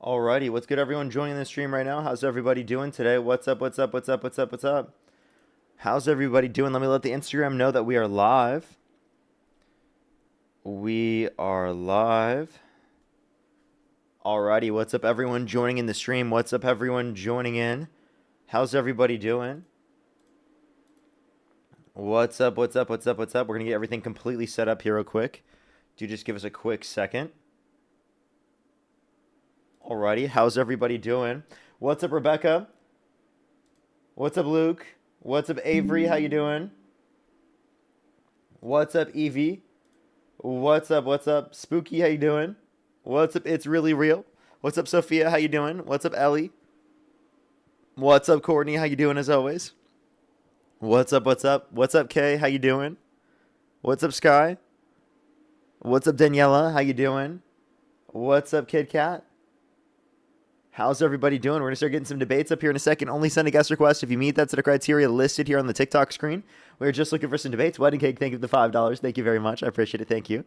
Alrighty, what's good, everyone joining the stream right now? How's everybody doing today? What's up, what's up, what's up, what's up, what's up? How's everybody doing? Let me let the Instagram know that we are live. We are live. Alrighty, what's up, everyone joining in the stream? What's up, everyone joining in? How's everybody doing? What's up, what's up, what's up, what's up? We're going to get everything completely set up here real quick. Do just give us a quick second. Alrighty, how's everybody doing? What's up, Rebecca? What's up, Luke? What's up, Avery? How you doing? What's up, Evie? What's up? What's up, Spooky? How you doing? What's up? It's really real. What's up, Sophia? How you doing? What's up, Ellie? What's up, Courtney? How you doing? As always. What's up? What's up? What's up, Kay? How you doing? What's up, Sky? What's up, Daniela? How you doing? What's up, Kid Cat? How's everybody doing? We're going to start getting some debates up here in a second. Only send a guest request if you meet that set of criteria listed here on the TikTok screen. We're just looking for some debates. Wedding Cake, thank you for the $5. Thank you very much. I appreciate it. Thank you.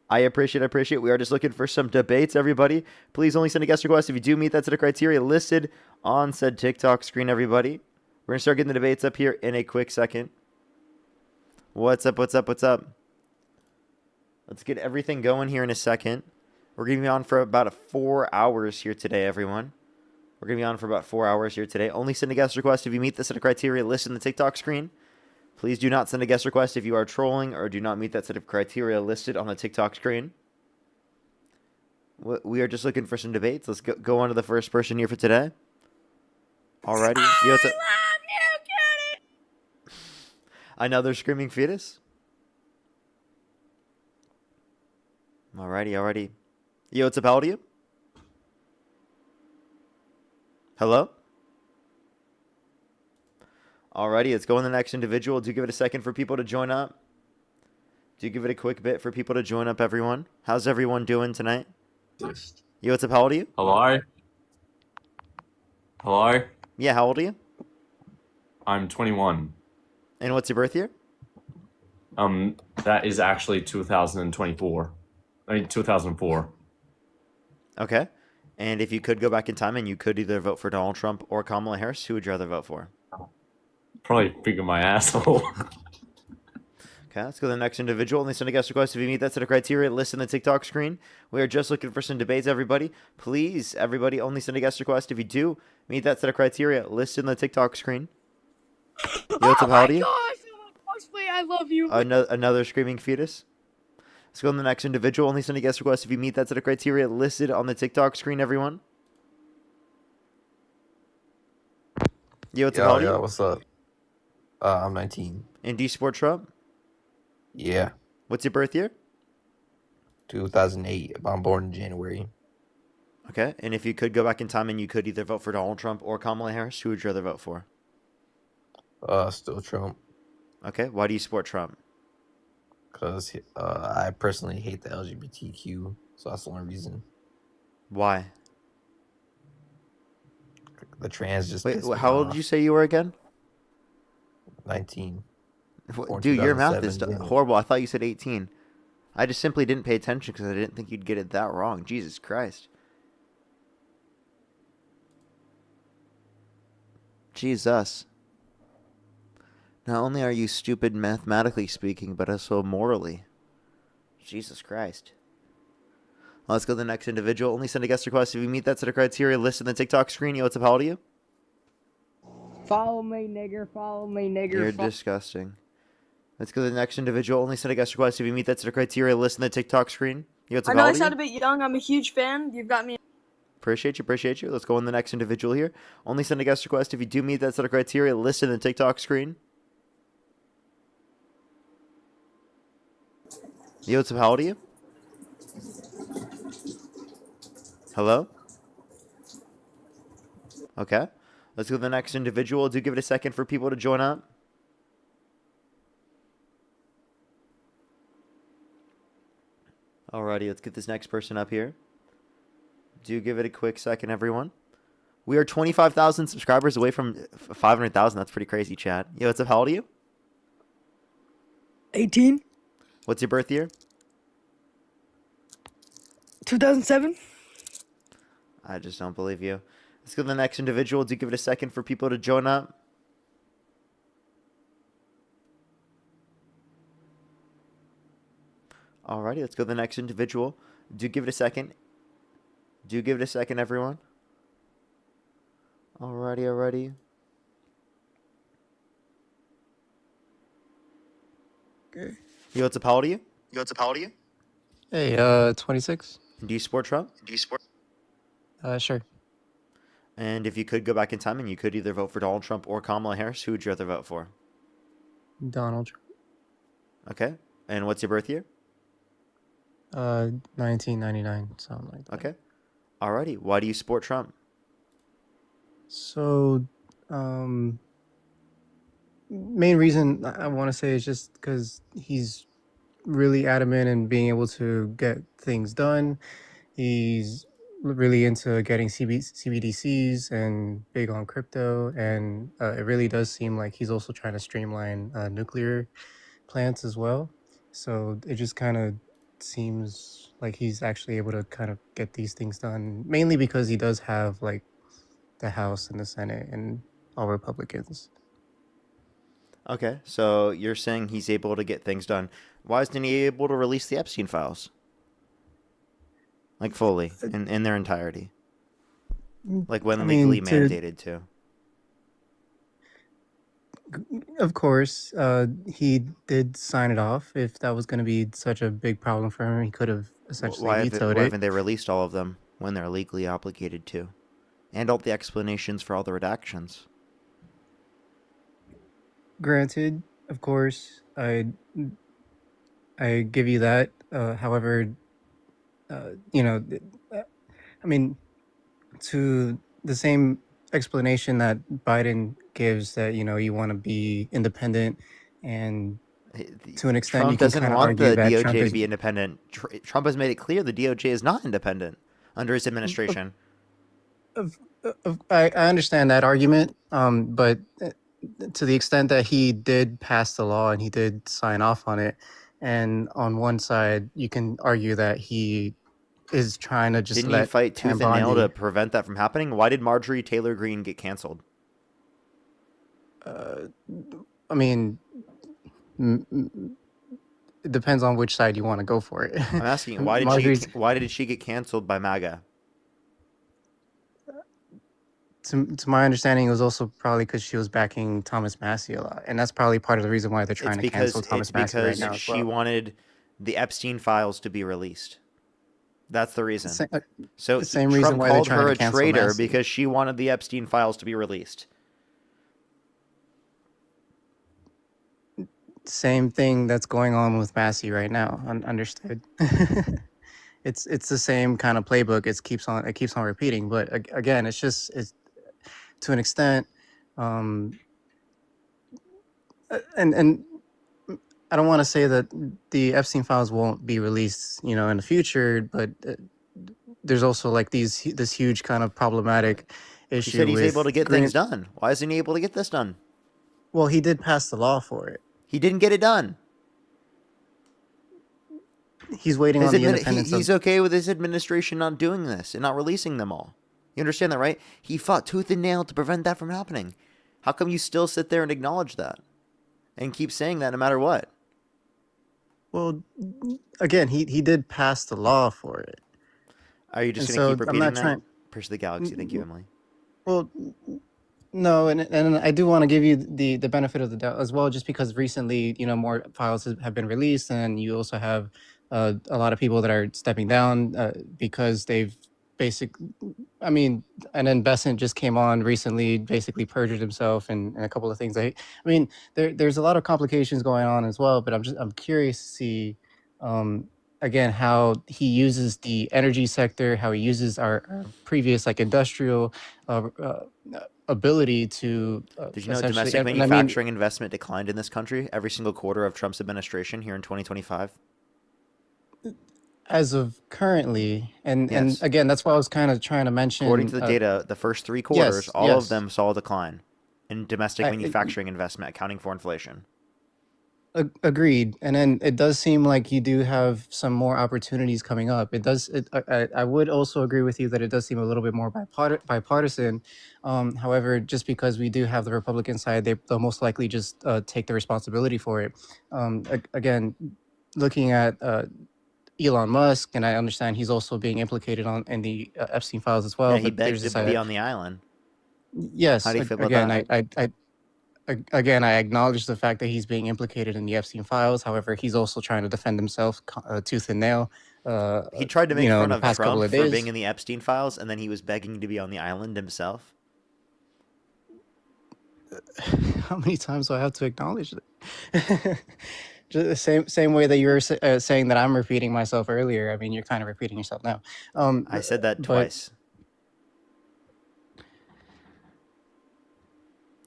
I appreciate it. We are just looking for some debates, everybody. Please only send a guest request if you do meet that set of criteria listed on said TikTok screen, everybody. We're going to start getting the debates up here in a quick second. What's up? What's up? What's up? Let's get everything going here in a second. We're going to be on for about 4 hours here today, everyone. We're going to be on for about 4 hours here today. Only send a guest request if you meet the set of criteria listed in the TikTok screen. Please do not send a guest request if you are trolling or do not meet that set of criteria listed on the TikTok screen. We are just looking for some debates. Let's go on to the first person here for today. Alrighty. Yo, what's up? Another screaming fetus? Alrighty. Yo, what's up? How old are you? Hello? Alrighty, let's go on the next individual. Do give it a second for people to join up. Do give it a quick bit for people to join up, everyone. How's everyone doing tonight? Yo, what's up? How old are you? Hello? Hello? Yeah, how old are you? I'm 21. And what's your birth year? That is actually 2024. 2004. Okay. And if you could go back in time and you could either vote for Donald Trump or Kamala Harris, who would you rather vote for? Probably figure my asshole. Okay, let's go to the next individual. Only send a guest request if you meet that set of criteria. List in the TikTok screen. We are just looking for some debates, everybody. Please, everybody, only send a guest request if you do meet that set of criteria. List in the TikTok screen. Yo, what's up? How old are you? I love you. Another screaming fetus. Let's go on the next individual. Only send a guest request if you meet that set of criteria listed on the TikTok screen, everyone. Yo, what's up? How old are you? What's up? I'm 19. And do you support Trump? Yeah, What's your birth year? 2008. I'm born in January. Okay, and if you could go back in time and you could either vote for Donald Trump or Kamala Harris, who would you rather vote for? Still Trump. Okay, why do you support Trump? Because I personally hate the LGBTQ, so that's the only reason. Why? The trans just Wait, piss me how old off. did you say you were again? 19. Dude, your math is 2007, horrible. I thought you said 18. I just simply didn't pay attention because I didn't think you'd get it that wrong. Jesus Christ. Jesus. Not only are you stupid mathematically speaking, but also morally. Jesus Christ. Well, let's go to the next individual. Only send a guest request if you meet that set of criteria listed in the TikTok screen. Yo, what's up? How old are you? Follow me, nigger. Follow me, nigger. You're disgusting. Let's go to the next individual. Only send a guest request if you meet that set of criteria listed in the TikTok screen. Yo, what's up? I know How I old are sound you? a bit young. I'm a huge fan. You've got me. Appreciate you. Let's go on the next individual here. Only send a guest request if you do meet that set of criteria listed in the TikTok screen. Yo, what's up? How old are you? Hello? Okay. Let's go to the next individual. Do give it a second for people to join up. Alrighty, let's get this next person up here. Do give it a quick second, everyone. We are 25,000 subscribers away from 500,000. That's pretty crazy, Chad. Yo, what's up? How old are you? 18, What's your birth year? 2007. I just don't believe you. Let's go to the next individual. Do give it a second for people to join up. Alrighty, let's go to the next individual. Do give it a second. Do give it a second, everyone. Alrighty. Okay. Yo, what's up? How old are you? Hey, 26. And do you support Trump? Sure. And if you could go back in time and you could either vote for Donald Trump or Kamala Harris, who would you rather vote for? Donald Trump. Okay. And what's your birth year? 1999, something like that. Okay. Alrighty. Why do you support Trump? So, main reason I want to say is just because he's really adamant in being able to get things done. He's really into getting CBDCs and big on crypto, and it really does seem like he's also trying to streamline nuclear plants as well. So it just kind of seems like he's actually able to kind of get these things done, mainly because he does have like the House and the Senate and all Republicans. Okay. So you're saying he's able to get things done. Why isn't he able to release the Epstein files? Like fully, in their entirety. Like when I mean, legally mandated to. Of course, he did sign it off. If that was going to be such a big problem for him, he could have essentially vetoed Why it. haven't they released all of them when they're legally obligated to? And all the explanations for all the redactions. Granted, of course, I give you that. However, you know, I mean, to the same explanation that Biden gives that, you know, you want to be independent, and to an extent, Trump you can doesn't kind of want argue the that DOJ Trump to is. be independent. Trump has made it clear the DOJ is not independent under his administration. I understand that argument, but to the extent that he did pass the law and he did sign off on it, and on one side, you can argue that he is trying to just Didn't he let fight tooth Pam and nail to Bondi. prevent that from happening? Why did Marjorie Taylor Greene get canceled? I mean, it depends on which side you want to go for it. I'm asking you, why did she get canceled by MAGA? To my understanding, it was also probably because she was backing Thomas Massey a lot, and that's probably part of the reason why they're trying to cancel Thomas Massey right now as she well. wanted the Epstein files to be released. That's the reason. So the same Trump reason why they're called trying her to a cancel traitor Massey. because she wanted the Epstein files to be released. Same thing that's going on with Massey right now. Understood. It's the same kind of playbook. It keeps on repeating. But again, it's to an extent, and I don't want to say that the Epstein files won't be released, you know, in the future. But there's also like this huge kind of problematic issue. He said he's with able to get things done. Why isn't he able to get this done? Well, he did pass the law for it. He didn't get it done. He's waiting on the independence. He's okay with his administration not doing this and not releasing them all. You understand that, right? He fought tooth and nail to prevent that from happening. How come you still sit there and acknowledge that and keep saying that no matter what? Well, again, he did pass the law for it. Are you just And going to so keep I'm repeating not that? trying. Push the galaxy. Thank you, Emily. Well, no, and I do want to give you the benefit of the doubt as well, just because recently, you know, more files have been released, and you also have a lot of people that are stepping down because they've I mean, and then Besant just came on recently, basically perjured himself and a couple of things. I mean, there's a lot of complications going on as well, but I'm curious to see, again, how he uses the energy sector, how he uses our previous like industrial ability to Did you know essentially, domestic and I mean, manufacturing investment declined in this country every single quarter of Trump's administration here in 2025? as of currently, and Yes. again, that's why I was kind of trying to mention. According to the data, the first 3 quarters, all of yes. them saw a decline in domestic I- manufacturing investment, accounting for inflation. Agreed. And then it does seem like you do have some more opportunities coming up. It does. I would also agree with you that it does seem a little bit more bipartisan. However, just because we do have the Republican side, they'll most likely just take the responsibility for it. Again, looking at Elon Musk, and I understand he's also being implicated in the Epstein files as well. Yeah, he But there's begged this to be on the island. yes. How do you feel about Again, that? again, I acknowledge the fact that he's being implicated in the Epstein files. However, he's also trying to defend himself tooth and nail. He tried to make In fun the of past couple Trump of for days. being in the Epstein files, and then he was begging to be on the island himself. How many times do I have to acknowledge that? Just the same way that you were saying that I'm repeating myself earlier. I mean, you're kind of repeating yourself now. I said that But twice.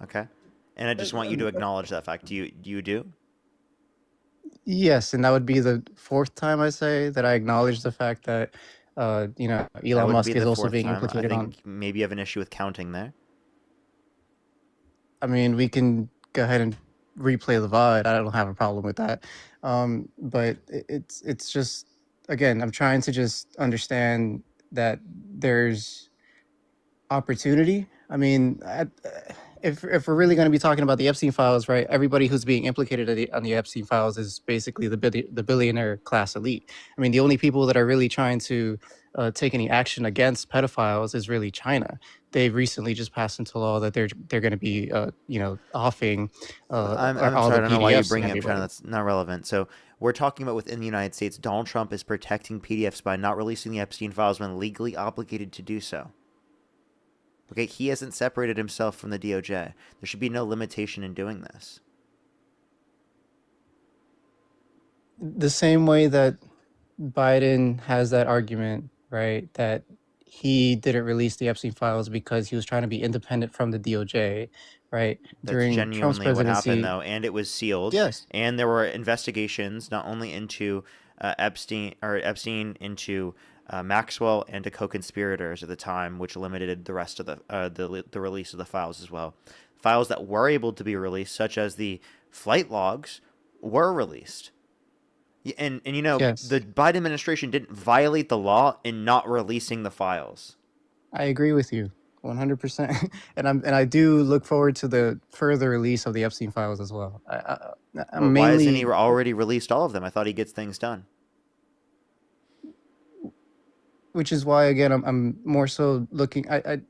Okay. And I just want you to acknowledge that fact. Do you do? yes, and that would be the fourth time I say that I acknowledge the fact that That Elon would be Musk is the also fourth being time. I implicated on. think maybe you have an issue with counting there. I mean, we can go ahead and replay the VOD. I don't have a problem with that. But it's just, again, I'm trying to just understand that there's opportunity. I mean, if we're really going to be talking about the Epstein files, right? Everybody who's being implicated on the Epstein files is basically the billionaire class elite. I mean, the only people that are really trying to take any action against pedophiles is really China. They've recently just passed into law that they're going to be offing I'm all sorry, I the don't know why you're PDFs and bringing up China. everybody. That's not relevant. So we're talking about within the United States, Donald Trump is protecting PDFs by not releasing the Epstein files when legally obligated to do so. Okay, he hasn't separated himself from the DOJ. There should be no limitation in doing this. The same way that Biden has that argument, right? That he didn't release the Epstein files because he was trying to be independent from the DOJ, right? That's During Trump's genuinely what happened, presidency. though, and it was sealed. Yes. And there were investigations not only into Epstein into Maxwell and to co-conspirators at the time, which limited the rest of the release of the files as well. Files that were able to be released, such as the flight logs, were released. And you know, Yes. the Biden administration didn't violate the law in not releasing the files. I agree with you 100%. And I do look forward to the further release of the Epstein files as well. I'm Why hasn't he mainly, already released all of them? I thought he gets things done. which is why again I'm more so looking. I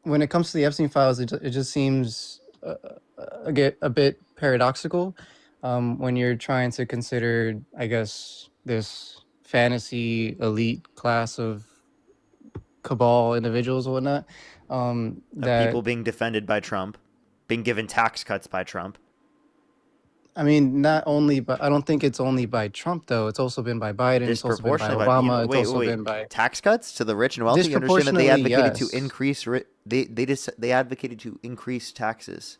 when it comes to the Epstein files, it just seems a bit paradoxical when you're trying to consider, I guess, this fantasy elite class of cabal individuals and whatnot. Of That people being defended by Trump, being given tax cuts by Trump. I mean, not only, but I don't think it's only by Trump though. It's also been by Biden. It's also been by Disproportionately, but Obama. It's wait, also wait, been by tax cuts to the rich and wealthy. You understand that they disproportionately. advocated to Yes, increase they advocated to increase taxes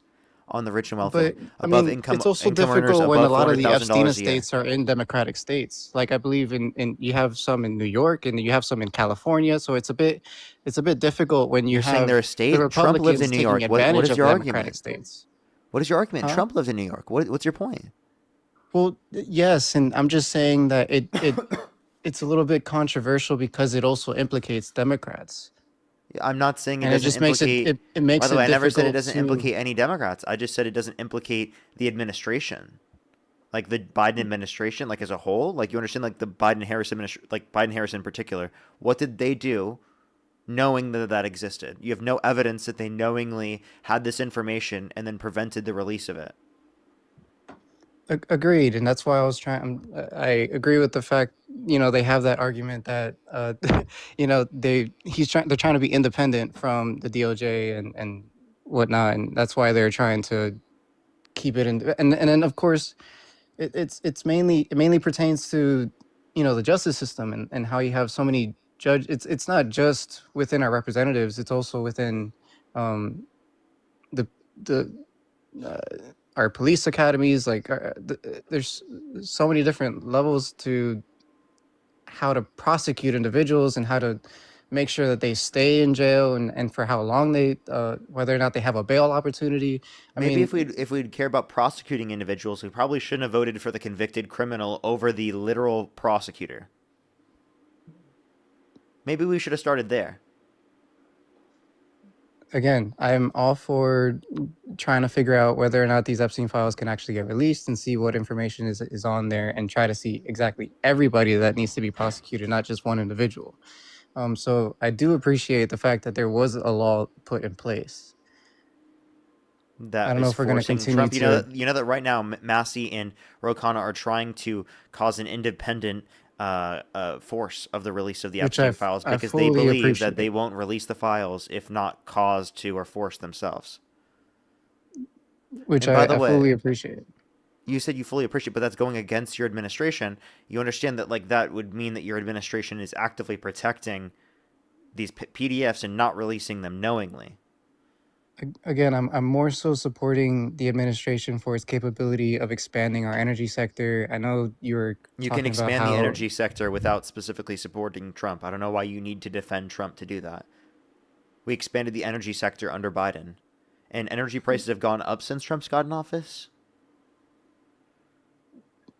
on the rich and wealthy but I above mean, income it's also income earners difficult when a above lot of the Epstein $400,000 a year. estates are in democratic states. Like I believe in you have some in New York and you have some in California. So it's a bit difficult when you You're saying they're a have the state. Trump lives Republicans in New taking York. What advantage is of your democratic argument? states. What is your argument? Huh? Trump lives in New York. What's your point? Well, yes, and I'm just saying that it's a little bit controversial because it also implicates Democrats. I'm not saying it And it doesn't just makes implicate. it makes By the it way, I never said it difficult doesn't to implicate any Democrats. I just said it doesn't implicate the administration, like the Biden administration, like as a whole. Like you understand, like the Biden-Harris administration, like Biden-Harris in particular. What did they do, knowing that existed? You have no evidence that they knowingly had this information and then prevented the release of it. agreed, and that's why I was trying. I agree with the fact, they have that argument that they're trying to be independent from the DOJ and whatnot, and that's why they're trying to keep it in. And then of course, it mainly pertains to the justice system and how you have so many judge. It's not just within our representatives; it's also within um, the the uh, our police academies. Like there's so many different levels to how to prosecute individuals and how to make sure that they stay in jail and for how long they, whether or not they have a bail opportunity. I Maybe mean, if we'd care about prosecuting individuals, we probably shouldn't have voted for the convicted criminal over the literal prosecutor. Maybe we should have started there. again, I'm all for trying to figure out whether or not these Epstein files can actually get released and see what information is on there and try to see exactly everybody that needs to be prosecuted, not just one individual. So I do appreciate the fact that there was a law put in place. I That don't know is if we're going to forcing continue Trump. to, You know that right now Massey and Ro Khanna are trying to cause an independent force of the release of the which Epstein files I because they fully believe that appreciate, they won't release the files if not caused to or forced themselves. which And by the I way, fully appreciate. you said you fully appreciate, but that's going against your administration. You understand that like that would mean that your administration is actively protecting these PDFs and not releasing them knowingly. Again, I'm more so supporting the administration for its capability of expanding our energy sector. I know you were You can talking about expand the how, energy sector without specifically supporting Trump. I don't know why you need to defend Trump to do that. We expanded the energy sector under Biden, and energy prices have gone up since Trump's got in office.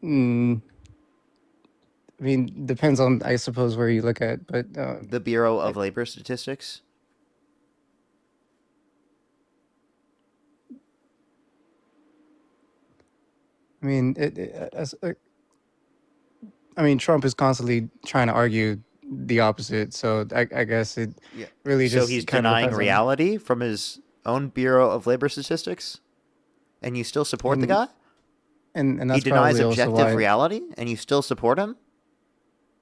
mm, I mean, depends on, I suppose, where you look at, but The Bureau I of Labor Statistics. I mean, I mean, Trump is constantly trying to argue the opposite. So I guess it Yeah. really So he's just kind of denying depends on, reality from his own Bureau of Labor Statistics, and you still support the and guy? and He that's denies probably also objective why, reality, and you still support him?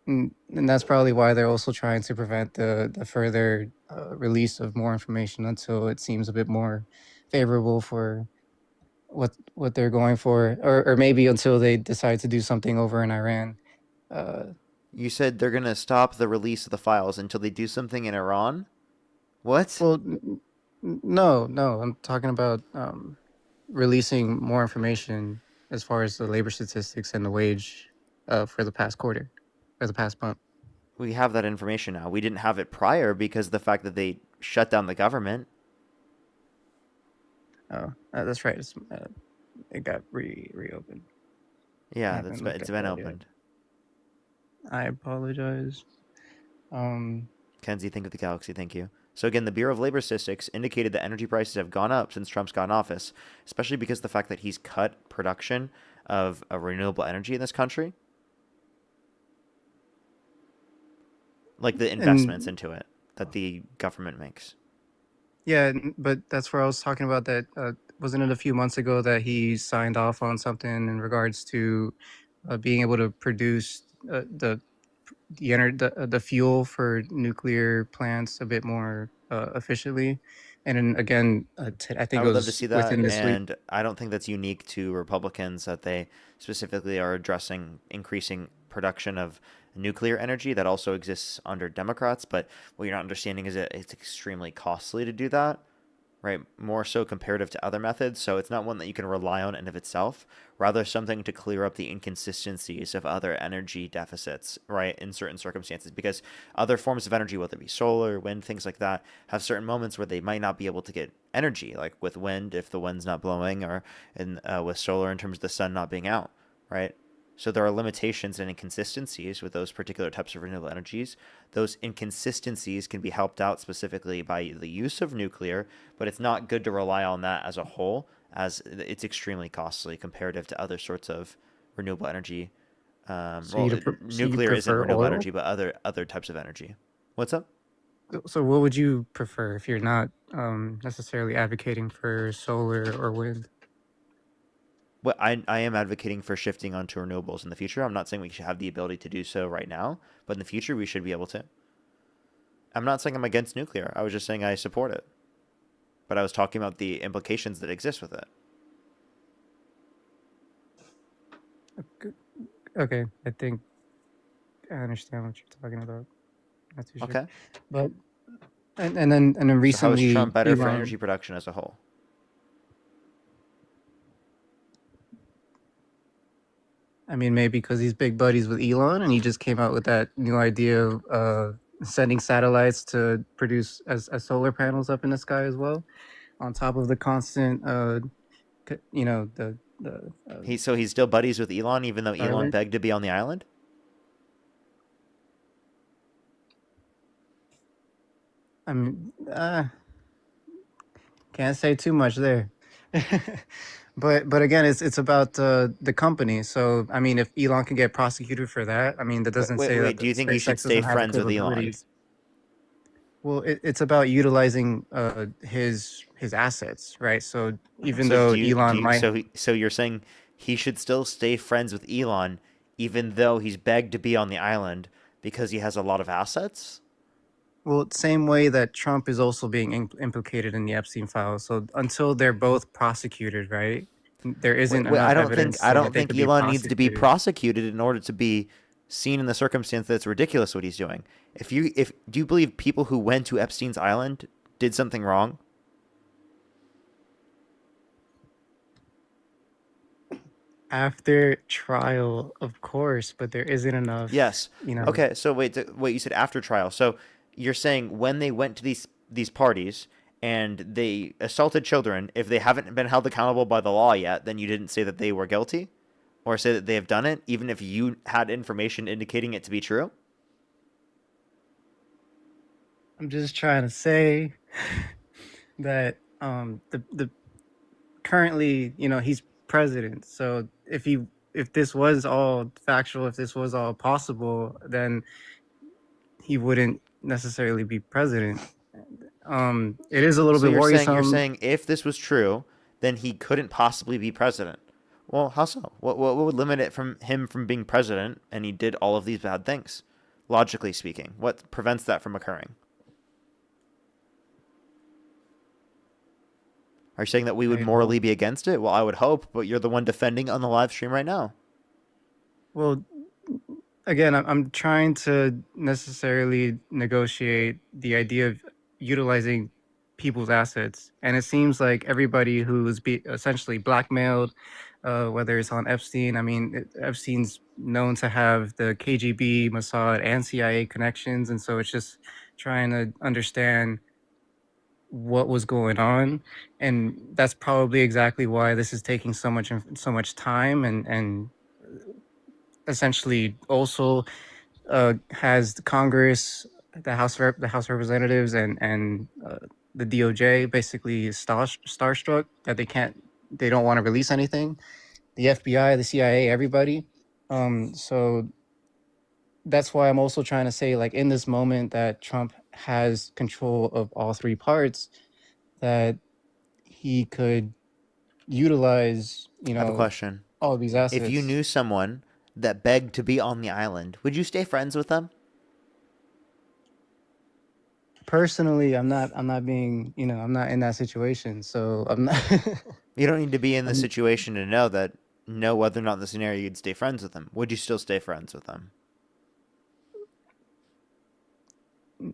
and that's probably why they're also trying to prevent the further release of more information until it seems a bit more favorable for what they're going for, or maybe until they decide to do something over in Iran. Uh, You said they're going to stop the release of the files until they do something in Iran? What? well, no, I'm talking about releasing more information as far as the labor statistics and the wage for the past quarter or the past month. We have that information now. We didn't have it prior because of the fact that they shut down the government. Oh, that's right. It got reopened. I Yeah, haven't looked it's at been that yet. opened. I apologize. Kenzie, think of the galaxy. Thank you. So again, the Bureau of Labor Statistics indicated that energy prices have gone up since Trump's got in office, especially because of the fact that he's cut production of renewable energy in this country, like the investments And into it that the government makes. yeah, but that's where I was talking about that. Wasn't it a few months ago that he signed off on something in regards to being able to produce the fuel for nuclear plants a bit more efficiently? And then again, I I think it would love to was see that, within this week. and I don't think that's unique to Republicans that they specifically are addressing increasing production of nuclear energy. That also exists under Democrats, but what you're not understanding is that it's extremely costly to do that, right? More so comparative to other methods. So it's not one that you can rely on in of itself, rather something to clear up the inconsistencies of other energy deficits, right? In certain circumstances, because other forms of energy, whether it be solar, wind, things like that, have certain moments where they might not be able to get energy, like with wind, if the wind's not blowing, or with solar in terms of the sun not being out, right? So there are limitations and inconsistencies with those particular types of renewable energies. Those inconsistencies can be helped out specifically by the use of nuclear, but it's not good to rely on that as a whole, as it's extremely costly comparative to other sorts of renewable energy. So you so you Nuclear isn't prefer renewable oil? energy, but other types of energy. What's up? So what would you prefer if you're not necessarily advocating for solar or wind? Well, I am advocating for shifting onto renewables in the future. I'm not saying we should have the ability to do so right now, but in the future we should be able to. I'm not saying I'm against nuclear. I was just saying I support it. But I was talking about the implications that exist with it. Okay, I think I understand what you're talking about. Not too sure, Okay. but and then So how is recently Trump better for Elon. energy production as a whole? I mean, maybe because he's big buddies with Elon, and he just came out with that new idea of sending satellites to produce as solar panels up in the sky as well, on top of the constant, the He's still buddies with Elon, even though Elon Starlink. begged to be on the island. I mean, can't say too much there. But again, it's about the company. So I mean, if Elon can get prosecuted for that, I mean, that Wait, doesn't wait, say that wait. the Do you think he should SpaceX stay doesn't have the friends with Elon? capabilities. Well, it's about utilizing his assets, right? So even So though do you do Elon you, might, so you're saying he should still stay friends with Elon, even though he's begged to be on the island because he has a lot of assets? well, same way that Trump is also being implicated in the Epstein files. So until they're both prosecuted, right? There Wait, isn't wait, enough evidence I so that don't they think could be Elon needs to be prosecuted. prosecuted in order to be seen in the circumstance that it's ridiculous what he's doing. If do you believe people who went to Epstein's island did something wrong? After trial, of course, but there isn't enough, Yes. you know. Okay, so wait, you said after trial. So you're saying when they went to these parties and they assaulted children, if they haven't been held accountable by the law yet, then you didn't say that they were guilty or say that they have done it, even if you had information indicating it to be true? I'm just trying to say that the currently, he's president. So if this was all factual, if this was all possible, then he wouldn't necessarily be president. It is a little So bit you're worrisome. saying if this was true, then he couldn't possibly be president. Well, how so? What would limit it from him from being president and he did all of these bad things? Logically speaking, what prevents that from occurring? Are you saying that we would I don't. morally be against it? Well, I would hope, but you're the one defending on the live stream right now. Well, again, I'm trying to necessarily negotiate the idea of utilizing people's assets, and it seems like everybody who's essentially blackmailed, whether it's on Epstein. I mean, Epstein's known to have the KGB, Mossad, and CIA connections, and so it's just trying to understand what was going on, and that's probably exactly why this is taking so much time, and essentially also has the Congress, the House of Representatives, and the DOJ basically starstruck that they don't want to release anything. The FBI, the CIA, everybody. So that's why I'm also trying to say, like, in this moment that Trump has control of all three parts, that he could utilize, I have a question. all of these If you assets. knew someone that begged to be on the island, would you stay friends with them? Personally, I'm not being, I'm not in that situation, so I'm not. You don't need to be in the I'm, situation to know whether or not in the scenario you'd stay friends with them. Would you still stay friends with them?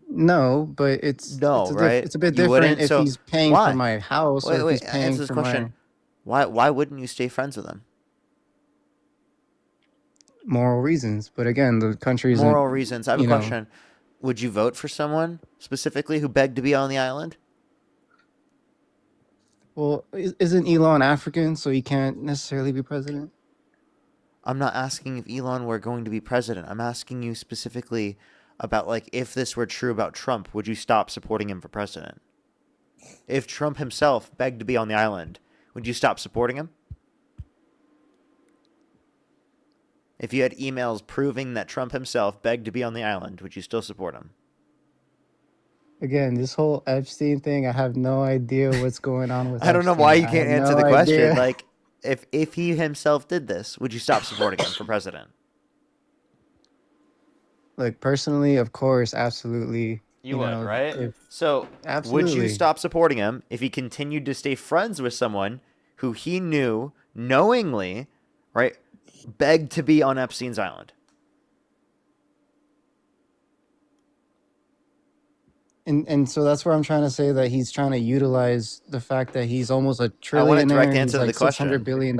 no, but No, right? it's a bit You different wouldn't. if So he's paying for why? my house or Wait, if he's wait. paying Answer this for my question. Why wouldn't you stay friends with them? moral reasons. But again, the country isn't, Moral reasons. I have a you know. question. Would you vote for someone specifically who begged to be on the island? Well, isn't Elon African, so he can't necessarily be president? I'm not asking if Elon were going to be president. I'm asking you specifically about, like, if this were true about Trump, would you stop supporting him for president? If Trump himself begged to be on the island, would you stop supporting him? If you had emails proving that Trump himself begged to be on the island, would you still support him? Again, this whole Epstein thing, I have no idea what's going on with I don't know why Epstein. you I have can't answer no the question. idea. Like, if he himself did this, would you stop supporting him for president? Like, personally, of course, absolutely. You would, right? If So, would you absolutely. stop supporting him if he continued to stay friends with someone who he knew knowingly, right, begged to be on Epstein's island? And so that's where I'm trying to say that he's trying to utilize the fact that he's almost a I want a direct trillionaire. He's answer to the like $600 question. billion.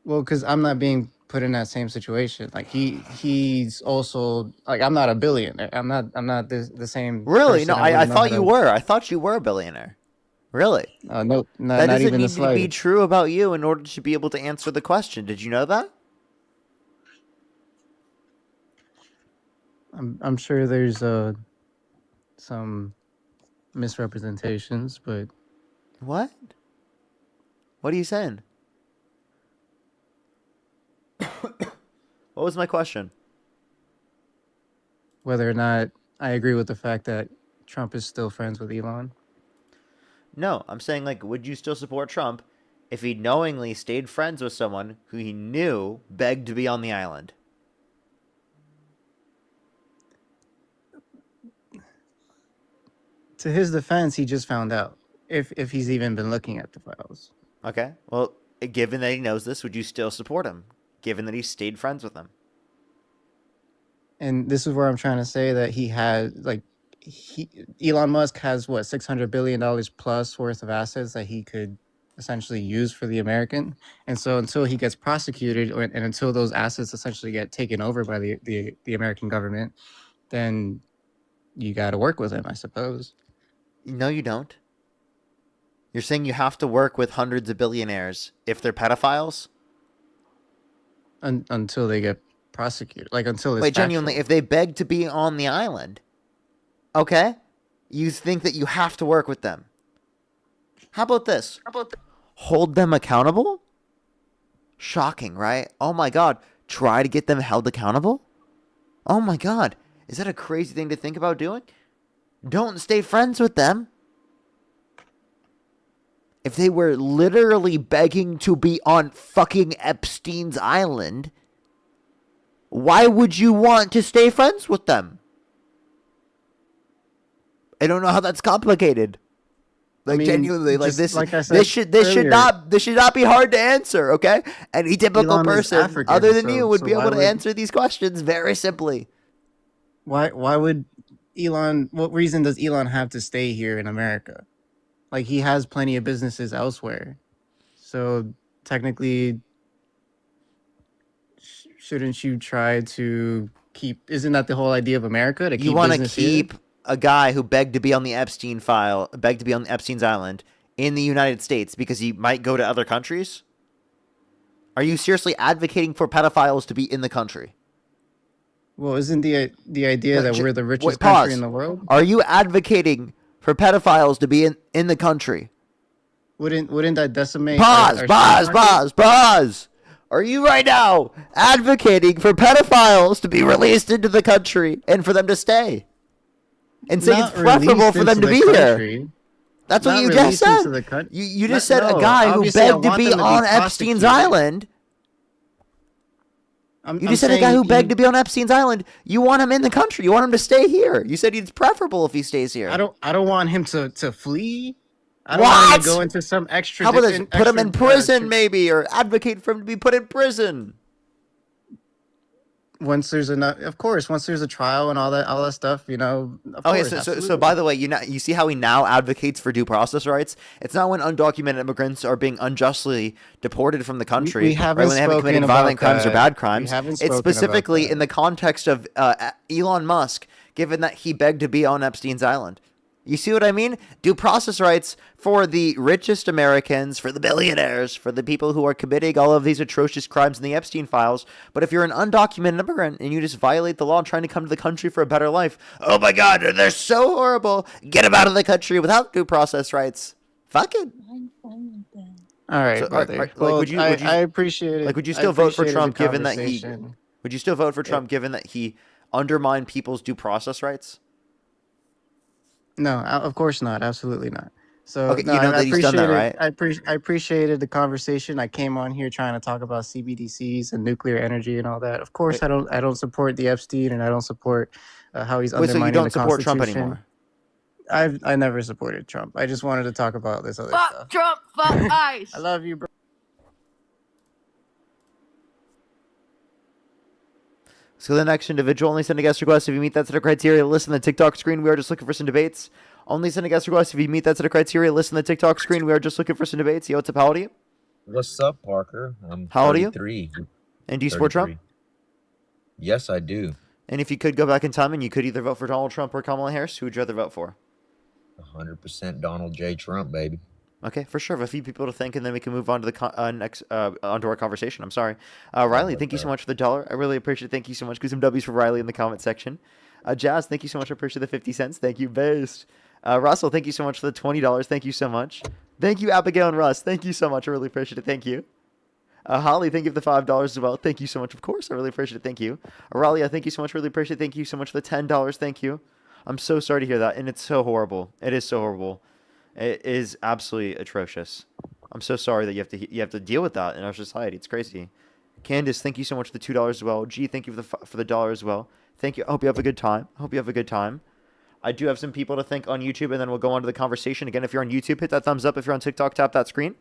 Well, because I'm not being put in that same situation. Like he's also like, I'm not a billionaire. I'm not the same Really? No, person. I wouldn't know how thought you to. were. I thought you were a billionaire. Really? Nope, That not doesn't even the need to be slightest. true about you in order to be able to answer the question. Did you know that? I'm sure there's some misrepresentations, but What? What are you saying? What was my question? whether or not I agree with the fact that Trump is still friends with Elon. No, I'm saying, like, would you still support Trump if he knowingly stayed friends with someone who he knew begged to be on the island? To his defense, he just found out if he's even been looking at the files. Okay. Well, given that he knows this, would you still support him? Given that he stayed friends with him? And this is where I'm trying to say that he had like Elon Musk has what $600 billion plus worth of assets that he could essentially use for the American. And so until he gets prosecuted and until those assets essentially get taken over by the American government, then you got to work with him, I suppose. No, you don't. You're saying you have to work with hundreds of billionaires if they're pedophiles? Until they get prosecuted, like until it's Wait, genuinely, factual. if they beg to be on the island, okay, you think that you have to work with them. How about this? Hold them accountable? Shocking, right? Oh my God. Try to get them held accountable? Oh my God. Is that a crazy thing to think about doing? Don't stay friends with them. If they were literally begging to be on fucking Epstein's island, why would you want to stay friends with them? I don't know how that's complicated. Like, I mean, genuinely, like just this, like I said this should earlier, not be hard to answer. Okay, any typical Elon is person African, other than you would so be why able to would- answer these questions very simply. Why would Elon? What reason does Elon have to stay here in America? Like he has plenty of businesses elsewhere, so technically, shouldn't you try to keep? Isn't that the whole idea of America, to keep You want to business here? keep a guy who begged to be on the begged to be on Epstein's island in the United States because he might go to other countries? Are you seriously advocating for pedophiles to be in the country? Well, isn't the idea that we're the richest Wait, country pause. in the world? Are you advocating for pedophiles to be in the country? Wouldn't that decimate? Pause, our pause, stock market? pause, pause. Are you right now advocating for pedophiles to be released into the country and for them to stay? And saying Not it's preferable released for them into to the be here. country. That's what Not you just released said. into the coun- You just said No, a guy who obviously I begged to want be them to be on Epstein's prosecuted. island. I'm You just said a guy saying who begged he- to be on Epstein's island. You want him in the country. You want him to stay here. You said it's preferable if he stays here. I don't want him to flee. I don't want him What? to go into some extra. How about this? Put him in prison, maybe, or advocate for him to be put in prison. Once there's enough, of course. Once there's a trial and all that stuff, of Okay, course, so absolutely. by the way, you see how he now advocates for due process rights? It's not when undocumented immigrants are being unjustly deported from the country, we haven't when they haven't committed spoken violent about crimes or that. bad We crimes. haven't It's spoken about specifically that. in the context of Elon Musk, given that he begged to be on Epstein's island. You see what I mean? Due process rights for the richest Americans, for the billionaires, for the people who are committing all of these atrocious crimes in the Epstein files. But if you're an undocumented immigrant and you just violate the law trying to come to the country for a better life, oh my God, they're so horrible. Get them out of the country without due process rights. Fuck it. All right, So, brother. like, Well, would you- I appreciate it. Like, would you I still vote for appreciated the Trump given that he? conversation. Would you still vote for Trump given that he undermined people's due process rights? No, of course not. Absolutely not. So Okay, no, you know I that he's done that, appreciated- right? I appreciated the conversation. I came on here trying to talk about CBDCs and nuclear energy and all that. Of course, Wait. I don't support the Epstein, and I don't support how he's Wait, so undermining you don't the support Trump Constitution. anymore? I never supported Trump. I just wanted to talk about this other Fuck stuff. Trump, fuck ICE. I love you, bro. So the next individual, only send a guest request if you meet that set of criteria. Listen to the TikTok screen. We are just looking for some debates. Only send a guest request if you meet that set of criteria. Listen to the TikTok screen. We are just looking for some debates. Yo, what's up? How old are you? What's up, Parker? I'm How old are you? 33. And do you support Trump? 33. Yes, I do. And if you could go back in time and you could either vote for Donald Trump or Kamala Harris, who would you rather vote for? 100% Donald J. Trump, baby. Okay, for sure. I have a few people to thank, and then we can move on to the next onto our conversation. I'm sorry, Riley. Thank you so much for the $1. I really appreciate it. Thank you so much. Give some W's for Riley in the comment section. Jazz, thank you so much. I appreciate the 50 cents. Thank you, Best. Russell, thank you so much for the $20. Thank you so much. Thank you, Abigail and Russ. Thank you so much. I really appreciate it. Thank you. Holly, thank you for the $5 as well. Thank you so much. Of course, I really appreciate it. Thank you. Aurelia, thank you so much. Really appreciate it. Thank you so much for the $10. Thank you. I'm so sorry to hear that, and it's so horrible. It is so horrible. It is absolutely atrocious. I'm so sorry that you have to deal with that in our society. It's crazy. Candace, thank you so much for the $2 as well. G, thank you for the $1 as well. Thank you. I hope you have a good time. I do have some people to thank on YouTube, and then we'll go on to the conversation. Again, if you're on YouTube, hit that thumbs up. If you're on TikTok, tap that screen.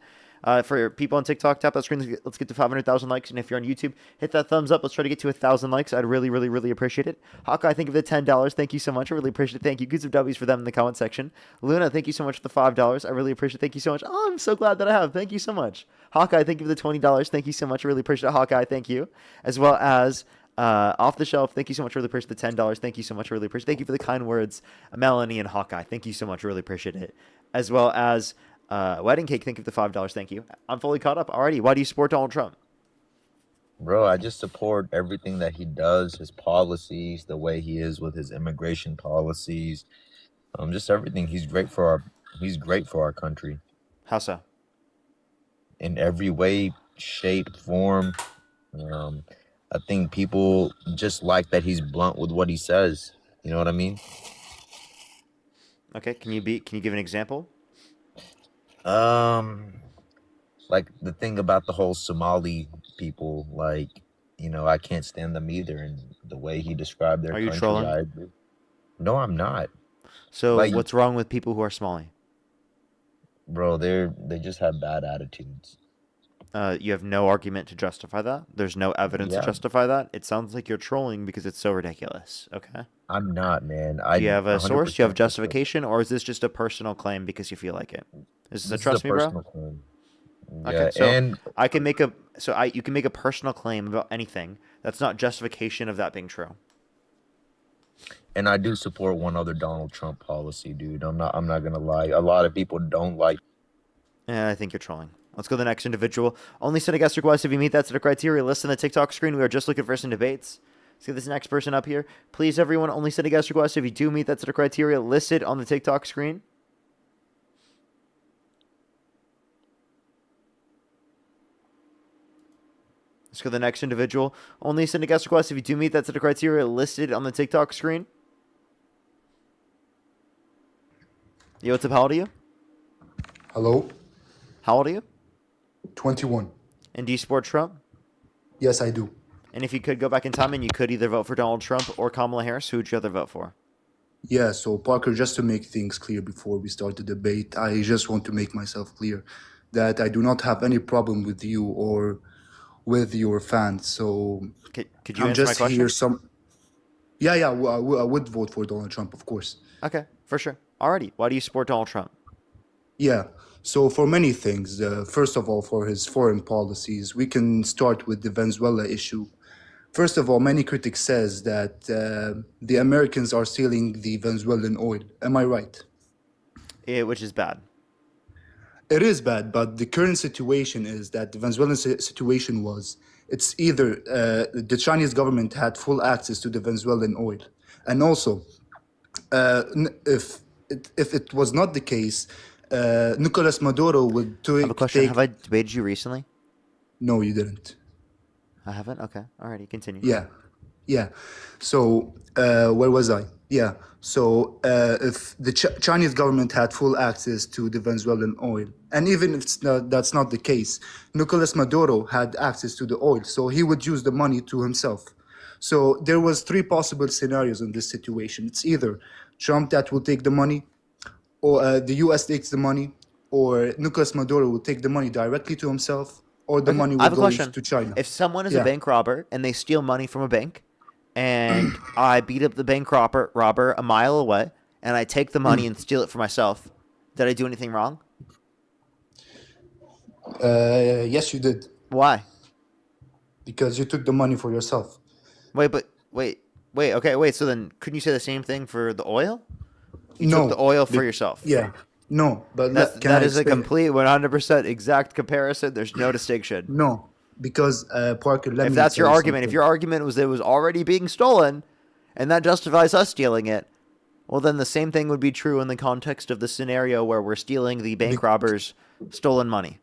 For people on TikTok, tap that screen. Let's get to 500,000 likes. And if you're on YouTube, hit that thumbs up. Let's try to get to 1,000 likes. I'd really, really, really appreciate it. Hawkeye, thank you for the $10. Thank you so much. I really appreciate it. Thank you. Good some W's for them in the comment section. Luna, thank you so much for the $5. I really appreciate it. Thank you so much. Oh, I'm so glad that I have. Thank you so much. Hawkeye, thank you for the $20. Thank you so much. I really appreciate it. Hawkeye, thank you. As well as Off the Shelf, thank you so much. Really appreciate the $10. Thank you so much. Really appreciate it. Thank you for the kind words. Melanie and Hawkeye, thank you so much. Really appreciate it. As well as Wedding Cake, thank you for the $5. Thank you. I'm fully caught up already. Why do you support Donald Trump? Bro, I just support everything that he does, his policies, the way he is with his immigration policies, just everything. He's great for our country How so? in every way, shape, form. I think people just like that he's blunt with what he says. You know what I mean? Okay, can you give an example? Like the thing about the whole Somali people, like, I can't stand them either. And the way he described their Are you country, trolling? I agree. No, I'm not. So Like, what's wrong with people who are Somali? bro, they just have bad attitudes. You have no argument to justify that. There's no evidence to Yeah, justify that. It sounds like you're trolling because it's so ridiculous. Okay. I'm not, man. Do you have a source? Do you have 100% support. justification, or is this just a personal claim because you feel like it? Is this a This is a trust me, bro? personal claim. Okay, Yeah, so and you can make a personal claim about anything. That's not justification of that being true. I do support one other Donald Trump policy, dude. I'm not gonna lie. A lot of people don't like. Yeah, I think you're trolling. Let's go to the next individual. Only send a guest request if you meet that set of criteria listed on the TikTok screen. We are just looking for some debates. Let's get this next person up here. Please, everyone, only send a guest request if you do meet that set of criteria listed on the TikTok screen. Let's go to the next individual. Only send a guest request if you do meet that set of criteria listed on the TikTok screen. Yo, what's up? How old are you? Hello, How old are you? 21. And do you support Trump? Yes, I do. And if you could go back in time and you could either vote for Donald Trump or Kamala Harris, who would you rather vote for? Yeah, so Parker, just to make things clear before we start the debate, I just want to make myself clear that I do not have any problem with you or with your fans. So Could you I'm answer my just question? here some. Yeah, I would vote for Donald Trump, of course. Okay, for sure. Alrighty. Why do you support Donald Trump? Yeah. So for many things, first of all, for his foreign policies, we can start with the Venezuela issue. First of all, many critics says that the Americans are stealing the Venezuelan oil. Am I right? Which is bad. It is bad, but the current situation is that the Venezuelan situation was it's either the Chinese government had full access to the Venezuelan oil, and also if it was not the case, Nicolas Maduro would I have a question. take. Have I debated you recently? No, you didn't. I haven't? Okay. Alrighty, continue. Yeah. So where was I? Yeah. So if the Chinese government had full access to the Venezuelan oil, and even if that's not the case, Nicolas Maduro had access to the oil, so he would use the money to himself. So there was three possible scenarios in this situation. It's either Trump that will take the money, or the U.S. takes the money, or Nicolas Maduro will take the money directly to himself, or the Okay, money I will have a go question. to China. If someone is a Yeah. bank robber and they steal money from a bank, and I beat up the bank robber a mile away, and I take the money and steal it for myself, did I do anything wrong? Yes, you did. Why? because you took the money for yourself. Wait, but wait. Okay, wait. So then, couldn't you say the same thing for the oil? You took the No, oil for be- yourself. yeah, no, but can That I is a explain? complete 100% exact comparison. There's no distinction. No, because Parker, let If me that's tell your you argument, if something. your argument was it was already being stolen, and that justifies us stealing it, well, then the same thing would be true in the context of the scenario where we're stealing the bank Be- robbers' stolen money.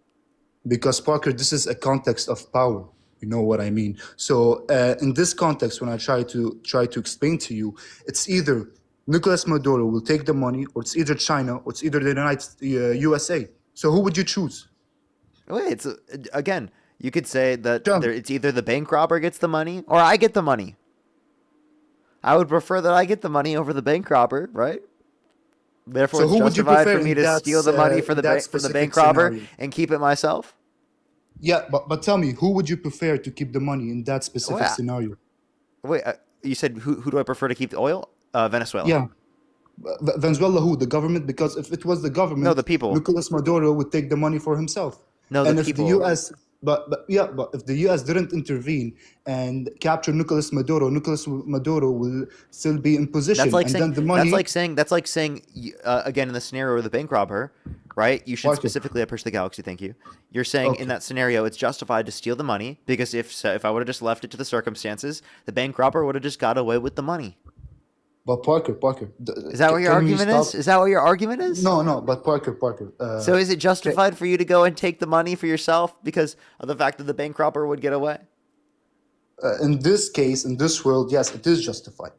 because Parker, this is a context of power. You know what I mean? So in this context, when I try to explain to you, it's either Nicolas Maduro will take the money, or it's either China, or it's either the USA. So who would you choose? Wait, again, you could say that Tell me. it's either the bank robber gets the money or I get the money. I would prefer that I get the money over the bank robber, right? Therefore, So it's who would you justified prefer for me in to steal the money for that from the specific bank robber scenario? and keep it myself. Yeah, but tell me, who would you prefer to keep the money in that specific Wait, scenario? wait, you said who do I prefer to keep the oil? Venezuela. Yeah, Venezuela, who? The government? Because if it was the No, government, the people. Nicolas Maduro would take the money for himself. No, the And if the people. U.S. But if the U.S. didn't intervene and capture Nicolas Maduro will still be in position, That's like and saying then the money. that's like saying again in the scenario of the bank robber, right? You should Parker. specifically approach the galaxy. Thank you. You're saying in Okay. that scenario it's justified to steal the money because if I would have just left it to the circumstances, the bank robber would have just got away with the money. But Parker, Is that what your can we argument stop? is? Is that what your argument is? No, but Parker. So is it justified for you to go and take the money for yourself because of the fact that the bank robber would get away? In this case, in this world, yes, it is justified.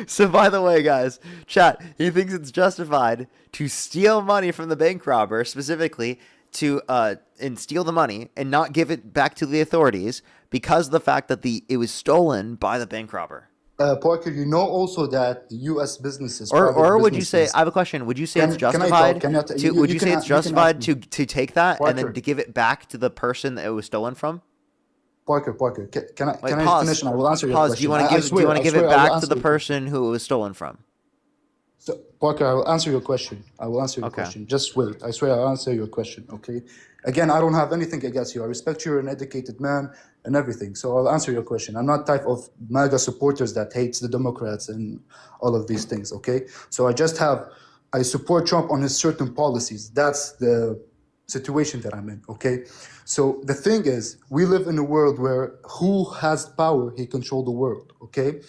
So by the way, guys, chat, he thinks it's justified to steal money from the bank robber, specifically to and steal the money and not give it back to the authorities because of the fact that it was stolen by the bank robber. Parker, you know also that the U.S. businesses, Or private would you say? businesses. I have a question. Would you say it's Can I talk? justified Can I t- to? you- Would you you can say a- it's you can ask justified me. to take that and then Parker. to give it back to the person that it was stolen from? Parker, can I Wait, can I pause. finish and I will answer your Pause. question. Do you want to I give? Do swear, you want I to give swear it I will back to answer the your question. person who it was stolen from? So, Parker, I will answer your question. I will answer your Okay. question. Just wait. I swear I'll answer your question, okay? Again, I don't have anything against you. I respect you're an educated man and everything. So I'll answer your question. I'm not type of MAGA supporters that hates the Democrats and all of these things, okay? So I support Trump on his certain policies. That's the situation that I'm in, okay? So the thing is, we live in a world where who has power, he control the world, okay?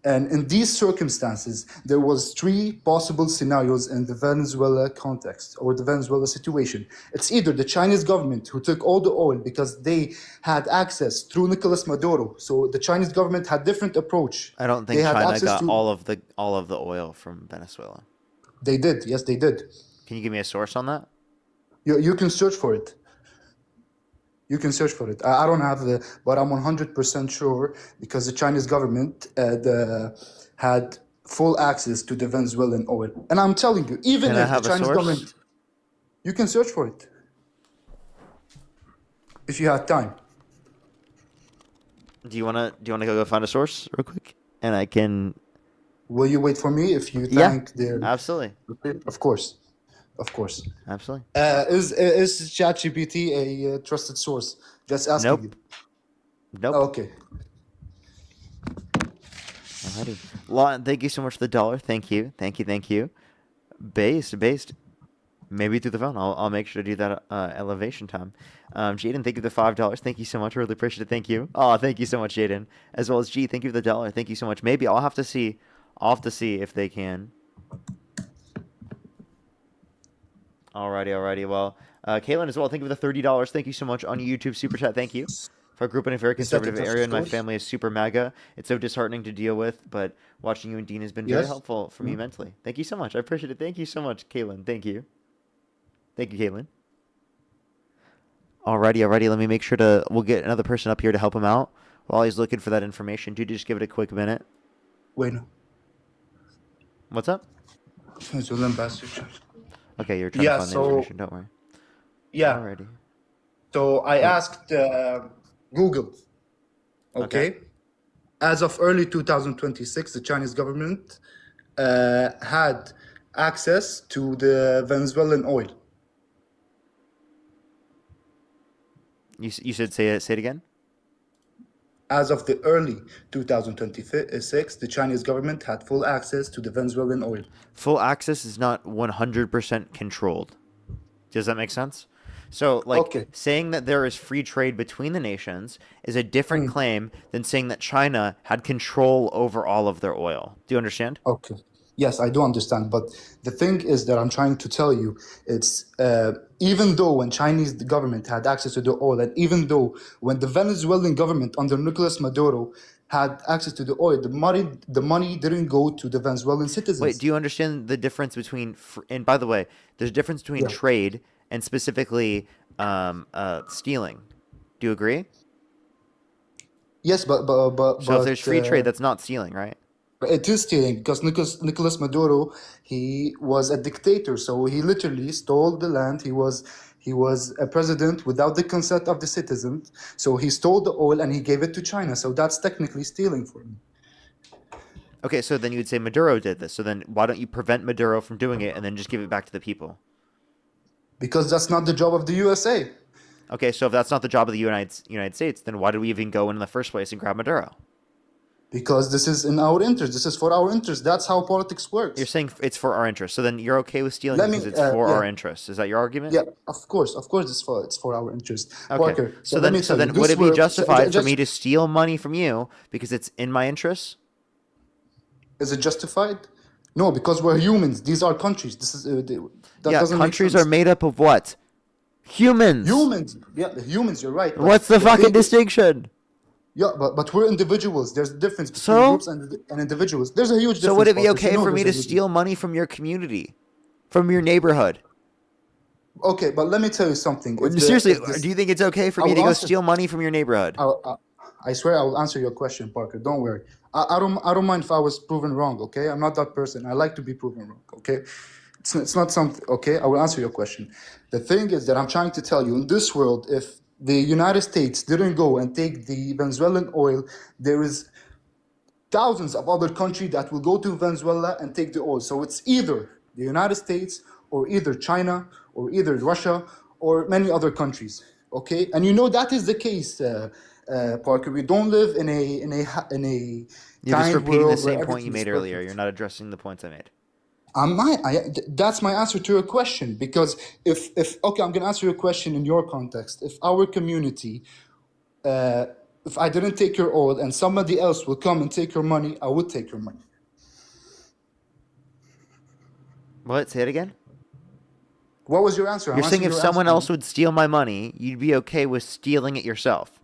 And in these circumstances, there was three possible scenarios in the Venezuela context or the Venezuela situation. It's either the Chinese government who took all the oil because they had access through Nicolas Maduro. So the Chinese government had different approach. I don't think They had China access got to. all of the oil from Venezuela. They did. Yes, they did. Can you give me a source on that? You can search for it. You can search for it. I don't have but I'm 100% sure because the Chinese government had full access to the Venezuelan oil. And I'm telling you, even Can I if the have a Chinese source? government, you can search for it if you had time. Do you wanna go find a source real quick? And I can. Will you wait for me if you Yeah. think they're Absolutely. Of course, of course. Absolutely. Is ChatGPT a trusted source? Just asking Nope. you. Nope. Okay. Alrighty. Lon, thank you so much for the $1. Thank you. Based. Maybe through the phone. I'll make sure to do that elevation time. Jaden, thank you for the $5. Thank you so much. Really appreciate it. Thank you. Oh, thank you so much, Jaden. As well as G, thank you for the $1. Thank you so much. Maybe I'll have to see. If they can. Alrighty. Well, Kaylin as well. Thank you for the $30. Thank you so much on YouTube super chat. Thank you. For I grew up in a very Is that the conservative trusted area and my source? family is super MAGA. It's so disheartening to deal with, but watching you and Dean has been very Yes. helpful for me mentally. Thank you so much. I appreciate it. Thank you so much, Kaylin. Thank you, Kaylin. Alrighty. Let me make sure we'll get another person up here to help him out while he's looking for that information. Dude, just give it a quick minute. Wait. What's up? Venezuelan bastard. Okay, you're trying Yeah, to find the so- information. Don't worry. Yeah. Alrighty. So I asked Google. Okay. As of early 2026, the Chinese government had access to the Venezuelan oil. You said say it again. As of the early 2026, the Chinese government had full access to the Venezuelan oil. Full access is not 100% controlled. Does that make sense? So, like, Okay. saying that there is free trade between the nations is a different claim than saying that China had control over all of their oil. Do you understand? Okay. Yes, I do understand. But the thing is that I'm trying to tell you, it's even though when Chinese government had access to the oil, and even though when the Venezuelan government under Nicolas Maduro had access to the oil, the money didn't go to the Venezuelan citizens. Wait, do you understand the difference between, and by the way, there's a difference between Yeah. trade and specifically stealing. Do you agree? Yes, but So if there's free trade, that's not stealing, right? it is stealing because Nicolas Maduro, he was a dictator, so he literally stole the land. He was a president without the consent of the citizens, so he stole the oil and he gave it to China. So that's technically stealing for me. Okay, so then you would say Maduro did this. So then why don't you prevent Maduro from doing it and then just give it back to the people? Because that's not the job of the USA. Okay, so if that's not the job of the United States, then why did we even go in the first place and grab Maduro? Because this is in our interest. This is for our interest. That's how politics works. You're saying it's for our interest. So then you're okay with stealing Let me- because it's for yeah. our interest. Is that your argument? Yeah, of course, it's for our interest. Okay. Parker, So let me then tell you, would this it be world- justified for just- me to steal money from you because it's in my interests? Is it justified? No, because we're humans. These are countries. This is that Yeah, doesn't make countries sense. are made up of what? Humans. Humans. Yeah, the humans. You're right. but What's the fucking thing is- distinction? Yeah, but we're individuals. There's a difference between So? groups and individuals. There's a huge difference. So would it be Parker. okay You know for me to there's a huge steal money from your community, from your neighborhood? difference. Okay, but let me tell you something. If the- Seriously, if this- do you think it's okay for I me to will go answer- steal money from your neighborhood? I swear I will answer your question, Parker. Don't worry. I don't mind if I was proven wrong. Okay, I'm not that person. I like to be proven wrong. Okay, it's not something. Okay, I will answer your question. The thing is that I'm trying to tell you in this world, if the United States didn't go and take the Venezuelan oil, there is thousands of other countries that will go to Venezuela and take the oil. So it's either the United States or either China or either Russia or many other countries. Okay, and you know that is the case, Parker. We don't live in a You're just kind repeating the world same where point you everything is made earlier. perfect. You're not addressing the points I made. That's my answer to your question. Because if okay, I'm gonna answer your question in your context. If our community, if I didn't take your oil and somebody else will come and take your money, I would take your money. What? Say it again. What was your answer? I'm You're saying answering if your someone answer. else would steal my money, you'd be okay with stealing it yourself.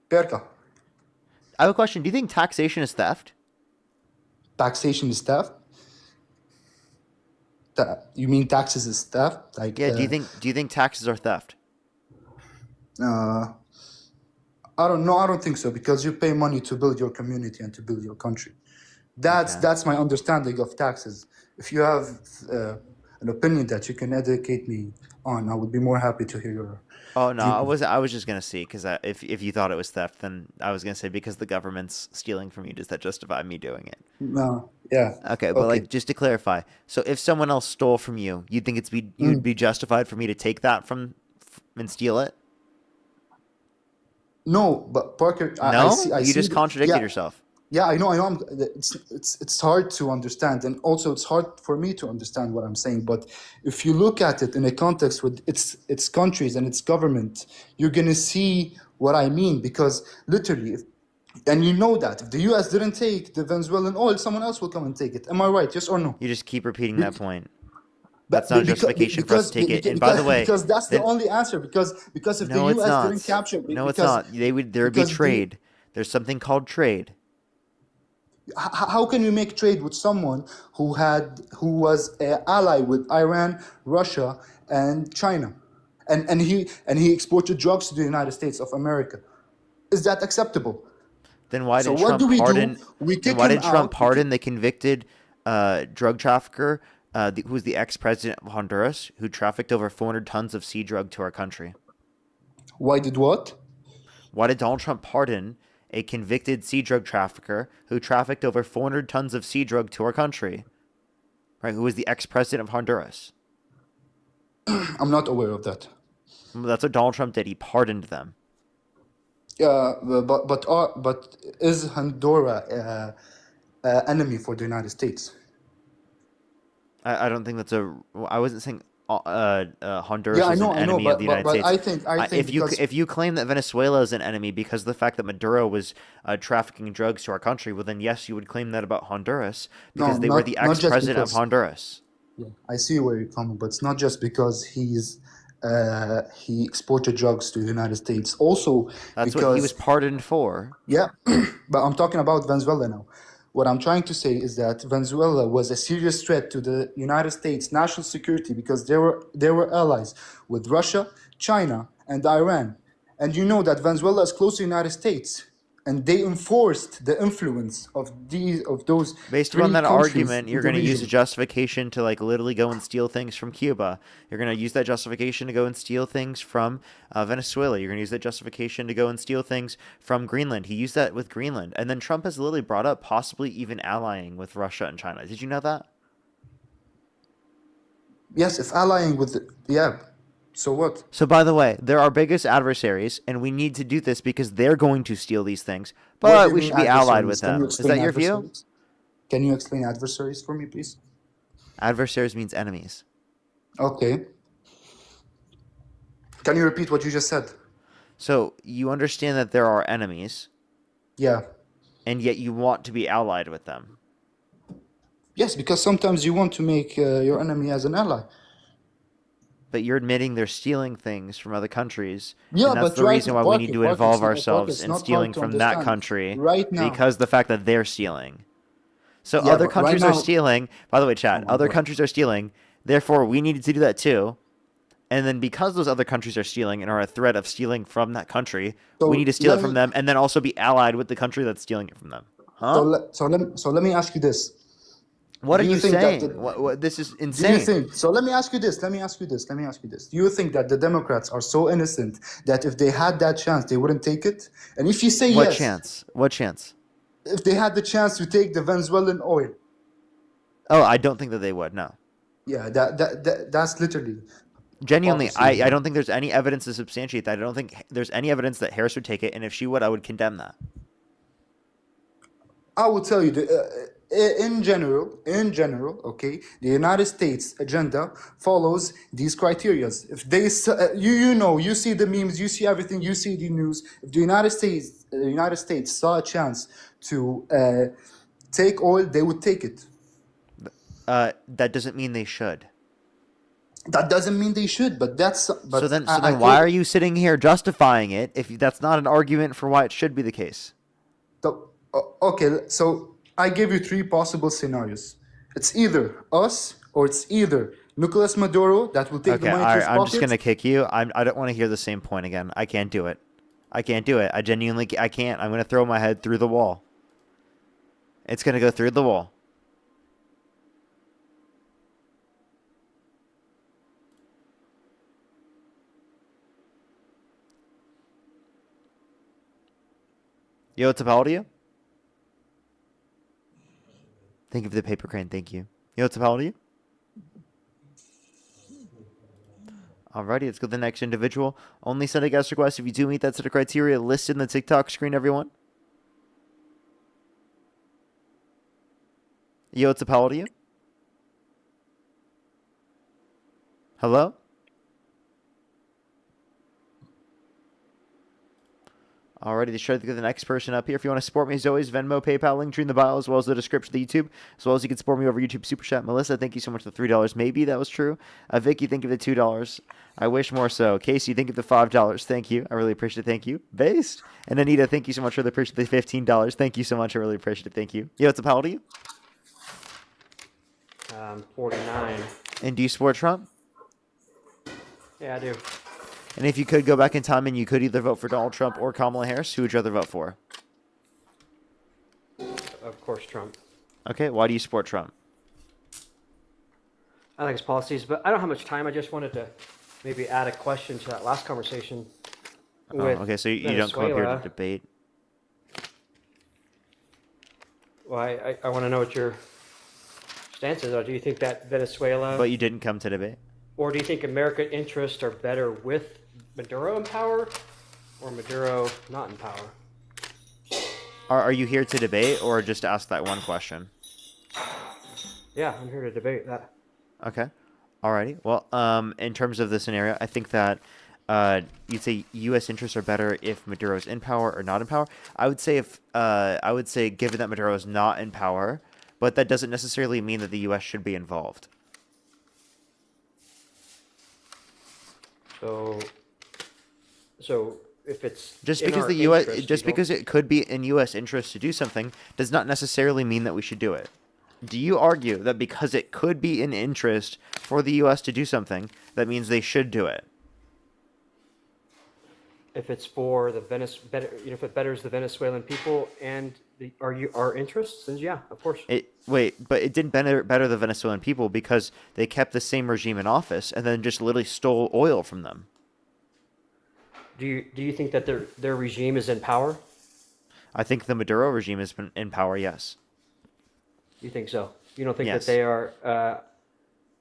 Perka, I have a question. Do you think taxation is theft? taxation is theft. You mean taxes is theft? Like Yeah. Do you think taxes are theft? I don't know. I don't think so because you pay money to build your community and to build your country. That's my understanding of taxes. If you have an opinion that you can educate me on, I would be more happy to hear your. Oh no, I was just gonna see because if you thought it was theft, then I was gonna say because the government's stealing from you, does that justify me doing it? No, yeah. Okay, but like just to clarify, so if someone else stole from you, you'd think you'd be justified for me to take that and steal it? No, but Parker, No, I you see just contradicted yeah. yourself. Yeah, I know. It's hard to understand, and also it's hard for me to understand what I'm saying. But if you look at it in a context with its countries and its government, you're gonna see what I mean. Because literally, and you know that if the U.S. didn't take the Venezuelan oil, someone else will come and take it. Am I right? Yes or no? You just keep repeating that point. But- That's not a because- justification for us to take it. And by the way, because that's the then- only answer. Because if no, the it's U.S. not. didn't capture, No, it's because- not. There would be because trade. There's something called trade. How can you make trade with someone who was an ally with Iran, Russia, and China, and he exported drugs to the United States of America? Is that acceptable? Then why So did what Trump do we do? pardon? We Then kick why him did Trump out. pardon the convicted drug trafficker, who was the ex-president of Honduras, who trafficked over 400 tons of sea drug to our country? Why did what? Why did Donald Trump pardon a convicted sea drug trafficker who trafficked over 400 tons of sea drug to our country? right? Who was the ex-president of Honduras. I'm not aware of that. That's what Donald Trump did. He pardoned them. Yeah, but is Honduras enemy for the United States? I don't think that's a. I wasn't saying Honduras Yeah, I is an know, enemy of the United but States. I think because If you claim that Venezuela is an enemy because of the fact that Maduro was trafficking drugs to our country, well then yes, you would claim that about Honduras no, because they were the not just ex-president of because. Honduras. Yeah, I see where you're coming, but it's not just because he exported drugs to the United States. Also That's what he was because pardoned for. yeah, but I'm talking about Venezuela now. What I'm trying to say is that Venezuela was a serious threat to the United States national security because they were allies with Russia, China, and Iran. And you know that Venezuela is close to the United States, and they enforced the influence of those Based upon three that countries argument, in you're the going to use a region. justification to like literally go and steal things from Cuba. You're going to use that justification to go and steal things from Venezuela. You're going to use that justification to go and steal things from Greenland. He used that with Greenland. And then Trump has literally brought up possibly even allying with Russia and China. Did you know that? Yes, if allying with yeah, so what? So, by the way, they're our biggest adversaries, and we need to do this because they're going to steal these things. What do But you we mean should be allied with adversaries? Can you them. Is explain that your view? adversaries? Can you explain adversaries for me, please? Adversaries means enemies. Okay. Can you repeat what you just said? So, you understand that there are enemies, Yeah. and yet you want to be allied with them. Yes, because sometimes you want to make your enemy as an ally. But you're admitting they're stealing things from other countries, Yeah, and that's but the right reason now, why we need to involve Parker, ourselves it's in not stealing hard to from that understand. country Right now. because the fact that they're stealing. So Yeah, other but right countries are now. stealing. By the way, chat, Oh my other God. countries are stealing. Therefore, we needed to do that too. And then because those other countries are stealing and are a threat of stealing from that country, So we need to steal let it from me. them and then also be allied with the country that's stealing it from them. So Huh? let me ask you this. What are Do you you think that saying? This is do you insane. think so? Let me ask you this. Let me ask you this. Let me ask you this. Do you think that the Democrats are so innocent that if they had that chance, they wouldn't take it? And if you say What yes, chance? What chance? if they had the chance to take the Venezuelan oil, Oh, I don't think that they would. No. yeah, that's literally Genuinely, hypocrisy. I don't think there's any evidence to substantiate that. I don't think there's any evidence that Harris would take it, and if she would, I would condemn that. I will tell you, in general, okay, the United States agenda follows these criterias. If they, you know, you see the memes, you see everything, you see the news. If the United States saw a chance to take oil, they would take it. That doesn't mean they should. That doesn't mean they should, but that's. But So then I why told- are you sitting here justifying it if that's not an argument for why it should be the case? Okay, so I gave you three possible scenarios. It's either us or it's either Nicolas Maduro that will take Okay, the all money to his right, I'm just pocket. gonna kick you. I don't want to hear the same point again. I can't do it. I can't do it. I genuinely I can't. I'm gonna throw my head through the wall. It's gonna go through the wall. Yo, what's up, how old are you? Thank you for the paper crane. Thank you. Yo, what's up, how old are you? Alrighty, let's go to the next individual. Only send a guest request if you do meet that set of criteria listed in the TikTok screen, everyone. Yo, what's up, how old are you? Hello? Alrighty, let's try to get the next person up here. If you want to support me, as always, Venmo, PayPal, link tree in the bio, as well as the description of the YouTube, as well as you can support me over YouTube Super Chat. Melissa, thank you so much for the $3. Maybe that was true. Vicky, thank you for the $2. I wish more so. Casey, thank you for the $5. Thank you. I really appreciate it. Thank you. Based. And Anita, thank you so much for the $15. Thank you so much. I really appreciate it. Thank you. Yo, what's up? How old are you? 49. And do you support Trump? Yeah, I do. And if you could go back in time and you could either vote for Donald Trump or Kamala Harris, who would you rather vote for? Of course, Trump. Okay, why do you support Trump? I like his policies, but I don't have much time. I just wanted to maybe add a question to that last conversation. Oh, okay, so you don't come up here to Venezuela. debate. Well, I want to know what your stances are. Do you think that Venezuela, But you didn't come to debate. or do you think American interests are better with Maduro in power, or Maduro not in power? Are you here to debate or just ask that one question? Yeah, I'm here to debate that. Okay. Alrighty. Well, in terms of the scenario, I think that you'd say U.S. interests are better if Maduro is in power or not in power. I would say given that Maduro is not in power, but that doesn't necessarily mean that the U.S. should be involved. So if it's Just in because our the U.S. interest, just you don't- because it could be in U.S. interest to do something does not necessarily mean that we should do it. Do you argue that because it could be in interest for the U.S. to do something, that means they should do it? if it's for the if it betters the Venezuelan people and our interests, then yeah, of course. But it didn't better the Venezuelan people because they kept the same regime in office and then just literally stole oil from them. Do you think that their regime is in power? I think the Maduro regime has been in power, yes. You think so? You don't think Yes. that they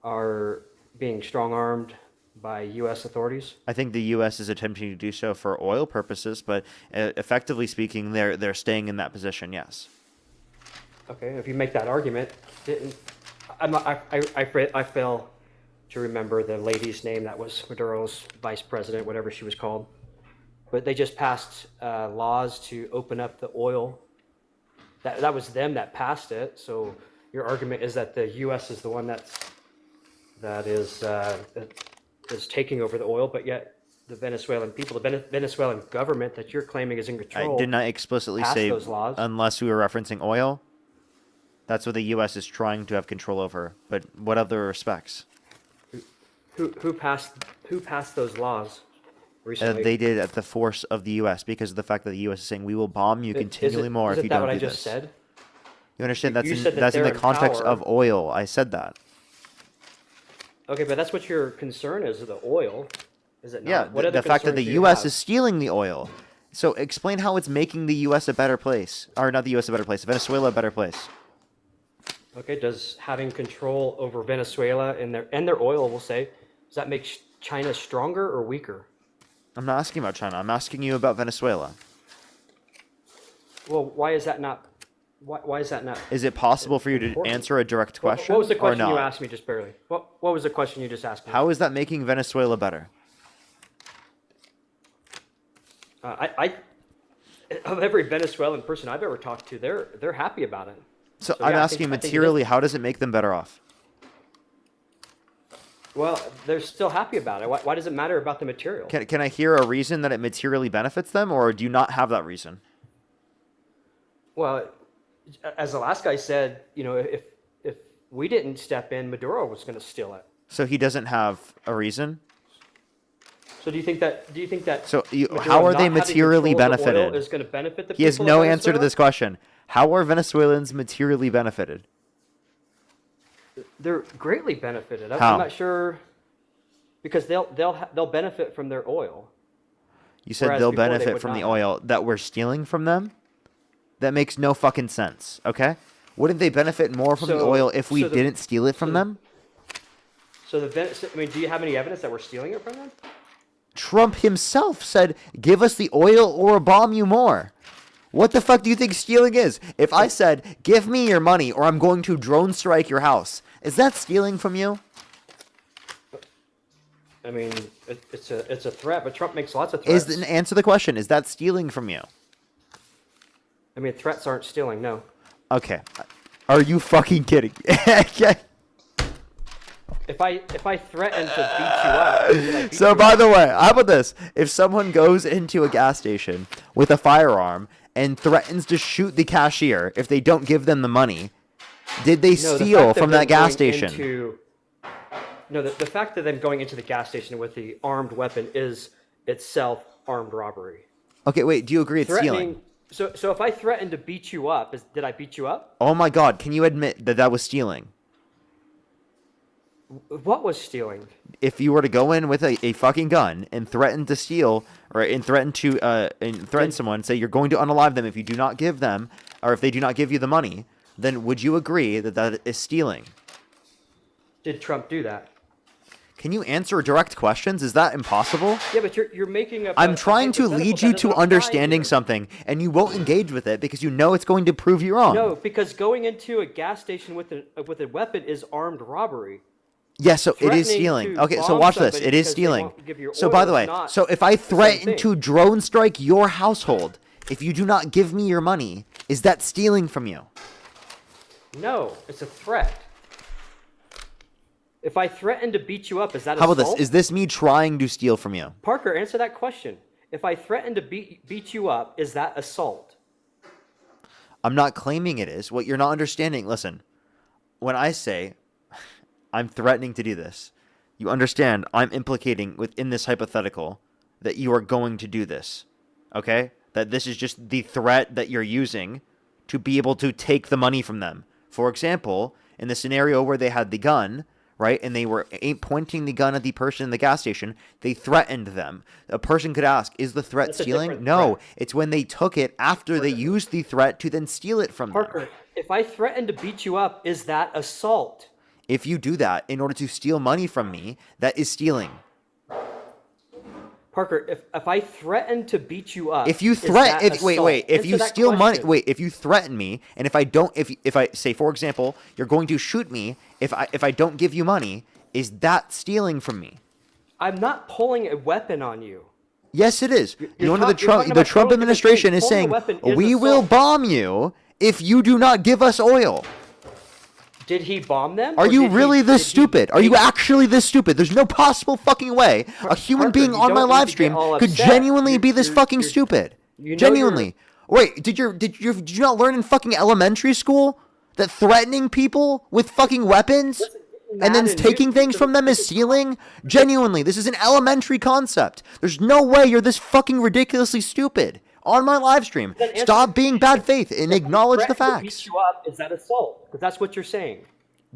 are being strong-armed by U.S. authorities? I think the U.S. is attempting to do so for oil purposes, but effectively speaking, they're staying in that position, yes. Okay, if you make that argument, I fail to remember the lady's name that was Maduro's vice president, whatever she was called. But they just passed laws to open up the oil. That was them that passed it. So your argument is that the U.S. is the one that is taking over the oil, but yet the Venezuelan people, the Venezuelan government that you're claiming is in control. I did not explicitly passed say those laws. unless we were referencing oil. That's what the U.S. is trying to have control over. But what other respects? Who passed those laws recently? They did at the force of the U.S. because of the fact that the U.S. is saying we will bomb you continually more if you don't do this. Isn't that what I just said? You understand? You said that That's in they're the in context power. of oil. I said that. Okay, but that's what your concern is, the oil, is it not? Yeah, What other the fact that concerns the do you U.S. have? is stealing the oil. So explain how it's making the U.S. a better place, or not the U.S. a better place, Venezuela a better place. Okay, does having control over Venezuela and their oil, we'll say, does that make China stronger or weaker? I'm not asking about China. I'm asking you about Venezuela. Well, why is that not? Why is that not? Is it possible for you to important? answer a direct question? What was the or question not? you asked me just barely? What was the question you just asked me? How is that making Venezuela better? Of every Venezuelan person I've ever talked to, they're happy about it. So So, I'm yeah, I asking think it is. materially, how does it make them better off? Well, they're still happy about it. Why does it matter about the material? Can I hear a reason that it materially benefits them, or do you not have that reason? Well, as the last guy said, if we didn't step in, Maduro was going to steal it. So he doesn't have a reason? So do you think that? So Maduro how are not they having materially control of the oil benefited? is going to benefit the He has people no of answer to Venezuela? this question. How are Venezuelans materially benefited? They're greatly benefited. How? I'm not sure, because they'll benefit from their oil. You said Whereas they'll before they benefit would from the not. oil that we're stealing from them? That makes no fucking sense, okay? Wouldn't they benefit more from the So- oil if we so the- didn't steal it from so- them? So do you have any evidence that we're stealing it from them? Trump himself said, give us the oil or we'll bomb you more. What the fuck do you think stealing is? If I said, give me your money or I'm going to drone strike your house, is that stealing from you? I mean, it's a threat, but Trump makes lots of threats. Answer the question, is that stealing from you? I mean, threats aren't stealing, no. Okay. Are you fucking kidding? If I threaten to beat you up, then I beat So, you by up. the way, how about this? If someone goes into a gas station with a firearm and threatens to shoot the cashier if they don't give them the money, did they No, the steal fact of from them that gas going station? No, the fact of them going into the gas station with the armed weapon is itself armed robbery. Okay, wait, do you agree it's stealing? So if I threaten to beat you up, did I beat you up? Oh my god, can you admit that that was stealing? What was stealing? If you were to go in with a fucking gun and threaten to steal, or and threaten someone, say you're going to unalive them if you do not give them, or if they do not give you the money, then would you agree that that is stealing? Did Trump do that? Can you answer direct questions? Is that impossible? Yeah, but you're making up. I'm trying to hypothetical lead that you doesn't to apply understanding here. something, and you won't engage with it because you know it's going to prove you wrong. No, because going into a gas station with a weapon is armed robbery. Yeah, so it is Threatening stealing. to Okay, so bomb watch this. somebody It is because they stealing. won't give you So oil by the is way, not so if I the same threaten thing. to drone strike your household, if you do not give me your money, is that stealing from you? No, it's a threat. If I threaten to beat you up, is that How assault? about this? Is this me trying to steal from you? Parker, answer that question. If I threaten to beat you up, is that assault? I'm not claiming it is. What you're not understanding, listen, when I say I'm threatening to do this, you understand I'm implicating within this hypothetical that you are going to do this. Okay? That this is just the threat that you're using to be able to take the money from them. For example, in the scenario where they had the gun, right, and they were pointing the gun at the person in the gas station, they threatened them. A person could ask, is the threat That's a stealing? different No, threat. it's when they took it after they used the threat to then steal it from them. Parker, if I threaten to beat you up, is that assault? If you do that in order to steal money from me, that is stealing. Parker, if I threaten to beat you up, If you is threaten, that if, wait, assault? wait, if Answer you that steal money, question. wait, if you threaten me, and if I don't, if I say, for example, you're going to shoot me, if I don't give you money, is that stealing from me? I'm not pulling a weapon on you. Yes, it is. You're You know, talking the Trump about totally different administration things. is Pulling a saying weapon is we will assault. bomb you if you do not give us oil. Did he bomb them? Are or you did he- really this did he- stupid? Are you did- actually this stupid? There's no possible fucking way a human Parker, being you on my don't need live to get stream all could upset. genuinely You're- be this you're- fucking you're- stupid. you know Genuinely. Wait, did you not learn in fucking elementary school that threatening people with fucking weapons and then mad and taking you- things from them is stealing? Genuinely, this is an elementary concept. There's no way you're this fucking ridiculously stupid on my live stream. Then answer Stop the being bad faith and acknowledge the Threaten to facts. beat you up, is that assault? Because that's what you're saying.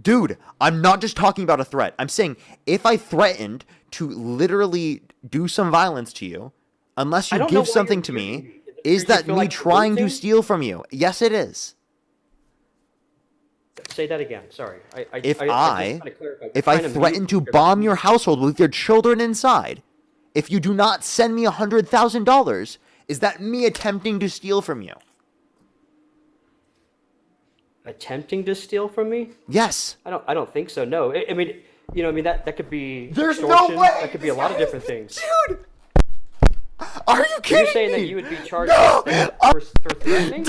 Dude, I'm not just talking about a threat. I'm saying if I threatened to literally do some violence to you, unless I you don't know give what something you're to doing. me, Is it is you that feel me like you're trying to losing? steal from you? Yes, it is. Say that again. Sorry. If just I wanna clarify. if You're I trying to threaten mute to your- bomb your household with your children inside, if you do not send me $100,000, is that me attempting to steal from you? attempting to steal from me? Yes. I don't think so. No. I mean, that could be There's no extortion. way That could be a lot of different things. Dude! Are you kidding You're saying me? that you would be charged No! for threatening?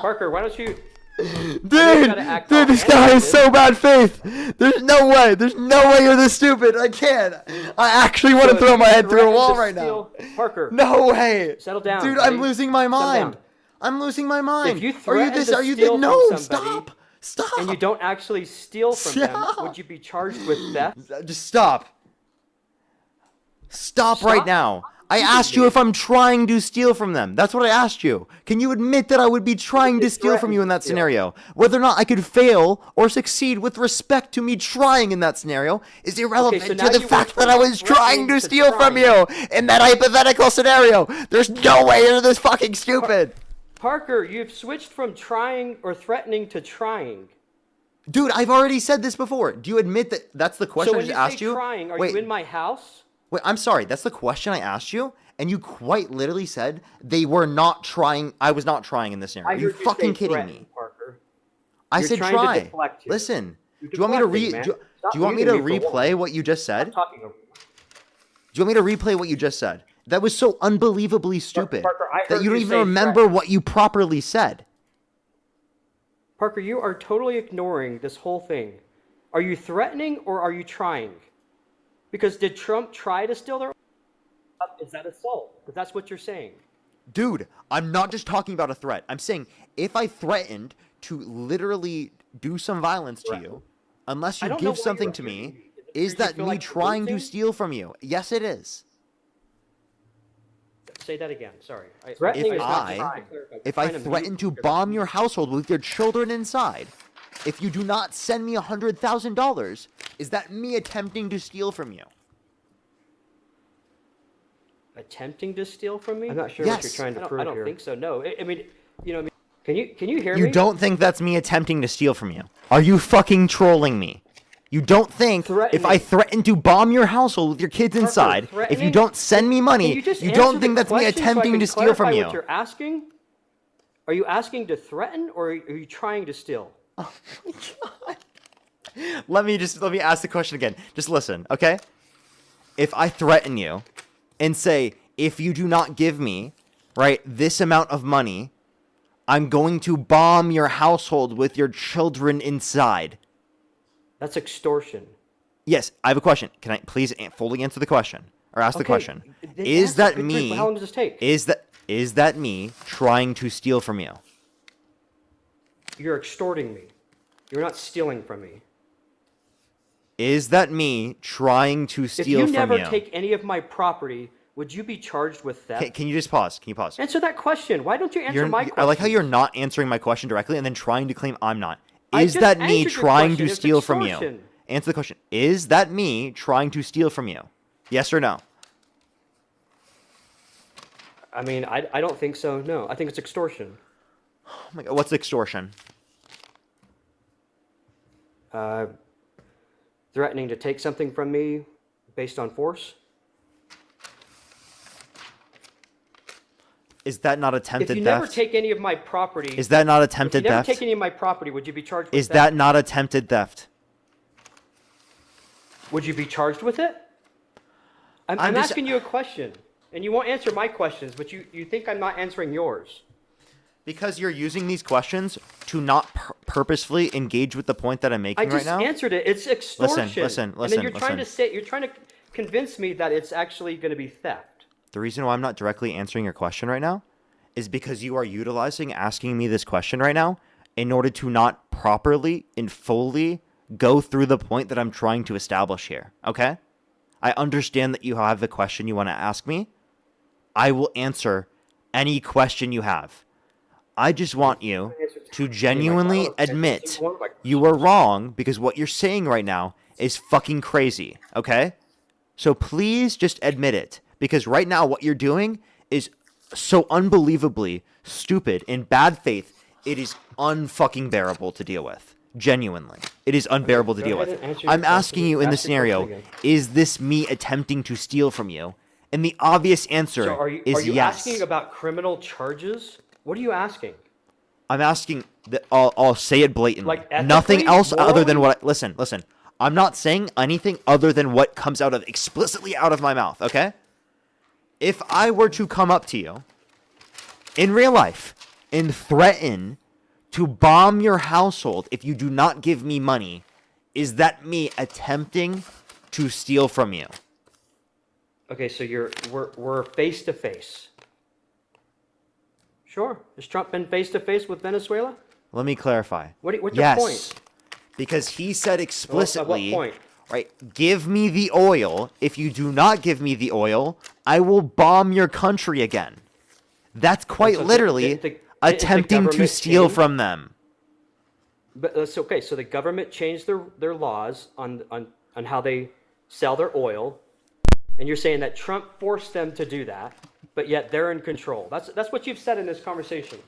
Parker, why don't you? Dude, gotta act dude, all this guy is animated. so bad faith. There's no way. There's no way you're this stupid. I can't. I actually want to So throw if my you head through a threaten wall to right now. steal- Parker, No way. settle down. Dude, buddy. I'm losing my Settle mind. down. I'm losing my mind. If you Are you threaten this? to Are you steal the? from No, somebody stop. Stop. and you don't actually steal from them, Stop. would you be charged with theft? Just stop. Stop right Stop now. I shooting asked you me. if I'm trying to steal from them. That's what I asked you. Can you admit that I would be trying to steal from you in that threatened to steal. scenario? Whether or not I could fail or succeed with respect to me trying in that scenario is irrelevant Okay, so now to the you fact went that I from was trying threatening to to steal from trying. you in that hypothetical scenario. There's no way you're this fucking stupid. Parker, you've switched from trying or threatening to trying. Dude, I've already said this before. Do you admit that that's the question So I when just you asked say you? trying, are Wait, you in my house? Wait, I'm sorry. That's the question I asked you, and you quite literally said they were not trying. I was not trying in this scenario. I Are you heard you fucking say kidding threaten, me? Parker. I You're said trying to try. deflect here. Listen, You're do you want me to deflecting, man. do Stop you want me to muting me for replay once. what you just said? Stop talking over me. Do you want me to replay what you just said? That was so unbelievably stupid Parker, I that heard you don't you even say remember threaten. what you properly said. Parker, you are totally ignoring this whole thing. Are you threatening or are you trying? Because did Trump try to steal their oil? Is that assault? Because that's what you're saying. Dude, I'm not just talking about a threat. I'm saying if I threatened to literally do some violence to you, unless I you don't know give why something you're to accusing me, me. is You that feel me like you're trying to losing? steal from you? Yes, it is. Say that again. Sorry. If Threatening is not I- trying. If I Trying to threaten mute to your- bomb your household with your children inside, if you do not send me $100,000, is that me attempting to steal from you? attempting to steal from me? I'm not sure Yes. what you're trying to prove I don't here. think so. No. I mean, Can you hear You me? don't think that's me attempting to steal from you? Are you fucking trolling me? You don't think if I Threatening. threaten to bomb your household with your kids Parker, inside, if you threatening? don't send me Can money, you just you answer don't the think that's me question so I attempting can to steal from clarify you? what you're asking? Are you asking to threaten or are you trying to steal? Oh my god. Let me ask the question again. Just listen, okay? If I threaten you and say, if you do not give me, right, this amount of money, I'm going to bomb your household with your children inside. That's extortion. Yes, I have a question. Can I please fully answer the question? Or ask the Okay, question. then Is answer. that Good grief, me? how long does this take? Is that me trying to steal from you? You're extorting me. You're not stealing from me. Is that me trying to If steal you from never you? take any of my property, would you be charged with theft? Can you just pause? Can you pause? Answer that question. Why don't you answer my question? I like how you're not answering my question directly and then trying to claim I'm not. I Is just that me answered your trying question. to It's steal from you? extortion. Answer the question. Is that me trying to steal from you? Yes or no? I mean, I don't think so. No, I think it's extortion. Oh my god, what's extortion? Threatening to take something from me based on force. Is that not If attempted you theft? never take any of my property, Is that not if you attempted never theft? take any of my property, would you be charged with Is theft? that not attempted theft? Would you be charged with it? I'm just- asking you a question, and you won't answer my questions, but you think I'm not answering yours. Because you're using these questions to not purposefully engage with the point that I'm I making just right now. answered it. It's extortion. Listen, And then you're trying to convince me that it's actually going to be theft. The reason why I'm not directly answering your question right now is because you are utilizing asking me this question right now in order to not properly and fully go through the point that I'm trying to establish here. Okay? I understand that you have the question you want to ask me. I will answer any question you have. I just want you to genuinely admit you were wrong because what you're saying right now is fucking crazy. Okay? So please just admit it. Because right now what you're doing is so unbelievably stupid in bad faith. It is unfucking bearable to deal with. Genuinely. It is unbearable to Go deal ahead with. and answer your I'm question. asking you in the Ask your question scenario, again. is this me attempting to steal from you? And the obvious answer So are you is yes. asking about criminal charges? What are you asking? I'm asking that I'll say it blatantly. Like ethically, Nothing else other than morally? what listen. I'm not saying anything other than what comes out of explicitly out of my mouth, okay? If I were to come up to you in real life and threaten to bomb your household if you do not give me money, is that me attempting to steal from you? Okay, so we're face to face. Sure. Has Trump been face to face with Venezuela? Let me clarify. What's your yes, point? because he said explicitly, point? right, give me the oil. If you do not give me the oil, I will bomb your country again. That's quite So literally the attempting to government steal change? from them. But that's okay. So the government changed their laws on how they sell their oil, and you're saying that Trump forced them to do that, but yet they're in control. That's what you've said in this conversation.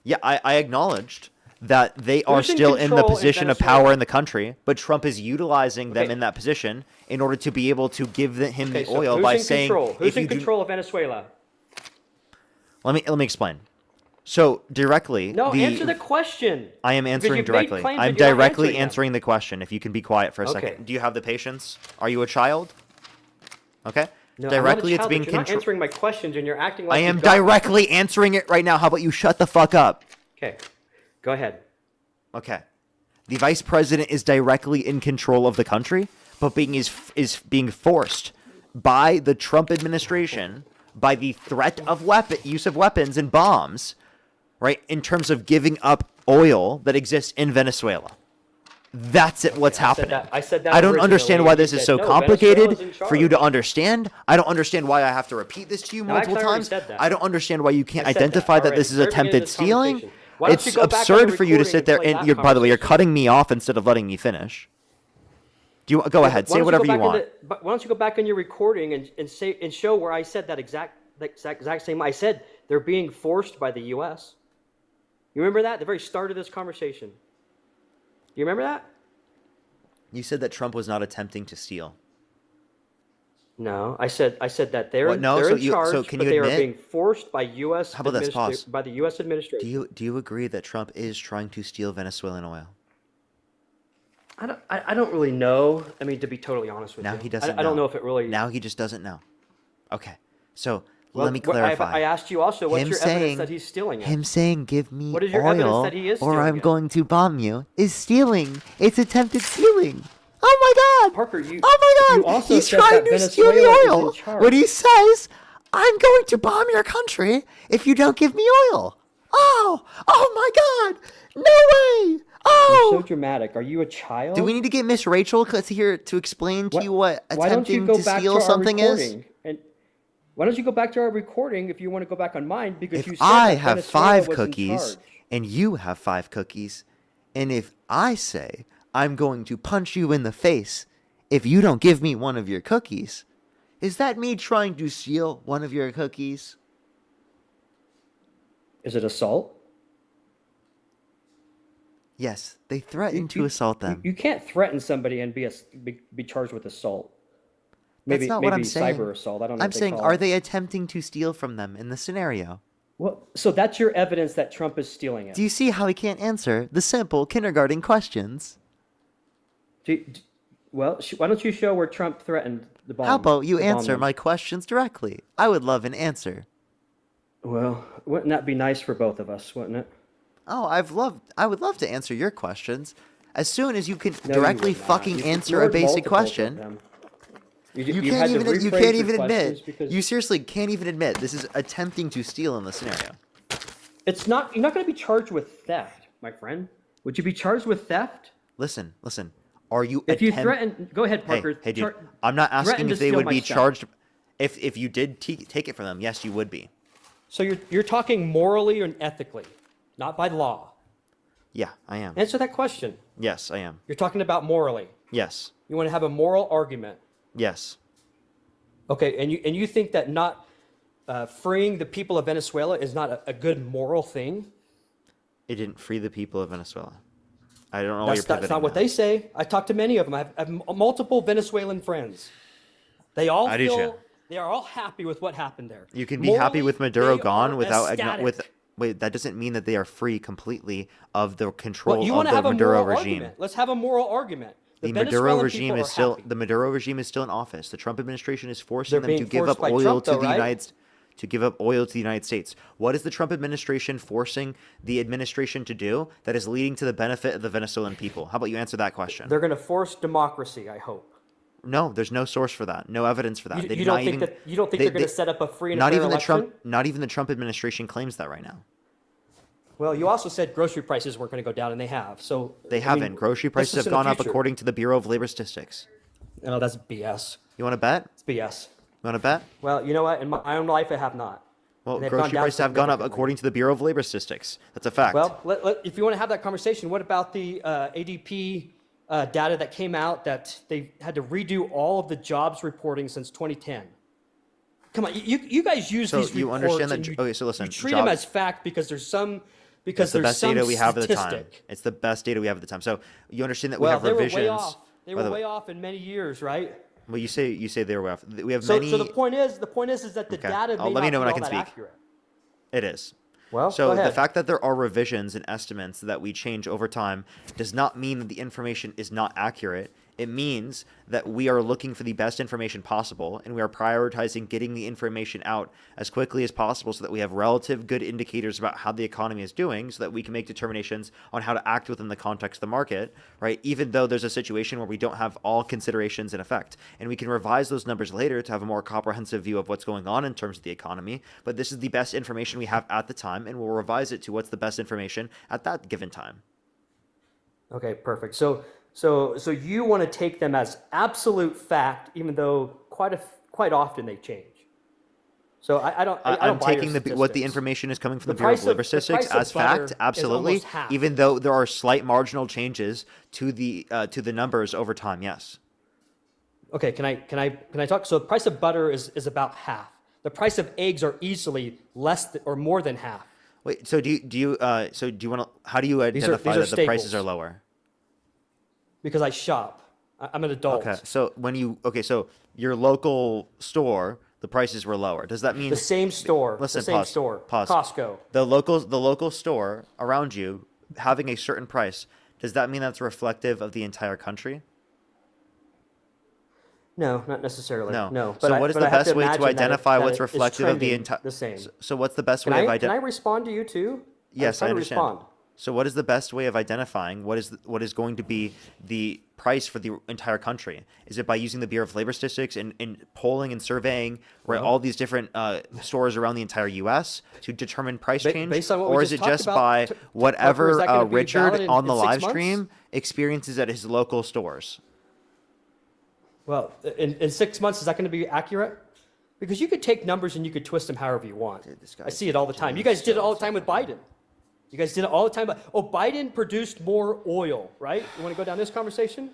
Yeah, I acknowledged that they are Who's in still in the control in position of Venezuela? power in the country, but Trump is utilizing them Okay. in that position in order to be able to give him Okay, the so oil who's by in saying, control? Who's if you in control of Venezuela? Let me explain. So directly, No, answer the question. I am Because answering you've made directly. claims I'm and you're not directly answering them. answering the question. If you can be quiet for a Okay. second. Do you have the patience? Are you a child? Okay. No, directly, I'm not a child, it's being but you're not controlled. answering my questions, and you're acting like I you am don't. directly answering it right now. How about you shut the fuck up? Okay, go ahead. Okay. The vice president is directly in control of the country, but is being forced by the Trump administration by the threat of use of weapons and bombs, right? In terms of giving up oil that exists in Venezuela. That's it. What's happening? I said that I don't originally, understand why and you this is said, so "No, complicated Venezuela's in for you to charge." understand. I don't understand why I have to repeat this to you No, multiple actually, I already times. said that. I don't understand why you can't I said that identify that already. this is Very beginning of attempted this stealing. conversation. Why don't It's you go back on the absurd for you to recording sit and there play and that by the way, you're conversation? cutting me off instead of letting me finish. Do you go ahead? Why Say don't whatever go you back want. why don't you go back on your recording and say and show where I said that exact same? I said they're being forced by the U.S. You remember that? The very start of this conversation. You remember that? You said that Trump was not attempting to steal. No, I said that they're What? No, they're so in you- charge, so can but you they are admit- being forced by U.S. How about this? Pause. by the U.S. administration. Do you agree that Trump is trying to steal Venezuelan oil? I don't really know. I mean, to be totally honest with Now you, he doesn't I don't know if it really. Now he just doesn't know. Okay, so Well, let me what- clarify. I asked you also. What's Him your saying- evidence that he's stealing it? Him saying, "Give me What is your oil, evidence that he is or stealing I'm it? going to bomb you," is stealing. It's attempted stealing. Oh my God! Parker, you. Oh my you God! also He's said trying that to steal the Venezuela is in oil charge. when he says, "I'm going to bomb your country if you don't give me oil." Oh my God! No way! Oh! You're so dramatic. Are you a child? Do we need to get Miss Rachel here to explain to you what Why don't you attempting go to back steal to our something is? recording? And why don't you go back to our recording if you want to go back on mine? Because you If said I that have Venezuela 5 was in cookies charge. and you have 5 cookies, and if I say I'm going to punch you in the face if you don't give me one of your cookies, is that me trying to steal one of your cookies? Is it assault? Yes, they threatened to assault them. You can't threaten somebody and be charged with assault. Maybe That's not what I'm maybe saying. cyber assault. I don't know. I'm what they saying, call are it. they attempting to steal from them in the scenario? Well, so that's your evidence that Trump is stealing it. Do you see how he can't answer the simple kindergarten questions? Well, why don't you show where Trump threatened the bomb? How about you the bomb answer them? my questions directly? I would love an answer. Well, wouldn't that be nice for both of us, wouldn't it? Oh, I would love to answer your questions. As soon as you can No, you directly would not. fucking You've answer a ignored basic multiples of question. them. You You've had can't to even you rephrase can't your even questions admit. because You seriously can't even admit this is attempting to steal in the scenario. it's not. You're not going to be charged with theft, my friend. Would you be charged with theft? Listen. Are you If you attempt- threaten, go ahead, Parker. Hey, dude. I'm not asking threaten if to they steal would my be stuff. charged. If you did take it from them, yes, you would be. So you're talking morally and ethically, not by law. Yeah, I am. Answer that question. Yes, I am. You're talking about morally. Yes. You want to have a moral argument. Yes. Okay, and you think that not freeing the people of Venezuela is not a good moral thing? It didn't free the people of Venezuela. I don't know why you're That's not what they say. I talked to many of them. I have multiple Venezuelan friends. They all I do feel too. they are all happy with what happened there. You can be happy with Maduro they gone are without ecstatic. wait. That doesn't mean that they are free completely of the control Well, you of want to the have a Maduro moral regime. argument. Let's have a moral argument. The Maduro Venezuelan regime people is are still happy. the Maduro regime is still in office. The Trump administration is forcing They're them to being give forced up by oil Trump, to though, the right? United States. What is the Trump administration forcing the administration to do that is leading to the benefit of the Venezuelan people? How about you answer that question? They're going to force democracy, I hope. No, there's no source for that. No evidence for that. You, They you do don't not think even, that you don't think they- they're going to they- set up a free and not fair even election? not even the Trump administration claims that right now. Well, you also said grocery prices weren't going to go down, and they have. So They I mean, haven't. Grocery this prices is have in the gone up future. according to the Bureau of Labor Statistics. No, that's BS. You want to bet? It's BS. You want to bet? Well, you know what? In my own life, I have not. Well, And they've gone grocery down prices have gone up significantly. according to the Bureau of Labor Statistics. That's a fact. Well, if you want to have that conversation, what about the ADP data that came out that they had to redo all of the jobs reporting since 2010? Come on, you guys use So these you reports understand that- and you, okay, so listen, you treat them jobs- as fact because there's some it's the there's best some data we have at the time. statistic. It's the best data we have at the time. So you understand that we Well, have they revisions. were way off. They By were the way off in many years, right? Well, you say they were way off. We have So, many. so the point is that the Okay. data may Let me not know when be I all can that speak. accurate. It is. Well, So go the ahead. fact that there are revisions and estimates that we change over time does not mean that the information is not accurate. It means that we are looking for the best information possible, and we are prioritizing getting the information out as quickly as possible so that we have relative good indicators about how the economy is doing so that we can make determinations on how to act within the context of the market, right? Even though there's a situation where we don't have all considerations in effect. And we can revise those numbers later to have a more comprehensive view of what's going on in terms of the economy. But this is the best information we have at the time, and we'll revise it to what's the best information at that given time. Okay, perfect. So you want to take them as absolute fact, even though quite often they change. So I don't. I I'm don't buy your taking what the statistics. information is coming from The the Bureau of price of- Labor the Statistics price of as butter fact, is absolutely. almost half. Even though there are slight marginal changes to the numbers over time, yes. Okay, can I talk? So the price of butter is about half. The price of eggs are easily or more than half. Wait, so do you want to, how do you These are identify that the prices staples. are lower? Because I shop. I'm an adult. Okay, so your local store, the prices were lower. Does that mean The same store. Listen, the same pause, store. pause. Costco. The local store around you having a certain price, does that mean that's reflective of the entire country? No, not necessarily. No. No. So what is the I have best way to imagine that identify that what's it is reflective of the trending entire? The same. So what's the best Can way of I identifying? respond to you too? Yes, I'm I trying to understand. respond. So what is the best way of identifying what is going to be the price for the entire country? Is it by using the Bureau of Labor Statistics and polling and surveying all these different stores around the entire U.S. to determine price change? Based on what we or is just it talked just about, by Parker, whatever is that gonna be Richard valid on the in 6 live months? stream experiences at his local stores? Well, in 6 months, is that going to be accurate? Because you could take numbers and you could twist them however you want. Dude, this I guy's see it all the time. You guys did it all the time with Biden. You guys did it all the time. Oh, Biden produced more oil, right? You want to go down this conversation?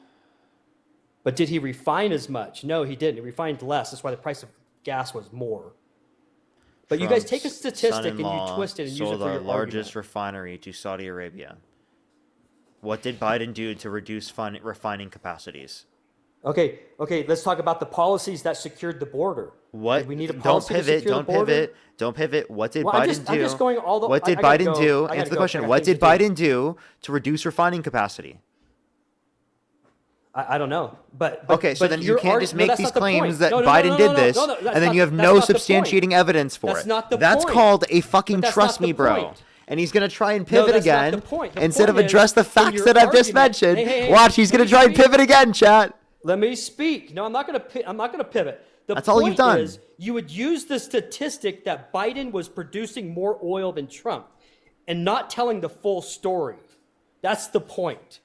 But did he refine as much? No, he didn't. He refined less. That's why the price of gas was more. But you guys take a Trump's statistic and you son-in-law twist it and use it sold for our your largest argument. refinery to Saudi Arabia. What did Biden do to reduce refining capacities? Okay, let's talk about the policies that secured the border. What? Did we need a Don't policy to pivot. secure Don't the border? pivot. Don't pivot. What did Well, Biden do? I'm just going all the. What did I gotta Biden go. do? I gotta Answer the go. question. I got What things did to do. Biden do to reduce refining capacity? I don't know, but Okay, so but then you your can't just no, make that's these not the point. claims that No, Biden did this, that's and then not- you have that's no not the point. substantiating evidence for That's it. not the That's point. called a fucking But that's trust not the me, bro. point. And he's gonna try and No, pivot that's not again the point. The instead of point is, address the from facts your that I've just argument- mentioned. Hey, Watch, he's let gonna me try and speak. pivot again, chat. Let me speak. No, I'm not going to pivot. The That's all you've point done. is, you would use the statistic that Biden was producing more oil than Trump, and not telling the full story. That's the point.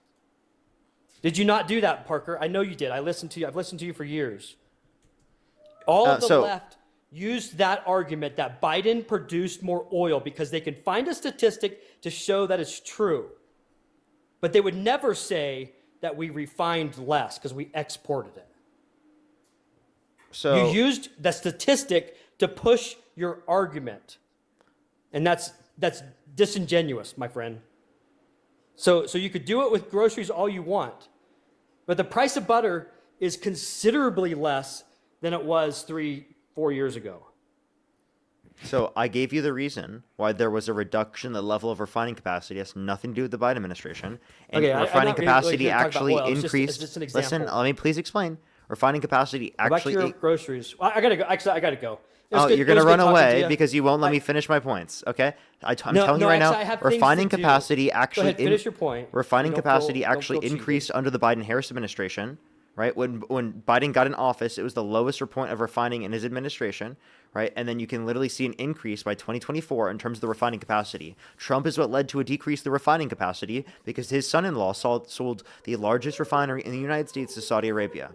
Did you not do that, Parker? I know you did. I've listened to you for years. All of the left used that argument that Biden produced more oil because they can find a statistic to show that it's true. But they would never say that we refined less because we exported it. So You used the statistic to push your argument. And that's disingenuous, my friend. So you could do it with groceries all you want. But the price of butter is considerably less than it was 3-4 years ago. So I gave you the reason why there was a reduction in the level of refining capacity. It has nothing to do with the Biden administration. And Okay, I'm refining not really capacity here to talk about actually oil. It's increased. just an Listen, example. let me please explain. Refining capacity Back to actually. your groceries. I gotta go. Actually, I gotta go. It was Oh, good- you're it was gonna run good talking to away you. because you won't let I- me finish my points. Okay, I'm No, telling you no, right actually, I now. have things Refining to do. capacity Go actually. ahead, finish your point. Refining You don't capacity feel- don't actually feel cheated. increased under the Biden-Harris administration. Right when Biden got in office, it was the lowest point of refining in his administration. Right, and then you can literally see an increase by 2024 in terms of the refining capacity. Trump is what led to a decrease in the refining capacity because his son-in-law sold the largest refinery in the United States to Saudi Arabia.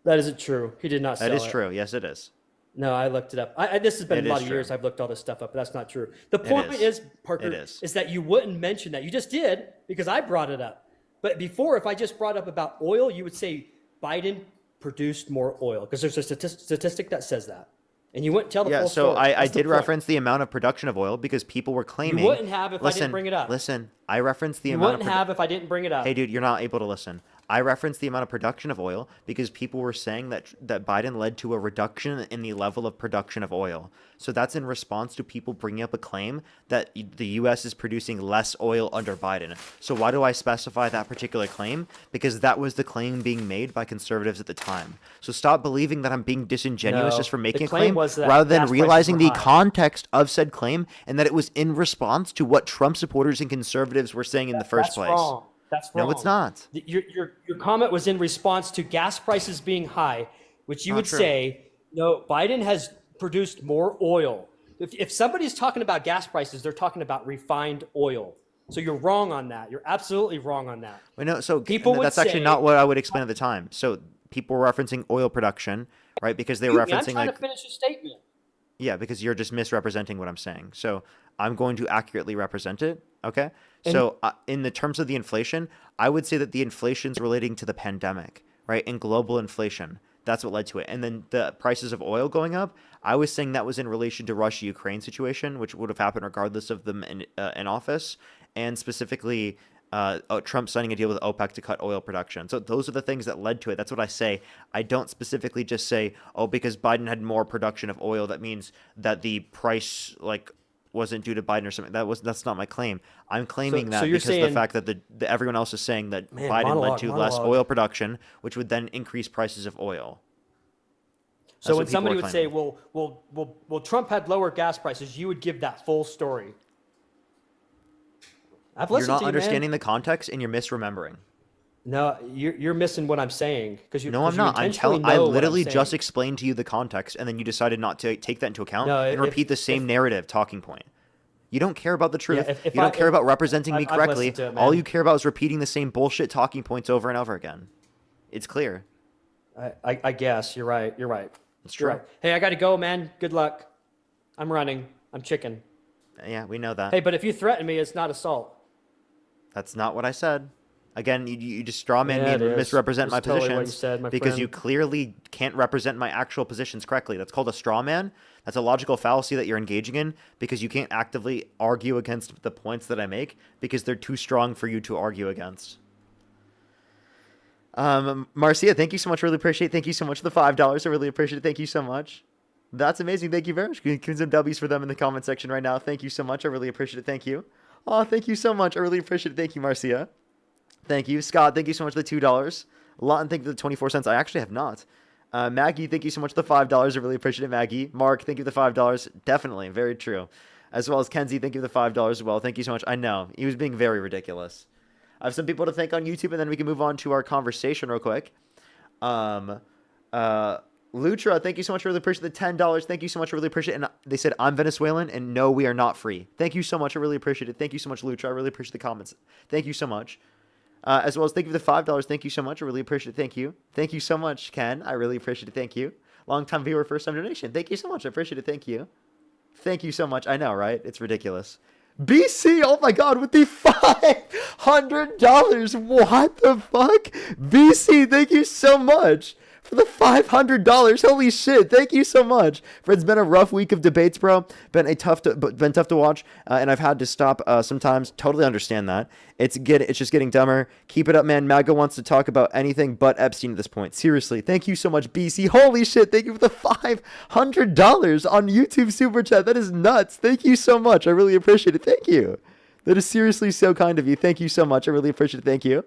That isn't true. He did not sell That is it. true. Yes, it is. No, I looked it up. This has been It a lot is of true. years. I've looked all this stuff up, but that's not true. The point is. is, Parker, It is. that you wouldn't mention that. You just did because I brought it up. But before, if I just brought up about oil, you would say Biden produced more oil because there's a statistic that says that. And you wouldn't tell the Yeah, full so story. I That's the did point. reference the amount of production of oil because people were claiming. You wouldn't have if I didn't bring it up. Listen, I referenced the You amount wouldn't of. have if I didn't bring it up. Hey, dude, you're not able to listen. I referenced the amount of production of oil because people were saying that Biden led to a reduction in the level of production of oil. So that's in response to people bringing up a claim that the U.S. is producing less oil under Biden. So why do I specify that particular claim? Because that was the claim being made by conservatives at the time. So stop believing that I'm being disingenuous No, just for the making a claim claim was that rather than gas prices realizing were the high. context of said claim and that it was in response to what Trump supporters and conservatives were saying in the first That's place. wrong. That's wrong. No, it's not. Your comment was in response to gas prices being high, which you Not would true. say, no, Biden has produced more oil. If somebody's talking about gas prices, they're talking about refined oil. So you're wrong on that. You're absolutely wrong on that. Well, no, so People would that's actually say- not what I would explain at the time. So people were referencing oil production, right? Because they were I'm referencing trying like to finish a statement. yeah, because you're just misrepresenting what I'm saying. So I'm going to accurately represent it. Okay. And- So in the terms of the inflation, I would say that the inflation's relating to the pandemic, right? And global inflation. That's what led to it. And then the prices of oil going up, I was saying that was in relation to Russia-Ukraine situation, which would have happened regardless of them in office, and specifically Trump signing a deal with OPEC to cut oil production. So those are the things that led to it. That's what I say. I don't specifically just say, oh, because Biden had more production of oil, that means that the price wasn't due to Biden or something. That's not my claim. I'm claiming that you're because saying, the fact that everyone else is saying that Man, Biden led monologue, to less monologue. oil production, which would then increase prices of oil. So That's when what people somebody are would say, claiming. well, Trump had lower gas prices, you would give that full story. I've You're listened not to you, understanding man. the context and you're misremembering. No, you're missing what I'm saying because No, I'm not. I literally just explained to you the context, and then you decided not to take that into account No, and if- repeat the same narrative talking point. You don't care about the truth. if You don't I- care if- about representing me I've correctly. listened to it, All man. you care about is repeating the same bullshit talking points over and over again. It's clear. I guess you're right. You're right. It's You're true. right. Hey, I got to go, man. Good luck. I'm running. I'm chicken. Yeah, we know that. Hey, but if you threaten me, it's not assault. That's not what I said. Again, you just straw man me Yeah, and it is. misrepresent It's my totally positions what you said, my because you friend. clearly can't represent my actual positions correctly. That's called a straw man. That's a logical fallacy that you're engaging in because you can't actively argue against the points that I make because they're too strong for you to argue against. Marcia, thank you so much. Really appreciate it. Thank you so much for the $5. I really appreciate it. Thank you so much. That's amazing. Thank you very much. Give some W's for them in the comment section right now. Thank you so much. I really appreciate it. Thank you. Oh, thank you so much. I really appreciate it. Thank you, Marcia. Thank you. Scott, thank you so much for the $2. Lawton, thank you for the 24 cents. I actually have not. Maggie, thank you so much for the $5. I really appreciate it, Maggie. Mark, thank you for the $5. Definitely. Very true. As well as Kenzie, thank you for the $5 as well. Thank you so much. I know. He was being very ridiculous. I have some people to thank on YouTube, and then we can move on to our conversation real quick. Lutra, thank you so much. I really appreciate the $10. Thank you so much. I really appreciate it. And they said, I'm Venezuelan, and no, we are not free. Thank you so much. I really appreciate it. Thank you so much, Lutra. I really appreciate the comments. Thank you so much. As well as thank you for the $5. Thank you so much. I really appreciate it. Thank you. Thank you so much, Ken. I really appreciate it. Thank you. Long-time viewer, first-time donation. Thank you so much. I appreciate it. Thank you. Thank you so much. I know, right? It's ridiculous. BC, oh my god, with the $500. What the fuck? BC, thank you so much for the $500. Holy shit. Thank you so much. It's been a rough week of debates, bro. Been tough to watch, and I've had to stop sometimes. Totally understand that. It's just getting dumber. Keep it up, man. MAGA wants to talk about anything but Epstein at this point. Seriously. Thank you so much, BC. Holy shit. Thank you for the $500 on YouTube Super Chat. That is nuts. Thank you so much. I really appreciate it. Thank you. That is seriously so kind of you. Thank you so much. I really appreciate it. Thank you.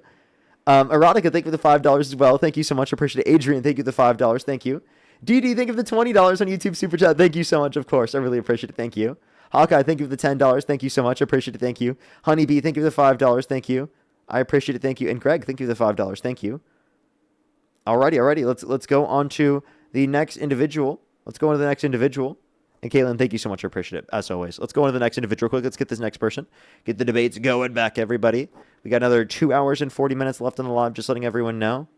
Erotica, thank you for the $5 as well. Thank you so much. I appreciate it. Adrian, thank you for the $5. Thank you. DD, thank you for the $20 on YouTube Super Chat. Thank you so much, of course. I really appreciate it. Thank you. Hawkeye, thank you for the $10. Thank you so much. I appreciate it. Thank you. Honeybee, thank you for the $5. Thank you. I appreciate it. Thank you. And Greg, thank you for the $5. Thank you. Alrighty. Let's go on to the next individual. And Caitlin, thank you so much. I appreciate it, as always. Let's go on to the next individual quick. Let's get this next person. Get the debates going back, everybody. We got another 2 hours and 40 minutes left on the live, just letting everyone know.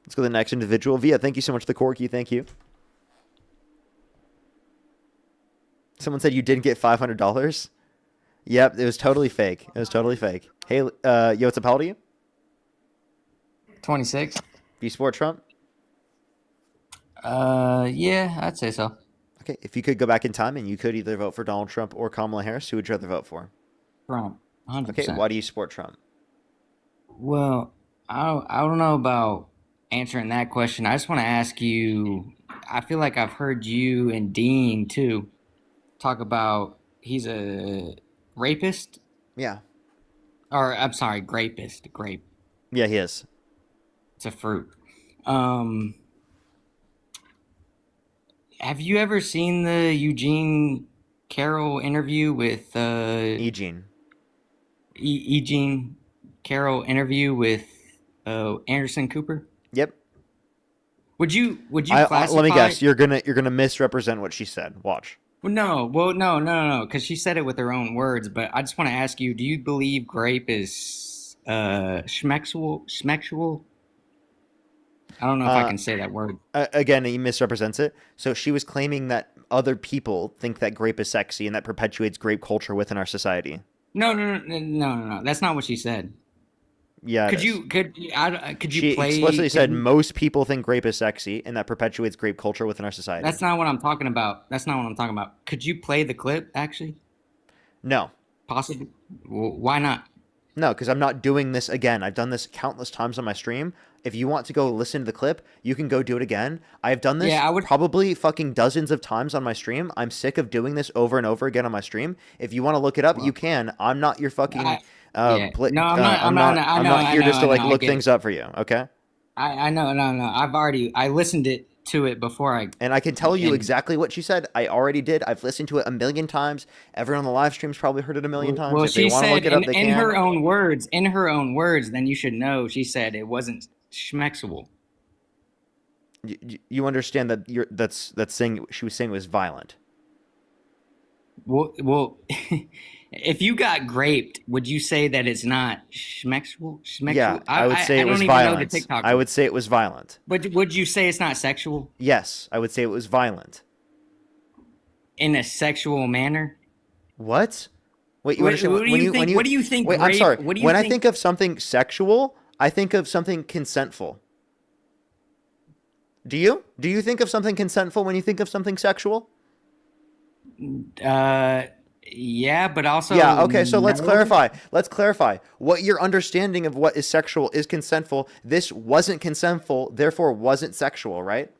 Let's go to the next individual. Via, thank you so much for the Corky. Thank you. Someone said you didn't get $500. Yep, it was totally fake. Hey, yo, what's up? How old are you? 26. Do you support Trump? Yeah, I'd say so. Okay, if you could go back in time and you could either vote for Donald Trump or Kamala Harris, who would you rather vote for? Trump, 100%. Okay, why do you support Trump? Well, I don't know about answering that question. I just want to ask you, I feel like I've heard you and Dean, too, talk about he's a rapist? Yeah. Or, I'm sorry, grapist. Grape. Yeah, he is. It's a fruit. Have you ever seen the Eugene Carroll interview with Eugene Carroll interview with Anderson Cooper? Yep. Would you classify? Let me guess. You're gonna misrepresent what she said. Watch. Well, no, because she said it with her own words. But I just want to ask you: do you believe grape is schmexual? I don't know if I can say that word. Again, he misrepresents it. So she was claiming that other people think that grape is sexy and that perpetuates grape culture within our society. No. That's not what she said. Yeah, Could it is. could She you play? explicitly said Could you, most people think grape is sexy, and that perpetuates grape culture within our society. that's not what I'm talking about. That's not what I'm talking about. Could you play the clip actually? No. Possibly. Why not? No, because I'm not doing this again. I've done this countless times on my stream. If you want to go listen to the clip, you can go do it again. I've done this probably fucking dozens of times on my stream. I'm sick of doing this over and over again on my stream. If you want to look it up, you can. I'm not your fucking. No, I'm I'm not here just to like look things up for you. Okay. I know, no. I listened to it before and I can tell you exactly what she said. I already did. I've listened to it a million times. Everyone on the live stream's probably heard it a million times. Well, if they she want to said look it up, they in can. her own words, then you should know. She said it wasn't schmexable. You understand that that's saying she was saying it was violent. Well, if you got graped, would you say that it's not schmexable? Yeah, I would say it was violent. I would say it was violent. But would you say it's not sexual? Yes, I would say it was violent. In a sexual manner? What? Wait, you understand? What do you think? What do you think? Wait, I'm sorry. When I think of something sexual, I think of something consentful. Do you? Do you think of something consentful when you think of something sexual? Yeah, but also yeah. Okay, so let's clarify. Let's clarify what your understanding of what is sexual is consentful. This wasn't consentful, therefore wasn't sexual, right?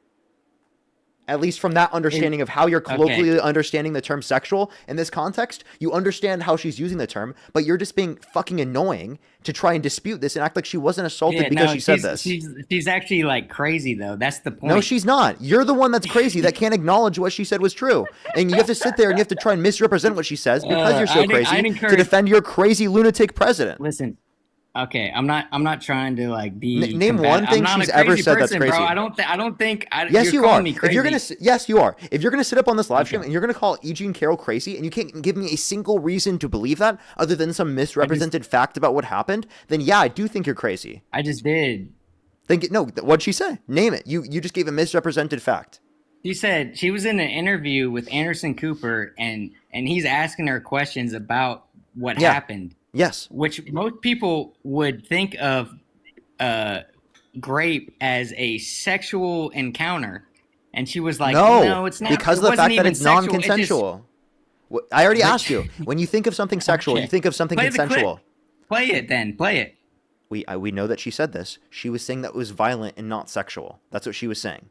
At least from that understanding of how you're colloquially understanding the term sexual in this context, you understand how she's using the term, but you're just being fucking annoying to try and dispute this and act like she wasn't assaulted because she said this. She's actually like crazy though. That's the point. No, she's not. You're the one that's crazy that can't acknowledge what she said was true. And you have to sit there and you have to try and misrepresent what she says because you're so crazy to defend your crazy lunatic president. Listen. Okay, I'm not trying to like be. Name one thing she's ever said that's crazy. Bro. I don't think. Yes, you are. Me crazy. If you're gonna, yes, you are. If you're gonna sit up on this live stream and you're gonna call E. Jean Carroll crazy, and you can't give me a single reason to believe that other than some misrepresented fact about what happened, then yeah, I do think you're crazy. I just did. No, what'd she say? Name it. You just gave a misrepresented fact. She said she was in an interview with Anderson Cooper, and he's asking her questions about what happened. Yes. Which most people would think of grape as a sexual encounter. And she was like, no, it's not. Because of the fact that it's non-consensual. I already asked you. When you think of something sexual, you think of something consensual. Play it then. Play it. We know that she said this. She was saying that it was violent and not sexual. That's what she was saying.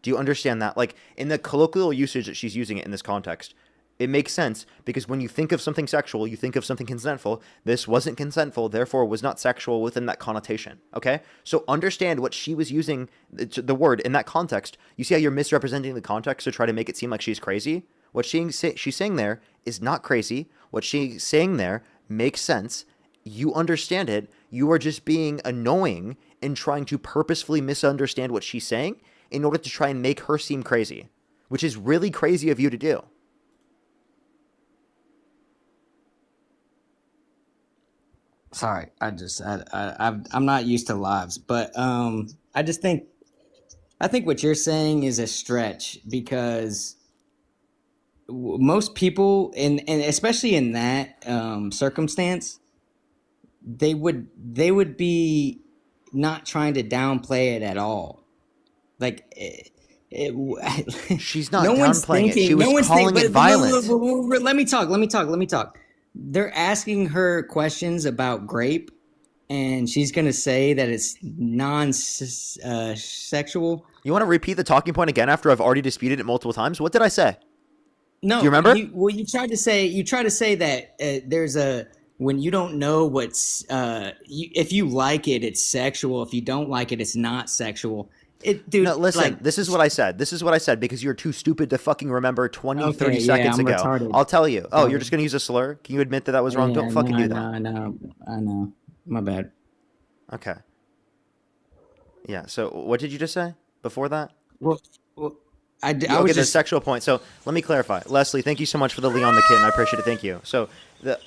Do you understand that? Like, in the colloquial usage that she's using it in this context, it makes sense because when you think of something sexual, you think of something consentful. This wasn't consentful, therefore was not sexual within that connotation. Okay? So understand what she was using the word in that context. You see how you're misrepresenting the context to try to make it seem like she's crazy? What she's saying there is not crazy. What she's saying there makes sense. You understand it. You are just being annoying and trying to purposefully misunderstand what she's saying in order to try and make her seem crazy, which is really crazy of you to do. Sorry, I'm not used to lives, but I think what you're saying is a stretch because most people, and especially in that circumstance, they would be not trying to downplay it at all. Like she's not downplaying it. She was calling it violent. Let me talk. They're asking her questions about grape, and she's going to say that it's non-sexual. You want to repeat the talking point again after I've already disputed it multiple times? What did I say? No. Do you remember? You tried to say that there's when you don't know what's if you like it, it's sexual. If you don't like it, it's not sexual. Dude, no, listen, this is what I said. This is what I said because you're too stupid to fucking remember 30 seconds ago. Retarded. I'll tell you. Oh, you're just going to use a slur? Can you admit that was wrong? Don't fucking do that. I know. My bad. Okay. Yeah, so what did you just say before that? Well I was get the sexual point. So let me clarify. Leslie, thank you so much for the Leon the Kitten. I appreciate it. Thank you. So the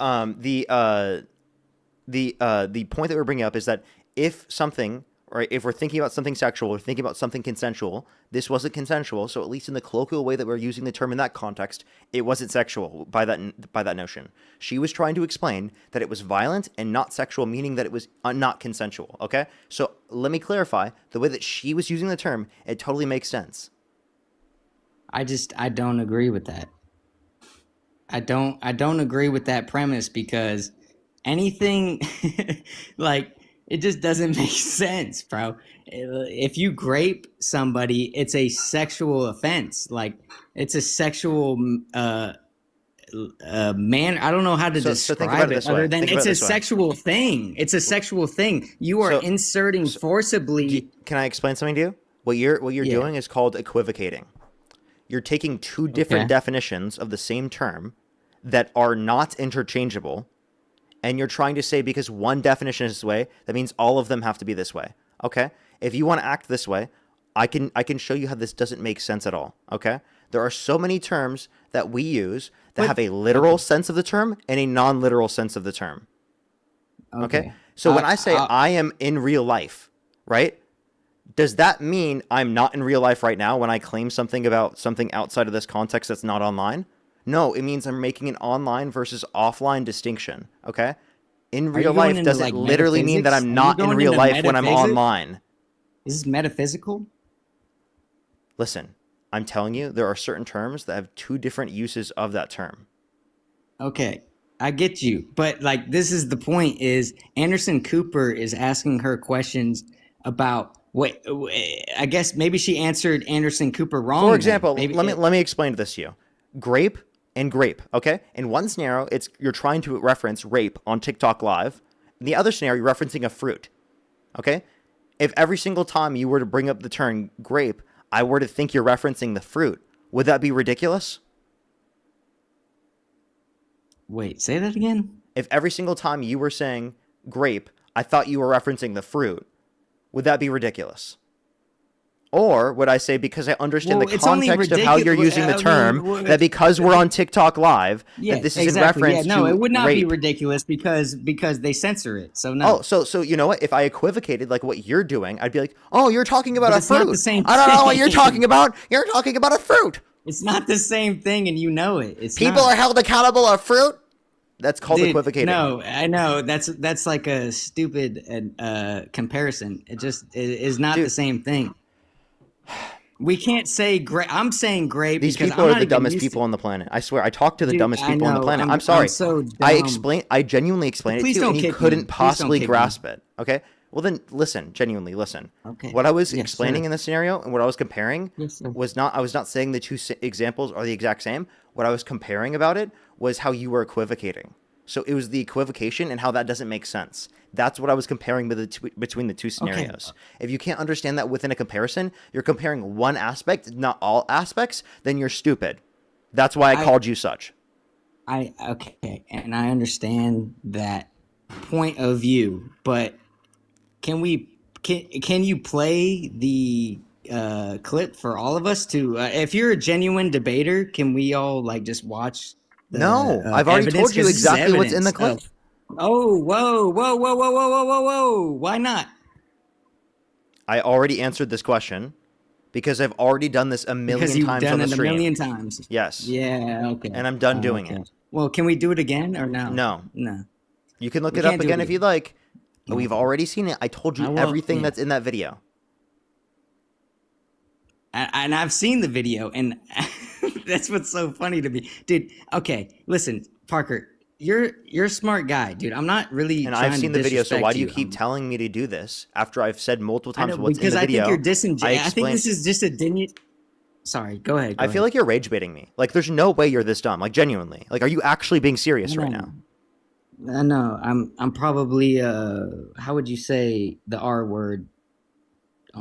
point that we're bringing up is that if something right? If we're thinking about something sexual, we're thinking about something consensual. This wasn't consensual, so at least in the colloquial way that we're using the term in that context, it wasn't sexual by that notion. She was trying to explain that it was violent and not sexual, meaning that it was not consensual, okay? So let me clarify, the way that she was using the term, it totally makes sense. I don't agree with that. I don't agree with that premise because anything like it just doesn't make sense, bro. If you grape somebody, it's a sexual offense. Like it's a sexual man. I don't know how to So think about describe it it this way. other than Think about it's it a this way. sexual thing. It's a sexual thing. You are inserting forcibly. Can I explain something to you? What you're Yeah. doing is called equivocating. You're taking two different definitions of the same term that are not interchangeable, and you're trying to say because one definition is this way, that means all of them have to be this way. Okay? If you want to act this way, I can show you how this doesn't make sense at all. Okay? There are so many terms that we use that have a literal sense of the term and a non-literal sense of the term. Okay? So when I say I am in real life, right? Does that mean I'm not in real life right now when I claim something about something outside of this context that's not online? No, it means I'm making an online versus offline distinction, okay? In real life doesn't literally mean that I'm not in real life when I'm online. Is this metaphysical? Listen, I'm telling you, there are certain terms that have two different uses of that term. Okay, I get you. But like this is the point is Anderson Cooper is asking her questions about what I guess maybe she answered Anderson Cooper wrong. For example, maybe let me explain this to you. Grape and grape, okay? In one scenario, you're trying to reference rape on TikTok Live. In the other scenario, you're referencing a fruit, okay? If every single time you were to bring up the term grape, I were to think you're referencing the fruit, would that be ridiculous? Wait, say that again? If every single time you were saying grape, I thought you were referencing the fruit, would that be ridiculous? Or would I say, because I understand the context of how you're using the term, that because we're on TikTok Live, that this is in reference to no, it would not be rape. ridiculous because they censor it. So no. Oh, so you know what? If I equivocated like what you're doing, I'd be like, oh, you're talking about But a it's fruit. not the same I don't know what you're thing. talking about. You're talking about a fruit. It's not the same thing, and you know it. It's People not. are held accountable of fruit. That's called Dude, equivocating. No, I know that's like a stupid comparison. It is not the same thing. We can't say grape. I'm saying grape. These because people I'm are not the even dumbest used people to, on the planet. I swear, I talk to the Dude, dumbest I people on the know, planet. I'm I'm sorry. so dumb. I genuinely explained it Please to you, don't and you kick me. couldn't Please don't possibly kick me. grasp it. Okay. Well then, listen. Genuinely, listen. Okay. What I was Yes, explaining sir. in this scenario and what I was comparing Yes, sir. was not. I was not saying the two examples are the exact same. What I was comparing about it was how you were equivocating. So it was the equivocation and how that doesn't make sense. That's what I was comparing between the two scenarios. If you can't understand that within a comparison, you're comparing one aspect, not all aspects, then you're stupid. That's why I called you such. Okay, and I understand that point of view, but can you play the clip for all of us to if you're a genuine debater, can we all like just watch the No, I've already evidence? told you 'Cause this is exactly what's in the evidence clip. Oh, whoa. Why not? I already answered this question because I've already done this a million Because you've times done on the it a stream. million times. Yes. Yeah, okay. And I'm done doing Okay. it. Well, can we do it again or no? No. No. You can look We it up can't do again it if you'd like. No. We've already seen it. I told I you will, everything yeah. that's in that video. And I've seen the video, and that's what's so funny to me, dude. Okay, listen, Parker, you're a smart guy, dude. I'm not really. And trying I've seen to the video, so why do you disrespect keep telling me to do this after I've said multiple I times know, what's in because the I video? think you're disingenuous. I think explained- this is just a Sorry, go ahead. I feel like you're rage baiting me. Like, there's no way you're this dumb. Like, genuinely. Like, are you actually being serious right now? I know. I'm probably how would you say the R word?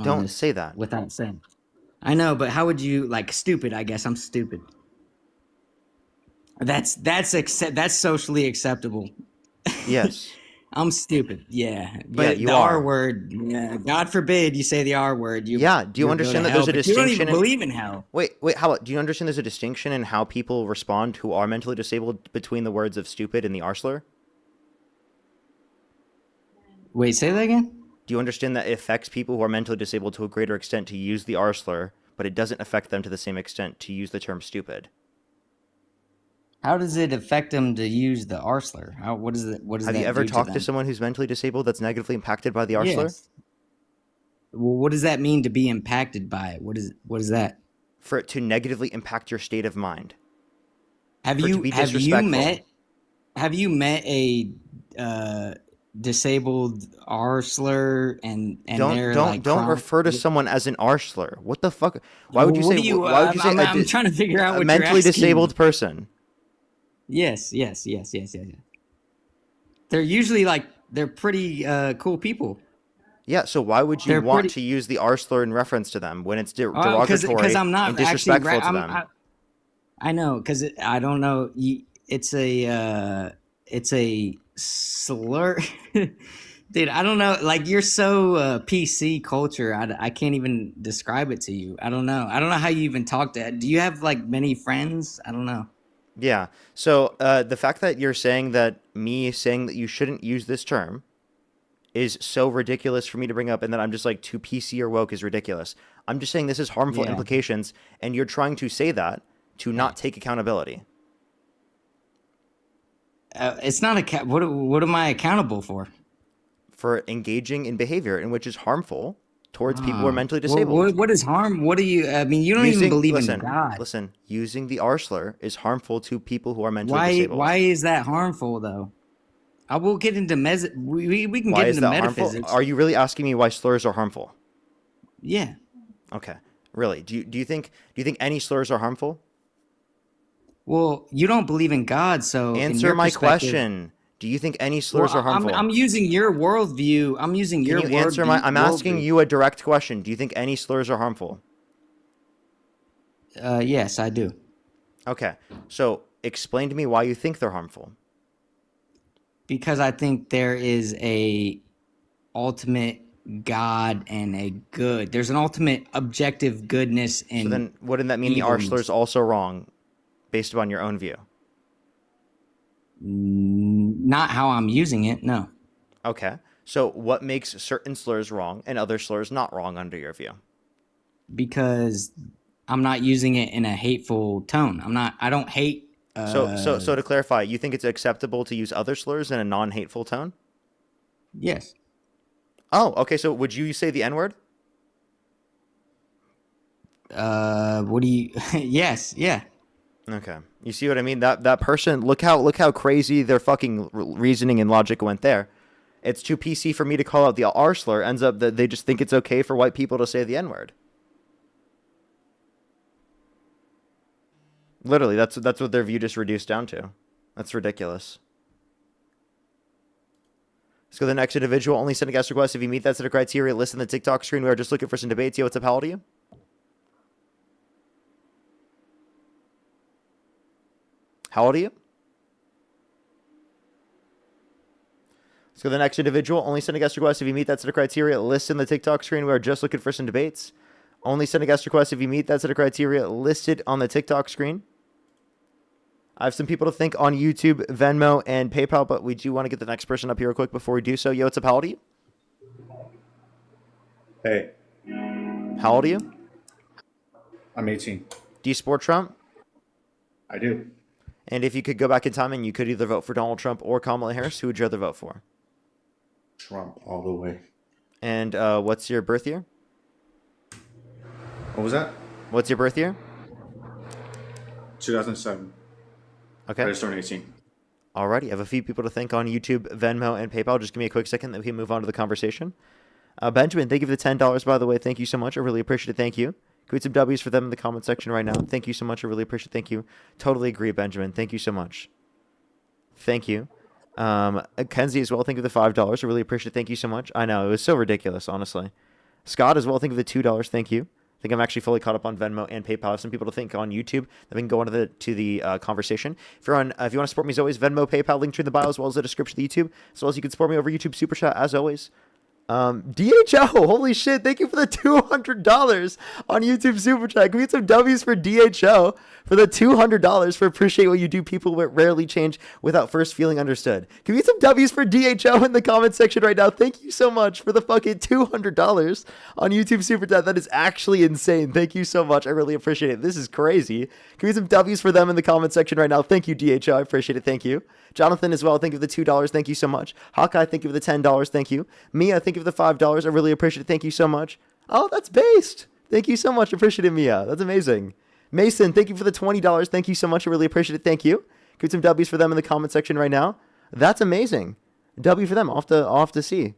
Don't say that. Without saying. I know, but how would you like stupid? I guess I'm stupid. That's socially acceptable. Yes. I'm stupid. Yeah, but you the are. R word. Yeah, God forbid you say the R word. Do you understand that there's a distinction? You don't even believe in hell. Wait. How about? Do you understand there's a distinction in how people respond who are mentally disabled between the words of stupid and the R slur? Wait, say that again. Do you understand that it affects people who are mentally disabled to a greater extent to use the R slur, but it doesn't affect them to the same extent to use the term stupid? How does it affect them to use the R slur? What is it? What does Have that you ever do to talked to them? someone who's mentally disabled that's negatively impacted by the R slur? Yes. Well, what does that mean to be impacted by it? What is that? For it to negatively impact your state of mind. Have For it to you be have you disrespectful. met a disabled R slur and they're like Don't refer to someone as an R slur. What the fuck? Why would you say? Why would you say I'm trying to figure out a what mentally you're asking. disabled person? Yes. They're usually like they're pretty cool people. Yeah, so why would you They're want pretty- to use the R slur in reference to them when it's derogatory Because I'm not and disrespectful actually, to them? I know, because I don't know. It's a slur, dude. I don't know. Like you're so PC culture. I can't even describe it to you. I don't know. I don't know how you even talk to. Do you have like many friends? I don't know. Yeah. So the fact that you're saying that me saying that you shouldn't use this term is so ridiculous for me to bring up, and that I'm just like too PC or woke is ridiculous. I'm just saying this is harmful Yeah. implications, and you're trying to say that to not take accountability. It's not a what am I accountable for? For engaging in behavior in which is harmful towards people who are mentally disabled. What is harm? What do you? I mean, you don't even believe in God. Listen, using the R slur is harmful to people who are mentally disabled. Why is that harmful though? I will get into we can Why get is into that metaphysics. harmful? Are you really asking me why slurs are harmful? Yeah. Okay. Really? Do you think any slurs are harmful? Well, you don't believe in God, so in Answer your my perspective- question. Do you think any slurs are harmful? I'm using your worldview. I'm using your Can you answer my? I'm asking worldview. you a direct question. Do you think any slurs are harmful? Yes, I do. Okay. So explain to me why you think they're harmful. Because I think there is a ultimate God and a good. There's an ultimate objective goodness in. So then, wouldn't that mean the R evilness. slur is also wrong, based upon your own view? Not how I'm using it. No. Okay. So what makes certain slurs wrong and other slurs not wrong under your view? Because I'm not using it in a hateful tone. I don't hate. So to clarify, you think it's acceptable to use other slurs in a non-hateful tone? Yes. Oh, okay. So would you say the N-word? What do you? Yes. Yeah. Okay. You see what I mean? That person, look how crazy their fucking reasoning and logic went there. It's too PC for me to call out the R slur. Ends up that they just think it's okay for white people to say the N-word. Literally, that's what their view just reduced down to. That's ridiculous. Let's go to the next individual. Only send a guest request if you meet that set of criteria. List in the TikTok screen. We are just looking for some debates. Yo, what's up? How old are you? How old are you? Let's go to the next individual. Only send a guest request if you meet that set of criteria. List in the TikTok screen. We are just looking for some debates. Only send a guest request if you meet that set of criteria listed on the TikTok screen. I have some people to thank on YouTube, Venmo, and PayPal, but we do want to get the next person up here real quick before we do so. Yo, what's up? How old are you? Hey, How old are you? I'm 18. Do you support Trump? I do. And if you could go back in time and you could either vote for Donald Trump or Kamala Harris, who would you rather vote for? Trump all the way. And what's your birth year? What was that? What's your birth year? 2007. Okay. I just turned 18. Alrighty, I have a few people to thank on YouTube, Venmo, and PayPal. Just give me a quick second, then we can move on to the conversation. Benjamin, thank you for the $10, by the way. Thank you so much. I really appreciate it. Thank you. Can we get some W's for them in the comment section right now? Thank you so much. I really appreciate it. Thank you. Totally agree, Benjamin. Thank you so much. Thank you. Kenzie as well. Thank you for the $5. I really appreciate it. Thank you so much. I know, it was so ridiculous, honestly. Scott as well. Thank you for the $2. Thank you. I think I'm actually fully caught up on Venmo and PayPal. I have some people to thank on YouTube. Then we can go on to the conversation. If you want to support me as always, Venmo, PayPal, link to in the bio as well as the description of the YouTube. As well as you can support me over YouTube Super Chat as always. DHO, holy shit, thank you for the $200 on YouTube Super Chat. Can we get some W's for DHO for the $200 for appreciate what you do, people will rarely change without first feeling understood. Can we get some W's for DHO in the comment section right now? Thank you so much for the fucking $200 on YouTube Super Chat. That is actually insane. Thank you so much. I really appreciate it. This is crazy. Can we get some W's for them in the comment section right now? Thank you, DHO. I appreciate it. Thank you. Jonathan as well, thank you for the $2. Thank you so much. Hawkeye, thank you for the $10. Thank you. Mia, thank you for the $5. I really appreciate it. Thank you so much. Oh, that's based. Thank you so much. Appreciate it, Mia. That's amazing. Mason, thank you for the $20. Thank you so much. I really appreciate it. Thank you. Give some W's for them in the comment section right now. That's amazing. W for them. I'll have to see.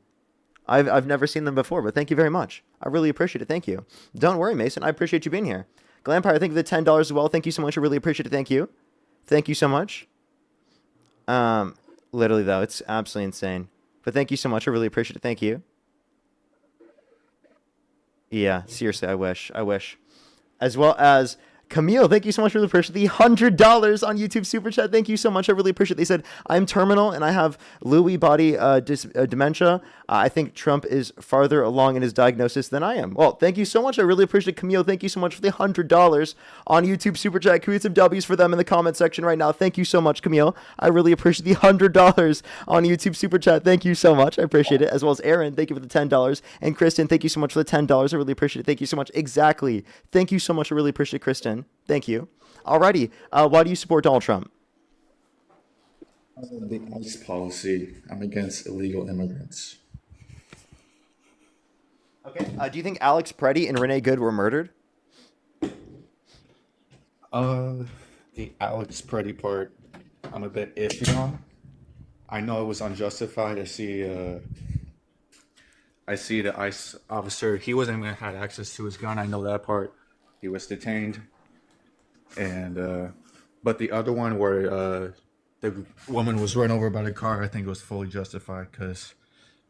I've never seen them before, but thank you very much. I really appreciate it. Thank you. Don't worry, Mason. I appreciate you being here. Glampire, thank you for the $10 as well. Thank you so much. I really appreciate it. Thank you. Thank you so much. Literally though, it's absolutely insane. But thank you so much. I really appreciate it. Thank you. Yeah, seriously, I wish. As well as Camille, thank you so much for the appreciate the $100 on YouTube Super Chat. Thank you so much. I really appreciate it. They said, I'm terminal and I have Lewy body dementia. I think Trump is farther along in his diagnosis than I am. Well, thank you so much. I really appreciate it. Camille, thank you so much for the $100 on YouTube Super Chat. Can we get some W's for them in the comment section right now? Thank you so much, Camille. I really appreciate the $100 on YouTube Super Chat. Thank you so much. I appreciate it. As well as Aaron, thank you for the $10. And Kristen, thank you so much for the $10. I really appreciate it. Thank you so much. Exactly. Thank you so much. I really appreciate it, Kristen. Thank you. Alrighty. Why do you support Donald Trump? The ICE policy. I'm against illegal immigrants. Okay. Do you think Alex Preddy and Renee Good were murdered? The Alex Preddy part, I'm a bit iffy on. I know it was unjustified. I see the ICE officer. He wasn't even had access to his gun. I know that part. He was detained. And but the other one where the woman was run over by the car, I think it was fully justified because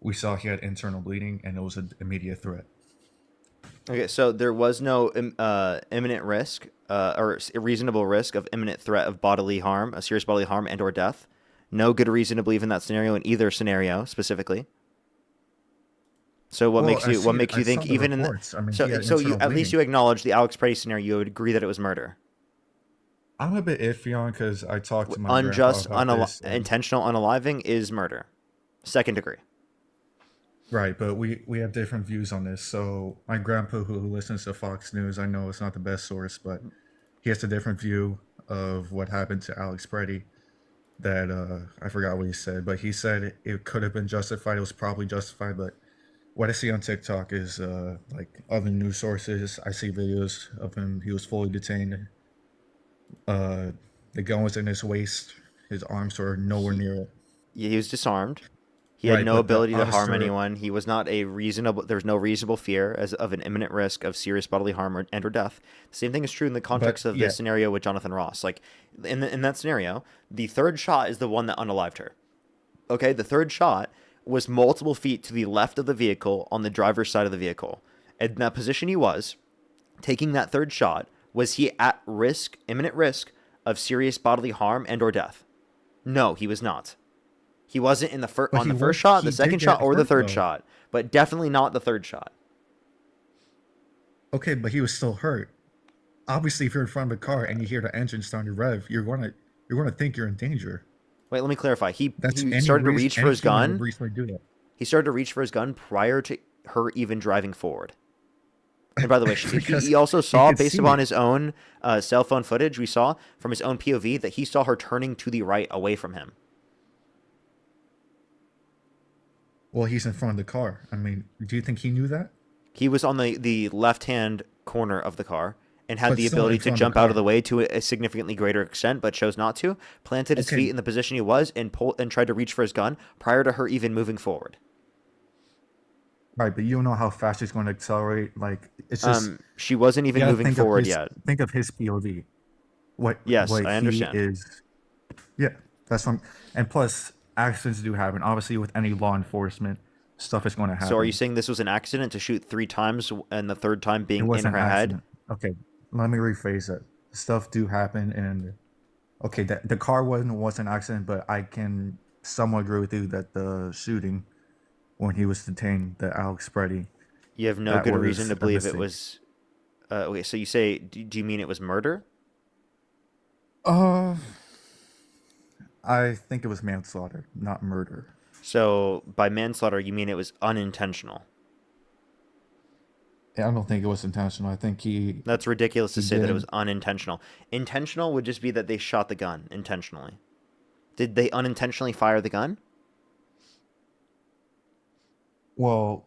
we saw he had internal bleeding and it was an immediate threat. Okay, so there was no imminent risk or a reasonable risk of imminent threat of bodily harm, a serious bodily harm and or death. No good reason to believe in that scenario in either scenario specifically. So what makes you think even in the, I mean, so you at least you acknowledge the Alex Preddy scenario, you would agree that it was murder. I'm a bit iffy on because I talked to my unjust, intentional unaliving is murder, second degree. Right, but we have different views on this. So my grandpa, who listens to Fox News, I know it's not the best source, but he has a different view of what happened to Alex Preddy. That I forgot what he said, but he said it could have been justified. It was probably justified, but what I see on TikTok is like other news sources. I see videos of him. He was fully detained. The gun was in his waist. His arms were nowhere near it. Yeah, he was disarmed. He had no ability to harm anyone. He was not a reasonable. There was no reasonable fear of an imminent risk of serious bodily harm and or death. The same thing is true in the context of this scenario with Jonathan Ross. Like in that scenario, the third shot is the one that unalived her. Okay, the third shot was multiple feet to the left of the vehicle on the driver's side of the vehicle. And in that position he was, taking that third shot, was he at risk, imminent risk of serious bodily harm and or death? No, he was not. He wasn't in the first shot, the second shot, or the third shot, but definitely not the third shot. Okay, but he was still hurt. Obviously, if you're in front of a car and you hear the engine starting to rev, you're gonna think you're in danger. Wait, let me clarify. He started to reach for his gun. He started to reach for his gun prior to her even driving forward. And by the way, he also saw, based upon his own cell phone footage, we saw from his own POV that he saw her turning to the right away from him. Well, he's in front of the car. I mean, do you think he knew that? He was on the left-hand corner of the car and had the ability to jump out of the way to a significantly greater extent, but chose not to. Planted his feet in the position he was and tried to reach for his gun prior to her even moving forward. Right, but you don't know how fast she's going to accelerate. Like it's just she wasn't even moving forward yet. Think of his POV. I understand. That's fun. And plus, accidents do happen. Obviously, with any law enforcement, stuff is going to happen. So, are you saying this was an accident to shoot 3 times and the third time being in her head? Okay, let me rephrase that. Stuff do happen, and okay, the car was an accident, but I can somewhat agree with you that the shooting when he was detained, that Alex Preddy. You have no That good was reason to a believe it mistake. was. Okay, so you say, do you mean it was murder? I think it was manslaughter, not murder. So by manslaughter, you mean it was unintentional? I don't think it was intentional. I think he. That's ridiculous to He say that it did. was unintentional. Intentional would just be that they shot the gun intentionally. Did they unintentionally fire the gun? Well,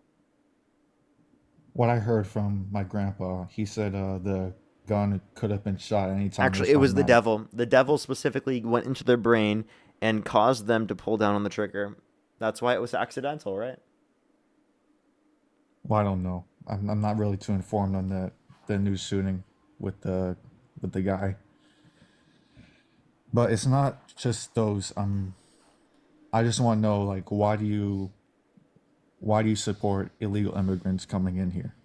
what I heard from my grandpa, he said the gun could have been shot anytime. Actually, it was the automatic. devil. The devil specifically went into their brain and caused them to pull down on the trigger. That's why it was accidental, right? Well, I don't know. I'm not really too informed on the new shooting with the guy. But it's not just those. I just want to know, like, why do you support illegal immigrants coming in here?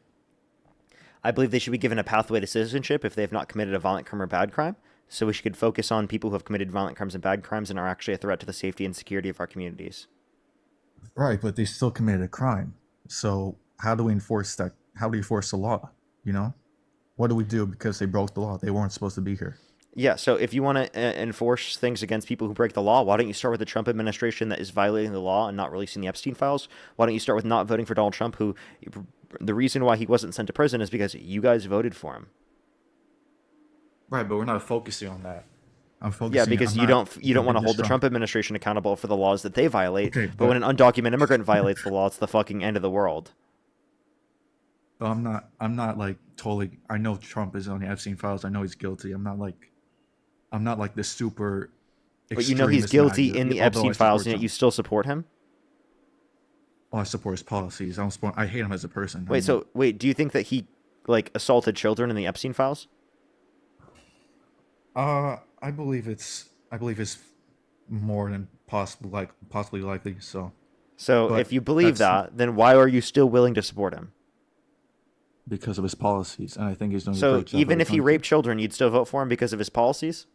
I believe they should be given a pathway to citizenship if they have not committed a violent crime or bad crime. So we should focus on people who have committed violent crimes and bad crimes and are actually a threat to the safety and security of our communities. Right, but they still committed a crime. So how do we enforce that? How do we enforce the law? You know, what do we do because they broke the law? They weren't supposed to be here. Yeah, so if you want to enforce things against people who break the law, why don't you start with the Trump administration that is violating the law and not releasing the Epstein files? Why don't you start with not voting for Donald Trump, who the reason why he wasn't sent to prison is because you guys voted for him. Right, but we're not focusing on that. I'm focusing. Yeah, because you don't want to hold the Trump administration accountable for the laws that they violate. Okay, but when an undocumented immigrant violates the law, it's the fucking end of the world. But I'm not like totally. I know Trump is on the Epstein files. I know he's guilty. I'm not like this super. But you know he's guilty MAGA, in the although I Epstein files, support and yet Trump. you still support him? I support his policies. I don't support. I hate him as a person. I Wait, mean, so do you think that he like assaulted children in the Epstein files? I believe it's more than possibly likely. So but if you believe that's that, then why are you still willing to support him? because of his policies, and I think he's doing a So great job even for if the he country. raped children, you'd still vote for him because of his policies?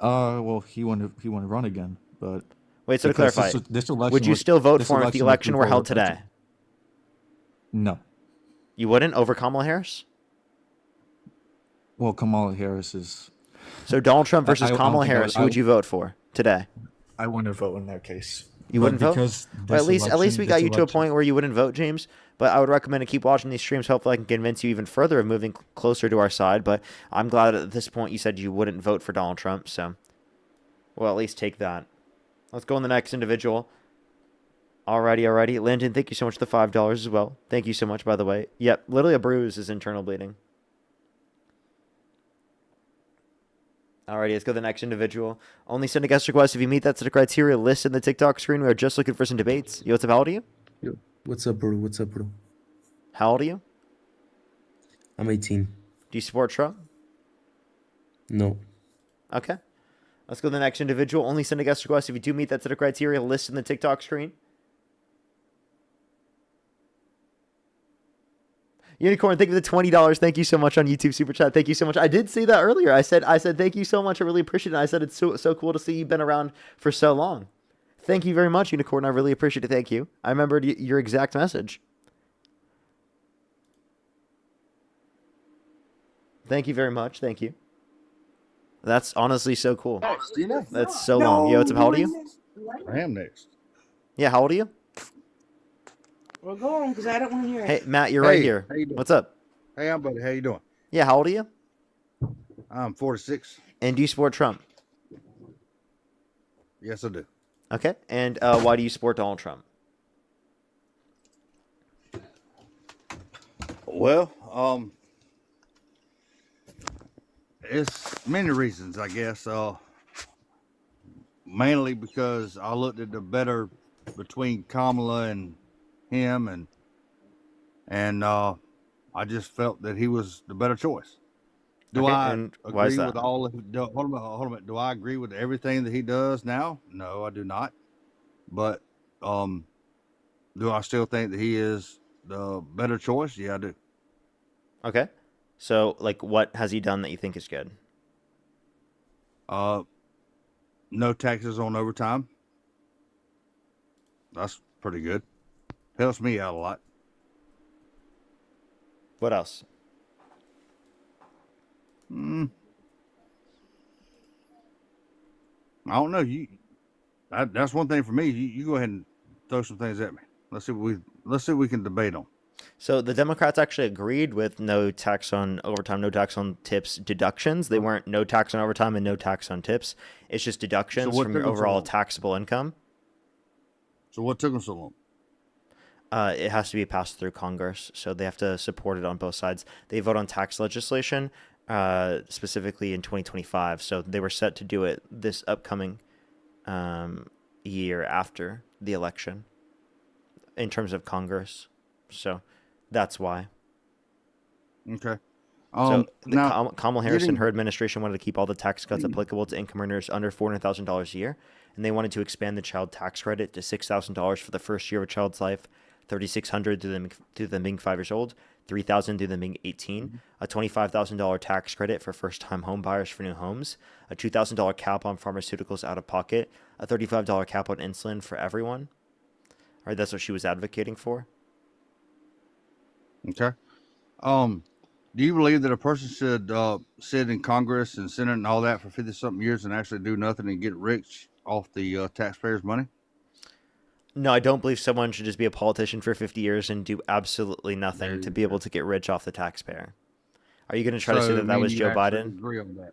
Well, he wanted to run again, but Wait, so to because clarify, this election would you was- still vote this for him if the was election were before held Republican- today? No. You wouldn't over Kamala Harris? Well, Kamala Harris is. So Donald Trump versus I don't Kamala think I would- Harris, who would you vote for today? I wouldn't vote in that case. You But wouldn't vote? because Well, at this least we election- got this you to a election- point where you wouldn't vote, James. But I would recommend to keep watching these streams. Hopefully, I can convince you even further of moving closer to our side. But I'm glad at this point you said you wouldn't vote for Donald Trump. So we'll at least take that. Let's go on the next individual. Alrighty. Landon, thank you so much for the $5 as well. Thank you so much, by the way. Yep, literally a bruise is internal bleeding. Alrighty, let's go to the next individual. Only send a guest request if you meet that set of criteria listed in the TikTok screen. We are just looking for some debates. Yo, what's up? How old are you? Yo, what's up, bro? What's up, bro? How old are you? I'm 18. Do you support Trump? No. Okay. Let's go to the next individual. Only send a guest request if you do meet that set of criteria listed in the TikTok screen. Unicorn, thank you for the $20. Thank you so much on YouTube Super Chat. Thank you so much. I did say that earlier. I said thank you so much. I really appreciate it. I said it's so cool to see you've been around for so long. Thank you very much, Unicorn. I really appreciate it. Thank you. I remembered your exact message. Thank you very much. Thank you. That's honestly so cool. That's so long. Yo, what's up? How old are you? I am next. Yeah, how old are you? Well, go on, because I don't want to hear it. Hey, Matt, you're right Hey, here. how you doing? What's up? Hey, I'm buddy. How you doing? Yeah, how old are you? I'm 46. And do you support Trump? Yes, I do. Okay. And why do you support Donald Trump? Well, it's many reasons, I guess. Mainly because I looked at the better between Kamala and him, and I just felt that he was the better choice. Do Okay, I and why is agree that? with all of hold on a minute. Do I agree with everything that he does now? No, I do not. But do I still think that he is the better choice? Yeah, I do. Okay. So, like, what has he done that you think is good? No taxes on overtime. That's pretty good. Helps me out a lot. What else? I don't know. That's one thing for me. You go ahead and throw some things at me. Let's see what we can debate on. So the Democrats actually agreed with no tax on overtime, no tax on tips deductions. They weren't no tax on overtime and no tax on tips. It's just deductions from your overall taxable income. So what took them so long? It has to be passed through Congress, so they have to support it on both sides. They vote on tax legislation, specifically in 2025. So they were set to do it this upcoming year after the election in terms of Congress. So that's why. Okay. So now, Kamala Harris and her administration wanted to keep all the tax cuts applicable to income earners under $400,000 a year, and they wanted to expand the child tax credit to $6,000 for the first year of a child's life, $3,600 through them being 5 years old, $3,000 through them being 18, a $25,000 tax credit for first-time home buyers for new homes, a $2,000 cap on pharmaceuticals out of pocket, a $35 cap on insulin for everyone. All right, that's what she was advocating for. Okay. Do you believe that a person should sit in Congress and Senate and all that for 50-something years and actually do nothing and get rich off the taxpayers' money? No, I don't believe someone should just be a politician for 50 years and do absolutely nothing to be able to get rich off the taxpayer. Are you going to try to say that was Joe Biden? Agree on that.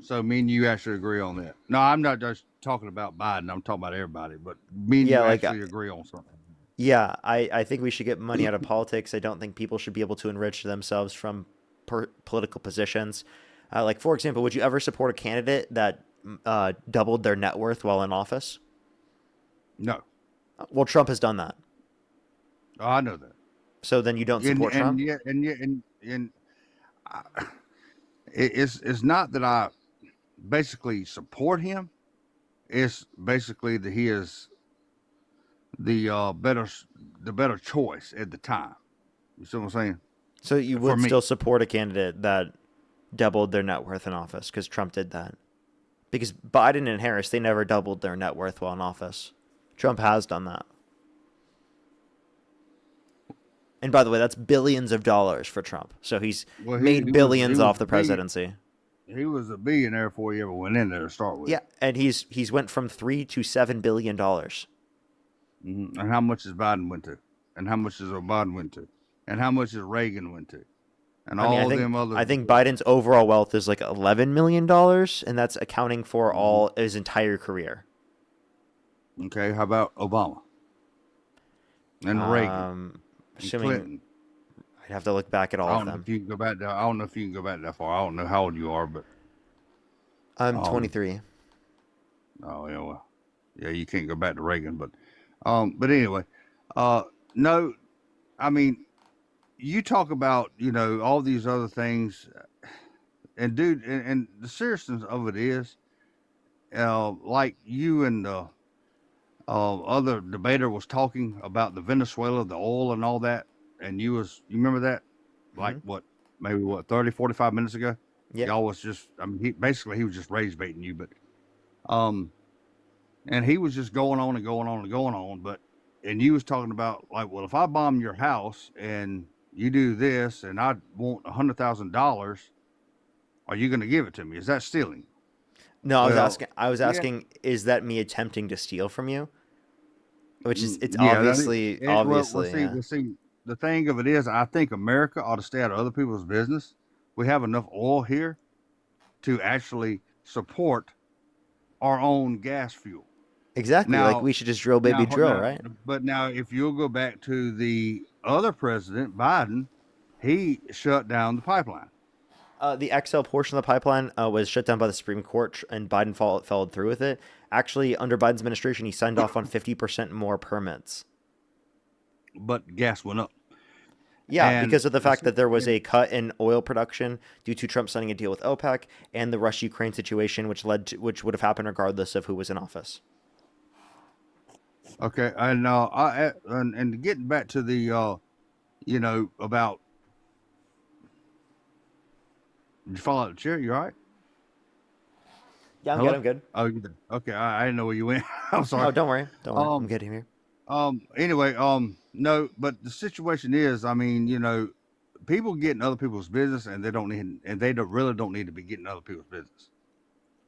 So me and you actually agree on that. No, I'm not just talking about Biden. I'm talking about everybody. But me and you actually agree on something. Yeah, I think we should get money out of politics. I don't think people should be able to enrich themselves from political positions. Like, for example, would you ever support a candidate that doubled their net worth while in office? No. Well, Trump has done that. Oh, I know that. So then you don't support Trump? It's not that I basically support him. It's basically that he is the better choice at the time. You see what I'm saying? So you would still support a candidate that doubled their net worth in office because Trump did that? Because Biden and Harris, they never doubled their net worth while in office. Trump has done that. And by the way, that's billions of dollars for Trump. So he's made billions off the presidency. He was a billionaire before he ever went in there to start with. Yeah, and he's went from $3 to $7 billion. Mm-hmm. And how much has Biden went to? And how much has Obama went to? And how much has Reagan went to? And them other. I think Biden's overall wealth is like $11 million, and that's accounting for all his entire career. Okay, how about Obama? And Reagan. And Assuming Clinton. I'd have to look back at all of them. If you can go back I don't know if you can go back that far. I don't know how old you are, but I'm 23. Oh yeah, well, yeah, you can't go back to Reagan, but anyway, no, I mean, you talk about all these other things, and dude, and the seriousness of it is, like you and the other debater was talking about the Venezuela, the oil and all that, and you remember that, like maybe 30, 45 minutes ago. Yeah, y'all was just, I mean, he was just rage baiting you, but and he was just going on and going on and going on, and you was talking about like, well, if I bomb your house and you do this and I want $100,000, are you going to give it to me? Is that stealing? No, I was asking, is that me attempting to steal from you? Which is, it's obviously. See, the thing of it is, I think America ought to stay out of other people's business. We have enough oil here to actually support our own gas fuel. Exactly. Now, like we should just drill, baby, right? But now, if you'll go back to the other president, Biden, he shut down the pipeline. The XL portion of the pipeline was shut down by the Supreme Court, and Biden followed through with it. Actually, under Biden's administration, he signed off on 50% more permits. But gas went up. Yeah, because of the fact that there was a cut in oil production due to Trump signing a deal with OPEC and the Russia-Ukraine situation, which would have happened regardless of who was in office. Okay, and getting back to the, about. Did you fall out of the chair? You all right? Yeah, I'm good. Oh, you did. Okay, I didn't know where you went. I'm sorry. Oh, don't worry. I'm good here. Anyway, no, but the situation is, I mean, people get in other people's business, and they don't really don't need to be getting in other people's business.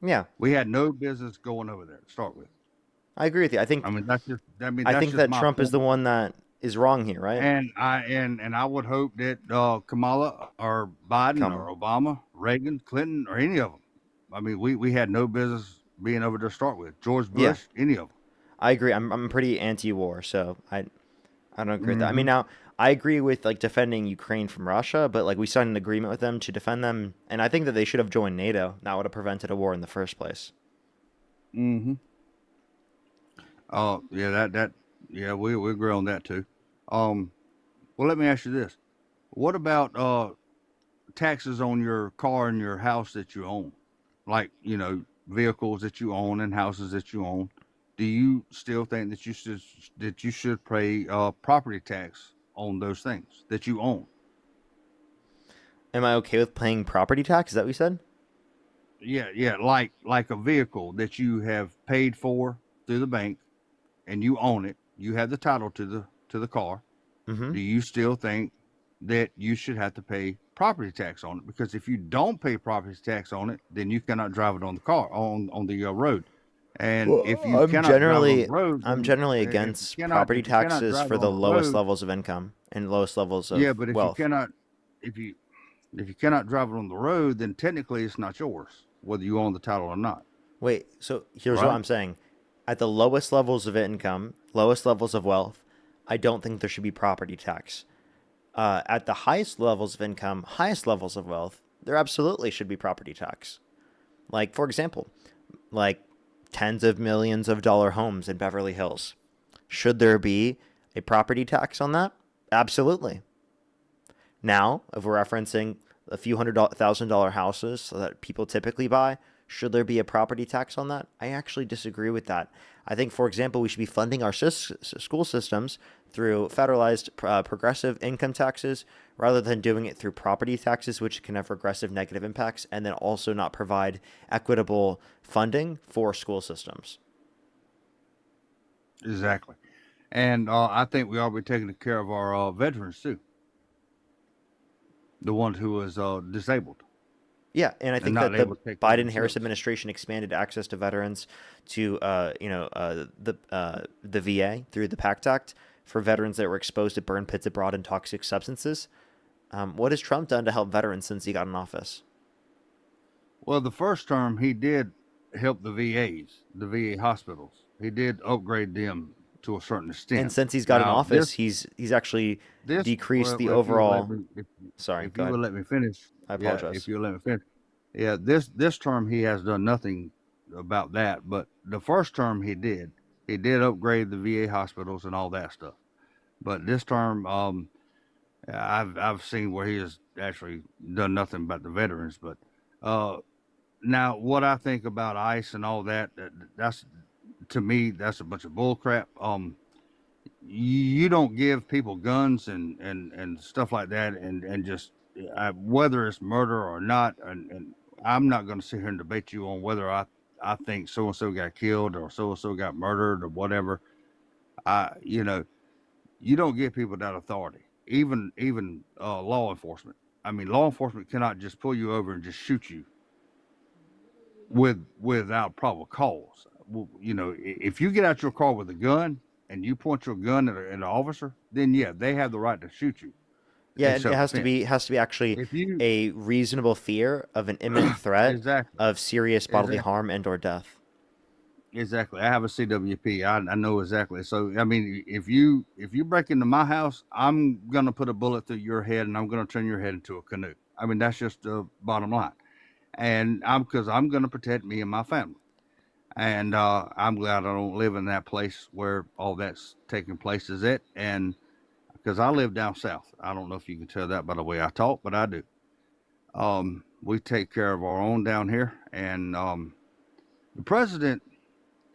Yeah, We had no business going over there to start with. I agree with you. I mean, I that's think just that my Trump is point. the one that is wrong here, right? And I would hope that Kamala or Biden Kamala. or Obama, Reagan, Clinton, or any of them. I mean, we had no business being over there to start with. George Yeah, Bush, any of I agree. I'm pretty anti-war, so I don't agree with that. I mean, them. now I agree with like defending Ukraine from Russia, but like we signed an agreement with them to defend them, and I think that they should have joined NATO. That would have prevented a war in the first place. Mm-hmm. Oh, yeah, yeah, we agree on that too. Um, well, let me ask you this: what about taxes on your car and your house that you own, like vehicles that you own and houses that you own? Do you still think that you should pay property tax on those things that you own? Am I okay with paying property tax? Is that what you said? Yeah, like a vehicle that you have paid for through the bank and you own it, you have the title to the car. Mm-hmm. Do you still think that you should have to pay property tax on it? Because if you don't pay property tax on it, then you cannot drive it on the car on the road. And Well, if you cannot drive it on the road, I'm then generally against property if you cannot taxes drive for it the on the lowest road, levels of income and lowest levels yeah, of but wealth. if you cannot drive it on the road, then technically it's not yours, whether you own the title or not, Wait, so here's what right? I'm saying. At the lowest levels of income, lowest levels of wealth, I don't think there should be property tax. At the highest levels of income, highest levels of wealth, there absolutely should be property tax. Like, for example, like tens of millions of dollar homes in Beverly Hills. Should there be a property tax on that? Absolutely. Now, if we're referencing a few $100,000 houses that people typically buy, should there be a property tax on that? I actually disagree with that. I think, for example, we should be funding our school systems through federalized progressive income taxes rather than doing it through property taxes, which can have regressive negative impacts, and then also not provide equitable funding for school systems. Exactly. And I think we ought to be taking care of our veterans too, the ones who was disabled Yeah, and I and think not that the able to take care of Biden-Harris themselves. administration expanded access to veterans to, the VA through the PACT Act for veterans that were exposed to burn pits abroad and toxic substances. What has Trump done to help veterans since he got in office? Well, the first term he did help the VAs, the VA hospitals. He did upgrade them to a certain And extent. since he's got in Now office, he's actually this decreased the well, if you would let overall. me Sorry, if go you would ahead. let me finish, I yeah, if apologize. you would let me finish, yeah, this term he has done nothing about that, but the first term he did upgrade the VA hospitals and all that stuff. But this term, I've seen where he has actually done nothing about the veterans. But uh, now, what I think about ICE and all that, that's to me, that's a bunch of bull crap. You don't give people guns and stuff like that, and just whether it's murder or not, and I'm not going to sit here and debate you on whether I think so and so got killed or so and so got murdered or whatever. I you don't give people that authority, even law enforcement. I mean, law enforcement cannot just pull you over and just shoot you without probable cause. Well, if you get out your car with a gun and you point your gun at an officer, then yeah, they have the right to shoot you Yeah, in and it self defense. has to be actually If you a reasonable fear of an imminent threat exactly, of serious bodily exactly, harm and or death. exactly. I have a CWP. I know exactly. So I mean, if you break into my house, I'm gonna put a bullet through your head and I'm gonna turn your head into a canoe. I mean, that's just the bottom line. And because I'm gonna protect me and my family. And I'm glad I don't live in that place where all that's taking place is it. And because I live down south, I don't know if you can tell that by the way I talk, but I do. We take care of our own down here, and the president,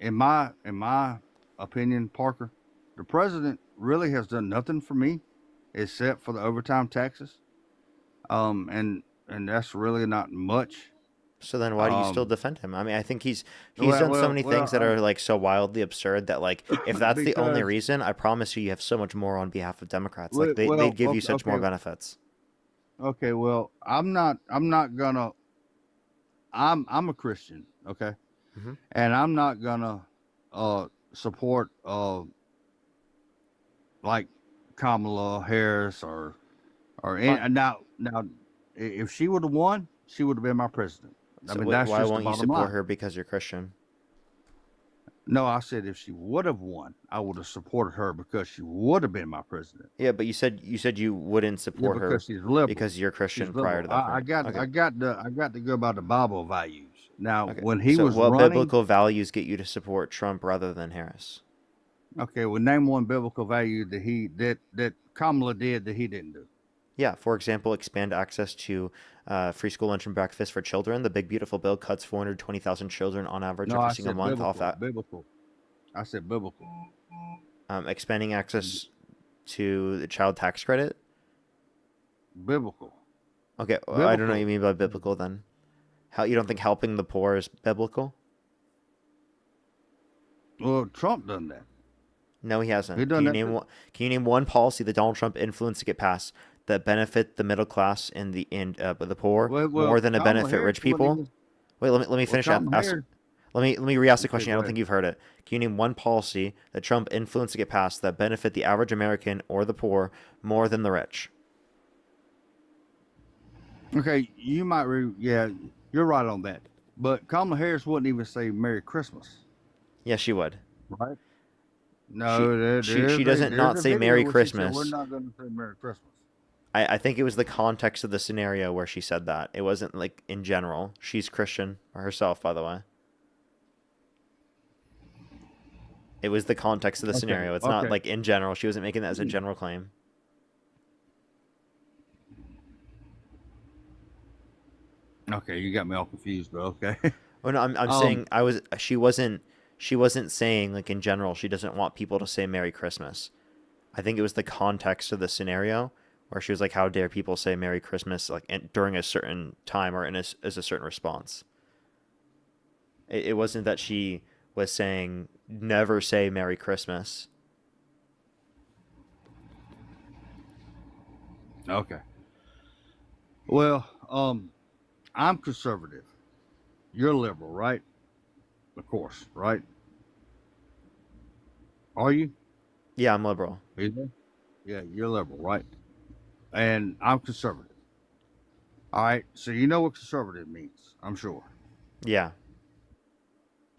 in my opinion, Parker, the president really has done nothing for me except for the overtime taxes. And that's really not much. So then why do you still Um, defend him? I mean, I think he's well, done so well, many well, things that are like so wildly absurd that like if that's the only because reason, I promise you have so much more on behalf of Democrats. Like well, they'd give you okay, such more benefits. okay, well, I'm not gonna. I'm a Christian, okay, Hmm. and I'm not gonna support like Kamala Harris or any, Fine. now if she would have won, she would have been my president. I So mean, that's why just the won't you bottom support line. her because you're Christian? No, I said if she would have won, I would have supported her because she would have been my president. Yeah, but you said you wouldn't Yeah, support her because she's liberal. because you're She's Christian prior liberal. to that point. Okay. I got to go by the Bible values. Now, Okay. when he So was what running, biblical values get you to support Trump rather than Harris? okay, well, name one biblical value that Kamala did that he didn't do. Yeah, for example, expand access to free school lunch and breakfast for children. The big beautiful bill cuts 420,000 children on average No, every I single said month off biblical. that. Biblical. I said biblical. Expanding access to the child tax credit. Biblical. Okay, well, I don't know what you Biblical. mean by biblical then. How you don't think helping the poor is biblical? Well, Trump done that. No, he He hasn't. done that. Can you name one policy that Donald Trump influenced to get passed that benefit the middle class and the poor more than to Kamala benefit Harris rich wasn't people? even. Wait, let me Well, finish. Kamala Harris. Let me re-ask the Okay, question. I go don't ahead. think you've heard it. Can you name one policy that Trump influenced to get passed that benefit the average American or the poor more than the rich? Okay, you might. Yeah, you're right on that. But Kamala Harris wouldn't even say Merry Christmas, Yes, she would. right? She No, she doesn't not say Merry where she said we're Christmas. not going to say Merry Christmas. I think it was the context of the scenario where she said that. It wasn't like in general. She's Christian herself, by the way. It was the context of the Okay, scenario. It's not okay, like in general. She wasn't making that as a general claim. okay. You got me all confused, but okay. Oh no, I'm Um, saying she wasn't saying like in general she doesn't want people to say Merry Christmas. I think it was the context of the scenario where she was like, "How dare people say Merry Christmas like during a certain time or as a certain response." It wasn't that she was saying never say Merry Christmas. okay. Well, I'm conservative. You're liberal, right? Of course, right? Are you? Yeah, I'm liberal. Is it? Yeah, you're liberal, right? And I'm conservative. All right. So you know what conservative means, I'm sure. Yeah.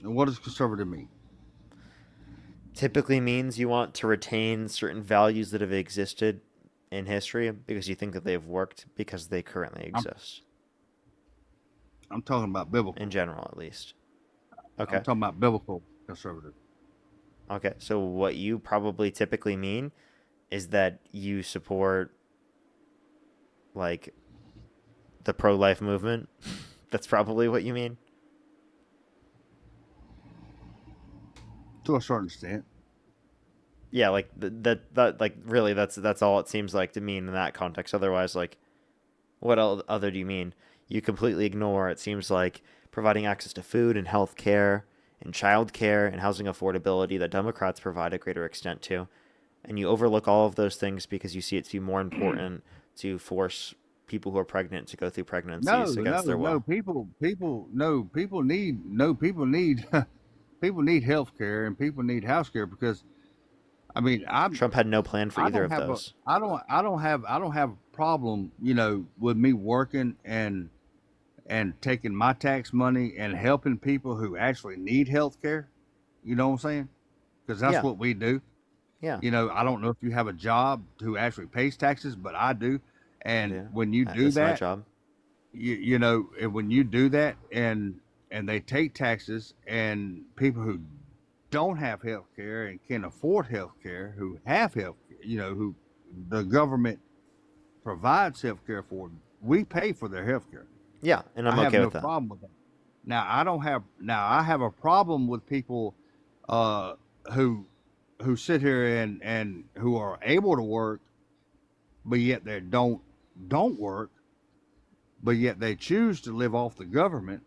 And what does conservative mean? Typically means you want to retain certain values that have existed in history because you think that they've worked because they currently I'm exist. I'm talking about biblical. In general, at least. I'm Okay. talking about biblical conservative. Okay. So what you probably typically mean is that you support like the pro-life movement. That's probably what you mean. To a certain extent. Yeah, like that like really that's all it seems like to mean in that context. Otherwise, like what other do you mean? You completely ignore, it seems like, providing access to food and health care and child care and housing affordability that Democrats provide a greater extent to. And you overlook all of those things because you see it to be more important to force people who are pregnant to go through No, pregnancies against their no. will. People need people need health care and people need house care because I mean Trump had no plan for I either don't of have a those. I don't have a problem, with me working and taking my tax money and helping people who actually need health care. You know what I'm saying? Because that's Yeah. what we do. Yeah. I don't know if you have a job who actually pays taxes, but I do. And Yeah. when you do That's my that, job. and when you do that and they take taxes and people who don't have health care and can afford health care, who have health, who the government provides health care for, we pay for their health care. Yeah, and I'm I have okay no with that. problem with that. Now I have a problem with people uh, who sit here and who are able to work, but yet they don't work, but yet they choose to live off the government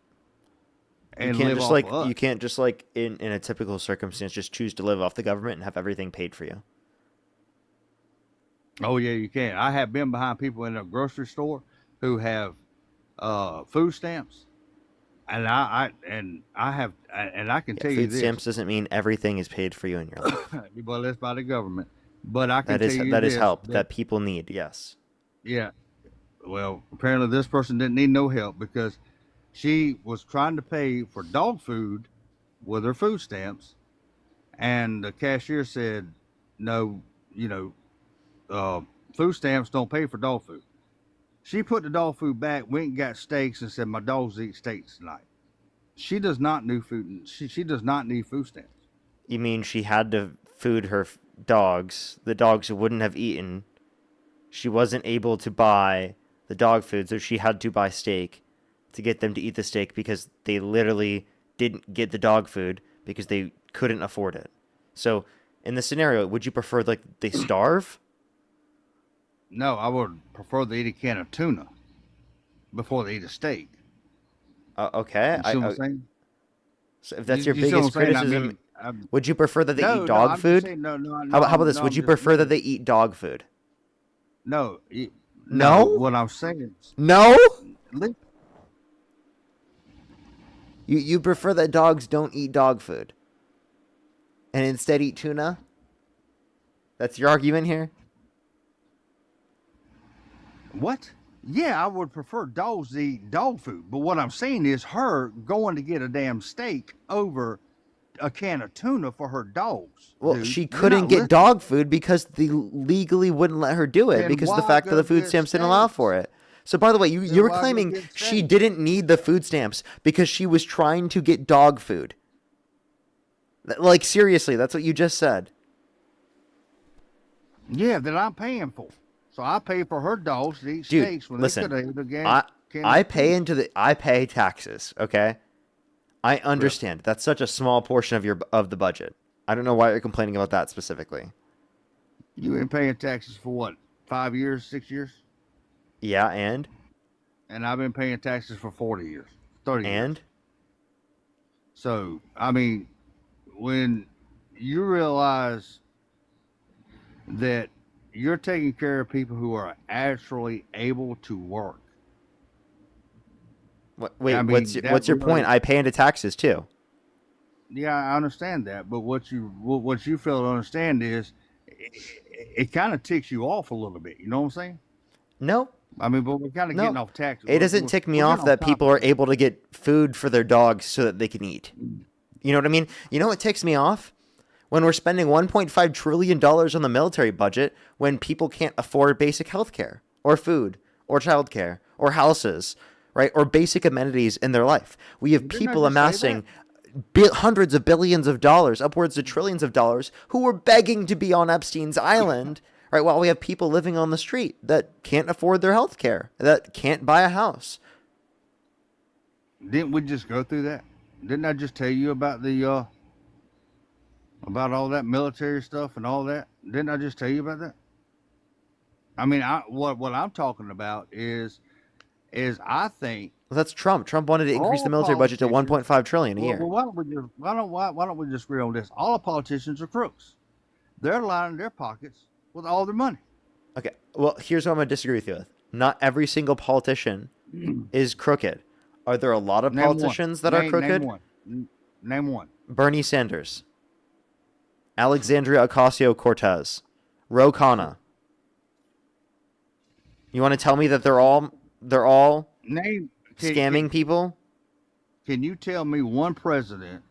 You and can't live just off like of us. you can't just like in a typical circumstance just choose to live off the government and have everything paid for you. Oh yeah, you can. I have been behind people in a grocery store who have food stamps, and I can Yeah, tell you food this. stamps doesn't mean everything is paid for you in your life. Well, that's by the government, but I can tell you That is this. help that people need. Yes. Yeah, well, apparently this person didn't need no help because she was trying to pay for dog food with her food stamps, and the cashier said, "No, you know, food stamps don't pay for dog food." She put the dog food back, went and got steaks, and said, "My dogs eat steaks tonight." She does not need food. She does not need food stamps. You mean she had to food her dogs? The dogs wouldn't have eaten. She wasn't able to buy the dog food, so she had to buy steak to get them to eat the steak because they literally didn't get the dog food because they couldn't afford it. So, in the scenario, would you prefer like they starve? No, I would prefer they eat a can of tuna before they eat a steak. Okay. You see what I'm saying? So if that's You- your you see what biggest I'm saying? I criticism, mean, I'm- would you prefer that they No, eat no, dog I'm just food? saying, no, How about this? no, Would I'm you just prefer that saying. they eat dog food? No, No? What I'm saying is, No? li- You prefer that dogs don't eat dog food and instead eat tuna? That's your argument here? what? Yeah, I would prefer dogs to eat dog food. But what I'm saying is her going to get a damn steak over a can of tuna for her dogs. Well, dude. she You're couldn't not get listening. dog food because they legally wouldn't let her do it Then because of the why fact that the go food get stamps didn't allow steaks? for it. So, by the way, Then you were why go claiming get she steaks? didn't need the food stamps because she was trying to get dog food. Like, seriously, that's what you just said. Yeah, that I'm paying for. So I pay for her dogs to eat Dude, steaks when listen, they could have eaten a I can I of pay tuna. I pay taxes, okay? I understand. That's such a small portion of the budget. I don't know why you're complaining about that specifically. You been paying taxes for what? 5 years, 6 years? Yeah, and And I've been paying taxes for 40 years, 30 years. and So, I mean, when you realize that you're taking care of people who are actually able to work. wait, I mean, what's your point? I pay into taxes too. Yeah, I understand that, but what you fail to understand is it kind of ticks you off a little bit. You know what I'm saying? No. I mean, but we're kind of No. getting off taxes. It doesn't tick me off that people are able to get food for their dogs so that they can eat. You know what I mean? You know what ticks me off? When we're spending $1.5 trillion on the military budget when people can't afford basic health care or food or childcare or houses, right? Or basic amenities in their life. We have people amassing hundreds of billions of dollars, upwards to trillions of dollars, who were begging to be on Epstein's island, right? While we have people living on the street that can't afford their health care, that can't buy a house. Didn't we just go through that? Didn't I just tell you about the about all that military stuff and all that? Didn't I just tell you about that? I mean, what I'm talking about is I think Well, that's Trump. Trump wanted to increase the all military budget to politicians- 1.5 trillion a year. Well, why don't we just agree on this? All the politicians are crooks. They're lining their pockets with all their money. Okay. Well, here's what I'm going to disagree with you with. Not every single politician is crooked. Are there a lot of Name one. politicians that are crooked? Name one. Name one. Bernie Sanders, Alexandria Ocasio-Cortez, Ro Khanna. You want to tell me that they're all scamming people? Can you tell me one president?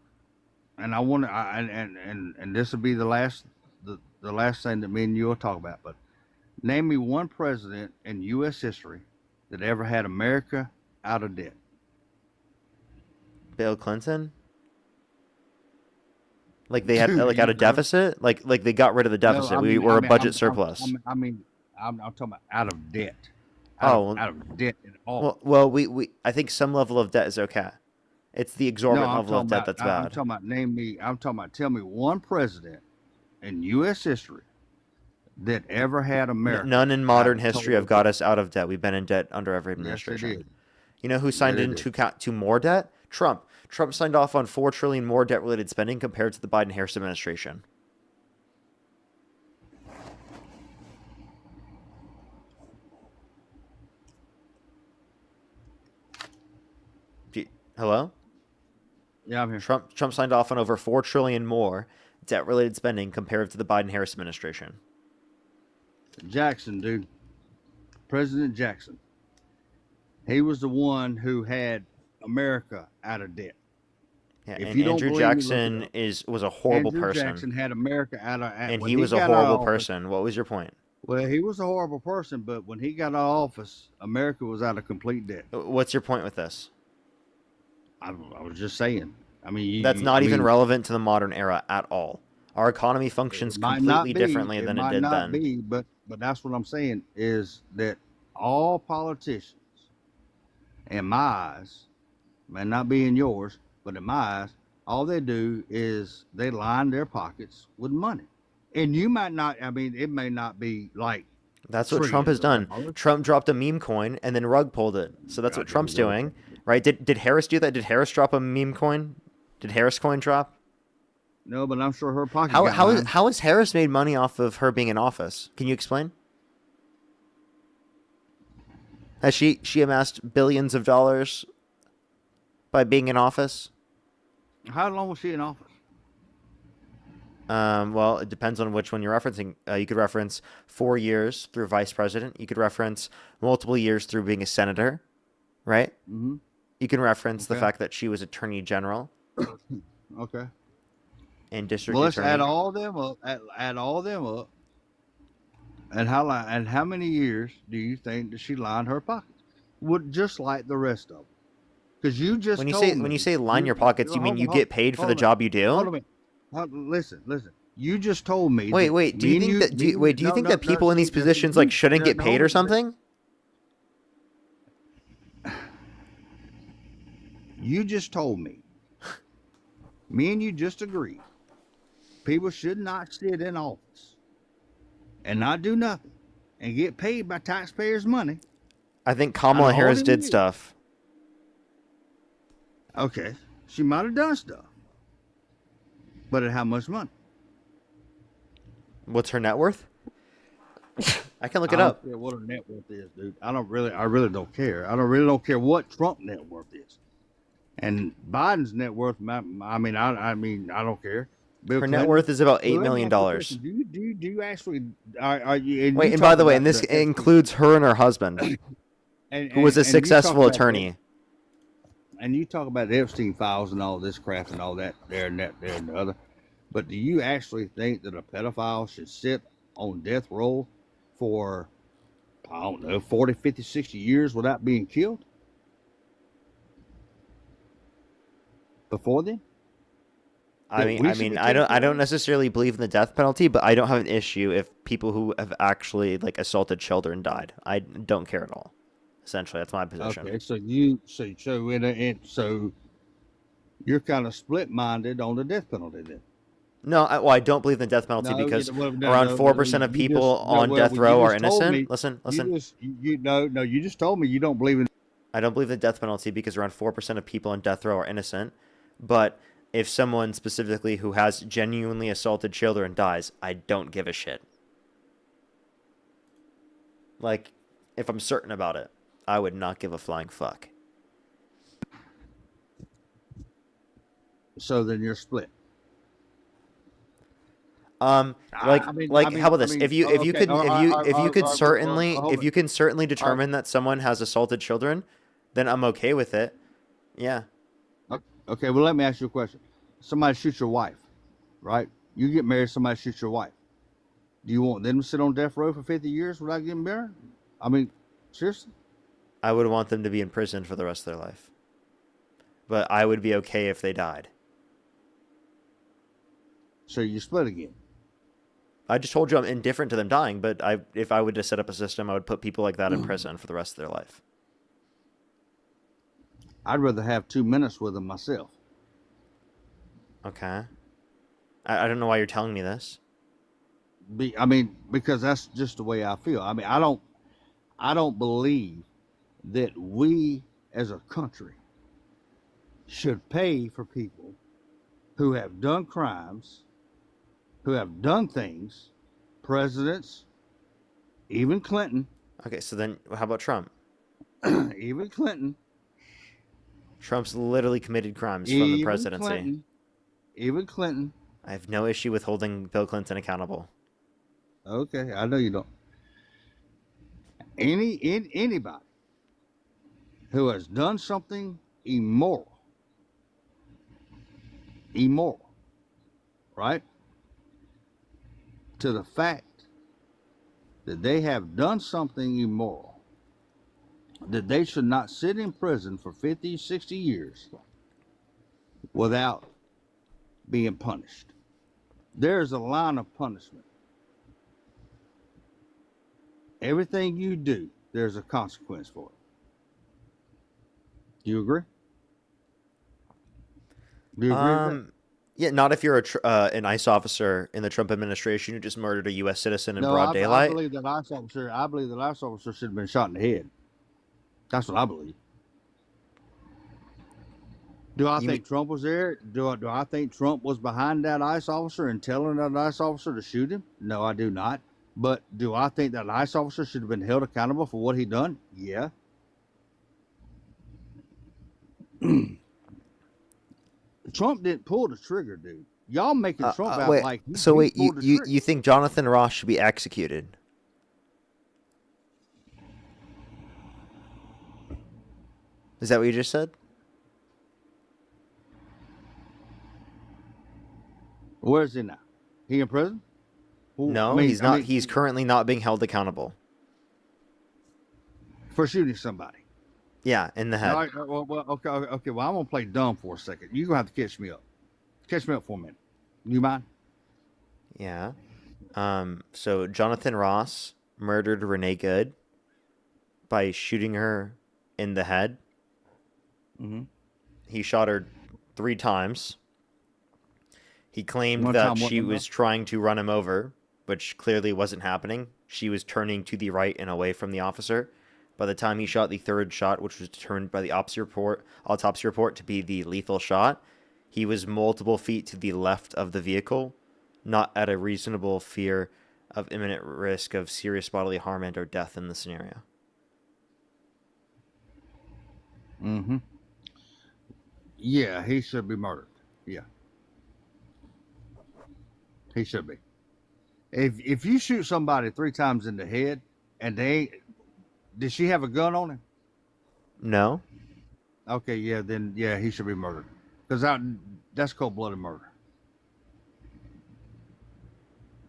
And I want to, and this will be the last thing that me and you will talk about. But name me one president in U.S. history that ever had America out of debt. Bill Clinton? Like they had like out of deficit? Like they got rid of the deficit. No, We were a budget surplus. I'm talking about out of debt. Out of debt at all. Well, we I think some level of debt is okay. It's the exorbitant level of debt that's bad. I'm talking about tell me one president in U.S. history that ever had America. None in modern history have got us out of debt. We've been in debt under every administration. Yes, they did. You know who signed Yeah, they into more debt? Trump. Trump signed off on $4 trillion more debt-related spending compared to the Biden-Harris administration. Hello? Yeah, I'm here. Trump signed off on over $4 trillion more debt-related spending compared to the Biden-Harris administration. Jackson, dude. President Jackson. He was the one who had America out of debt. Yeah, If and you don't Andrew believe me, look it Jackson up. was a horrible Andrew person. Jackson had America out of And when he was a got out of horrible office- person. What was your point? Well, he was a horrible person, but when he got out of office, America was out of complete debt. What's your point with this? I was just saying. I mean, That's not even relevant to the modern era at all. Our economy functions might not completely be, differently than it did might then. not be, but that's what I'm saying is that all politicians, in my eyes, may not be in yours, but in my eyes, all they do is they line their pockets with money. And you might not, I mean, it may not be like That's what Trump has done. Trump dropped a meme coin and then rug pulled it. So that's what Trump's doing, right? Did Harris do that? Did Harris drop a meme coin? Did Harris coin drop? No, but I'm sure her pocket. got lined. How has Harris made money off of her being in office? Can you explain? Has she amassed billions of dollars by being in office? How long was she in office? Well, it depends on which one you're referencing. You could reference 4 years through vice president. You could reference multiple years through being a senator, right? Mm-hmm. You can reference the Okay. fact that she was attorney general Okay. and district Well, let's attorney. add all them up. Add all them up. And how many years do you think that she lined her pockets? Would just like the rest of them? Because you just When you told say me, when you say line your pockets, you mean you get paid for the job you Hold do? a minute. Listen. You just told me. Wait. Do you think that? Do you think that people in these positions like shouldn't get paid or something? You just told me. Me and you just agreed. People should not sit in office and not do nothing and get paid by taxpayers' money. I think Kamala Harris did years. stuff. Okay, she might have done stuff, but at how much money? What's her net worth? I can look it I up. don't care what her net worth is, dude. I really don't care. I don't care what Trump net worth is, and Biden's net worth. I mean, I don't care. Bill Her net Clinton- worth is about Well, $8 let me million. ask you a question. Do you actually are you? Wait, you and by talk the way, about and this the- includes her and her husband, who was a and you talk successful about attorney. And you talk about the Epstein files and all this crap and all that, there and that, there and the other. But do you actually think that a pedophile should sit on death row for, I don't know, 40, 50, 60 years without being killed? Before then? I mean, I don't necessarily believe in the death penalty, but I don't have an issue if people who have actually like assaulted children died. I don't care at all. Essentially, that's my position. Okay, so you're kind of split-minded on the death penalty then. No, I don't believe in the death penalty because around 4% of people on death row are innocent. Listen. You just told me you don't believe in. I don't believe in the death penalty because around 4% of people on death row are innocent. But if someone specifically who has genuinely assaulted children dies, I don't give a shit. Like, if I'm certain about it, I would not give a flying fuck. So then you're split. How about this? If you can certainly determine that someone has assaulted children, then I'm okay with it. Yeah. Okay, well, let me ask you a question. Somebody shoots your wife, right? You get married, somebody shoots your wife. Do you want them to sit on death row for 50 years without getting married? I mean, seriously? I would want them to be in prison for the rest of their life. But I would be okay if they died. So you split again? I just told you I'm indifferent to them dying, but if I would just set up a system, I would put people like that in prison for the rest of their life. I'd rather have 2 minutes with them myself. Okay. I don't know why you're telling me this. Because that's just the way I feel. I mean, I don't believe that we as a country should pay for people who have done crimes, who have done things, presidents, even Clinton. Okay, so then how about Trump? Even Clinton. Trump's literally committed crimes from the presidency. Even Clinton. I have no issue with holding Bill Clinton accountable. Okay, I know you don't. Anybody who has done something immoral, right? To the fact that they have done something immoral, that they should not sit in prison for 50, 60 years without being punished. There's a line of punishment. Everything you do, there's a consequence for it. Do you agree? Do you agree with that? Yeah, not if you're an ICE officer in the Trump administration who just murdered a U.S. citizen in broad I daylight. believe that ICE officer should have been shot in the head. That's what I believe. Do I think Trump was there? Do I think Trump was behind that ICE officer and telling that ICE officer to shoot him? No, I do not. But do I think that ICE officer should have been held accountable for what he done? Yeah. Trump didn't pull the trigger, dude. Y'all making Trump out wait, like so he wait, pulled the you trigger. you think Jonathan Ross should be executed? Is that what you just said? Where is he now? He in prison? No, he's not. He's currently not being held accountable for shooting somebody. Yeah, in the head. All right, okay. Well, I'm gonna play dumb for a second. You're gonna have to catch me up. Catch me up for a minute. You mind? Yeah. So Jonathan Ross murdered Renee Good by shooting her in the head. Mm-hmm. He shot her 3 times. He claimed One that time, she one was trying to run him over, which clearly wasn't happening. She was turning to the right and away from the officer. By the time he shot the 3rd shot, which was determined by the autopsy report to be the lethal shot, he was multiple feet to the left of the vehicle, not at a reasonable fear of imminent risk of serious bodily harm and or death in the scenario. Mm-hmm. Yeah, he should be murdered. Yeah. He should be. If you shoot somebody 3 times in the head and did she have a gun on him? No. Okay, yeah, then yeah, he should be murdered. Because that's cold-blooded murder.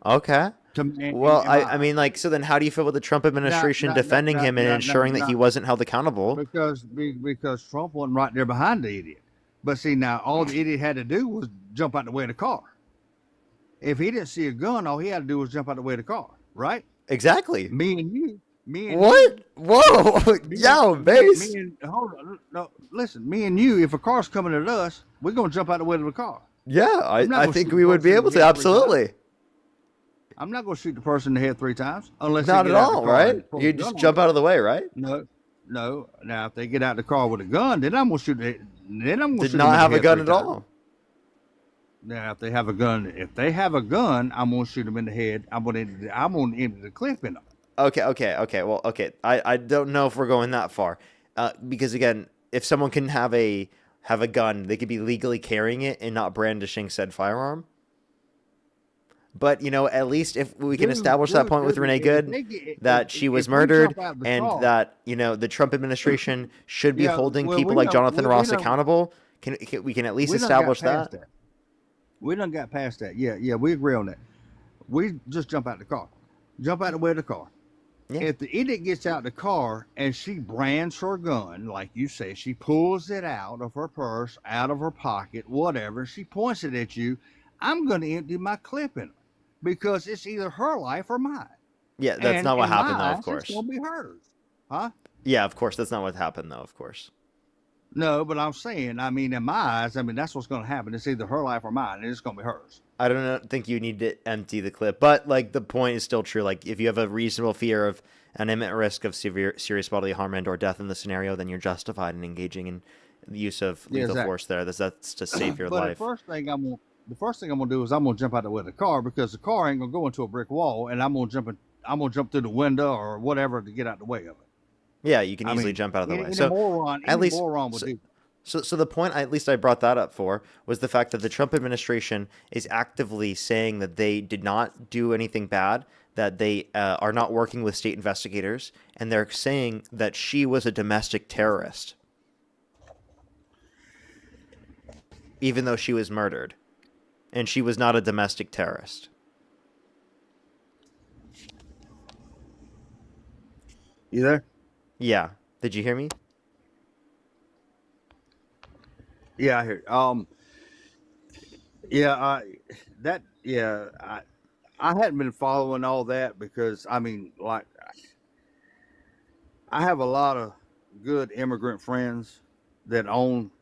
Okay. Well, I mean, like, so then how do you feel with the Trump administration defending him and ensuring that he wasn't held accountable? Because Trump wasn't right there behind the idiot. But see, now all the idiot had to do was jump out the way of the car. If he didn't see a gun, all he had to do was jump out the way of the car, right? Exactly. Me and you. What? Whoa! Yo, base. Hold on. No, listen. Me and you. If a car's coming at us, we're gonna jump out the way of the car. Yeah, I think we would be able to. Absolutely. I'm not gonna shoot the person in the head 3 times unless not they at get out all, the car right? and pull You the just gun jump on out of the way, right? No. Now, if they get out the car with a gun, then I'm gonna shoot it. Then I'm gonna Did shoot not them in have the a head gun 3 at times. all. Now, if they have a gun, I'm gonna shoot them in the head. I'm gonna empty the clip in them. Okay. Well, okay. I don't know if we're going that far, because again, if someone can have a gun, they could be legally carrying it and not brandishing said firearm. But at least if we can establish that point with Renee Good, that she was murdered, and that the Trump administration should be holding people like Jonathan Ross accountable, we can at least establish that. We done got past that. Yeah, we agree on that. We just jump out the car. Jump out the way of the car. Yeah. If the idiot gets out the car and she brands her gun, like you say, she pulls it out of her purse, out of her pocket, whatever, she points it at you, I'm going to empty my clip in her because it's either her life or mine. Yeah, that's not what happened, though, of course. It's going to be hers. Huh? Yeah, of course. That's not what happened, though, of course. No, but I'm saying, in my eyes, that's what's going to happen. It's either her life or mine, and it's going to be hers. I don't think you need to empty the clip, but the point is still true. Like, if you have a reasonable fear of an imminent risk of serious bodily harm and or death in the scenario, then you're justified in engaging in the use of Yeah, lethal exactly. force there. That's to save your But life. the first thing I'm gonna do is I'm gonna jump out the way of the car, because the car ain't gonna go into a brick wall, and I'm gonna jump through the window or whatever to get out the way of it. Yeah, you can I easily mean, jump out of the way. any So moron, at any least moron would so, do. so the point at least I brought that up for was the fact that the Trump administration is actively saying that they did not do anything bad, that they are not working with state investigators, and they're saying that she was a domestic terrorist, even though she was murdered, and she was not a domestic terrorist. You there? Yeah. Did you hear me? Yeah, I hear. Yeah, I hadn't been following all that because I mean, like, I have a lot of good immigrant friends that own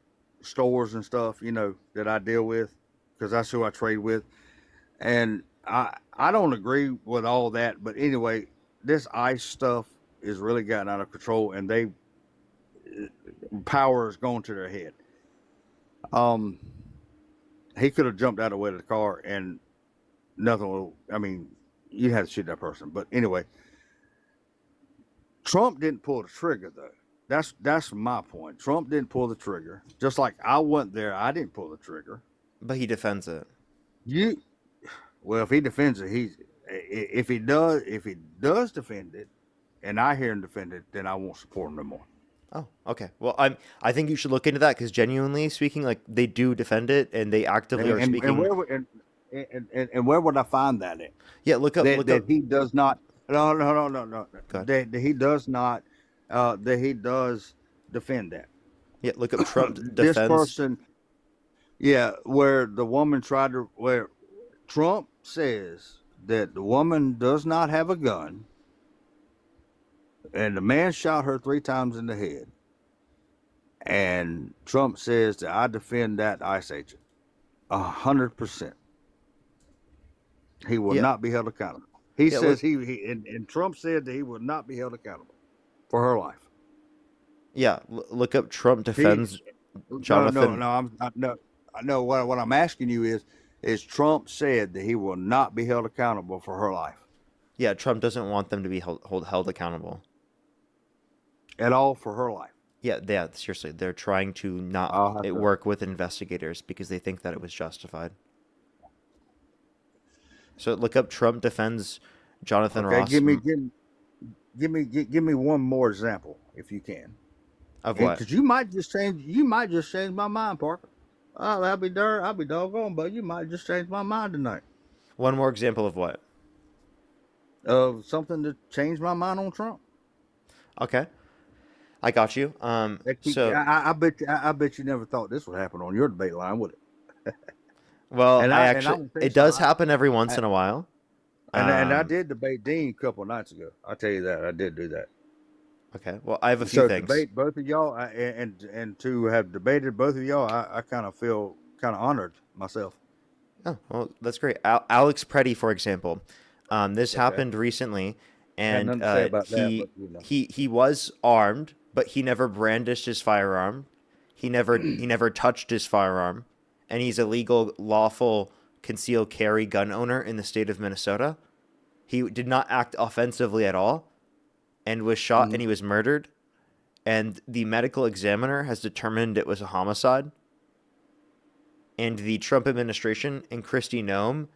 stores and stuff, that I deal with, because that's who I trade with. And I don't agree with all that, but anyway, this ICE stuff is really gotten out of control, and power is going to their head. He could have jumped out of the way of the car and nothing will, I mean, you had to shoot that person. But anyway, Trump didn't pull the trigger though. That's my point. Trump didn't pull the trigger. Just like I went there, I didn't pull the trigger. But he defends it. Well, if he defends it, if he does defend it, and I hear him defend it, then I won't support him no more. Oh, okay. Well, I think you should look into that because genuinely speaking, like they do defend it and they actively are speaking. And where would I find that at? Yeah, look up. That he does not. No. That he does not. That he does defend that. Yeah, look up Trump This defends. person. Yeah, where the woman where Trump says that the woman does not have a gun, and the man shot her 3 times in the head. And Trump says that I defend that ICE agent 100%. He will not be held accountable. He says and Trump said that he will not be held accountable for her life. Yeah, look up Trump defends Jonathan. No. What I'm asking you is Trump said that he will not be held accountable for her life. Yeah, Trump doesn't want them to be held accountable at all for her life. Yeah, seriously, they're trying to not work with investigators because they think that it was justified. So look up Trump defends Jonathan Ross. Give me one more example if you can. Of what? Because you might just change my mind, Parker. Oh, I'll be doggone, but you might just change my mind tonight. One more example of what? Of something to change my mind on Trump. Okay, I got you. So I bet you never thought this would happen on your debate line, would it? Well, it does happen every once in a while. And I did debate Dean a couple of nights ago. I'll tell you that. I did do that. Okay. Well, I have a few things. Debate both of y'all, and to have debated both of y'all, I kind of feel kind of honored myself. Oh, well, that's great. Alex Preddy, for example. This happened recently, and he was armed, but he never brandished his firearm. He never touched his firearm, and he's a legal, lawful concealed carry gun owner in the state of Minnesota. He did not act offensively at all, and was shot, and he was murdered. And the medical examiner has determined it was a homicide. And the Trump administration and Kristi Noem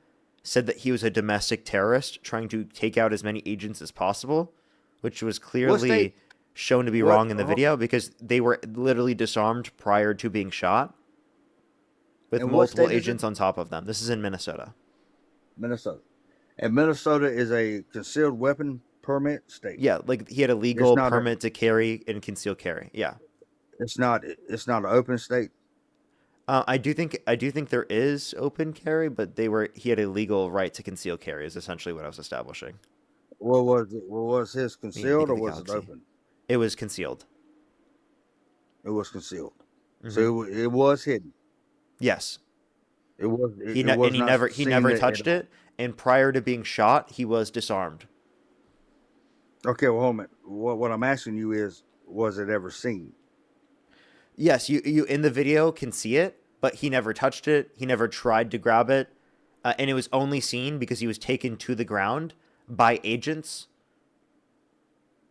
said that he was a domestic terrorist trying to take out as many agents as possible, which was clearly shown to be wrong in the video because they were literally disarmed prior to being shot with multiple agents on top of them. This is in Minnesota. And Minnesota is a concealed weapon permit state. Yeah, like he had a legal permit to carry and conceal carry. Yeah. It's not an open state. I do think there is open carry, but he had a legal right to conceal carry is essentially what I was establishing. What was it? Was his concealed or was it open? It was concealed. It was concealed. Mm-hmm. So it was hidden. Yes. It was. He never touched it, and prior to being shot, he was disarmed. Okay, well, hold on a minute. What I'm asking you is, was it ever seen? Yes, you in the video can see it, but he never touched it. He never tried to grab it, and it was only seen because he was taken to the ground by agents.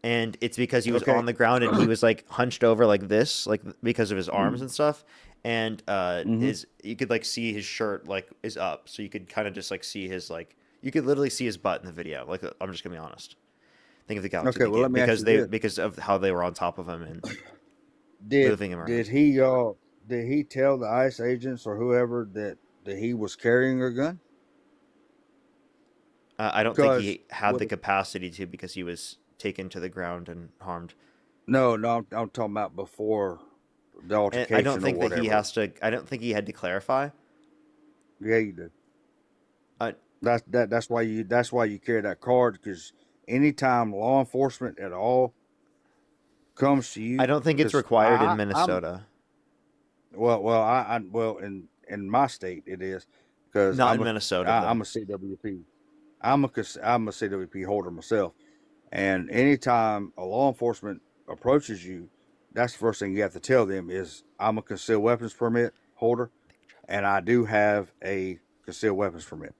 And it's because he was Okay. on the ground and he was like hunched over like this, like because of his arms and stuff. And his you could like see his shirt like is up, so you could kind of just like see his like you could literally see his butt in the video. Like I'm just gonna be honest. Think of the Galaxy Okay, well, let me ask because you they this. because of how they were on top of him and Did moving him around. did he tell the ICE agents or whoever that he was carrying a gun? I don't think Because he had the with capacity to because he was taken to the ground and harmed. no, I'm talking about before the And I don't altercation or think that he whatever. has to. I don't think he had to clarify. Yeah, you do. I That's why you carry that card, because anytime law enforcement at all comes to you, I don't think it's because required in I'm Minnesota. well, in my state it is, because Not in Minnesota though. I'm a CWP. I'm a CWP holder myself, and anytime a law enforcement approaches you, that's the first thing you have to tell them is I'm a concealed weapons permit holder, and I do have a concealed weapons permit,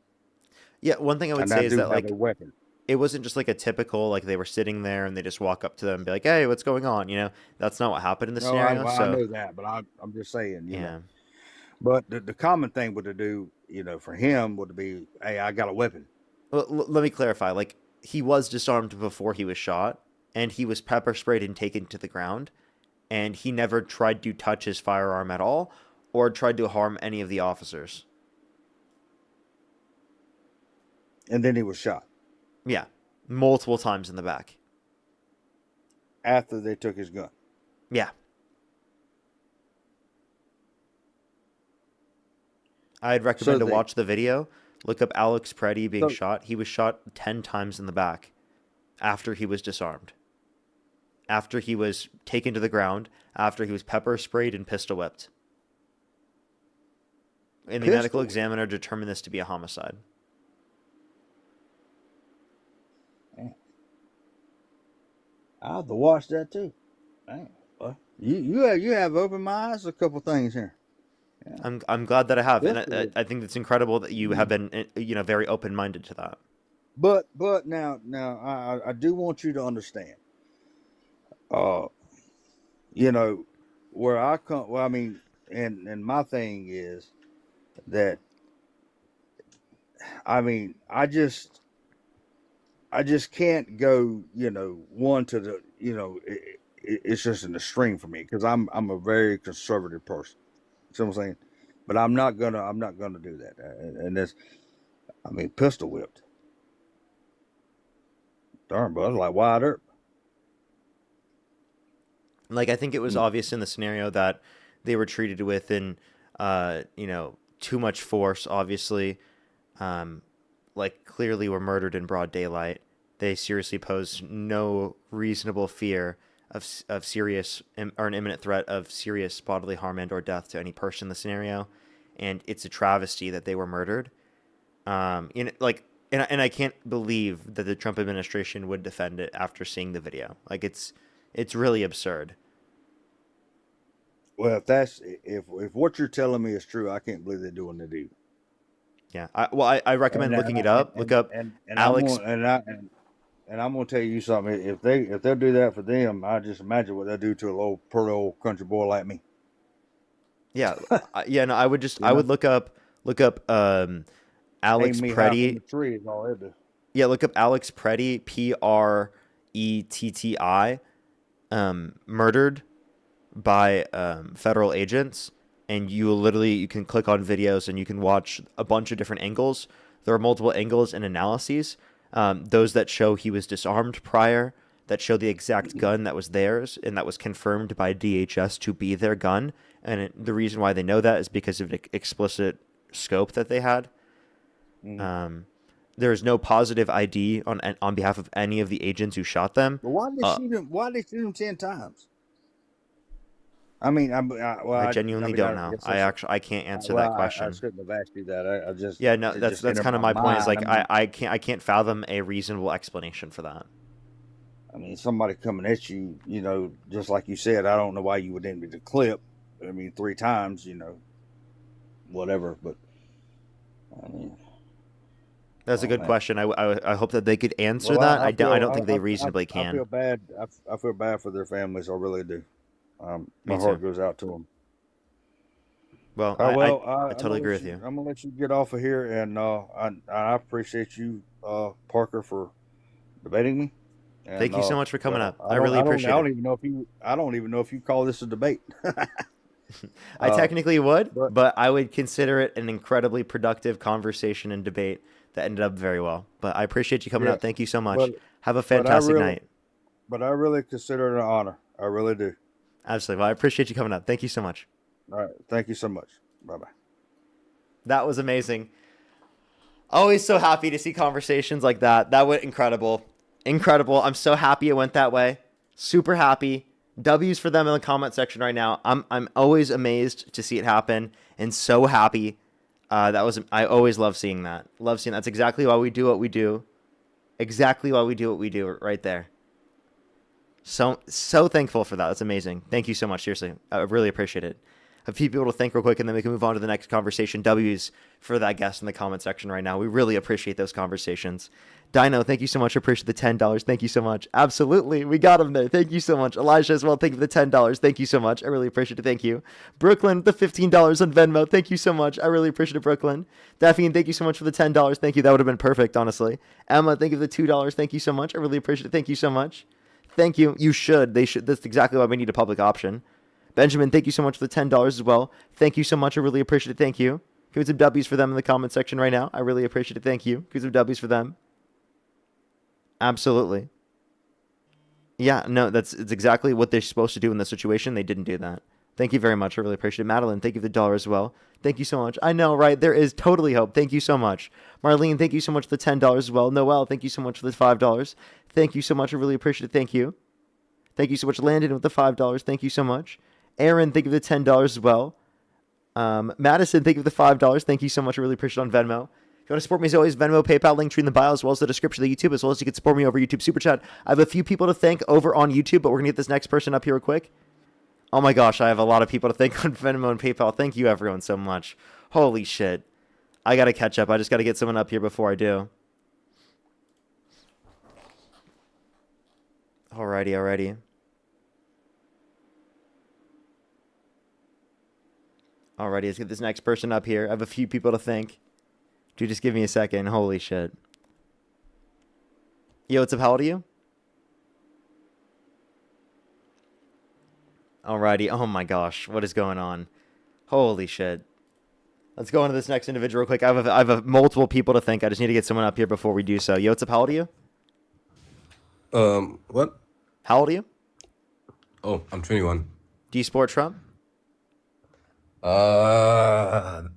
Yeah, one thing I would and say I is do that have like a weapon. it wasn't just like a typical like they were sitting there and they just walk up to them and be like, "Hey, what's going on?" You know, that's not what happened in the No, scenario. I So know that, but I'm just saying, yeah. But the common thing would to do, for him would be, hey, I got a weapon. Well, let me clarify. Like he was disarmed before he was shot, and he was pepper sprayed and taken to the ground, and he never tried to touch his firearm at all, or tried to harm any of the officers. And then he was shot Yeah, multiple times in the back. after they took his gun. Yeah. I'd recommend to watch the video. Look up Alex Preddy being shot. He was shot 10 times in the back after he was disarmed. After he was taken to the ground, after he was pepper sprayed and pistol whipped. And the medical examiner determined this to be a homicide. I have to watch that too. Dang. Well, you have opened my eyes to a couple things here. Yeah. I'm glad that I have, and Definitely. I think it's incredible that you have been very open minded to that. But now I do want you to understand. Where I come. Well, I mean, and my thing is that I mean I just can't go. One to the. It's just in the string for me because I'm a very conservative person. See what I'm saying? But I'm not gonna do that. And that's, I mean, pistol whipped. Darn, bud, like wide earp. Like I think it was obvious in the scenario that they were treated with too much force. Obviously, like clearly were murdered in broad daylight. They seriously posed no reasonable fear of serious or an imminent threat of serious bodily harm and or death to any person in the scenario, and it's a travesty that they were murdered. And I can't believe that the Trump administration would defend it after seeing the video. Like it's really absurd. Well, if what you're telling me is true, I can't believe they're doing the deal. Yeah, I recommend looking it up. Look up Alex. I'm gonna tell you something. If they'll do that for them, I just imagine what they'll do to a little poor old country boy like me. Yeah, yeah. No, I would look up Alex Hang me high from Preddy. the tree is all they do. Yeah, look up Alex Preddy, Pretti, murdered by federal agents, and you can click on videos and you can watch a bunch of different angles. There are multiple angles and analyses. Those that show he was disarmed prior, that show the exact gun that was theirs and that was confirmed by DHS to be their gun. And the reason why they know that is because of the explicit scope that they had. There is no positive ID on behalf of any of the agents who shot them. But why did they shoot him? Why did they shoot him 10 times? I mean, I genuinely don't know. I can't answer that question. I shouldn't have asked you that. I just that's kind of my point. Is like I can't fathom a reasonable explanation for that. I mean, somebody coming at you, just like you said, I don't know why you would empty the clip I mean, 3 times, whatever. But I mean, That's a oh good man. question. I hope that they could answer Well, that. I I don't think they feel reasonably I can. feel bad. I feel bad for their families. I really do. My Me too. heart goes out to them. Well, Well, I I'm gonna totally agree let with you. you. I'm gonna let you get off of here, and I appreciate you, Parker, for debating me. And Thank you so much for coming up. I I really I appreciate it. don't even know if I don't even know if you call this a debate. I technically would, But but I would consider it an incredibly productive conversation and debate that ended up very well. But I appreciate you coming yeah, out. Thank you so but much. Have a but I fantastic really night. but I really consider it an honor. I really do. Absolutely. Well, I appreciate you coming up. Thank you so much. All right, thank you so much. Bye bye. That was amazing. Always so happy to see conversations like that. That went incredible. Incredible. I'm so happy it went that way. Super happy. W's for them in the comment section right now. I'm always amazed to see it happen and so happy. I always love seeing that. Love seeing that's exactly why we do what we do. Exactly why we do what we do right there. So thankful for that. That's amazing. Thank you so much. Seriously. I really appreciate it. A few people to thank real quick, and then we can move on to the next conversation. W's for that guest in the comment section right now. We really appreciate those conversations. Dino, thank you so much. Appreciate the $10. Thank you so much. Absolutely. We got him there. Thank you so much. Elijah as well. Thank you for the $10. Thank you so much. I really appreciate it. Thank you. Brooklyn, the $15 on Venmo. Thank you so much. I really appreciate it, Brooklyn. Daphne, thank you so much for the $10. Thank you. That would have been perfect, honestly. Emma, thank you for the $2. Thank you so much. I really appreciate it. Thank you so much. Thank you. You should. They should. That's exactly why we need a public option. Benjamin, thank you so much for the $10 as well. Thank you so much. I really appreciate it. Thank you. Give me some W's for them in the comment section right now. I really appreciate it. Thank you. Give me some W's for them. Absolutely. Yeah, no, it's exactly what they're supposed to do in this situation. They didn't do that. Thank you very much. I really appreciate it. Madeline, thank you for the $1 as well. Thank you so much. I know, right? There is totally hope. Thank you so much. Marlene, thank you so much for the $10 as well. Noel, thank you so much for the $5. Thank you so much. I really appreciate it. Thank you. Thank you so much. Landon with the $5. Thank you so much. Aaron, thank you for the $10 as well. Madison, thank you for the $5. Thank you so much. I really appreciate it on Venmo. If you want to support me as always, Venmo, PayPal, link tree in the bio, as well as the description of the YouTube, as well as you can support me over YouTube Super Chat. I have a few people to thank over on YouTube, but we're going to get this next person up here real quick. Oh my gosh, I have a lot of people to thank on Venmo and PayPal. Thank you everyone so much. Holy shit. I got to catch up. I just got to get someone up here before I do. Alrighty. Alrighty, let's get this next person up here. I have a few people to thank. Dude, just give me a second. Holy shit. Yo, what's up? How old are you? Alrighty. Oh my gosh. What is going on? Holy shit. Let's go on to this next individual real quick. I have multiple people to thank. I just need to get someone up here before we do so. Yo, what's up? How old are you? What? How old are you? Oh, I'm 21. Do you support Trump? I'm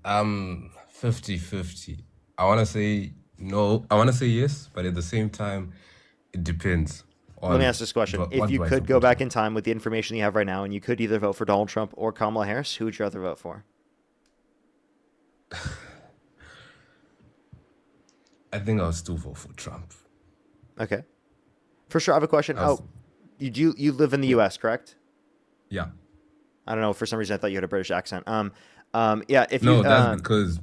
50-50. I want to say no. I want to say yes, but at the same time, it depends. Let me ask this question. If you could go back in time with the information you have right now and you could either vote for Donald Trump or Kamala Harris, who would you rather vote for? I think I'll still vote for Trump. Okay. For sure. I have a question. You live in the U.S., correct? Yeah. I don't know. For some reason, I thought you had a British accent. Yeah. That's because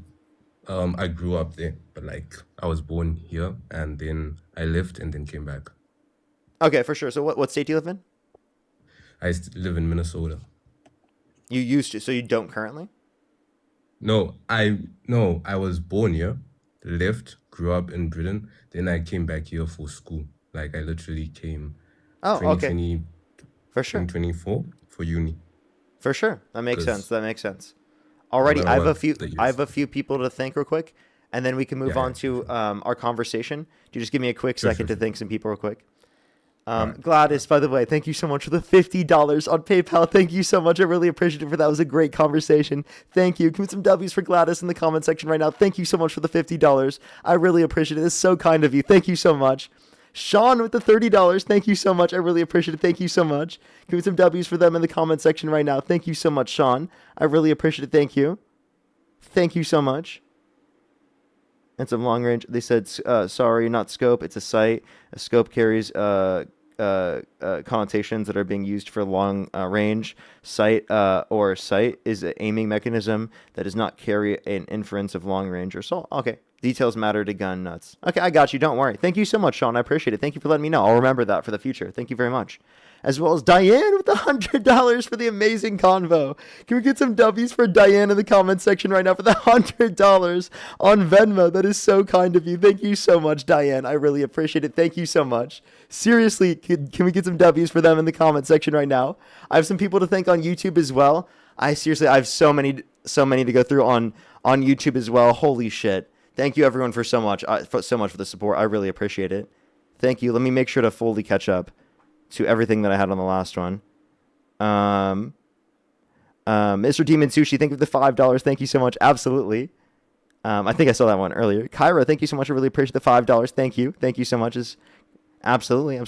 I grew up there, but I was born here and then I left and then came back. Okay, for sure. So what state do you live in? I live in Minnesota. You used to, so you don't currently? No, I was born here, left, grew up in Britain, then I came back here for school. I literally came 2020, okay. For sure. 2024 for uni. For sure. That makes sense. Alrighty, I have a few people to thank real quick, and then we can move on to our conversation. Do you just give me a quick second to thank some people real quick? Gladys, by the way, thank you so much for the $50 on PayPal. Thank you so much. I really appreciate it. That was a great conversation. Thank you. Give me some W's for Gladys in the comment section right now. Thank you so much for the $50. I really appreciate it. It's so kind of you. Thank you so much. Sean with the $30. Thank you so much. I really appreciate it. Thank you so much. Give me some W's for them in the comment section right now. Thank you so much, Sean. I really appreciate it. Thank you. Thank you so much. And some long range. They said, sorry, not scope. It's a site. A scope carries connotations that are being used for long range sight or sight is an aiming mechanism that does not carry an inference of long range or assault. Okay. Details matter to gun nuts. Okay, I got you. Don't worry. Thank you so much, Sean. I appreciate it. Thank you for letting me know. I'll remember that for the future. Thank you very much. As well as Diane with $100 for the amazing convo. Can we get some W's for Diane in the comment section right now for the $100 on Venmo? That is so kind of you. Thank you so much, Diane. I really appreciate it. Thank you so much. Seriously, can we get some W's for them in the comment section right now? I have some people to thank on YouTube as well. I have so many to go through on YouTube as well. Holy shit. Thank you everyone for so much for the support. I really appreciate it. Thank you. Let me make sure to fully catch up to everything that I had on the last one. Mr. Demon Sushi, thank you for the $5. Thank you so much. Absolutely. I think I saw that one earlier. Kyra, thank you so much. I really appreciate the $5. Thank you. Thank you so much. Absolutely.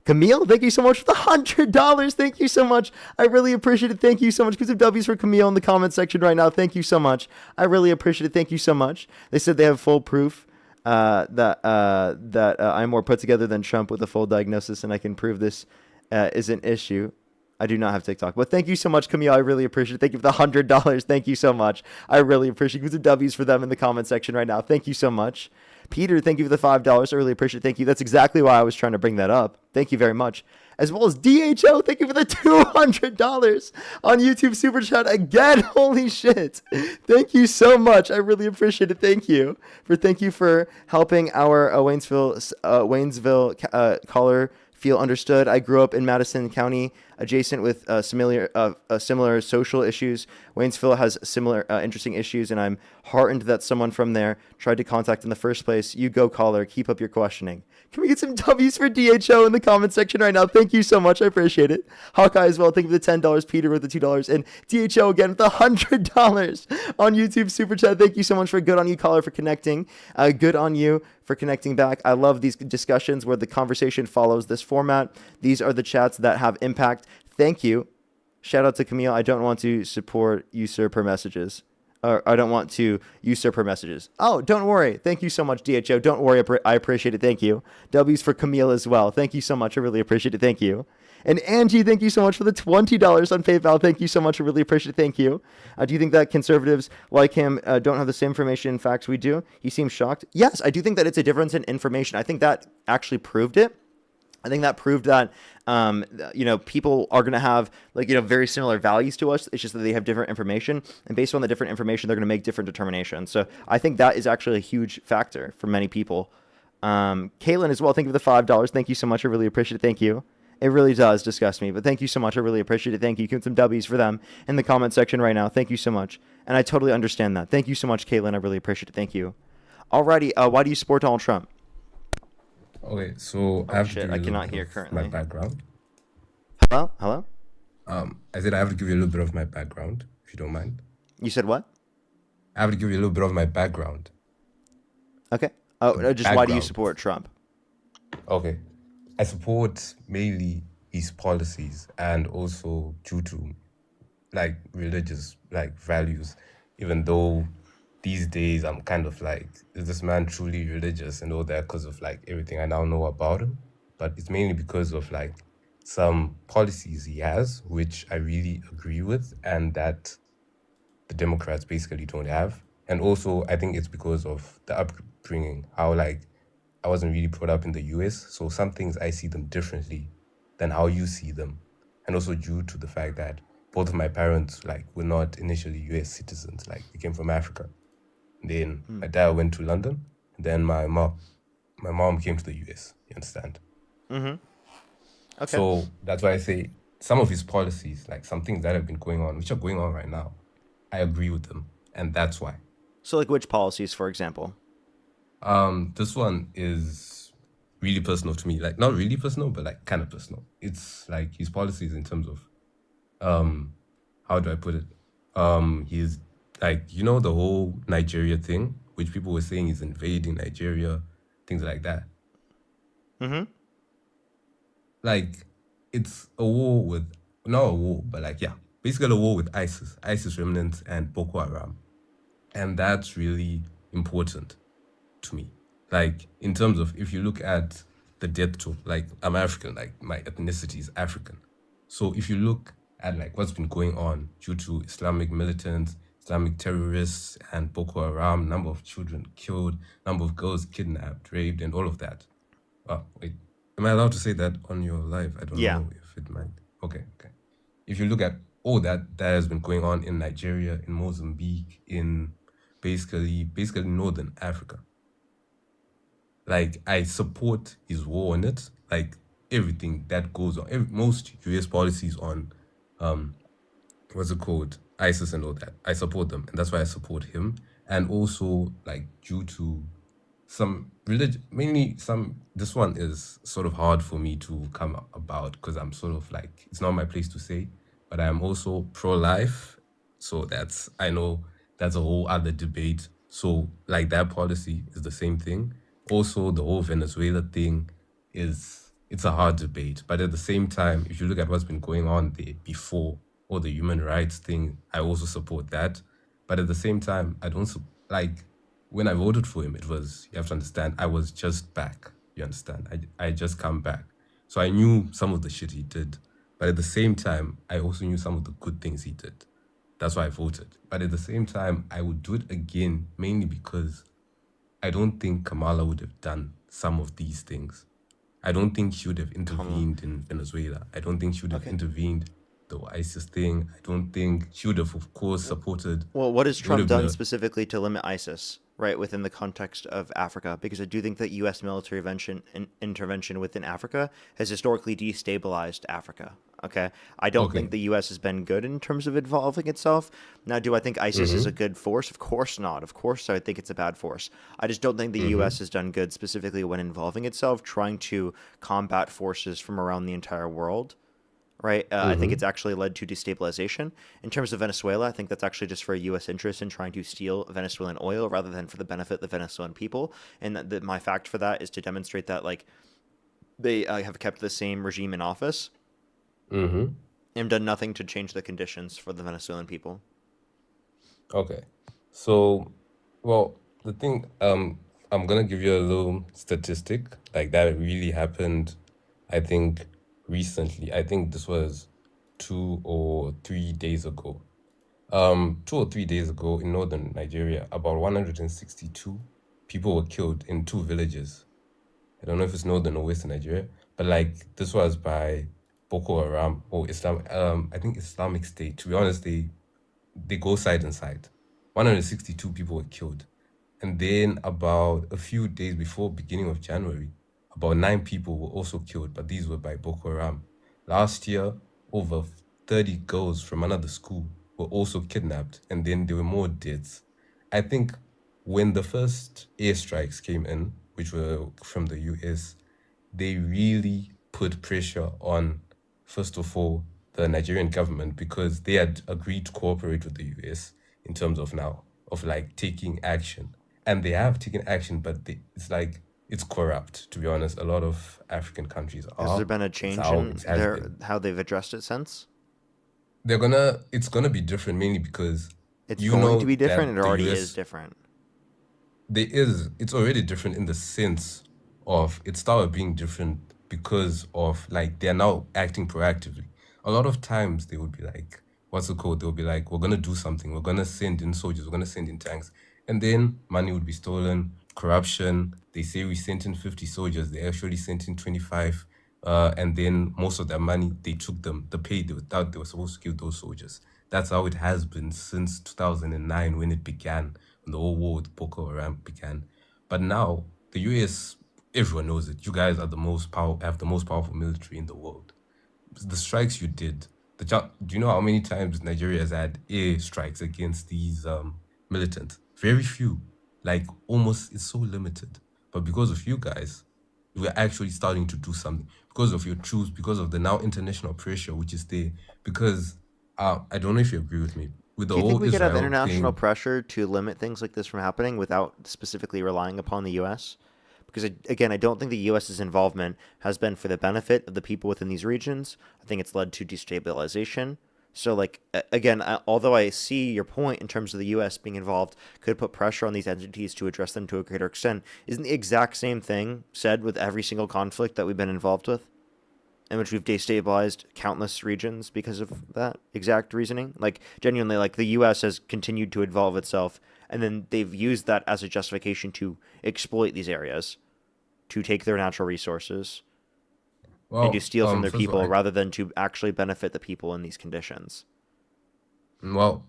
Camille, thank you so much for the $100. Thank you so much. I really appreciate it. Thank you so much. Give some W's for Camille in the comment section right now. Thank you so much. I really appreciate it. Thank you so much. They said they have full proof that I'm more put together than Trump with a full diagnosis, and I can prove this is an issue. I do not have TikTok, but thank you so much, Camille. I really appreciate it. Thank you for the $100. Thank you so much. I really appreciate it. Give some W's for them in the comment section right now. Thank you so much. Peter, thank you for the $5. I really appreciate it. Thank you. That's exactly why I was trying to bring that up. Thank you very much. As well as DHO, thank you for the $200 on YouTube Super Chat again. Holy shit. Thank you so much. I really appreciate it. Thank you for helping our Waynesville caller feel understood. I grew up in Madison County, adjacent with similar social issues. Waynesville has similar interesting issues, and I'm heartened that someone from there tried to contact in the first place. You go, caller. Keep up your questioning. Can we get some W's for DHO in the comment section right now? Thank you so much. I appreciate it. Hawkeye as well. Thank you for the $10. Peter with the $2. And DHO again with the $100 on YouTube Super Chat. Thank you so much for good on you, caller, for connecting. Good on you for connecting back. I love these discussions where the conversation follows this format. These are the chats that have impact. Thank you. Shout out to Camille. I don't want to usurp her messages. I don't want to usurp her messages. Oh, don't worry. Thank you so much, DHO. Don't worry. I appreciate it. Thank you. W's for Camille as well. Thank you so much. I really appreciate it. Thank you. And Angie, thank you so much for the $20 on PayPal. Thank you so much. I really appreciate it. Thank you. Do you think that conservatives like him don't have the same information and facts we do? He seems shocked. Yes, I do think that it's a difference in information. I think that actually proved it. I think that proved that, people are going to have very similar values to us. It's just that they have different information, and based on the different information, they're going to make different determinations. So I think that is actually a huge factor for many people. Caitlin as well. Thank you for the $5. Thank you so much. I really appreciate it. Thank you. It really does disgust me, but thank you so much. I really appreciate it. Thank you. Give some W's for them in the comment section right now. Thank you so much. And I totally understand that. Thank you so much, Caitlin. I really appreciate it. Thank you. Alrighty. Why do you support Donald Trump? Okay, so I have to give you I cannot hear currently. my background. Hello? I said I have to give you a little bit of my background, if you don't mind. You said what? I have to give you a little bit of my background. Okay. Why do you support Trump? Okay. I support mainly his policies and also due to religious values, even though these days I'm kind of like, is this man truly religious and all that because of everything I now know about him? But it's mainly because of some policies he has, which I really agree with, and that the Democrats basically don't have. And also I think it's because of the upbringing, how I wasn't really brought up in the US, so some things I see them differently than how you see them. And also due to the fact that both of my parents were not initially US citizens, they came from Africa. Then my dad went to London. Then my mom came to the US. You understand? Mm-hmm. Okay. So that's why I say some of his policies, some things that have been going on, which are going on right now, I agree with them, and that's why. So, which policies, for example? This one is really personal to me. Not really personal, but kind of personal. It's his policies in terms of, how do I put it? He's the whole Nigeria thing, which people were saying is invading Nigeria, things like that. Mm-hmm. It's a war with, not a war, but basically a war with ISIS remnants and Boko Haram. And that's really important to me. In terms of, if you look at the death toll. Like, I'm African, like my ethnicity is African. So if you look at like what's been going on due to Islamic militants, Islamic terrorists, and Boko Haram, number of children killed, number of girls kidnapped, raped, and all of that. Wait, am I allowed to say that on your live? I don't Yeah. know if it might. Okay. If you look at all that has been going on in Nigeria, in Mozambique, in basically Northern Africa, like, I support his war on it. Like, everything that goes on, most US policies on what's it called, ISIS and all that, I support them, and that's why I support him. And also, like, due to some religion, mainly this one is sort of hard for me to come about because I'm sort of like, it's not my place to say, but I'm also pro-life. So I know that's a whole other debate. So like, that policy is the same thing. Also, the whole Venezuela thing it's a hard debate, but at the same time, if you look at what's been going on there before, or the human rights thing, I also support that. But at the same time, I don't like, when I voted for him, it was, you have to understand, I was just back. You understand? I just come back. So I knew some of the shit he did. But at the same time, I also knew some of the good things he did. That's why I voted. But at the same time, I would do it again, mainly because I don't think Kamala would have done some of these things. I don't think she would have intervened in Venezuela. I don't think she would have intervened the ISIS thing. I don't think she would have, of course, supported. Well, what has would Trump have been done a- specifically to limit ISIS, right, within the context of Africa? Because I do think that U.S. military intervention within Africa has historically destabilized Africa. Okay, I don't think the U.S. has been good in terms of involving itself. Now, do I think ISIS is a good force? Of course not. Of course, I think it's a bad force. I just don't think the U.S. has done good specifically when involving itself, trying to combat forces from around the entire world. Right. I think it's actually led to destabilization. In terms of Venezuela, I think that's actually just for a U.S. interest in trying to steal Venezuelan oil rather than for the benefit of the Venezuelan people. And my fact for that is to demonstrate that, like, they have kept the same regime in office and done nothing to change the conditions for the Venezuelan people. Okay. So, well, the thing, I'm gonna give you a little statistic like that really happened, I think, recently. I think this was 2 or 3 days ago. 2 or 3 days ago in northern Nigeria, about 162 people were killed in 2 villages. I don't know if it's northern or western Nigeria, but like, this was by Boko Haram or Islam. I think Islamic State. To be honest, they go side and side. 162 people were killed. And then about a few days before beginning of January, about 9 people were also killed, but these were by Boko Haram. Last year, over 30 girls from another school were also kidnapped, and then there were more deaths. I think when the first airstrikes came in, which were from the US, they really put pressure on, first of all, the Nigerian government, because they had agreed to cooperate with the US in terms of like taking action. And they have taken action, but it's like, it's corrupt, to be honest. A lot of African countries are. Has there been a It's change how in it has been. how they've addressed it since? It's gonna be different, mainly because It's you going know to be different. that It the already US is different. it's already different in the sense of, it started being different because of, like, they're now acting proactively. A lot of times they would be like, what's it called? They'll be like, we're gonna do something, we're gonna send in soldiers, we're gonna send in tanks, and then money would be stolen, corruption. They say we sent in 50 soldiers, they actually sent in 25, and then most of that money, they took the pay they were supposed to give those soldiers. That's how it has been since 2009, when it began, when the whole war with Boko Haram began. But now the US, everyone knows it. You guys are have the most powerful military in the world. The strikes you did, do you know how many times Nigeria has had air strikes against these militants? Very few. Like, almost, it's so limited. But because of you guys, we're actually starting to do something. Because of your troops, because of the now international pressure which is there. Because I don't know if you agree with me. With the Do you think whole we could have Israel international thing, pressure to limit things like this from happening without specifically relying upon the U.S.? Because, again, I don't think the U.S.'s involvement has been for the benefit of the people within these regions. I think it's led to destabilization. So, like, again, although I see your point in terms of the U.S. being involved could put pressure on these entities to address them to a greater extent, isn't the exact same thing said with every single conflict that we've been involved with, in which we've destabilized countless regions because of that exact reasoning? Like, genuinely, like, the U.S. has continued to involve itself, and then they've used that as a justification to exploit these areas, to take their natural resources, and to Well, steal from their first of all, people rather than to actually benefit the people in these conditions. well,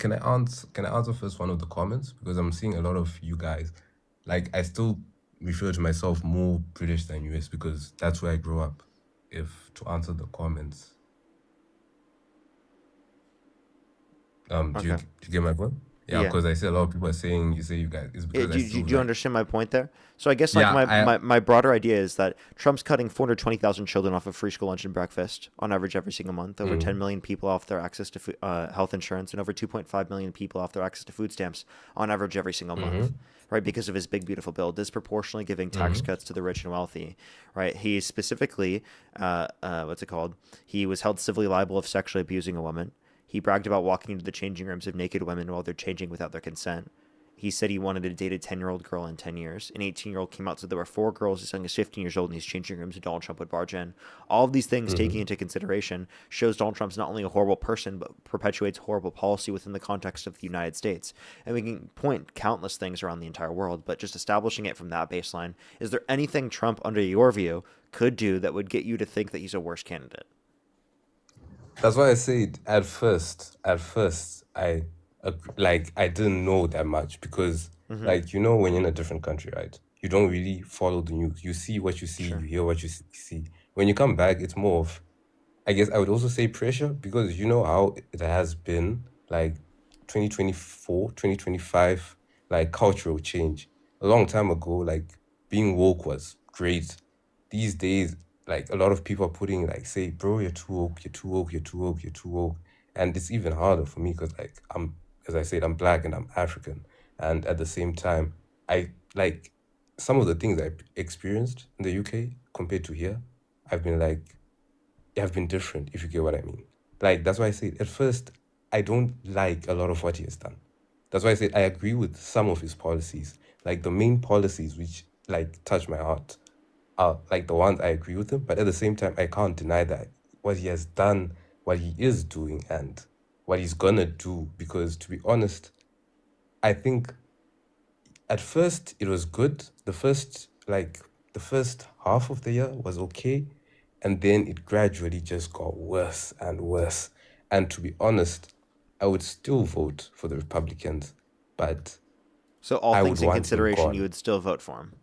can I answer first one of the comments because I'm seeing a lot of you guys, like I still refer to myself more British than US because that's where I grew up. If to answer the comments, Okay. do you get my point? Yeah, Yeah. because I see a lot of people are saying you say you guys it's Yeah, because I still do you like understand my point there? So I guess like yeah I my broader idea is that Trump's cutting 420,000 children off of free school lunch and breakfast on average every single month. Over 10 million people off their access to health insurance, and over 2.5 million people off their access to food stamps on average every single month. Right, because of his big beautiful bill, disproportionately giving tax cuts to the rich and wealthy. Right, he specifically, what's it called? He was held civilly liable of sexually abusing a woman. He bragged about walking into the changing rooms of naked women while they're changing without their consent. He said he wanted to date a 10-year-old girl in 10 years. An 18-year-old came out, said there were 4 girls as young as 15 years old in these changing rooms, and Donald Trump would barge in. All of these things taken into consideration shows Donald Trump's not only a horrible person, but perpetuates horrible policy within the context of the United States. And we can point countless things around the entire world, but just establishing it from that baseline, is there anything Trump, under your view, could do that would get you to think that he's a worse candidate? That's why I said at first like I didn't know that much because like when you're in a different country, right? You don't really follow the news. You see what you see, you hear what you see. When you come back, it's more of I guess I would also say pressure because you know how it has been like 2024, 2025, like cultural change. A long time ago, like being woke was great. These days, like a lot of people are putting like, say, bro, you're too woke, you're too woke, you're too woke, you're too woke. And it's even harder for me because like as I said, I'm black and I'm African. And at the same time, I like some of the things I experienced in the UK compared to here, I've been like, have been different, if you get what I mean. Like, that's why I say at first, I don't like a lot of what he has done. That's why I said I agree with some of his policies. Like, the main policies which, like, touch my heart are, like, the ones I agree with him. But at the same time, I can't deny that what he has done, what he is doing, and what he's gonna do. Because, to be honest, I think at first it was good. The first half of the year was okay. And then it gradually just got worse and worse. And to be honest, I would still vote for the Republicans, but So all I would things in want him consideration, you gone. would still vote for him,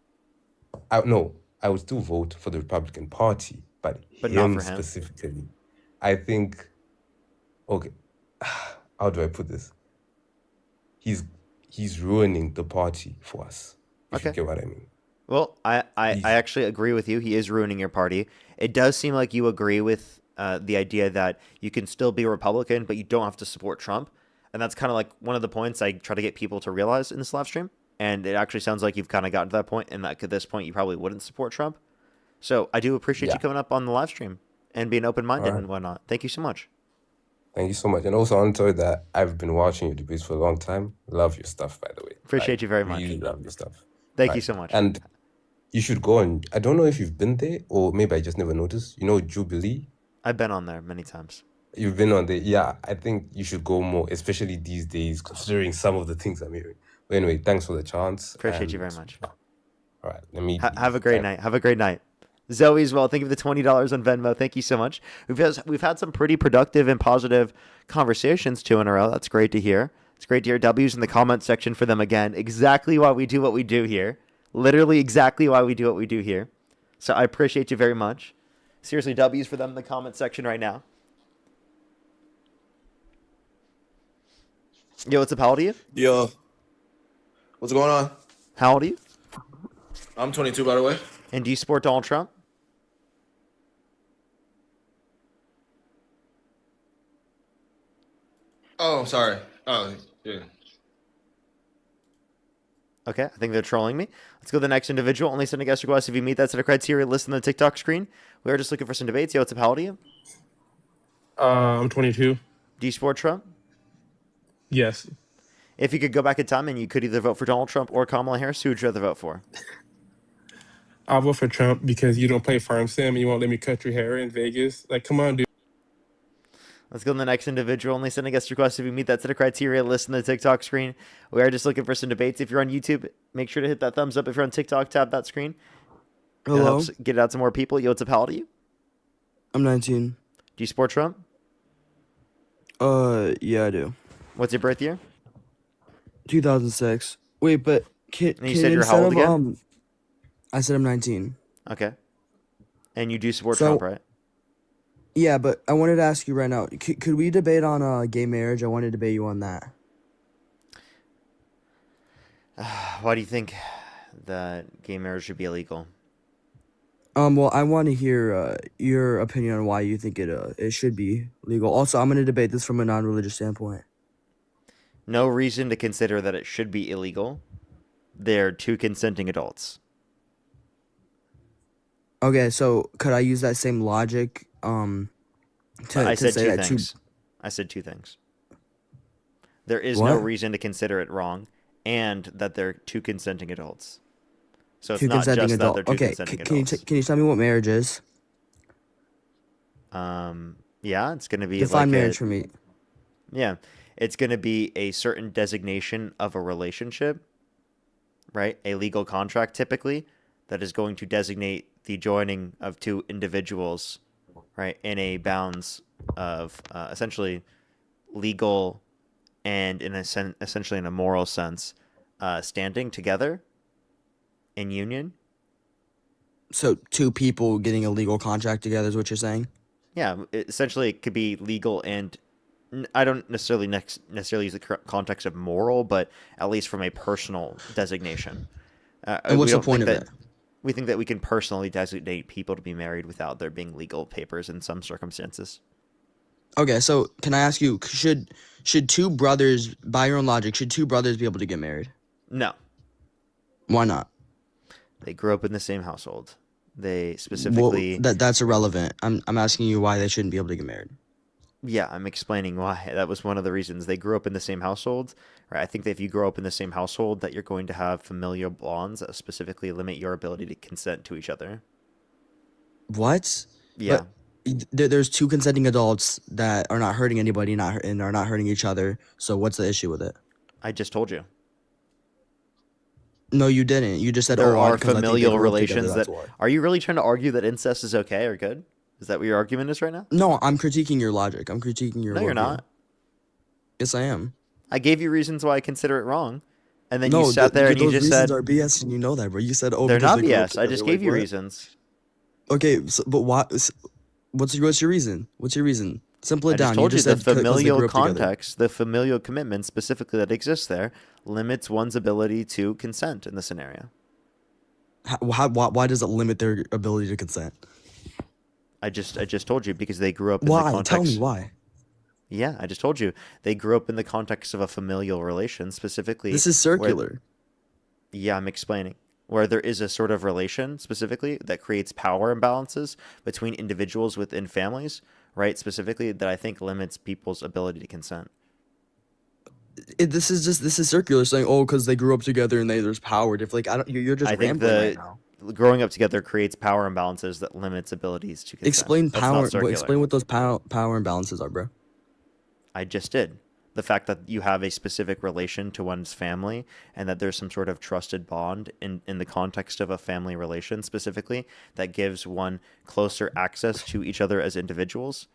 No, I would still vote for the Republican Party, but but not him for him. specifically. I think, okay, how do I put this? He's ruining the party for us, if you Okay. get what I mean. Well, I He's actually agree with you. He is ruining your party. It does seem like you agree with the idea that you can still be a Republican, but you don't have to support Trump. And that's kind of like one of the points I try to get people to realize in this live stream. And it actually sounds like you've kind of gotten to that point, and that at this point you probably wouldn't support Trump. So I do appreciate you yeah. coming up on the live stream and being open All minded right. and whatnot. Thank you so much. Thank you so much. And also, I want to tell you that I've been watching your debates for a long time. Love your stuff, by the way. Appreciate Like, you very much. really love your stuff. Thank you Right. so much. And you should go on. I don't know if you've been there or maybe I just never noticed. You know, Jubilee? I've been on there many times. You've been on there. Yeah, I think you should go more, especially these days, considering some of the things I'm hearing. But anyway, thanks for the chance. Appreciate you very And much. all right, let me Have a leave. great night. Have a great night. Zoe as well. Thank you for the $20 on Venmo. Thank you so much. We've had some pretty productive and positive conversations 2 in a row. That's great to hear. It's great to hear W's in the comment section for them again. Exactly why we do what we do here. Literally exactly why we do what we do here. So I appreciate you very much. Seriously, W's for them in the comment section right now. Yo, what's up? How old are you? Yo, what's going on? How old are you? I'm 22, by the way. And do you support Donald Trump? Oh, sorry. Oh, yeah. Okay, I think they're trolling me. Let's go to the next individual. Only send a guest request if you meet that set of criteria listed on the TikTok screen. We are just looking for some debates. Yo, what's up? How old are you? I'm 22. Do you support Trump? Yes. If you could go back in time and you could either vote for Donald Trump or Kamala Harris, who would you rather vote for? I'll vote for Trump because you don't play farm sim and you won't let me cut your hair in Vegas. Like, come on, dude. Let's go to the next individual. Only send a guest request if you meet that set of criteria listed on the TikTok screen. We are just looking for some debates. If you're on YouTube, make sure to hit that thumbs up. If you're on TikTok, tap that screen. It Hello? helps get it out to more people. Yo, what's up? How old are you? I'm 19. Do you support Trump? Yeah, I do. What's your birth year? 2006. Wait, but And you said you're how old again? I said I'm 19. Okay. And you do support So- Trump, right? Yeah, but I wanted to ask you right now. Could we debate on gay marriage? I wanted to debate you on that. Why do you think that gay marriage should be illegal? Well, I want to hear your opinion on why you think it should be legal. Also, I'm going to debate this from a non-religious standpoint. No reason to consider that it should be illegal. They're two consenting adults. Okay, so could I use that same logic I to said say two that things. I said two things. There is no What? reason to consider it wrong, and that they're two consenting adults. So it's two not consenting just that adults. they're two Okay, consenting can you adults. can you tell me what marriage is? Yeah, it's going to be Define like marriage for me. Yeah, it's going to be a certain designation of a relationship, right? A legal contract, typically, that is going to designate the joining of two individuals, right, in a bounds of essentially legal and essentially in a moral sense, standing together in union. So two people getting a legal contract together is what you're saying? Yeah, essentially it could be legal and I don't necessarily use the context of moral, but at least from a personal designation. And what's the point of it? We think that we can personally designate people to be married without there being legal papers in some circumstances. Okay, so can I ask you, should two brothers, by your own logic, should two brothers be able to get married? No. Why not? They grew up in the same household. They specifically... Well, that's irrelevant. I'm asking you why they shouldn't be able to get married. Yeah, I'm explaining why. That was one of the reasons. They grew up in the same household. Right? I think that if you grow up in the same household, that you're going to have familial bonds that specifically limit your ability to consent to each other. What? Yeah. But there's two consenting adults that are not hurting anybody and are not hurting each other. So what's the issue with it? I just told you. No, you didn't. You just said, There "Oh, are because I think they familial grew up together, relations that's that... why." Are you really trying to argue that incest is okay or good? Is that what your argument is right now? No, I'm critiquing your logic. I'm critiquing your. No, you're worldview. not. Yes, I am. I gave you reasons why I consider it wrong, and then No, you sat there and you those just reasons said are BS, and you know that, bro. You said, "Oh, they're because not they grew up BS. I together." just Like, gave you what? reasons. Okay, so, but why? What's your reason? What's your reason? Simple it I down. just told you, just the said 'cause they familial grew up together. context, the familial commitment specifically that exists there, limits one's ability to consent in the scenario. Why does it limit their ability to consent? I just told you because they grew up in the Why? context. Tell me why. Yeah, I just told you they grew up in the context of a familial relation, specifically. This is where- circular. Yeah, I'm explaining. Where there is a sort of relation specifically that creates power imbalances between individuals within families, right? Specifically, that I think limits people's ability to consent. This is circular, saying, "Oh, because they grew up together and there's power." Like I don't, you're just I think rambling right now. growing up together creates power imbalances that limits abilities to consent. Explain That's not power. circular. Explain what those power imbalances are, bro. I just did. The fact that you have a specific relation to one's family and that there's some sort of trusted bond in the context of a family relation specifically that gives one closer access to each other as individuals.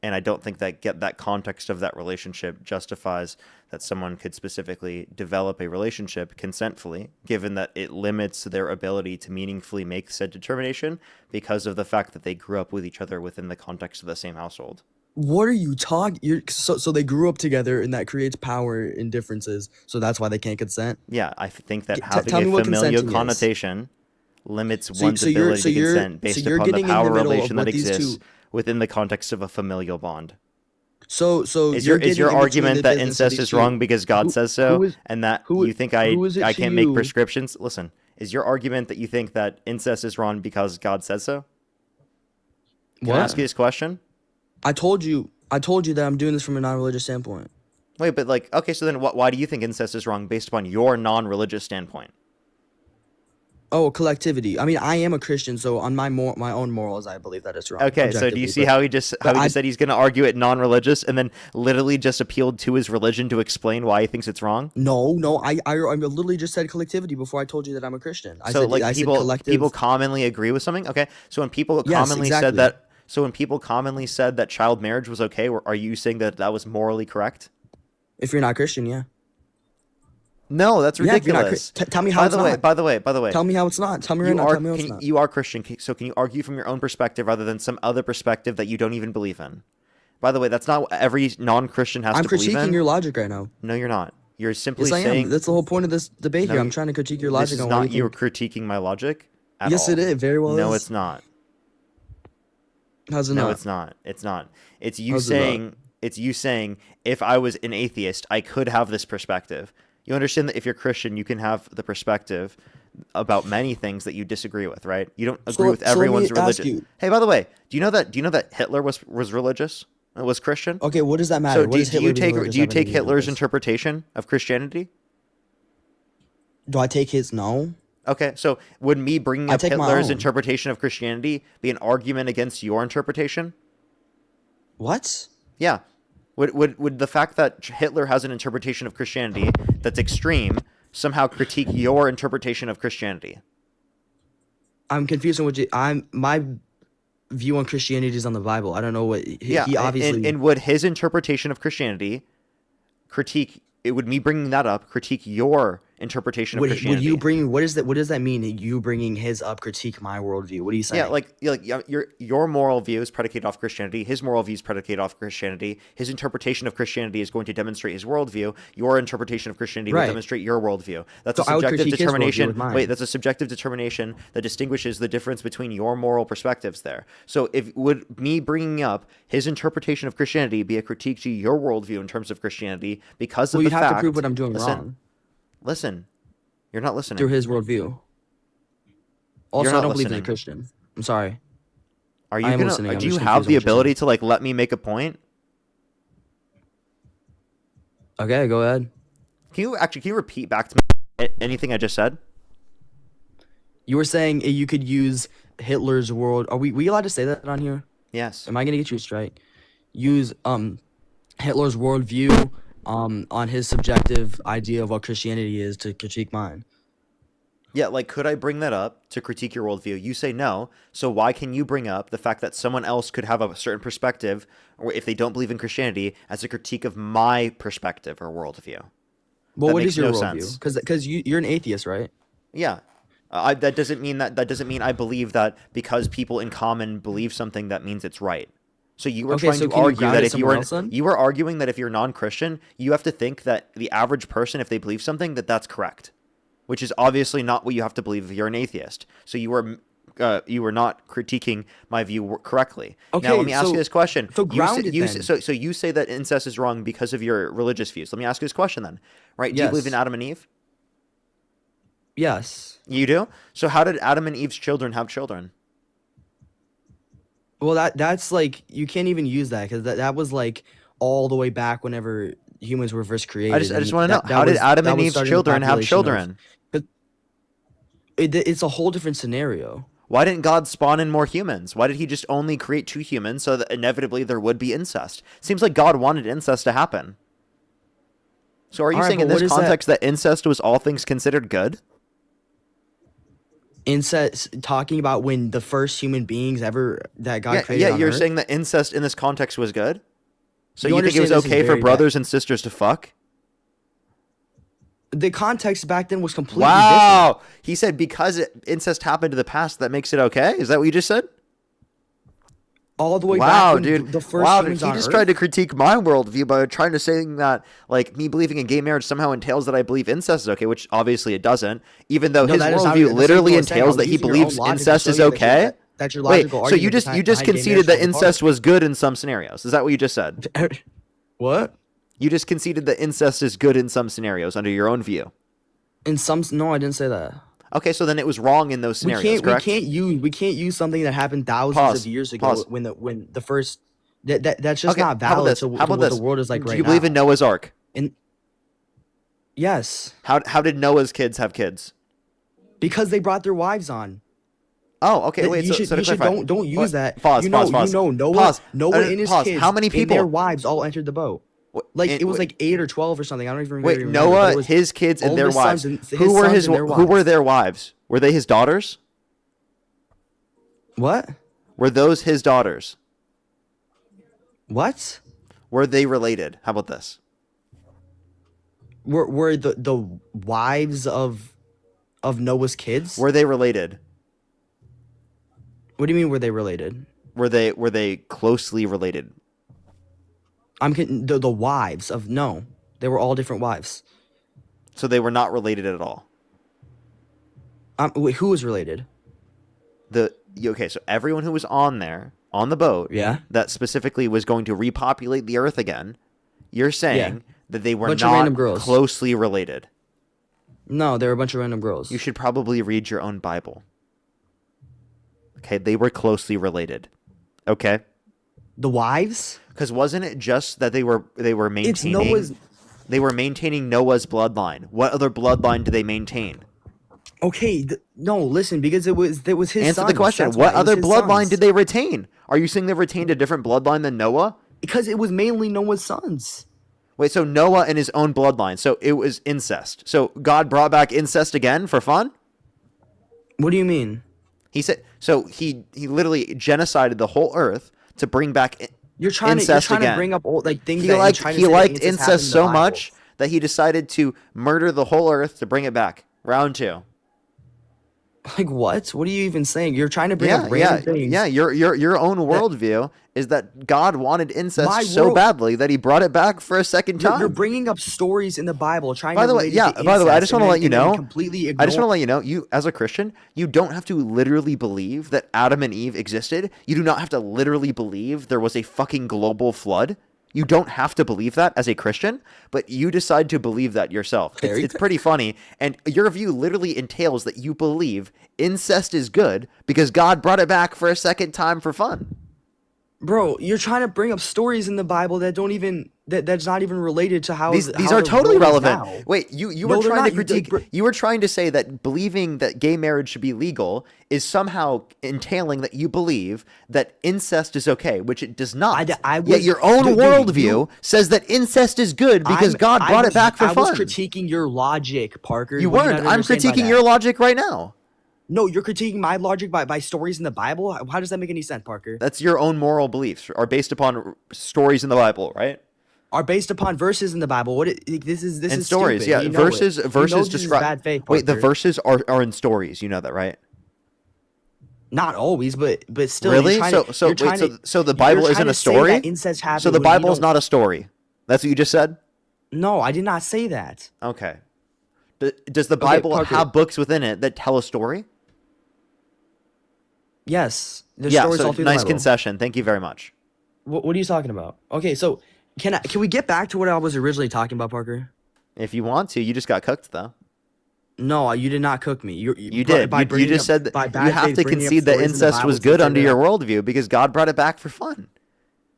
And I don't think that context of that relationship justifies that someone could specifically develop a relationship consentfully, given that it limits their ability to meaningfully make said determination because of the fact that they grew up with each other within the context of the same household. What are you talking? So they grew up together, and that creates power in differences. So that's why they can't consent. Yeah, I think that T- having tell me a what familial consenting is. connotation limits So- one's so you're- ability so to you're- consent based so you're upon the getting in the power middle of relation that what these exists two- within the context of a familial bond. So Is you're your getting in between argument the that business of incest these is two. wrong because God Who- says so, who is- and that who- you think who is it I to can't make you? prescriptions? Listen, is your argument that you think that incest is wrong because God says so? Can I What? ask you this question? I told you I told you that I'm doing this from a non-religious standpoint. Wait, but like, okay, so then why do you think incest is wrong based upon your non-religious standpoint? Oh, collectivity. I mean, I am a Christian, so on my own morals, I believe that it's wrong. Okay, so do you see how he just said he's going to argue it non-religious and then literally just appealed to his religion to explain why he thinks it's wrong? No, I literally just said collectivity before I told you that I'm a Christian. I So said, like I said people collective. commonly agree with something? Okay, so when people Yes, commonly said exactly. that, so when people commonly said that child marriage was okay, are you saying that that was morally correct? If you're not Christian, yeah. No, that's Yeah, if you're not ridiculous. tell me how it's not. By the way. Tell me how it's not. Tell me right You now. are Tell me how it's not. you are Christian, so can you argue from your own perspective rather than some other perspective that you don't even believe in? By the way, that's not what every non-Christian has I'm to believe in. critiquing your logic right now. No, you're not. You're simply Yes, I saying am. That's the whole point of this debate No, here. I'm trying to critique your this logic is on not what you you think. critiquing my logic at Yes, all. it is. Very well No, is. it's not. How's it No, not? it's not. It's not. It's you How's it not? saying. It's you saying if I was an atheist, I could have this perspective. You understand that if you're Christian, you can have the perspective about many things that you disagree with, right? You don't agree with So let everyone's me ask religion. you. Hey, by the way, do you know that Hitler was religious? Was Christian? Okay, what does that matter? So What does do you Hitler being take religious do you have anything take to do with Hitler's this? interpretation of Christianity? Do I take his? No. Okay, so would me bringing I up take my Hitler's own. interpretation of Christianity be an argument against your interpretation? What? Yeah. Would the fact that Hitler has an interpretation of Christianity that's extreme somehow critique your interpretation of Christianity? I'm confused on what my view on Christianity is on the Bible. I don't know what he obviously. and would his interpretation of Christianity critique it? Would me bringing that up critique your interpretation of Would Christianity? you bring what is that? What does that mean? You bringing his up critique my worldview? What are you saying? Yeah, your moral view is predicated off Christianity. His moral view is predicated off Christianity. His interpretation of Christianity is going to demonstrate his worldview. Your interpretation of Christianity will Right. demonstrate your worldview. That's So a I would subjective critique his worldview determination. with mine. Wait, that's a subjective determination that distinguishes the difference between your moral perspectives there. So if would me bringing up his interpretation of Christianity be a critique to your worldview in terms of Christianity because of Well, the you'd fact? have to prove what I'm doing listen, wrong Listen, you're not listening. through his worldview. Also, not I don't believe in a listening. Christian. I'm sorry. Are you I am gonna? listening. I'm Do you just have confused the on what you're ability to like let me make a point? Okay, go ahead. Can you repeat back to me anything I just said? You were saying you could use Hitler's world. Are we allowed to say that on here? Yes. Am I gonna get you a strike? Use Hitler's worldview on his subjective idea of what Christianity is to critique mine. Yeah, like could I bring that up to critique your worldview? You say no, so why can you bring up the fact that someone else could have a certain perspective, or if they don't believe in Christianity, as a critique of my perspective or worldview? Well, That what makes is your no worldview? sense. Because you're an atheist, right? Yeah. That doesn't mean that doesn't mean I believe that because people in common believe something that means it's right. So you were Okay, trying so to can you argue ground that it if you somewhere were else then? you were arguing that if you're non-Christian, you have to think that the average person, if they believe something, that's correct, which is obviously not what you have to believe if you're an atheist. So you were not critiquing my view correctly. Okay, now let me ask so- you this question. so ground it then. So you say that incest is wrong because of your religious views. Let me ask you this question then. Right? Do you believe Yes. in Adam and Eve? Yes. You do? So how did Adam and Eve's children have children? Well, that's like you can't even use that because that was like all the way back whenever humans were first created. I just and want to know, that how did was- Adam that and was Eve's starting the children have population of- children? It's a whole different scenario. Why didn't God spawn in more humans? Why did he just only create 2 humans so that inevitably there would be incest? Seems like God wanted incest to happen. So are you All right, saying in but what this is that- context that incest was all things considered good? Incest talking about when the first human beings ever that God created. Yeah, on you're Earth? saying that incest in this context was good? So You you think it was understand this is okay for very bad. brothers and sisters to fuck? The context back then was completely Wow! He said because incest happened in the past, that makes it okay? Is that what you just said? all the way back Wow, when dude. the first Wow, dude. humans He on just Earth. tried to critique my worldview by trying to saying that, like, me believing in gay marriage somehow entails that I believe incest is okay, which obviously it doesn't. Even though No, his that is not- worldview that's not literally what I'm saying. I entails was that he using your own believes logic to incest show is you that okay. that's your Wait, logical so you argument just behind gay conceded marriage that falling apart. incest was good in some scenarios. Is that what you just said? What? You just conceded that incest is good in some scenarios under your own view. In some, no, I didn't say that. Okay, so then it was wrong in those scenarios, correct? We can't use something that happened thousands Pause, of years ago pause. when the first That's just Okay, not how about valid this? to How about what this? the world is like Do right you believe now. in Noah's Ark? And yes, How did Noah's kids have kids? because they brought their wives on. Oh, okay. Wait. You So should to clarify, don't use what, that. pause. Pause. You Pause. know Noah Pause. Noah and his Pause. kids How many and their people? wives all entered the boat. Like it was like 8 or 12 or something. I don't even Wait, really remember. But it Noah, was his kids, all and their his sons wives. and his Who were sons his? and their Who were wives. their wives? Were they his daughters? What? Were those his daughters? What? Were they related? How about this? Were the wives of Noah's kids? Were they related? What do you mean? Were they related? Were they closely related? The wives of no, they were all different wives. So they were not related at all. Wait, who was related? Okay, so everyone who was on the boat, Yeah, that specifically was going to repopulate the earth again. You're saying that they were Bunch of random not girls. closely related. No, they were a bunch of random girls. You should probably read your own Bible. Okay, they were closely related. Okay. The wives? Because wasn't it just that they were maintaining Noah's. they were maintaining Noah's bloodline? What other bloodline do they maintain? Okay, no, listen, because it was his. Answer sons. the question. That's What why it was other his bloodline sons. did they retain? Are you saying they retained a different bloodline than Noah? Because it was mainly Noah's sons. Wait, so Noah and his own bloodline. So it was incest. So God brought back incest again for fun? What do you mean? He said so he literally genocided the whole earth to bring back You're trying incest to again. bring up old things He that liked you're trying to he say that liked happened in incest the so Bible. much that he decided to murder the whole earth to bring it back. Round 2. Like what? What are you even saying? You're trying to bring up random things. Yeah, your own worldview is that God wanted incest My so world- badly that he brought it back for a second time. You're bringing up stories in the Bible, trying By to the way, relate it yeah. to By the way, I incest just want to and let you then- and then know. completely I just want to ignore- let you know. You, as a Christian, you don't have to literally believe that Adam and Eve existed. You do not have to literally believe there was a fucking global flood. You don't have to believe that as a Christian, but you decide to believe that yourself. It's pretty funny, and your view literally entails that you believe incest is good because God brought it back for a second time for fun. Bro, you're trying to bring up stories in the Bible that don't even that's not even related to how These how are the totally world is relevant. now. Wait, you No, were they're trying not. to critique. You were trying to say that believing that gay marriage should be legal is somehow entailing that you believe that incest is okay, which it does not. Yet your own worldview says that incest is good because God brought it back for I fun. was critiquing your logic, Parker. You What do weren't. not I'm understand by critiquing that? your logic right now. No, you're critiquing my logic by stories in the Bible. How does that make any sense, Parker? That's your own moral beliefs are based upon stories in the Bible, right? Are based upon verses in the Bible. This is and is stories, stupid. yeah. You know Verses it. verses You know this is describe. bad faith, Wait, the Parker. verses are in stories. You know that, right? Not always, but still. Really? You're trying So to, so you're wait, trying so to- so the you're Bible trying isn't to a say story? that incest happened So the when you Bible is don't- not a story. That's what you just said? No, I did not say that. Okay. Does the Okay, Bible Parker. have books within it that tell a story? Yes, there's Yeah, stories so all through nice the Bible. concession. Thank you very much. What are you talking about? Okay, so can we get back to what I was originally talking about, Parker? If you want to, you just got cooked though. No, you did not cook me. You did. You bringing just up- said that by you bad have faith to bringing up concede that stories in the incest Bible was to good say under that- your worldview because God brought it back for fun.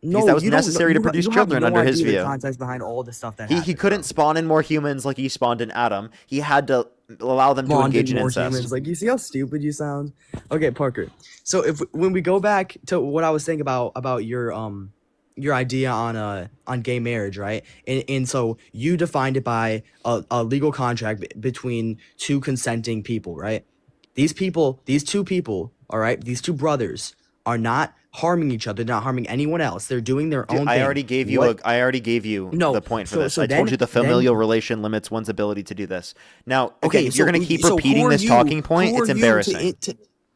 Because that was you don't know- necessary to you produce have children no under his idea the view. context behind all the stuff that He couldn't spawn in more humans like he spawned in Adam. He had to allow them to Bonded engage in more incest. humans. Like, you see how stupid you sound? Okay, Parker. So when we go back to what I was saying about your idea on gay marriage, right? And so you defined it by a legal contract between two consenting people, right? These two people, all right, these two brothers are not harming each other, not harming anyone else. They're doing their Dude, own I thing. already gave you What- the point for so- this. so I told then- you the familial relation limits one's ability to do this. Now, Okay, again, if you're so- going to keep so who repeating are this you- talking point, who it's are you embarrassing.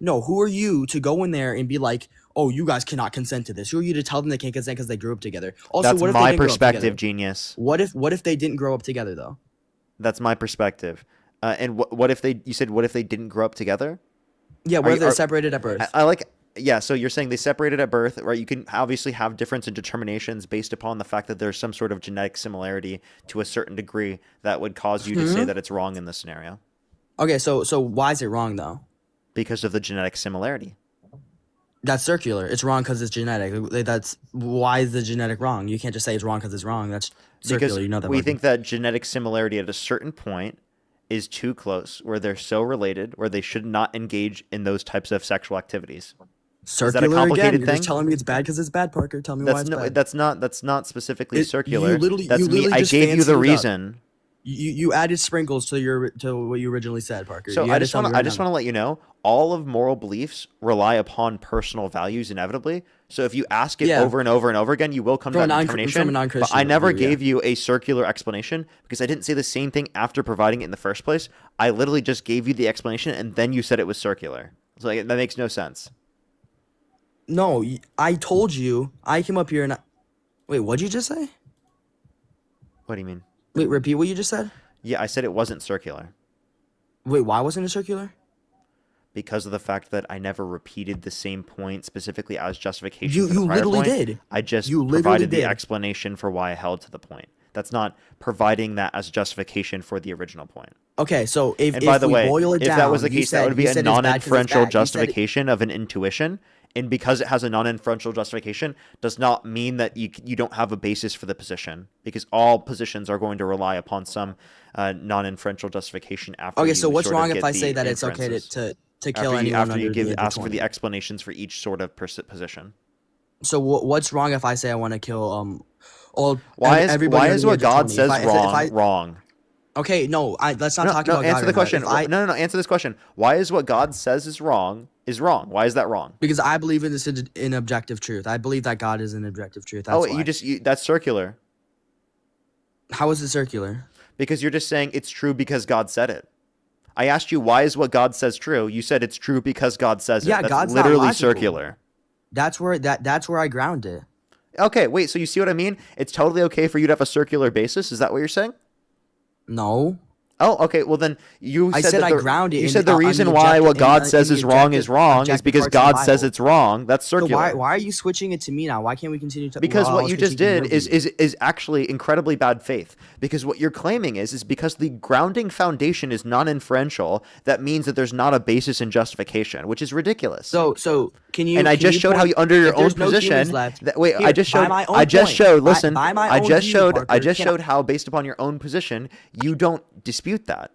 No, who are you to go in there and be like, oh, you guys cannot consent to this? Who are you to tell them they can't consent because they grew up together? Also, That's what if they my didn't grow up perspective, together? genius. What if they didn't grow up together though? That's my perspective. And what if they? You said what if they didn't grow up together? Yeah, Are what you- if they're are- separated at birth? I like. Yeah, so you're saying they separated at birth, right? You can obviously have difference in determinations based upon the fact that there's some sort of genetic similarity to a certain degree that would cause you to say Mhm. that it's wrong in this scenario Okay, so why is it wrong though? because of the genetic similarity. That's circular. It's wrong because it's genetic. That's why is the genetic wrong? You can't just say it's wrong because it's wrong. That's circular. Because You know that. we Parker. think that genetic similarity at a certain point is too close, where they're so related, where they should not engage in those types of sexual activities. Circular Is that a complicated again. You're thing? just telling me it's bad because it's bad, Parker. Tell me why it's bad. That's not specifically circular. You literally, That's you me. literally I just gave you the fancied it up. reason. You added sprinkles to what you originally said, Parker. So You I had to just tell want me to right now. let you know, all of moral beliefs rely upon personal values inevitably. So if you ask it Yeah. over and over and over again, you will come to From a that non- determination. from a But non-Christian I never view, yeah. gave you a circular explanation because I didn't say the same thing after providing it in the first place. I literally just gave you the explanation and then you said it was circular. So like, that makes no sense. No, I told you. I came up here and wait. What'd you just say? What do you mean? Wait, repeat what you just said. Yeah, I said it wasn't circular Wait, why wasn't it circular? because of the fact that I never repeated the same point specifically as justification. You for the prior literally point. did. I just You literally provided the did. explanation for why I held to the point. That's not providing that as justification for the original point. Okay, so if And by the we way, boil it if down, that was the you case, that said- would be you a said it's bad 'cause it's non-inferential bad. You said it- justification of an intuition. And because it has a non-inferential justification, does not mean that you don't have a basis for the position. Because all positions are going to rely upon some non-inferential justification after. Okay, so you what's sort of wrong if get I the say that it's okay inferences. to kill after anyone after under you the age of ask for 20? the explanations for each sort of position? So what's wrong if I say I want to kill Why everybody is under the what age of God 20? says If wrong I- wrong? Okay, no, let's not talk No, about answer God the right now. question. If I- No, answer this question. Why is what God says is wrong? Why is that wrong? Because I believe in this in objective truth. I believe that God is an objective truth. That's why. That's circular. How is it circular? Because you're just saying it's true because God said it. I asked you why is what God says true? You said it's true because God says it. Yeah, That's God's not literally logical. circular. That's where I ground it. Okay, wait, so you see what I mean? It's totally okay for you to have a circular basis. Is that what you're saying? No. Oh, okay. Well, then I said said that I ground it You in said the- the on the reason why objective- what God in says the is wrong is objective because parts of the God says Bible. it's wrong. That's So circular. why are you switching it to me now? Why can't we continue to? Because well, I what was you just critiquing your did view. is actually incredibly bad faith. Because what you're claiming is because the grounding foundation is non-inferential, that means that there's not a basis in justification, which is ridiculous. So can you? And I can just you showed how point- you under your if own there's no humans position. left- Wait, Here, I just by showed. my own I just point, showed. by- Listen, by my I own just view, showed. Parker, I just can showed how, based upon your own position, you don't dispute that.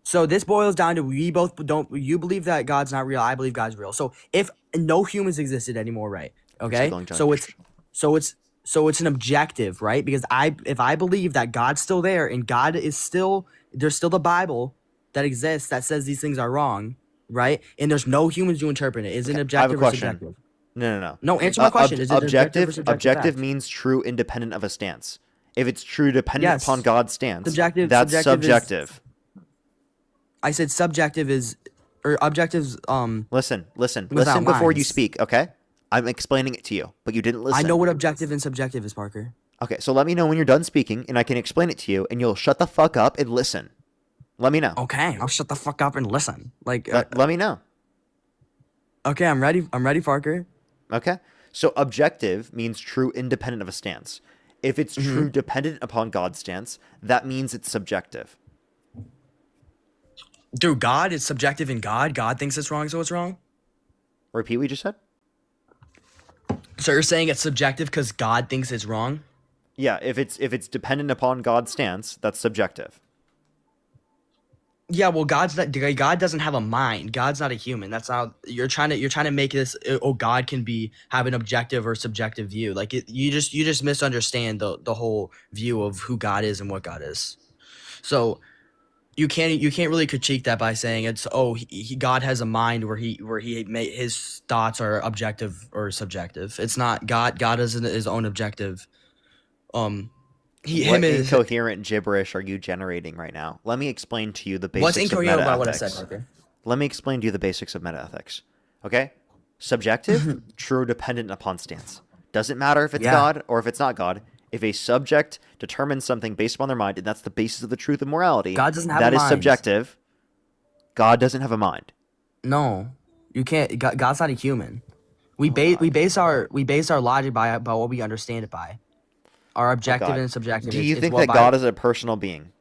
So this boils down to we both don't. You believe that God's not real. I believe God's real. So if no humans existed anymore, right? Okay. going to So it's an objective, right? Because if I believe that God's still there and God is still there's still the Bible that exists that says these things are wrong, right? And there's no humans to interpret it. Is it I have a objective or question. subjective? No. No, answer my question. Is it objective or subjective Objective fact? means true, independent of a stance. If it's true, dependent Yes. upon God's stance, Subjective- that's subjective is- subjective. I said subjective is or objectives. Listen without before you minds. speak. Okay, I'm explaining it to you, but you didn't listen. I know what objective and subjective is, Parker. Okay, so let me know when you're done speaking, and I can explain it to you, and you'll shut the fuck up and listen. Let me know. Okay, I'll shut the fuck up and listen. Like, Let me know. okay, I'm ready. I'm ready, Parker. Okay, so objective means true, independent of a stance. If it's Mm-hmm. true, dependent upon God's stance, that means it's subjective. Dude, God is subjective in God. God thinks it's wrong, so it's wrong. Repeat what you just said. So you're saying it's subjective because God thinks it's wrong? Yeah, if it's dependent upon God's stance, that's subjective. Yeah, well, God doesn't have a mind. God's not a human. That's how you're trying to make this. Oh, God can have an objective or subjective view. Like you just misunderstand the whole view of who God is and what God is. So you can't really critique that by saying it's God has a mind where his thoughts are objective or subjective. It's not God. God is his own objective. What incoherent gibberish are you generating right now? Let me explain to you the basics What's incoherent of about what I metaethics. said, Parker? Let me explain to you the basics of metaethics. Okay? Subjective, true, dependent upon stance. Doesn't matter if it's Yeah. God or if it's not God. If a subject determines something based upon their mind, and that's the basis of the truth of morality, God doesn't have that a is mind. subjective. God doesn't have a mind. No, you can't. God's not a human. We base our logic by what we understand it by. Our objective God. and subjective. Do you is think what that God is a personal being?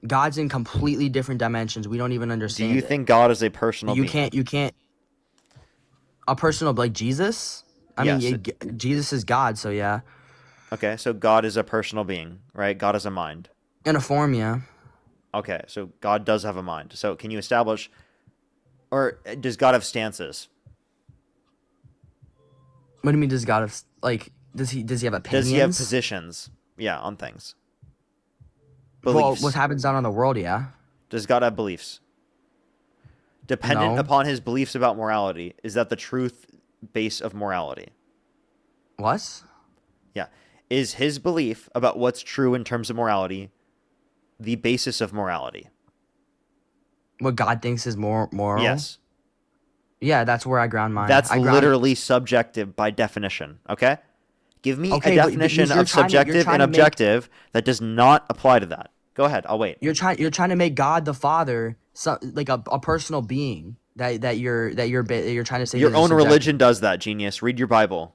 God's in completely different dimensions. We don't even understand. Do you it. think God is a personal being? You can't. A personal, like Jesus. I mean, Yes. Jesus is God, so yeah. Okay, so God is a personal being, right? God has a mind. In a form, yeah. Okay, so God does have a mind. So can you establish, or does God have stances? What do you mean? Does God have Does he have opinions? Does he have positions? Yeah, on things. Well, Beliefs. what happens out on the world? Yeah. Does God have beliefs? Dependent No. upon his beliefs about morality, is that the truth base of morality? What? Yeah. Is his belief about what's true in terms of morality the basis of morality? What God thinks is moral? Yes. Yeah, that's where I ground mine. That's I ground, literally subjective by definition, okay? Give me Okay, a but definition you're of trying to- you're subjective trying and to make- objective that does not apply to that. Go ahead, I'll wait. You're trying to make God the Father like a personal being that you're trying to say. Your this is own subjective. religion does that, genius. Read your Bible.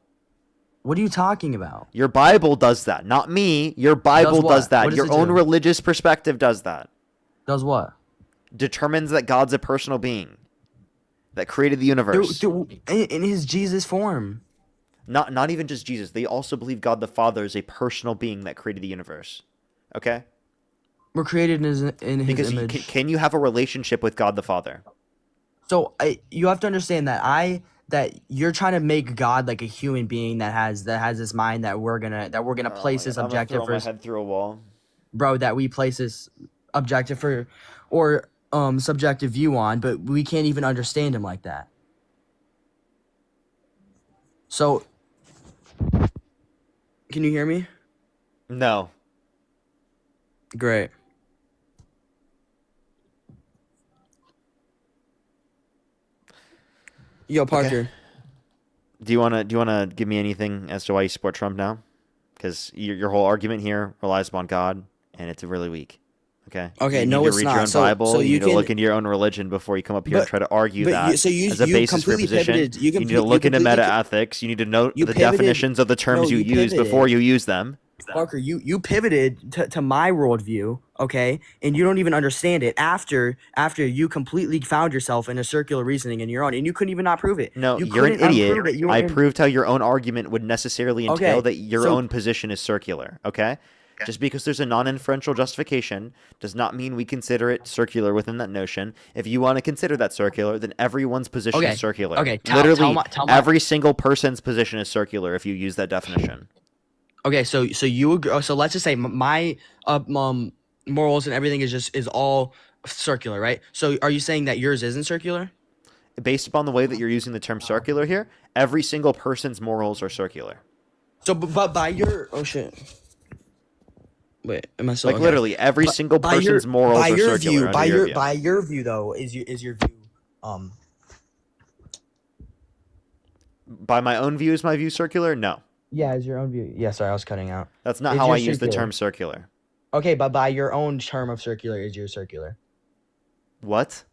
What are you talking about? Your Bible does that, not me. Your Bible what? does that. What does Your it own do? religious perspective does that. Does what? Determines that God's a personal being that created the universe. In his Jesus form. Not even just Jesus. They also believe God the Father is a personal being that created the universe. Okay? We're created in his Because image. can you have a relationship with God the Father? So you have to understand that you're trying to make God like a human being that has this mind that we're gonna place this objective I'm gonna for. throw my head through a wall. Bro, that we place this objective for or subjective view on, but we can't even understand him like that. So can you hear me? No. Great. Yo, Parker. Okay. Do you wanna give me anything as to why you support Trump now? Because your whole argument here relies upon God, and it's really weak. Okay. Okay, You no, need to it's read not. your own So- Bible. so you you need to can- look into your own religion before you come up here and But- try to argue but that you- so you- as a you basis for your completely position. pivoted- you You need to look into completely meta ethics. You need to know you the pivoted- definitions of the terms no, you you use before pivoted. you use them. Parker, you pivoted to my worldview, okay, and you don't even understand it after you completely found yourself in a circular reasoning in your own, and you couldn't even not prove it. No, you you're an couldn't idiot. unprove it. You were I in- proved how your own argument would necessarily entail Okay, that your so- own position is circular. Okay? Just because there's a non-inferential justification does not mean we consider it circular within that notion. If you want to consider that circular, then everyone's position Okay, is circular. okay, tell Literally, my- every single person's position is circular if you use that definition. Okay, so you agree, so let's just say my morals and everything is all circular, right? So are you saying that yours isn't circular? Based upon the way that you're using the term circular here, every single person's morals are circular. So, but by your wait, am I still Like okay. literally, every But single by your- person's morals by are your circular. view, under by your your view. by your view though, is your view By my own view, is my view circular? No. Yeah, is your own view. Yeah, sorry, I was cutting out. That's not Is how your I use the circular? term circular. Okay, but by your own term of circular, is your circular? What?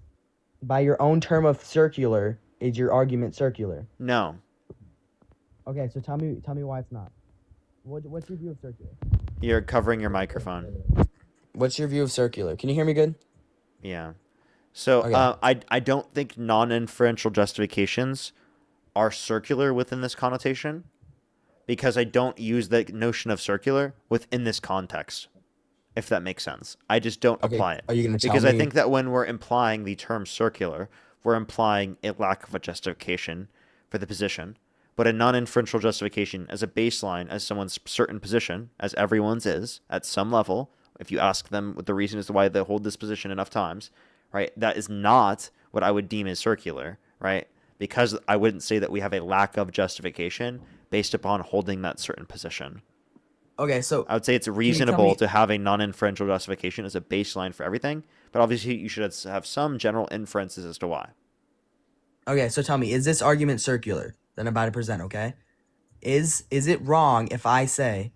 By your own term of circular, is your argument circular? No. Okay, so tell me why it's not. What's your view of circular? You're covering your microphone. What's your view of circular? Can you hear me good? Yeah. So Okay. I don't think non-inferential justifications are circular within this connotation because I don't use the notion of circular within this context, if that makes sense. I just don't Okay, apply it. are you gonna tell Because I me- think that when we're implying the term circular, we're implying a lack of a justification for the position. But a non-inferential justification as a baseline as someone's certain position, as everyone's is, at some level, if you ask them what the reason as to why they hold this position enough times, right, that is not what I would deem as circular, right? Because I wouldn't say that we have a lack of justification based upon holding that certain position. Okay, so I would say it's tell reasonable me- to have a non-inferential justification as a baseline for everything, but obviously you should have some general inferences as to why. Okay, so tell me, is this argument circular that I'm about to present, okay? Is it wrong if I say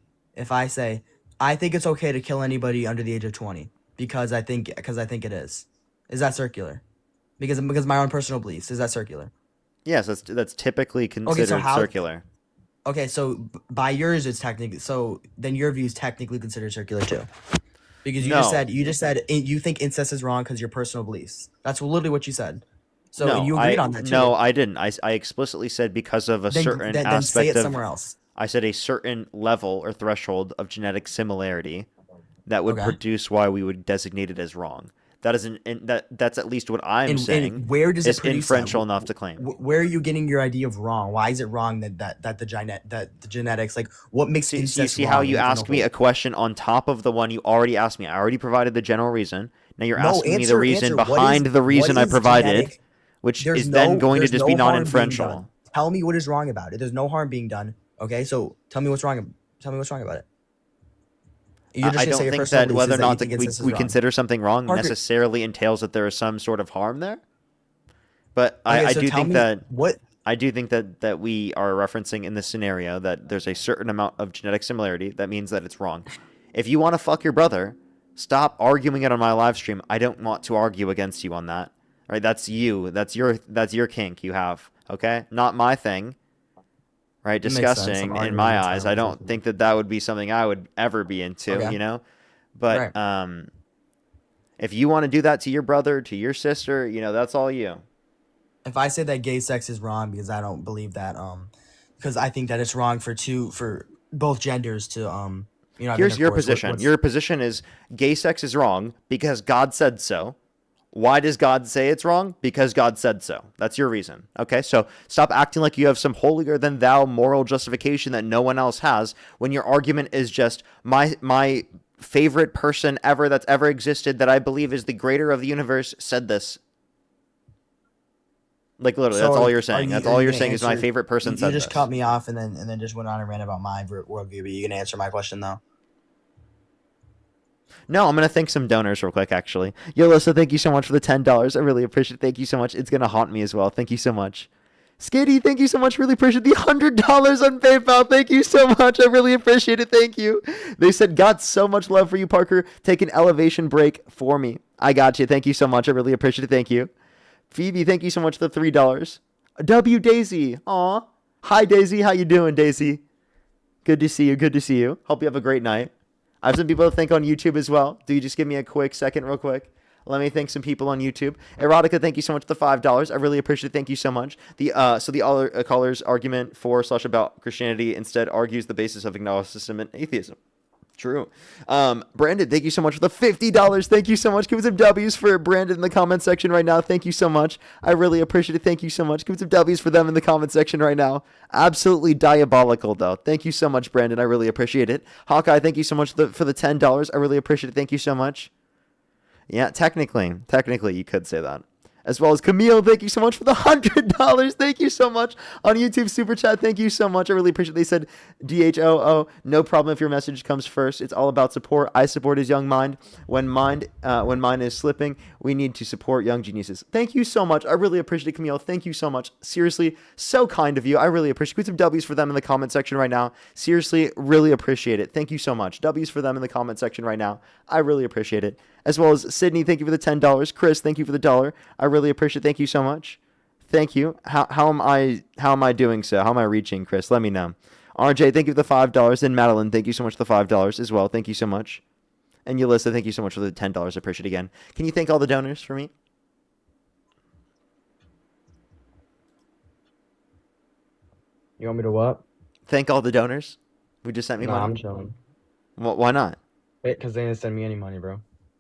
I think it's okay to kill anybody under the age of 20 because I think it is. Is that circular? Because of my own personal beliefs, is that circular? Yes, that's typically considered circular. Okay, so by yours it's technically, so then your view is technically considered circular too. Because you just said you think incest is wrong because your personal beliefs. That's literally what you said. So No, you agreed on that too. no, I didn't. I explicitly said because of a certain Then say aspect it of. somewhere else. I said a certain level or threshold of genetic similarity that would Okay. produce why we would designate it as wrong. That is that's at least what I'm saying. And where does it is produce that? inferential enough to claim. Where are you getting your idea of wrong? Why is it wrong that the genetics, like what makes See, incest see wrong? how you in the ask me whole- a question on top of the one you already asked me. I already provided the general reason. Now you're No, asking me the answer- reason answer. What behind is- the what reason I is provided, genetic? which There's is then going to there's just be no harm being non-inferential. done. Tell me what is wrong about it. There's no harm being done. Okay, so tell me what's wrong. Tell me what's wrong about it. You're just I gonna don't say your think personal that beliefs whether or is that you not think we incest is wrong. consider something wrong Parker- necessarily entails that there is some sort of harm there. But Okay, I so do tell think me that what I do think that we are referencing in this scenario that there's a certain amount of genetic similarity that means that it's wrong. If you want to fuck your brother, stop arguing it on my live stream. I don't want to argue against you on that. All right, that's you. That's your kink you have. Okay, not my thing. Right, Makes sense. I'm disgusting in arguing my against eyes. my I don't think that would be something I would ever be into. Okay. You know, but Right. if you want to do that to your brother, to your sister, that's all you. If I say that gay sex is wrong because I don't believe that, because I think that it's wrong for both genders to have Here's your intercourse. position. What's- Your position is gay sex is wrong because God said so. Why does God say it's wrong? Because God said so. That's your reason. Okay, so stop acting like you have some holier than thou moral justification that no one else has when your argument is just my favorite person ever that's ever existed that I believe is the greater of the universe said this. Like literally, So that's all are- you're are saying. you- That's are all you you're gonna saying is my answer- favorite person you said just this. cut me off and then just went on and ran about my worldview. But you gonna answer my question though? No, I'm going to thank some donors real quick, actually. Yolissa, thank you so much for the $10. I really appreciate it. Thank you so much. It's going to haunt me as well. Thank you so much. Skitty, thank you so much. Really appreciate the $100 on PayPal. Thank you so much. I really appreciate it. Thank you. They said, got so much love for you, Parker. Take an elevation break for me. I got you. Thank you so much. I really appreciate it. Thank you. Phoebe, thank you so much for the $3. W Daisy. Aw. Hi, Daisy. How you doing, Daisy? Good to see you. Good to see you. Hope you have a great night. I have some people to thank on YouTube as well. Do you just give me a quick second real quick? Let me thank some people on YouTube. Erotica, thank you so much for the $5. I really appreciate it. Thank you so much. So the other caller's argument for/about Christianity instead argues the basis of agnosticism and atheism. True. Brandon, thank you so much for the $50. Thank you so much. Give me some W's for Brandon in the comment section right now. Thank you so much. I really appreciate it. Thank you so much. Give me some W's for them in the comment section right now. Absolutely diabolical, though. Thank you so much, Brandon. I really appreciate it. Hawkeye, thank you so much for the $10. I really appreciate it. Thank you so much. Yeah, technically, you could say that. As well as Camille, thank you so much for the $100. Thank you so much on YouTube Super Chat. Thank you so much. I really appreciate it. They said DHOO. No problem if your message comes first. It's all about support. I support his young mind. When mine is slipping, we need to support young geniuses. Thank you so much. I really appreciate it, Camille. Thank you so much. Seriously, so kind of you. I really appreciate it. Put some W's for them in the comment section right now. Seriously, really appreciate it. Thank you so much. W's for them in the comment section right now. I really appreciate it. As well as Sydney, thank you for the $10. Chris, thank you for the $1. I really appreciate it. Thank you so much. Thank you. How am I doing so? How am I reaching, Chris? Let me know. RJ, thank you for the $5. And Madeline, thank you so much for the $5 as well. Thank you so much. And Yulissa, thank you so much for the $10. I appreciate it again. Can you thank all the donors for me? You want me to what? Thank all the donors. We just sent me Nah, money. I'm chilling. Why not? Because they didn't send me any money, bro.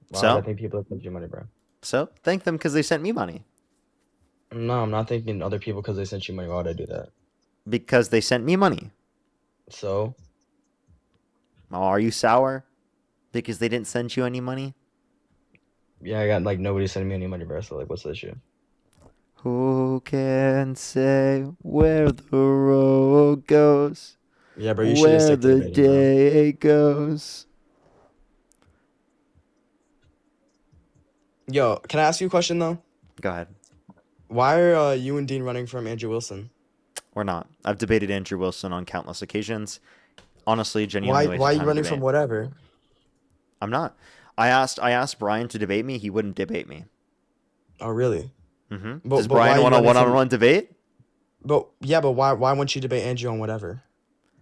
Why So? would I think people have sent you money, bro? So thank them because they sent me money. No, I'm not thanking other people because they sent you money. Why would I do that? Because they sent me money. So? Oh, are you sour? Because they didn't send you any money? Yeah, I got nobody sending me any money, bro. So what's the issue? Who can say where the road goes? Yeah, bro, you should where just stick to the the video, bro. day goes. Yo, can I ask you a question though? Go ahead. Why are you and Dean running from Andrew Wilson? Or not. I've debated Andrew Wilson on countless occasions. Honestly, genuinely. Why are you running from whatever? I'm not. I asked Brian to debate me. He wouldn't debate me. Oh, really? Mm-hmm. But- Does but why Brian are you want a running from- one-on-one debate? But why won't you debate Andrew on whatever?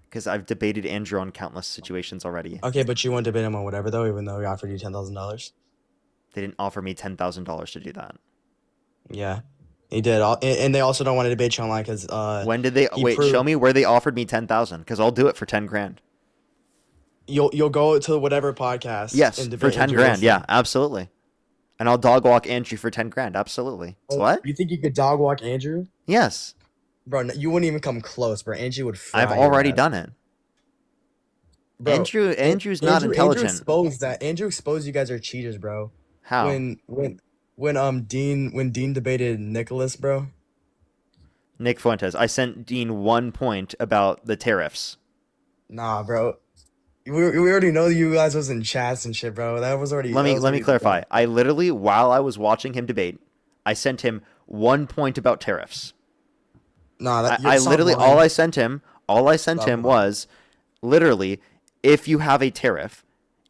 Because I've debated Andrew on countless situations already. Okay, but you won't debate him on whatever though, even though he offered you $10,000. They didn't offer me $10,000 to do that. Yeah. He did, and they also don't want to debate you online because When did they show me where they offered me 10,000 because I'll do it for 10 grand. You'll go to whatever podcast. Yes, and for debate 10 Andrew grand. Wilson. Yeah, absolutely. And I'll dog walk Andrew for 10 grand. Absolutely. What? You think you could dog walk Andrew? Yes. Bro, you wouldn't even come close, bro. Andrew would fry I've your already ass. done it. Bro, Andrew's not intelligent. Andrew exposed that. Andrew exposed you guys are cheaters, bro. How? When Dean debated Nicholas, bro. Nick Fuentes. I sent Dean 1 point about the tariffs. Nah, bro. We already know you guys was in chats and shit, bro. That was already. Let me clarify. I literally, while I was watching him debate, I sent him 1 point about tariffs. Nah, I literally all I sent him was literally, if you have a tariff,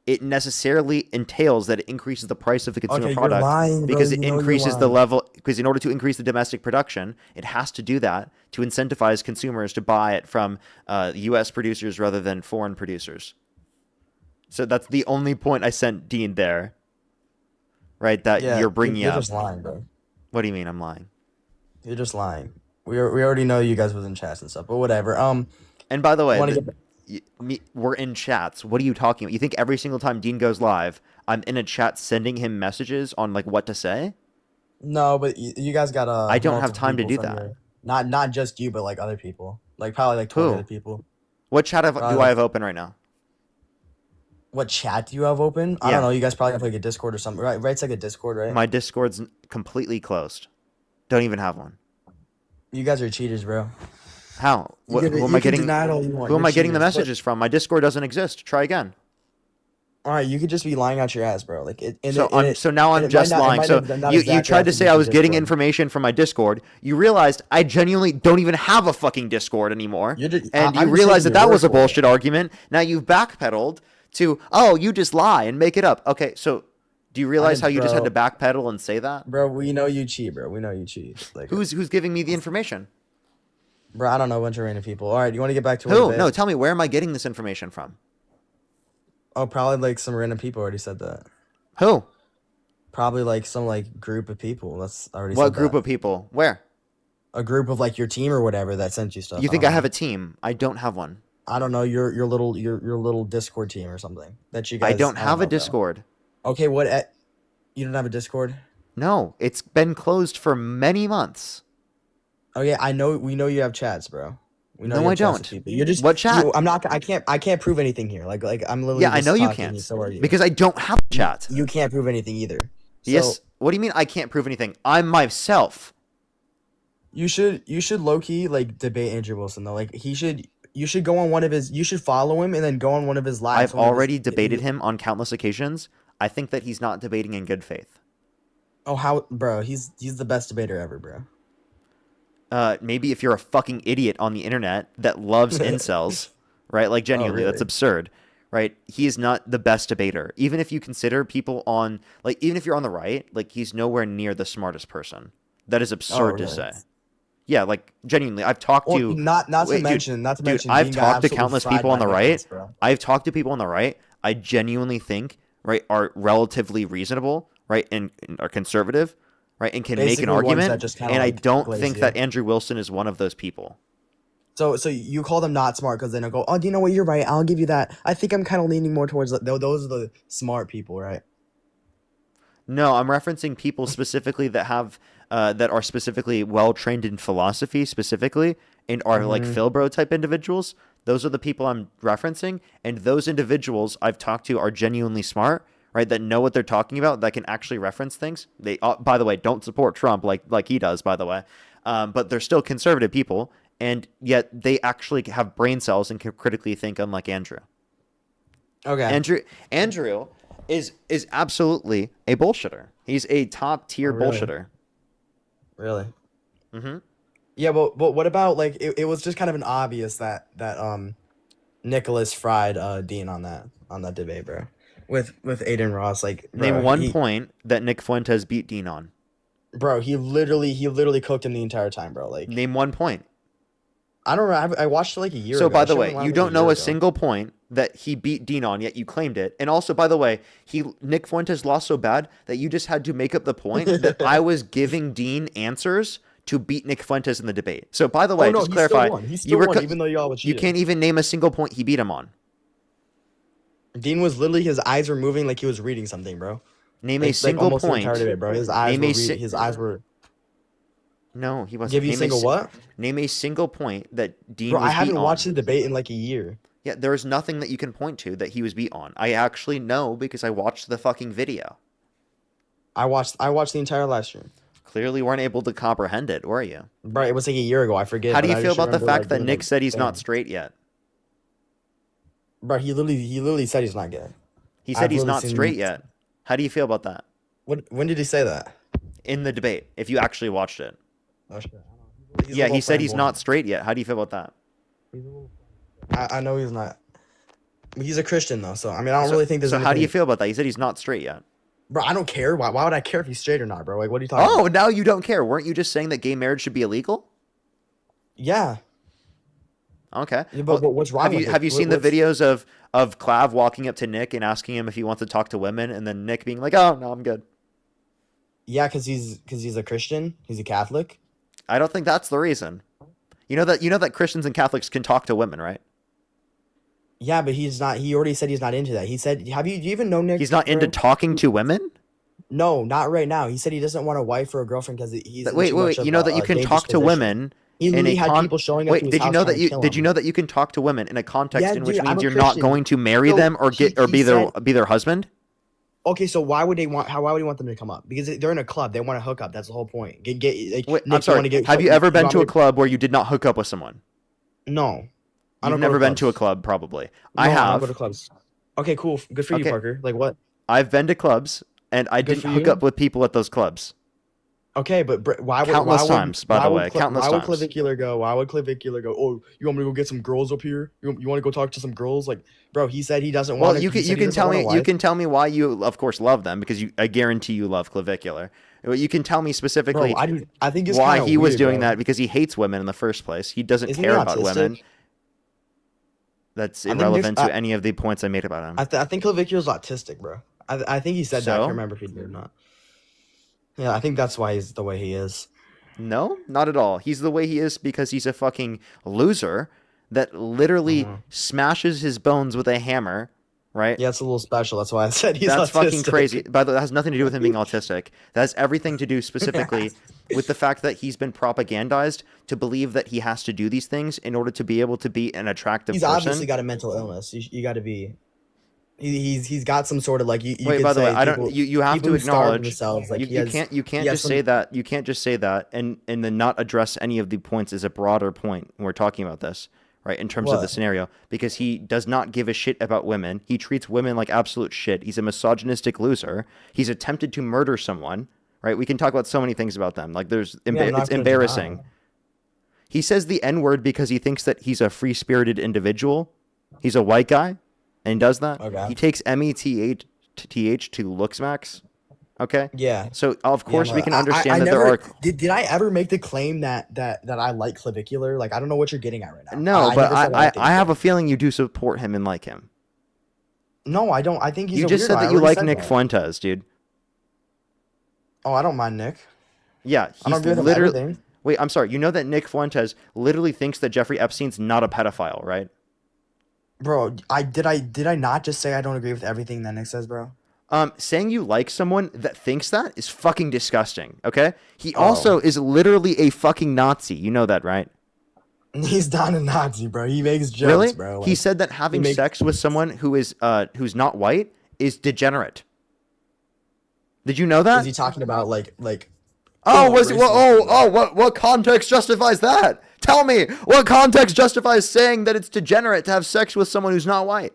it necessarily entails that it increases the price of the consumer product because it increases the level. Because in order to increase the domestic production, it has to do that to incentivize consumers to buy it from U.S. producers rather than foreign producers. So that's the only point I sent Dean there. Right, that you're bringing you're up. You're just lying, bro. What do you mean I'm lying? You're just lying. We already know you guys was in chats and stuff, but whatever. And by the way, we're in chats. What are you talking about? You think every single time Dean goes live, I'm in a chat sending him messages on like what to say? No, but you guys got I don't have time to do that. Not just you, but like other people. Like probably like 20 other people. What chat do I have open right now? What chat do you have open? I don't know. You guys probably have like a Discord or something, right? It's like a Discord, right? My Discord's completely closed. Don't even have one. You guys are cheaters, bro. How? Who am I getting? Who am I getting the messages from? My Discord doesn't exist. Try again. All right, you could just be lying out your ass, bro. Like so now I'm just lying. So you tried to say I was getting information from my Discord. You realized I genuinely don't even have a fucking Discord anymore. And you realized that was a bullshit argument. Now you've backpedaled to, oh, you just lie and make it up. Okay, so do you realize how you just had to backpedal and say that? Bro, we know you cheat, bro. We know you cheat. Like, who's giving me the information? Bro, I don't know, a bunch of random people. All right, you want to get back to who? No, tell me, where am I getting this information from? Oh, probably like some random people already said that. Who? Probably like some like group of people. That's already. What group of people? Where? A group of like your team or whatever that sent you stuff. You think I have a team? I don't have one. I don't know your little Discord team or something that you guys. I don't have a Discord. Okay, you don't have a Discord? No, it's been closed for many months. Okay, we know you have chats, bro. No, I don't. You're just what chat? I can't prove anything here. Like I'm literally. Yeah, I know you can't. So are you. Because I don't have a chat. You can't prove anything either. So, yes. What do you mean I can't prove anything? I'm myself. You should low key like debate Andrew Wilson though. Like you should go on one of his. You should follow him and then go on one of his lives. I've already debated him on countless occasions. I think that he's not debating in good faith. Oh, how, bro? He's the best debater ever, bro. Maybe if you're a fucking idiot on the internet that loves incels, right? Like genuinely, that's absurd, right? He is not the best debater. Even if you consider people on, like, even if you're on the right, like, he's nowhere near the smartest person. That is absurd to say. Yeah, like genuinely, I've talked to not to mention. I've talked to countless people on the right. I've talked to people on the right. I genuinely think, right, are relatively reasonable, right, and are conservative, right, and can make an argument. And I don't think that Andrew Wilson is one of those people. So you call them not smart because then they'll go, oh, do you know what? You're right. I'll give you that. I think I'm kind of leaning more towards those are the smart people, right? No, I'm referencing people specifically that have that are specifically well trained in philosophy specifically and are like Philbro type individuals. Those are the people I'm referencing, and those individuals I've talked to are genuinely smart, right? That know what they're talking about, that can actually reference things. They, by the way, don't support Trump like he does, by the way, but they're still conservative people, and yet they actually have brain cells and can critically think, unlike Andrew. Okay. Andrew is absolutely a bullshitter. He's a top tier bullshitter. Really? Mm-hmm. Yeah, but what about like it was just kind of an obvious that Nicholas fried Dean on that debate, bro. With Aiden Ross, like bro, name one point that Nick Fuentes beat Dean on. Bro, he literally cooked him the entire time, bro. Like name one point. I don't know. I watched it like a year ago. So by the way, you don't know a single point that he beat Dean on, yet you claimed it. And also, by the way, Nick Fuentes lost so bad that you just had to make up the point that I was giving Dean answers to beat Nick Fuentes in the debate. So, by the Oh way, no, just he clarify, still won. He you still were won, even though y'all were you cheating. can't even name a single point he beat him on. Dean was literally, his eyes were moving like he was reading something, bro. Name Like, a single almost the point. entire debate, bro. His eyes Name were a si- his eyes were. No, he wasn't. Give you a Name single si- what? Name a single point that Dean Bro, was I haven't beat on. watched the debate in like a year. Yeah, there is nothing that you can point to that he was beat on. I actually know because I watched the fucking video. I watched the entire live stream. Clearly weren't able to comprehend it, were you? Bro, it was like a year ago. I forget. How do but you I feel just about the remember, fact like, that being Nick like, said he's not damn. straight yet? Bro, he literally said he's not gay. He said I've he's literally not seen- straight yet. How do you feel about that? When did he say that? In the debate, if you actually watched it. Oh shit. He's a Yeah, little he said he's flamboyant. not straight yet. How do you feel about that? I know he's not. He's a Christian though, so I mean I don't really think there's. So how do you anything- feel about that? He said he's not straight yet. Bro, I don't care. Why would I care if he's straight or not, bro? Like, what are you talking Oh, about? now you don't care. Weren't you just saying that gay marriage should be illegal? Yeah. Okay. Yeah, but what's wrong Have you with it? have you seen the What's- videos of Clav walking up to Nick and asking him if he wants to talk to women, and then Nick being like, "Oh no, I'm good." Yeah, because he's a Christian. He's a Catholic. I don't think that's the reason. You know that Christians and Catholics can talk to women, right? Yeah, but he's not. He already said he's not into that. He said, do you even know Nick? He's not into bro? talking to women. No, not right now. He said he doesn't want a wife or a girlfriend because he's. in Wait, too wait, much wait. of You know a- that you a can dangerous talk to position. women. He in literally a had people showing up Wait, to his did you house know trying that to you kill did you him. know that you can talk to women in a context Yeah, in which dude, I'm means a you're not Christian. going to marry So them or get or he be their said- be their husband? Okay, so why would he want them to come up? Because they're in a club. They want to hook up. That's the whole point. Like, Wait, Nick, I'm you wanna sorry. get- Have you ever been want to me a club where you did not hook up with someone? No. I You've don't go never to been to a clubs. club, probably. No, I I don't have. go to clubs. Okay, cool. Good for you, Okay. Parker. Like what? I've been to clubs and I Good didn't for hook you. up with people at those clubs. Okay, but why would Countless why times, would, by why the would way, Cla- countless why would times. Clavicular go? Why would Clavicular go? Oh, you want me to go get some girls up here? You want to go talk to some girls? Like, bro, he said he doesn't want. Well, you can tell me why you of course love them because I guarantee you love Clavicular. You can tell me specifically Bro, I think it's why kinda he was weird, doing bro. that because he hates women in the first place. He doesn't Isn't he care about autistic? women. That's I think irrelevant Nick's- to any of the points I made about him. I think Clavicular's autistic, bro. I think he said that. I So? can't remember if he did or not. Yeah, I think that's why he's the way he is. No, not at all. He's the way he is because he's a fucking loser that literally smashes his bones with a hammer, right? Yeah, it's a little special. That's why I said he's That's fucking autistic. crazy. By the way, that has nothing to do with him being autistic. That has everything to do specifically with the fact that he's been propagandized to believe that he has to do these things in order to be able to be an attractive He's person. obviously got a mental illness. You got to be. He's got some sort of like you. Wait, could by the way, say I don't. people- You have people to who starve acknowledge. themselves. Like you, he you has- can't. You can't he has just some- say that. You can't just say that and then not address any of the points as a broader point when we're talking about this, right? In terms of the What? scenario, because he does not give a shit about women. He treats women like absolute shit. He's a misogynistic loser. He's attempted to murder someone, right? We can talk about so many things about them. Like there's, I'm not it's gonna deny embarrassing. it. He says the N word because he thinks that he's a free spirited individual. He's a white guy, and he does that. Okay. He takes METH to looks max. Okay. Yeah. So of course Yeah, we can I understand that never, there are. Did I ever make the claim that I like Clavicular? Like I don't know what you're getting at right now. No, but never said I liked him. have a feeling you do support him and like him. No, I don't. I think he's. You a just weirdo. said I that you already like said Nick that. Fuentes, dude. Oh, I don't mind Nick. Yeah, I don't he's agree with him literally. everything. Wait, I'm sorry. You know that Nick Fuentes literally thinks that Jeffrey Epstein's not a pedophile, right? Bro, did I not just say I don't agree with everything that Nick says, bro? Saying you like someone that thinks that is fucking disgusting. Okay. He Oh. also is literally a fucking Nazi. You know that, right? He's not a Nazi, bro. He makes jokes, Really? bro. He said that having makes- sex with someone who is who's not white is degenerate. Did you know that? Is he talking about like? Oh, was it? racist? What context justifies that? Tell me, what context justifies saying that it's degenerate to have sex with someone who's not white?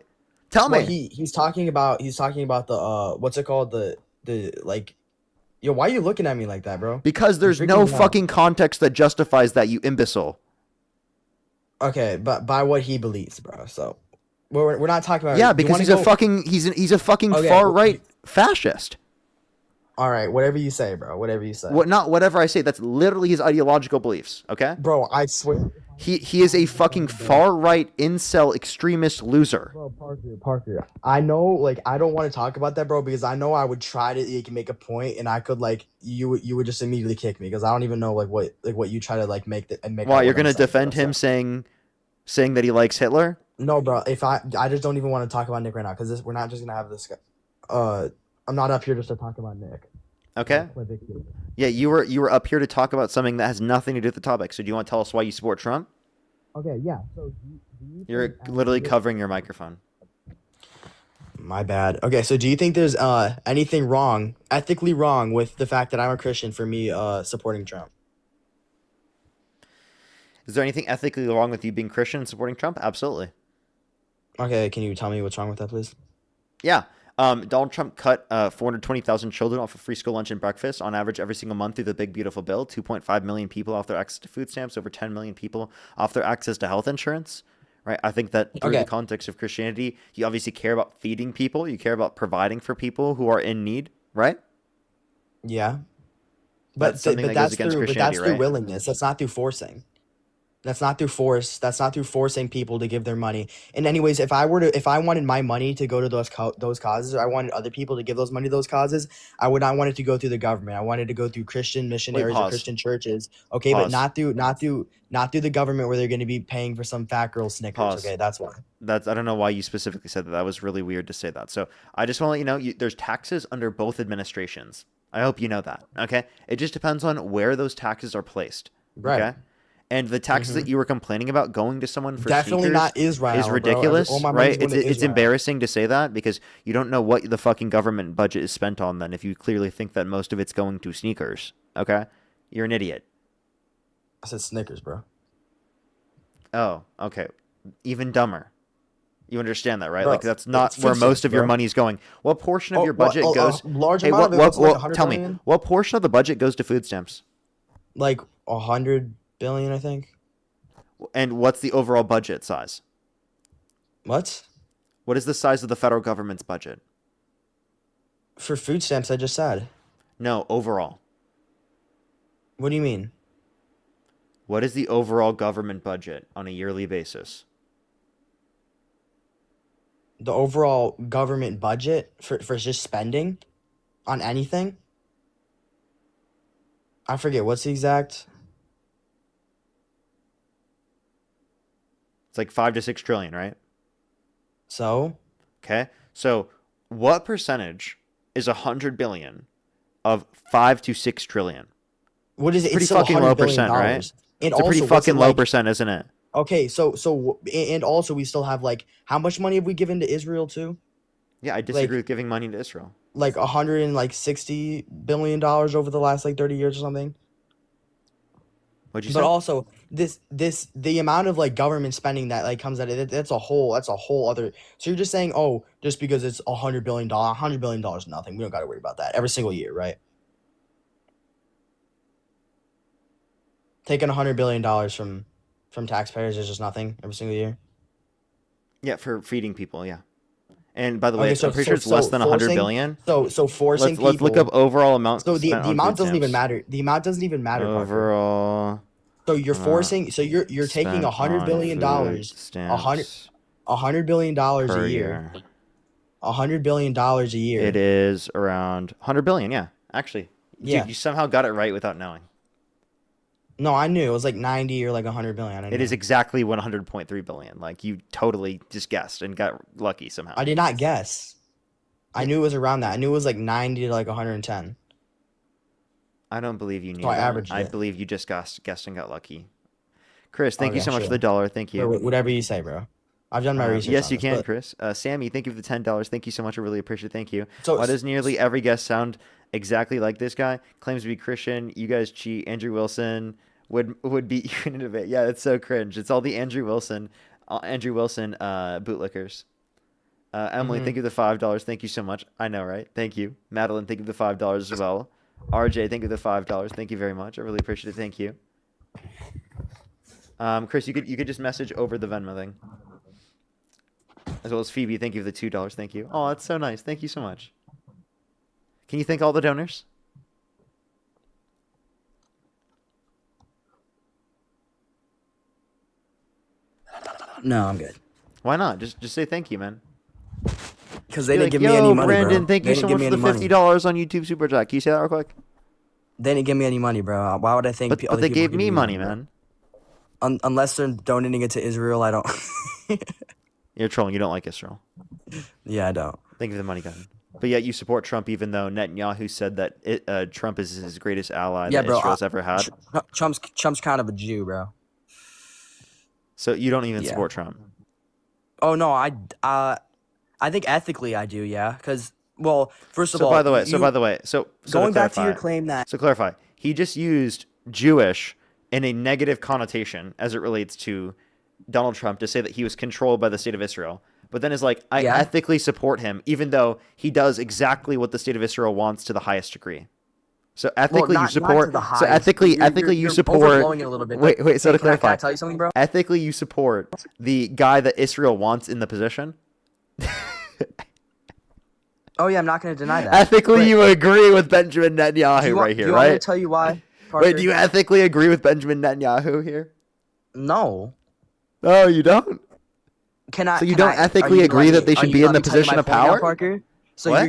Tell me. Well, he's talking about the what's it called, the like, yo, why are you looking at me like that, bro? Because there's You're no freaking me out. fucking context that justifies that, you imbecile. Okay, but by what he believes, bro. So we're not talking about. Yeah, you because wanna he's a go- fucking he's a fucking Okay, far right fascist. All right, whatever you say, bro. Whatever you say. What? Not whatever I say. That's literally his ideological beliefs. Okay. Bro, I swear. He is a fucking far right incel extremist loser. Bro, Parker. I know, like, I don't want to talk about that, bro, because I know I would try to like, make a point, and I could like you would just immediately kick me because I don't even know what you try to like make that and make. Why out you're what I'm gonna saying, defend bro, him so. saying that he likes Hitler? No, bro. If I just don't even want to talk about Nick right now because we're not just gonna have this. I'm not up here just to talk about Nick. Okay. Yeah, you were up here to talk about something that has nothing to do with the topic. So do you want to tell us why you support Trump? Okay, yeah. So You're literally covering your microphone. My bad. Okay, so do you think there's anything wrong, ethically wrong, with the fact that I'm a Christian for me supporting Trump? Is there anything ethically wrong with you being Christian and supporting Trump? Absolutely. Okay, can you tell me what's wrong with that, please? Yeah. Donald Trump cut 420,000 children off of free school lunch and breakfast on average every single month through the Big Beautiful Bill. 2.5 million people off their access to food stamps. Over 10 million people off their access to health insurance. Right? I think that through the context of Christianity, you obviously care about feeding people. You care about providing for people who are in need. Right? Yeah. But that's through willingness. That's not through forcing. That's not through force. That's not through forcing people to give their money. And anyways, if I wanted my money to go to those causes, or I wanted other people to give those money to those causes, I would not want it to go through the government. I wanted to go through Christian missionaries or Christian churches. Okay, but not through the government where they're going to be paying for some fat girl Snickers. Okay, that's why. I don't know why you specifically said that. That was really weird to say that. So I just want to let you know, there's taxes under both administrations. I hope you know that. Okay, it just depends on where those taxes are placed. Right. Okay? And the taxes that you were complaining about going to someone for definitely not Israel is ridiculous, right? It's Israel. embarrassing to say that because you don't know what the fucking government budget is spent on then if you clearly think that most of it's going to sneakers, okay? You're an idiot. I said Snickers, bro. Oh, okay. Even dumber. You understand that, right? Bro, like that's not where most of your money is going. What portion of your budget goes? Large amount of it, like tell me, what portion of the budget goes to food stamps? Like 100 billion, I think. And what's the overall budget size? What? What is the size of the federal government's budget? For food stamps, I just said. No, overall. What do you mean? What is the overall government budget on a yearly basis? The overall government budget for just spending on anything? I forget. What's the exact... It's like 5 to 6 trillion, right? So? Okay. So what percentage is 100 billion of 5 to 6 trillion? What is it? Pretty it's still fucking low percent, right? And it's a pretty fucking low percent, isn't it? Okay, so and also we still have like how much money have we given to Israel too? Yeah, I disagree with giving money to Israel. Like $160 billion over the last like 30 years or something. What'd you say? But also the amount of like government spending that like comes out of it, that's a whole other. So you're just saying, oh, just because it's $100 billion is nothing. We don't got to worry about that every single year, right? Taking $100 billion from taxpayers is just nothing every single year. Yeah, for feeding people, yeah. And by the way, I'm pretty sure it's less than 100 billion. So forcing people. Let's look up overall amount. So the amount doesn't even matter. The amount doesn't even matter. Overall. So you're forcing. So you're taking $100 billion, $100 billion a year. $100 billion a year. It is around 100 billion. Yeah, actually. Yeah. Dude, you somehow got it right without knowing. No, I knew it was like 90 or like 100 billion. It is exactly 100.3 billion. Like you totally just guessed and got lucky somehow. I did not guess. I knew it was around that. I knew it was like 90 to like 110. I don't believe you knew. So I averaged I it. believe you just guessed and got lucky. Chris, thank you so much for the $1. Thank you. Whatever you say, bro. I've done my research. Yes, on you this, can, but... Chris. Sammy, thank you for the $10. Thank you so much. I really appreciate it. Thank you. So, why does nearly every guest sound exactly like this guy? Claims to be Christian. You guys cheat. Andrew Wilson would beat you in a debate. Yeah, it's so cringe. It's all the Andrew Wilson bootlickers. Emily, thank you for the $5. Thank you so much. I know, right? Thank you. Madeline, thank you for the $5 as well. RJ, thank you for the $5. Thank you very much. I really appreciate it. Thank you. Chris, you could just message over the Venmo thing. As well as Phoebe, thank you for the $2. Thank you. Oh, that's so nice. Thank you so much. Can you thank all the donors? No, I'm good. Why not? Just say thank you, man. Because they Be didn't like, give me yo, any money, Brandon, bro. thank They you didn't so give much me for the any money. $50 on YouTube Super Chat. Can you say that real quick? They didn't give me any money, bro. Why would I think But other they people gave give me money, bro? man. Unless they're donating it to Israel, I don't. You're trolling. You don't like Israel. Yeah, I don't. Thank you for the money, Kevin. But yet you support Trump, even though Netanyahu said that Trump is his greatest ally Yeah, that bro. Israel's ever had. Trump's kind of a Jew, bro. So you don't even Yeah. support Trump. Oh no, I think ethically I do, yeah. Because well, first of So all, by the way, so going to back to your clarify- claim that So clarify. He just used Jewish in a negative connotation as it relates to Donald Trump to say that he was controlled by the state of Israel. But then is like, I Yeah. ethically support him, even though he does exactly what the state of Israel wants to the highest degree. So ethically not you to support. the So highest. ethically you You're support. overblowing it a little bit. Wait. So Hey, to can I clarify, tell you something, bro? ethically you support the guy that Israel wants in the position. Oh yeah, I'm not going to deny that. Ethically, But you agree with Benjamin Netanyahu do you want, right do here, you want me to right? tell you why? Wait, Parker? do you ethically agree with Benjamin Netanyahu here? No. No, you don't. Can I? So you can don't I- are ethically you agree letting that me- they are should you be in letting the me tell you position my of point now, power? Parker? So What? you're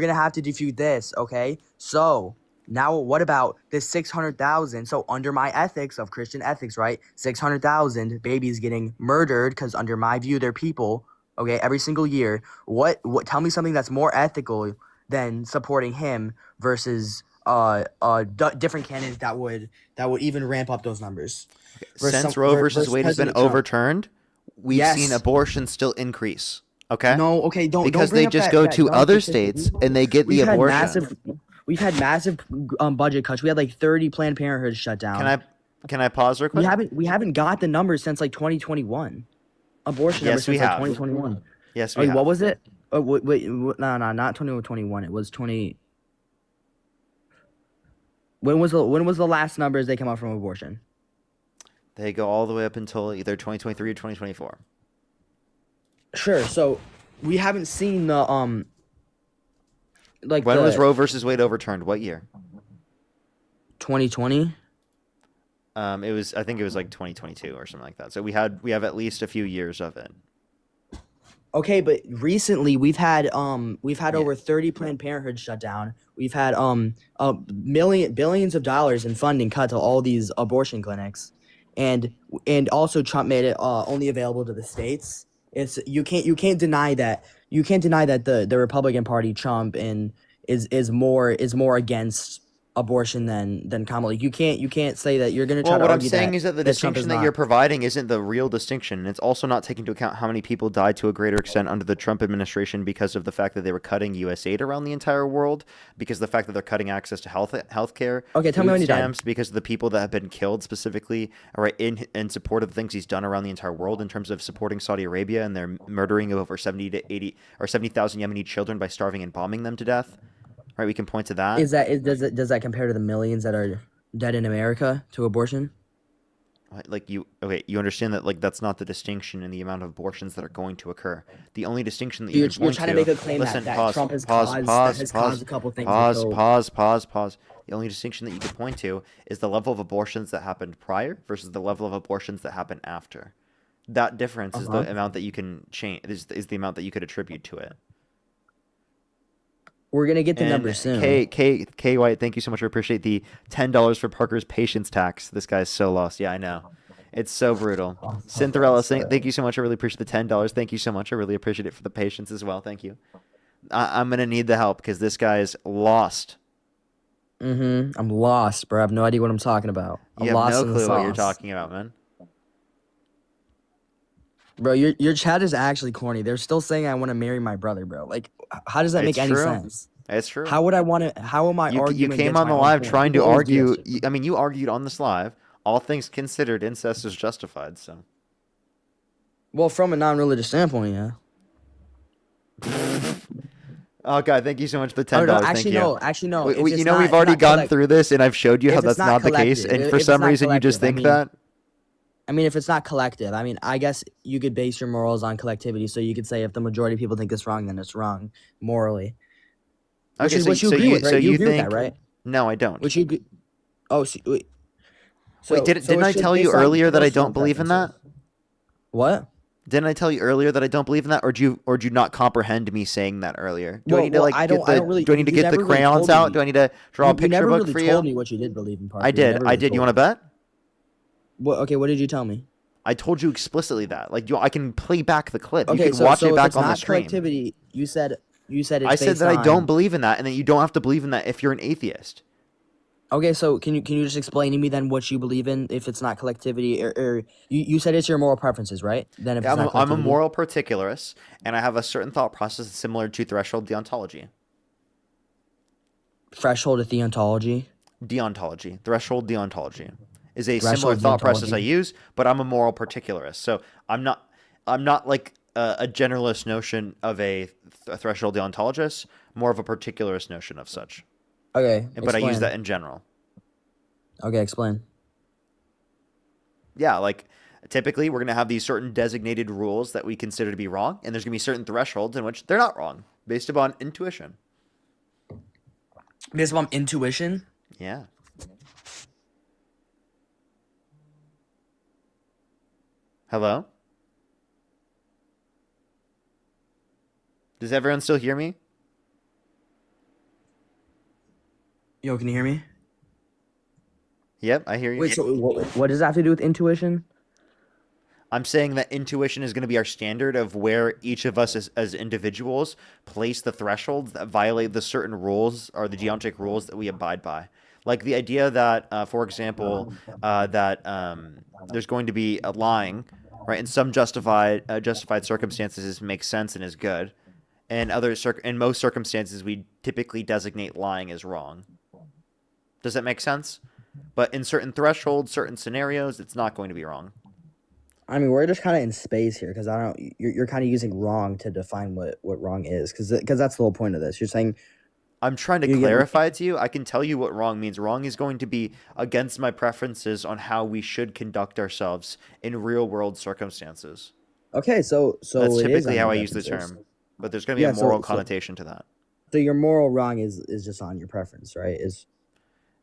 gonna have to defute this, okay? So now what about this 600,000? So under my ethics of Christian ethics, right? 600,000 babies getting murdered because under my view they're people, okay? Every single year. What? Tell me something that's more ethical than supporting him versus different candidates that would even ramp up those numbers. Since Roe versus Wade has been President Trump. overturned, we've Yes. seen abortion still increase. Okay. No, okay, don't Because bring they up just that- go that to dumb other statistic. states and they get the abortion. We've had massive budget cuts. We had like 30 Planned Parenthood shut down. Can I pause real quick? We haven't got the numbers since like 2021. Abortion numbers Yes, we since like have. 2021. Yes, we Wait, have. what was it? Oh, wait, no, not 2021. It was 20. When was the last numbers they came out from abortion? They go all the way up until either 2023 or 2024. Sure. So we haven't seen the like When the was Roe versus Wade overturned? What year? 2020. I think it was like 2022 or something like that. So we have at least a few years of it. Okay, but recently we've had over 30 Planned Parenthood shut down. We've had billions of dollars in funding cut to all these abortion clinics, and also Trump made it only available to the states. It's you can't deny that the Republican Party, Trump, and is more against abortion than Kamala. You can't say that you're gonna try Well, to what I'm argue saying that, is that the that Trump is distinction that not. you're providing isn't the real distinction. And it's also not taking into account how many people died to a greater extent under the Trump administration because of the fact that they were cutting U.S. aid around the entire world, because of the fact that they're cutting access to healthcare. Okay, tell me food when you died. stamps, because of the people that have been killed specifically, all right, in support of the things he's done around the entire world in terms of supporting Saudi Arabia and their murdering of over 70,000 Yemeni children by starving and bombing them to death. Right, we can point to that. Does that compare to the millions that are dead in America to abortion? Like you understand that like that's not the distinction in the amount of abortions that are going to occur. The only distinction that you You're can point trying to make a claim listen, that pause, Trump has pause, caused pause, that has pause, caused a couple things. pause. The only distinction that you could point to is the level of abortions that happened prior versus the level of abortions that happened after. That difference is the amount that you can change. Is the amount that you could attribute to it. We're gonna get the And numbers soon. K White, thank you so much. I appreciate the $10 for Parker's patience tax. This guy's so lost. Yeah, I know. It's so brutal. Cinderella, thank you so much. I really appreciate the $10. Thank you so much. I really appreciate it for the patience as well. Thank you. I'm gonna need the help because this guy's lost. I'm lost, bro. I have no idea what I'm talking about. I'm You have lost no in the clue what you're sauce. talking about, man. Bro, your chat is actually corny. They're still saying I want to marry my brother, bro. Like, how does that make It's any true. sense? It's true. How would I want to? How am I You arguing? came against on the my own live point? trying to People always do that argue. shit. I mean, you argued on this live. All things considered, incest is justified. So. Well, from a non-religious standpoint, yeah. Oh God, thank you so much for the Oh, $10. no, Thank actually, you. no. Actually, no. If We, it's you know, not- we've if already not gone collect- through this, and I've showed you how if it's that's not the case. collective, And for if it's some not reason, you just collective, think I mean- that. I mean, if it's not collective, I mean, I guess you could base your morals on collectivity. So you could say if the majority of people think it's wrong, then it's wrong morally. Which Okay, is what you so agree with, right? so You you agree with that, think? right? No, I don't. Which you agree. Oh, so, wait. Wait, didn't I it's just tell you based on earlier that I personal don't believe in that? preferences. What? Didn't I tell you earlier that I don't believe in that, or do you not comprehend me saying that earlier? Do I need to like I get don't. I don't really. do I need to You get the never really crayons told out? me. Do I need to draw a You picture never book really for told you? me what you did believe in, Parker. I You did. never I really did. You told want to me. bet? What? Okay. What did you tell me? I told you explicitly that. Like I can play back the clip. You Okay. can watch it If back it's on the not stream. collectivity, you said it's I said based that I don't on. believe in that, and that you don't have to believe in that if you're an atheist. Okay, so can you just explain to me then what you believe in if it's not collectivity, or you said it's your moral preferences, right? Then if Yeah, it's not I'm a collectivity, moral particularist, and I have a certain thought process similar to threshold deontology. threshold of theontology, Deontology, threshold deontology, is a similar threshold thought process I deontology. use, but I'm a moral particularist. So I'm not like a generalist notion of a threshold deontologist, more of a particularist notion of such. Okay, But I use explain. that in general. Okay, explain. Yeah, like typically we're going to have these certain designated rules that we consider to be wrong, and there's going to be certain thresholds in which they're not wrong, based upon intuition. Based upon intuition. Yeah. Hello? Does everyone still hear me? Yo, can you hear me? Yep, I hear you. Wait, so what does that have to do with intuition? I'm saying that intuition is going to be our standard of where each of us as individuals place the thresholds that violate the certain rules or the geometric rules that we abide by. Like the idea that, for example, that there's going to be a lying, right? In some justified circumstances, makes sense and is good. And in most circumstances, we typically designate lying as wrong. Does that make sense? But in certain thresholds, certain scenarios, it's not going to be wrong. I mean, we're just kind of in space here because I don't. You're kind of using wrong to define what wrong is because that's the whole point of this. You're saying. I'm trying to clarify it to you. I can tell you what wrong means. Wrong is going to be against my preferences on how we should conduct ourselves in real world circumstances. Okay, so that's it typically is how on I your use the preferences. term, but there's going to be a moral connotation to that. So your moral wrong is just on your preference, right?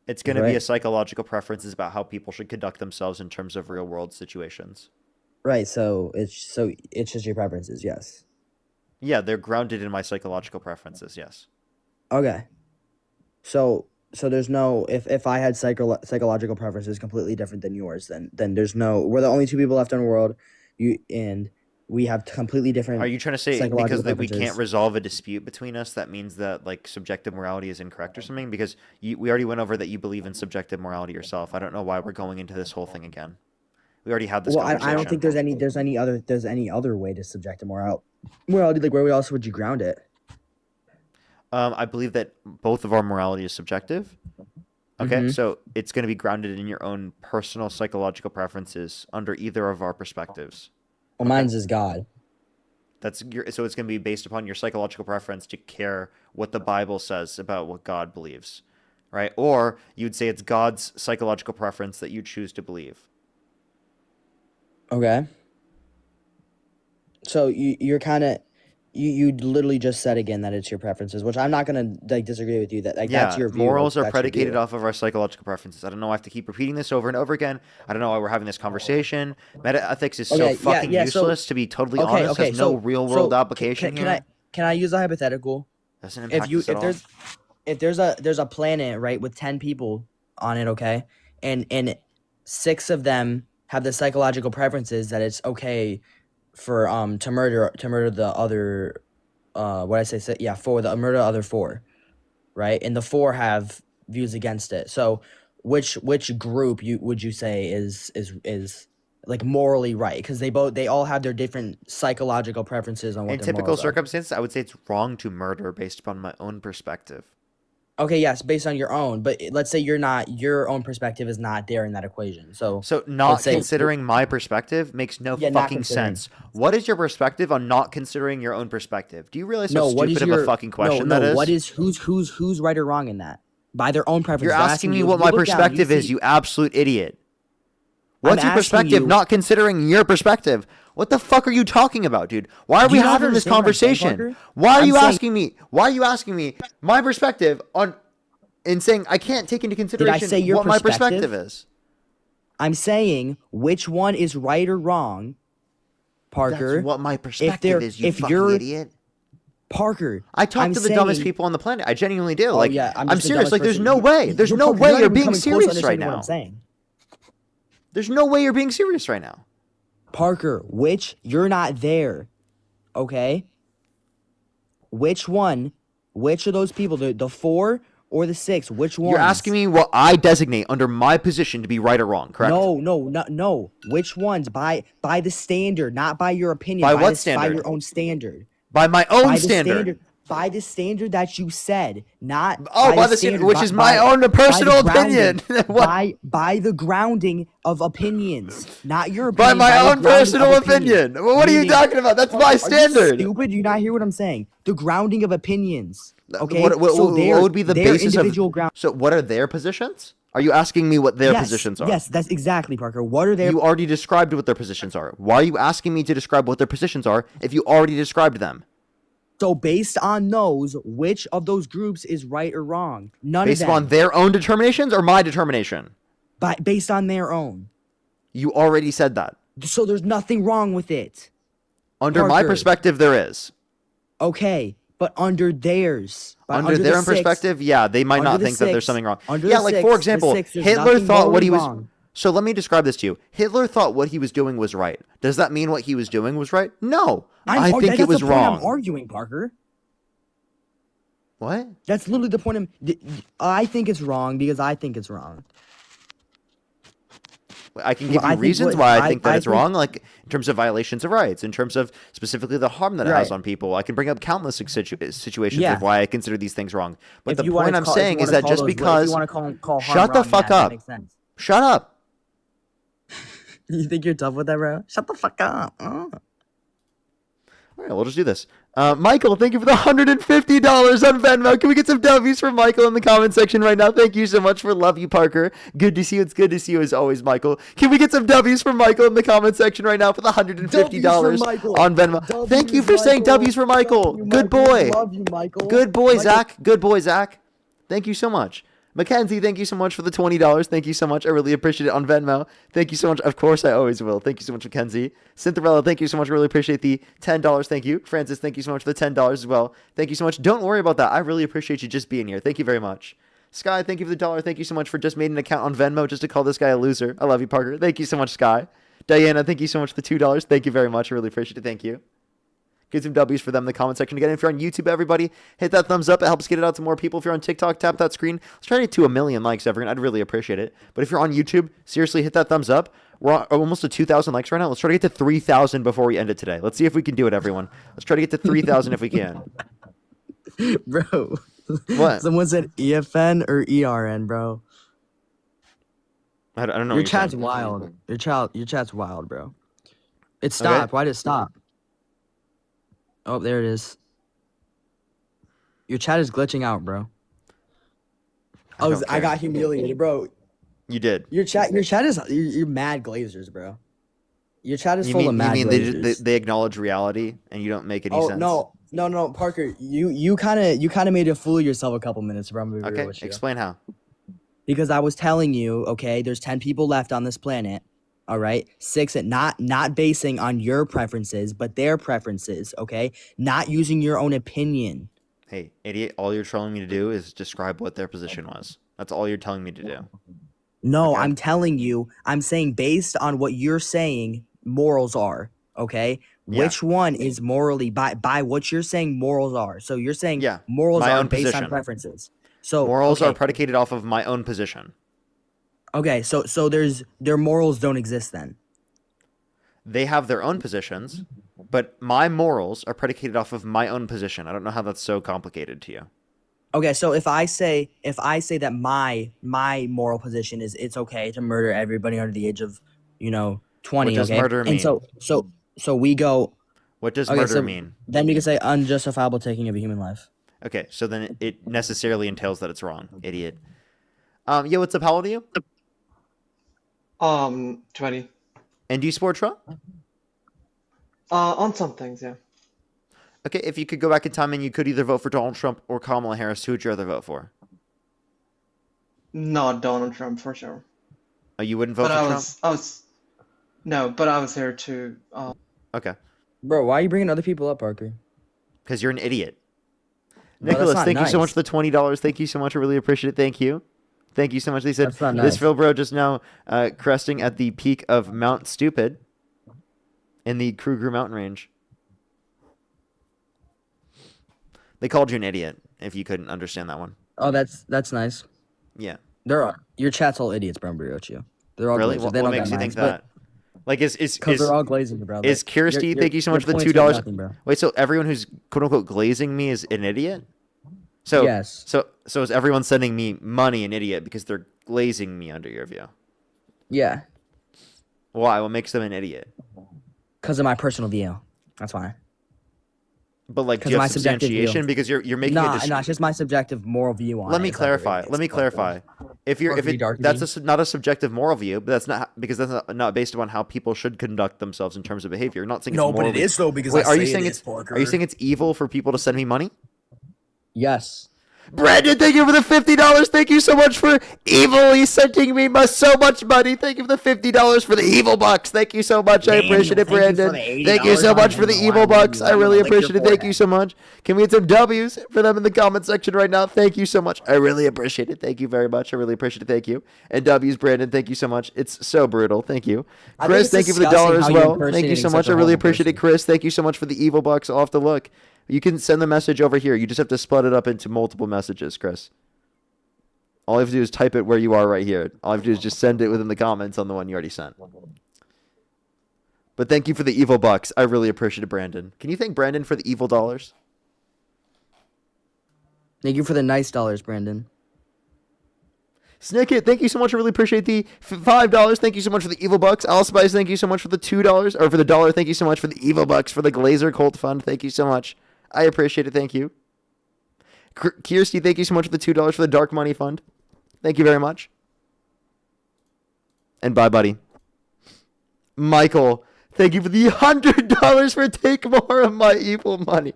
It's going to be a psychological preference about how people should conduct themselves in terms of real world situations. Right. So it's just your preferences, yes. Yeah, they're grounded in my psychological preferences, yes. Okay. So there's no if I had psychological preferences completely different than yours, then there's no we're the only two people left in the world, and we have completely different. Are you trying to say psychological because that we can't preferences. resolve a dispute between us, that means that like subjective morality is incorrect or something? Because we already went over that you believe in subjective morality yourself. I don't know why we're going into this whole thing again. We already had this conversation. I don't think there's any other way to subject a morality. Like where else would you ground it? I believe that both of our morality is subjective. Okay, Mhm. so it's going to be grounded in your own personal psychological preferences under either of our perspectives. Well, mine's is God. So it's going to be based upon your psychological preference to care what the Bible says about what God believes, right? Or you'd say it's God's psychological preference that you choose to believe. Okay. So you're kind of you literally just said again that it's your preferences, which I'm not gonna like disagree with you that that's your view. Morals are that's your predicated view. off of our psychological preferences. I don't know why I have to keep repeating this over and over again. I don't know why we're having this conversation. Metaethics is so fucking useless, to be totally honest. There's no real world application can here. Can I use a hypothetical? Doesn't impact us at all. If there's a planet, right, with 10 people on it, okay, and 6 of them have the psychological preferences that it's okay for to murder the other murder the other 4, right, and the 4 have views against it. So which group would you say is like morally right? Because they all have their different psychological preferences on what In their typical morals are. circumstances, I would say it's wrong to murder based upon my own perspective. Okay, yes, based on your own, but let's say your own perspective is not there in that equation. So not considering my perspective makes no not fucking considering. sense. What is your perspective on not considering your own perspective? Do you realize how stupid of a fucking question that is? What is who's right or wrong in that? By their own preference. You're asking me what my perspective is, you absolute idiot. What's your perspective? Not considering your perspective. What the fuck are you talking about, dude? Why are Do we you not having this understand what I'm saying, conversation? Parker? Why are I'm you saying- asking me? Why are you asking me my perspective on in saying I can't take into Did I consideration say your what my perspective perspective? is? I'm saying which one is right or wrong, Parker. That's what my If perspective they're is, you if fucking you're idiot. Parker, I talk I'm to the dumbest saying- people on the planet. I genuinely do. Oh, Like, yeah, I'm just the serious. dumbest Like, there's person. no way. There's You're no Parker, way not you're even being coming close to serious right understanding what now. I'm saying. There's no way you're being serious right now. Parker, you're not there, okay? Which of those people, the 4 or the 6, which one? You're asking me what I designate under my position to be right or wrong, correct? No. Which ones? By the standard, not by your opinion. By what By standard? your own standard. By my own By the standard. By the standard that you said, not Oh, by the standard, which is my own personal opinion. What? By the grounding of opinions, not your By opinion. my the own grounding personal of opinions. opinion. Well, what are you Meaning- talking about? That's my Are you standard. stupid? Do you not hear what I'm saying? The grounding of opinions. Okay, What so would be the their basis individual of? ground. So, what are their positions? Are you asking me what their Yes, positions are? Yes, that's exactly, Parker. What are their? You already described what their positions are. Why are you asking me to describe what their positions are if you already described them? So based on those, which of those groups is right or wrong? None Based of them. upon their own determinations or my determination? Based on their own. You already said that. So there's nothing wrong with it. Under my Parker. perspective, there is. Okay, but under theirs. Under the their own 6, perspective, yeah, they might under not the think that there's 6, something wrong. under Yeah, the like 6, for the example, 6, there's Hitler nothing thought what he morally was. wrong. So let me describe this to you. Hitler thought what he was doing was right. Does that mean what he was doing was right? No, I think that's it was the point wrong. I'm arguing, Parker. What? That's literally the point. I think it's wrong because I think it's wrong. I can give Well, I you think reasons what- why I I- think that I it's think- wrong, like in terms of violations of rights, in terms of specifically the harm that it has Right. on people. I can bring up countless situations Yeah. of why I consider these things wrong. But If the you wanna point I'm call- if you saying is wanna that call just those- if you because. wanna call harm Shut the wrong, fuck yeah, that up. makes sense. Shut up. You think you're tough with that, bro? Shut the fuck up. Oh. All right, we'll just do this. Michael, thank you for the $150 on Venmo. Can we get some W's from Michael in the comment section right now? Thank you so much for love you, Parker. Good to see you. It's good to see you as always, Michael. Can we get some W's from Michael in the comment section right now for the $150 Michael. on Venmo? Thank you for saying W's for Michael. Good boy. Love you, Michael. Good boy, Michael. Zach. Good boy, Zach. Thank you so much. Mackenzie, thank you so much for the $20. Thank you so much. I really appreciate it on Venmo. Thank you so much. Of course, I always will. Thank you so much, Mackenzie. Cinderella, thank you so much. I really appreciate the $10. Thank you. Francis, thank you so much for the $10 as well. Thank you so much. Don't worry about that. I really appreciate you just being here. Thank you very much. Sky, thank you for the $1. Thank you so much for just made an account on Venmo just to call this guy a loser. I love you, Parker. Thank you so much, Sky. Diana, thank you so much for the $2. Thank you very much. I really appreciate it. Thank you. Get some W's for them in the comment section again. If you're on YouTube, everybody, hit that thumbs up. It helps get it out to more people. If you're on TikTok, tap that screen. Let's try to get to 1 million likes, everyone. I'd really appreciate it. But if you're on YouTube, seriously, hit that thumbs up. We're on almost at 2,000 likes right now. Let's try to get to 3,000 before we end it today. Let's see if we can do it, everyone. Let's try to get to 3,000 if we can. Bro. What? Someone said EFN or ERN, bro. I don't know. Your what you're chat's saying. wild. Your chat's wild, bro. It stopped. Why did it stop? Oh, there it is. Your chat is glitching out, bro. I got humiliated, bro. You did. Your chat is you're mad glazers, bro. Your chat is full of mad you mean glazers. they acknowledge reality and you don't make any sense? No, Parker. You kind of made a fool of yourself a couple minutes, bro. I'm gonna be real Okay, with you. explain how. Because I was telling you, okay, there's 10 people left on this planet. All right, 6 not basing on your preferences, but their preferences. Okay, not using your own opinion. Hey, idiot! All you're telling me to do is describe what their position was. That's all you're telling me to do. No, Okay. I'm telling you, I'm saying based on what you're saying, morals are. Okay, Yeah. which one is morally by what you're saying morals are? So you're saying Yeah, morals my are own based position. on preferences. So Morals okay, are predicated off of my own position. okay. So their morals don't exist then. They have their own positions, but my morals are predicated off of my own position. I don't know how that's so complicated to you. Okay, so if I say that my moral position is it's okay to murder everybody under the age of 20. What does okay? murder mean? And so we go. What does Okay, murder so mean? Then we can say unjustifiable taking of a human life. Okay, so then it necessarily entails that it's wrong, idiot. Yeah, what's up? How old are you? 20. And do you sport Trump? On some things, yeah. Okay, if you could go back in time and you could either vote for Donald Trump or Kamala Harris, who would you rather vote for? Not Donald Trump for sure. Oh, you wouldn't vote But for Trump? No, but I was here to. Okay. Bro, why are you bringing other people up, Parker? Because you're an idiot. Bro, that's Nicholas, not thank you so much nice. for the $20. Thank you so much. I really appreciate it. Thank you. Thank you so much. They said That's not this nice. Phil bro just now cresting at the peak of Mount Stupid in the Kruger mountain range. They called you an idiot if you couldn't understand that one. Oh, that's nice. Yeah. Your chat's all idiots, bro, Briochio. They're all Really? glazers. What, They what don't makes got you think minds, but- that? Like is Because they're all glazing you, bro. Is Kirsty? Thank you so much for the $2. Nothing, Wait, so everyone who's quote unquote glazing me is an idiot? So Yes. So is everyone sending me money an idiot because they're glazing me under your view? Yeah. Why? What makes them an idiot? Because of my personal view. That's why. But like, do 'Cause you of have my subjective view. substantiation? Because you're making Nah, a nah, it's just my subjective moral view on it. Let me It's not very clarify. Let me clarify. If that's not a subjective moral view, but that's not because that's not based upon how people should conduct themselves in terms of behavior. You're not saying No, it's but it morally- is, though, because Wait, I are you say it saying is, it's Parker. are you saying it's evil for people to send me money? Yes. Brandon, thank you for the $50. Thank you so much for evilly sending me so much money. Thank you for the $50 for the evil bucks. Thank you so much. I appreciate it, Brandon. Thank you so much for the evil bucks. I really appreciate it. Thank you so much. Can we get some W's for them in the comment section right now? Thank you so much. I really appreciate it. Thank you very much. I really appreciate it. Thank you. And W's, Brandon, thank you so much. It's so brutal. Thank you. I think Chris, it's thank you for the disgusting dollar as how you're well. Thank you impersonating so much. such I a really horrible appreciate it, Chris. Thank you so much for the evil bucks. I'll have to look. You can send the message over here. You just have to split it up into multiple messages, Chris. All you have to do is type it where you are right here. All you have to do is just send it within the comments on the one you already sent. But thank you for the evil bucks. I really appreciate it, Brandon. Can you thank Brandon for the evil dollars? Thank you for the nice dollars, Brandon. Snicket, thank you so much. I really appreciate the $5. Thank you so much for the evil bucks. Allspice, thank you so much for the $2 or for the dollar. Thank you so much for the evil bucks for the Glazer Cult Fund. Thank you so much. I appreciate it. Thank you. Kirsty, thank you so much for the $2 for the Dark Money Fund. Thank you very much. And bye, buddy. Michael, thank you for the $100 for take more of my evil money.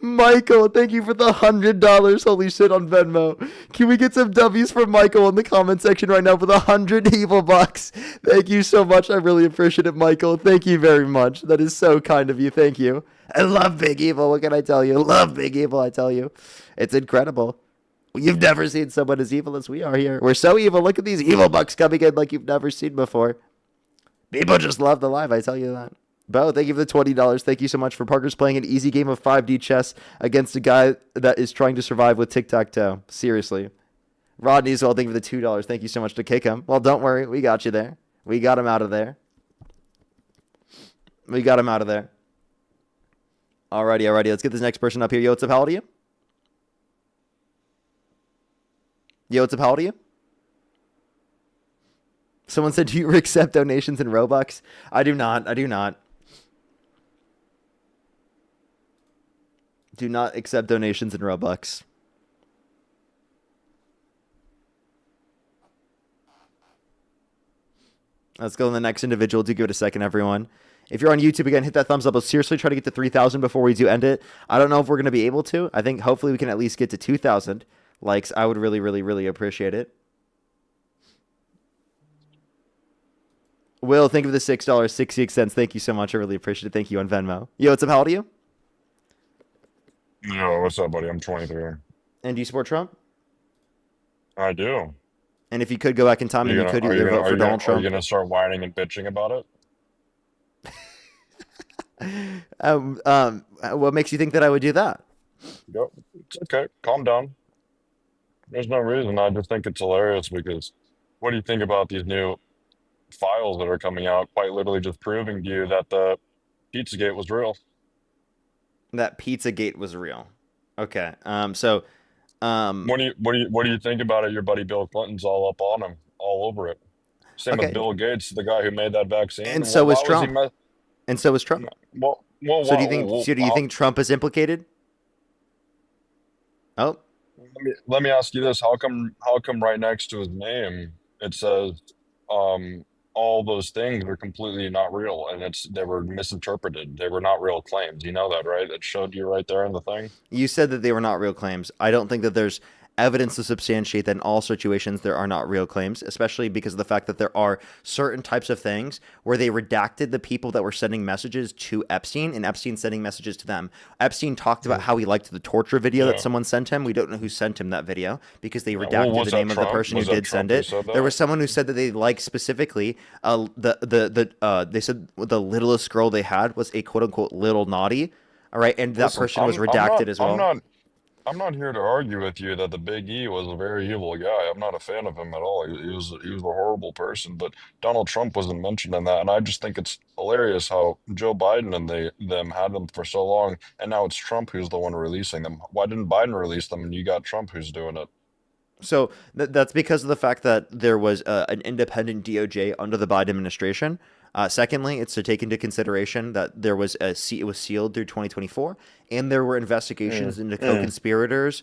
Michael, thank you for the $100. Holy shit on Venmo. Can we get some W's for Michael in the comment section right now for the 100 evil bucks? Thank you so much. I really appreciate it, Michael. Thank you very much. That is so kind of you. Thank you. I love Big Evil. What can I tell you? Love Big Evil, I tell you. It's incredible. You've never seen someone as evil as we are here. We're so evil. Look at these evil bucks coming in like you've never seen before. People just love the live, I tell you that. Bo, thank you for the $20. Thank you so much for Parker's playing an easy game of 5D chess against a guy that is trying to survive with tic-tac-toe. Seriously. Rodney as well, thank you for the $2. Thank you so much to kick him. Well, don't worry. We got you there. We got him out of there. We got him out of there. Alrighty. Let's get this next person up here. Yo, what's up? How old are you? Yo, what's up? How old are you? Someone said, do you accept donations in Robux? I do not. Do not accept donations in Robux. Let's go to the next individual. Do give it a second, everyone. If you're on YouTube, again, hit that thumbs up. Let's seriously try to get to 3,000 before we do end it. I don't know if we're going to be able to. I think hopefully we can at least get to 2,000 likes. I would really appreciate it. Will, thank you for the $6.68. Thank you so much. I really appreciate it. Thank you on Venmo. Yo, what's up? How old are you? Yo, what's up, buddy? I'm 23. And do you support Trump? I do. And if you could go back in time and you could either vote for Donald Trump. Are you gonna start whining and bitching about it? What makes you think that I would do that? Yep. It's okay. Calm down. There's no reason. I just think it's hilarious because what do you think about these new files that are coming out, quite literally just proving to you that the Pizzagate was real? That Pizzagate was real. Okay. What do you think about it? Your buddy Bill Clinton's all up on him, all over it. Same with Bill Gates, the guy who made that vaccine. And so was Trump. And so was Trump. So do you think Trump is implicated? Oh. Let me ask you this: How come right next to his name it says all those things are completely not real, and they were misinterpreted. They were not real claims. You know that, right? It showed you right there in the thing. You said that they were not real claims. I don't think that there's evidence to substantiate that in all situations there are not real claims, especially because of the fact that there are certain types of things where they redacted the people that were sending messages to Epstein and Epstein sending messages to them. Epstein talked about how he liked the torture video that someone sent him. We don't know who sent him that video because they Well, redacted was the name that of the Trump? person who Was that did Trump send who it. said There that? was someone who said that they liked specifically they said the littlest girl they had was a quote unquote little naughty. All right, and that Listen, person was I'm redacted not as well. I'm not here to argue with you that the Big E was a very evil guy. I'm not a fan of him at all. He was a horrible person, but Donald Trump wasn't mentioned in that, and I just think it's hilarious how Joe Biden and them had them for so long, and now it's Trump who's the one releasing them. Why didn't Biden release them, and you got Trump who's doing it? So that's because of the fact that there was an independent DOJ under the Biden administration. Secondly, it's to take into consideration that there was it was sealed through 2024, and there were investigations into co-conspirators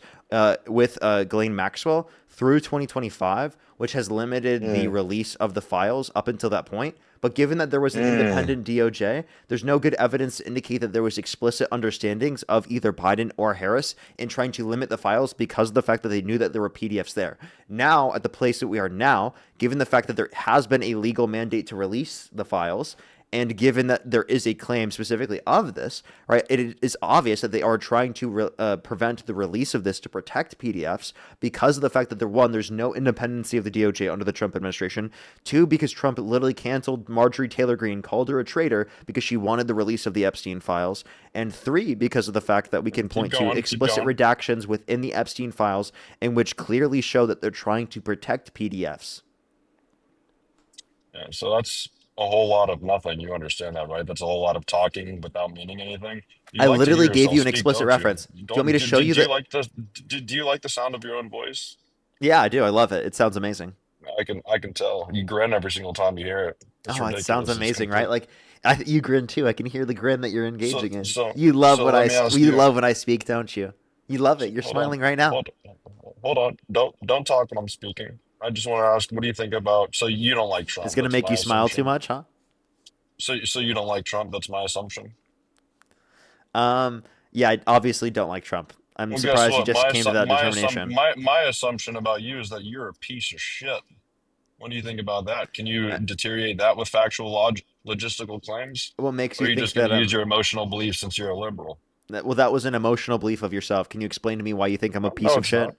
with Ghislaine Maxwell through 2025, which has limited the release of the files up until that point. But given that there was an independent DOJ, there's no good evidence to indicate that there was explicit understandings of either Biden or Harris in trying to limit the files because of the fact that they knew that there were PDFs there. Now, at the place that we are now, given the fact that there has been a legal mandate to release the files, and given that there is a claim specifically of this, right, it is obvious that they are trying to prevent the release of this to protect PDFs because of the fact that, there's no independency of the DOJ under the Trump administration. Two, because Trump literally canceled Marjorie Taylor Greene, called her a traitor because she wanted the release of the Epstein files. And three, because of the fact that we can point to explicit redactions within the Epstein files in which clearly show that they're trying to protect PDFs. Yeah, so that's a whole lot of nothing. You understand that, right? That's a whole lot of talking without meaning anything. You I like to hear literally gave yourself you an speak, explicit don't reference. you? Do you want me to show you Do you that? like do you like the sound of your own voice? Yeah, I do. I love it. It sounds amazing. I can tell. You grin every single time you hear it. It's Oh, it sounds ridiculous. It's amazing, complete. right? Like you grin too. I can hear the grin that you're engaging in. So You love so what let me ask you you. love when I speak, don't you? You love it. You're Hold on. smiling right now. Hold on. Don't talk when I'm speaking. I just want to ask, what do you think about? So you don't like Trump? It's gonna That's make my you smile too assumption. much, huh? So you don't like Trump? That's my assumption. Yeah, I obviously don't like Trump. I'm Well, guess surprised you what? just came to that determination. My assumption about you is that you're a piece of shit. What do you think about that? Can you deteriorate that with factual logistical claims? What makes Or you are you think just going that to use your emotional beliefs since you're a liberal? that was an emotional belief of yourself. Can you explain to me why you think I'm a piece No, of it's shit? not.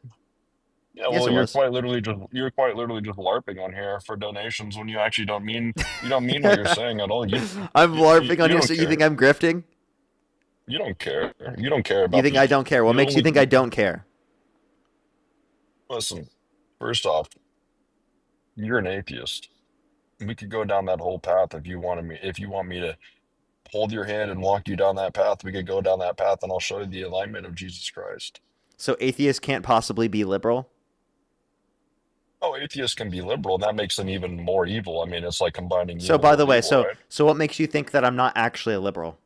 Yeah, Yes, well, it was. you're quite literally just LARPing on here for donations when you actually don't mean what you're saying at all. I'm LARPing on You here, don't so you care. think I'm grifting? You don't care. You don't care You about think the. I don't care? What You makes you only think I don't care? listen. First off, you're an atheist. We could go down that whole path if you wanted me. If you want me to hold your hand and walk you down that path, we could go down that path, and I'll show you the alignment of Jesus Christ. So atheists can't possibly be liberal? Oh, atheists can be liberal, and that makes them even more evil. I mean, it's like combining So evil by the with way, evil, right? so what makes you think that I'm not actually a liberal?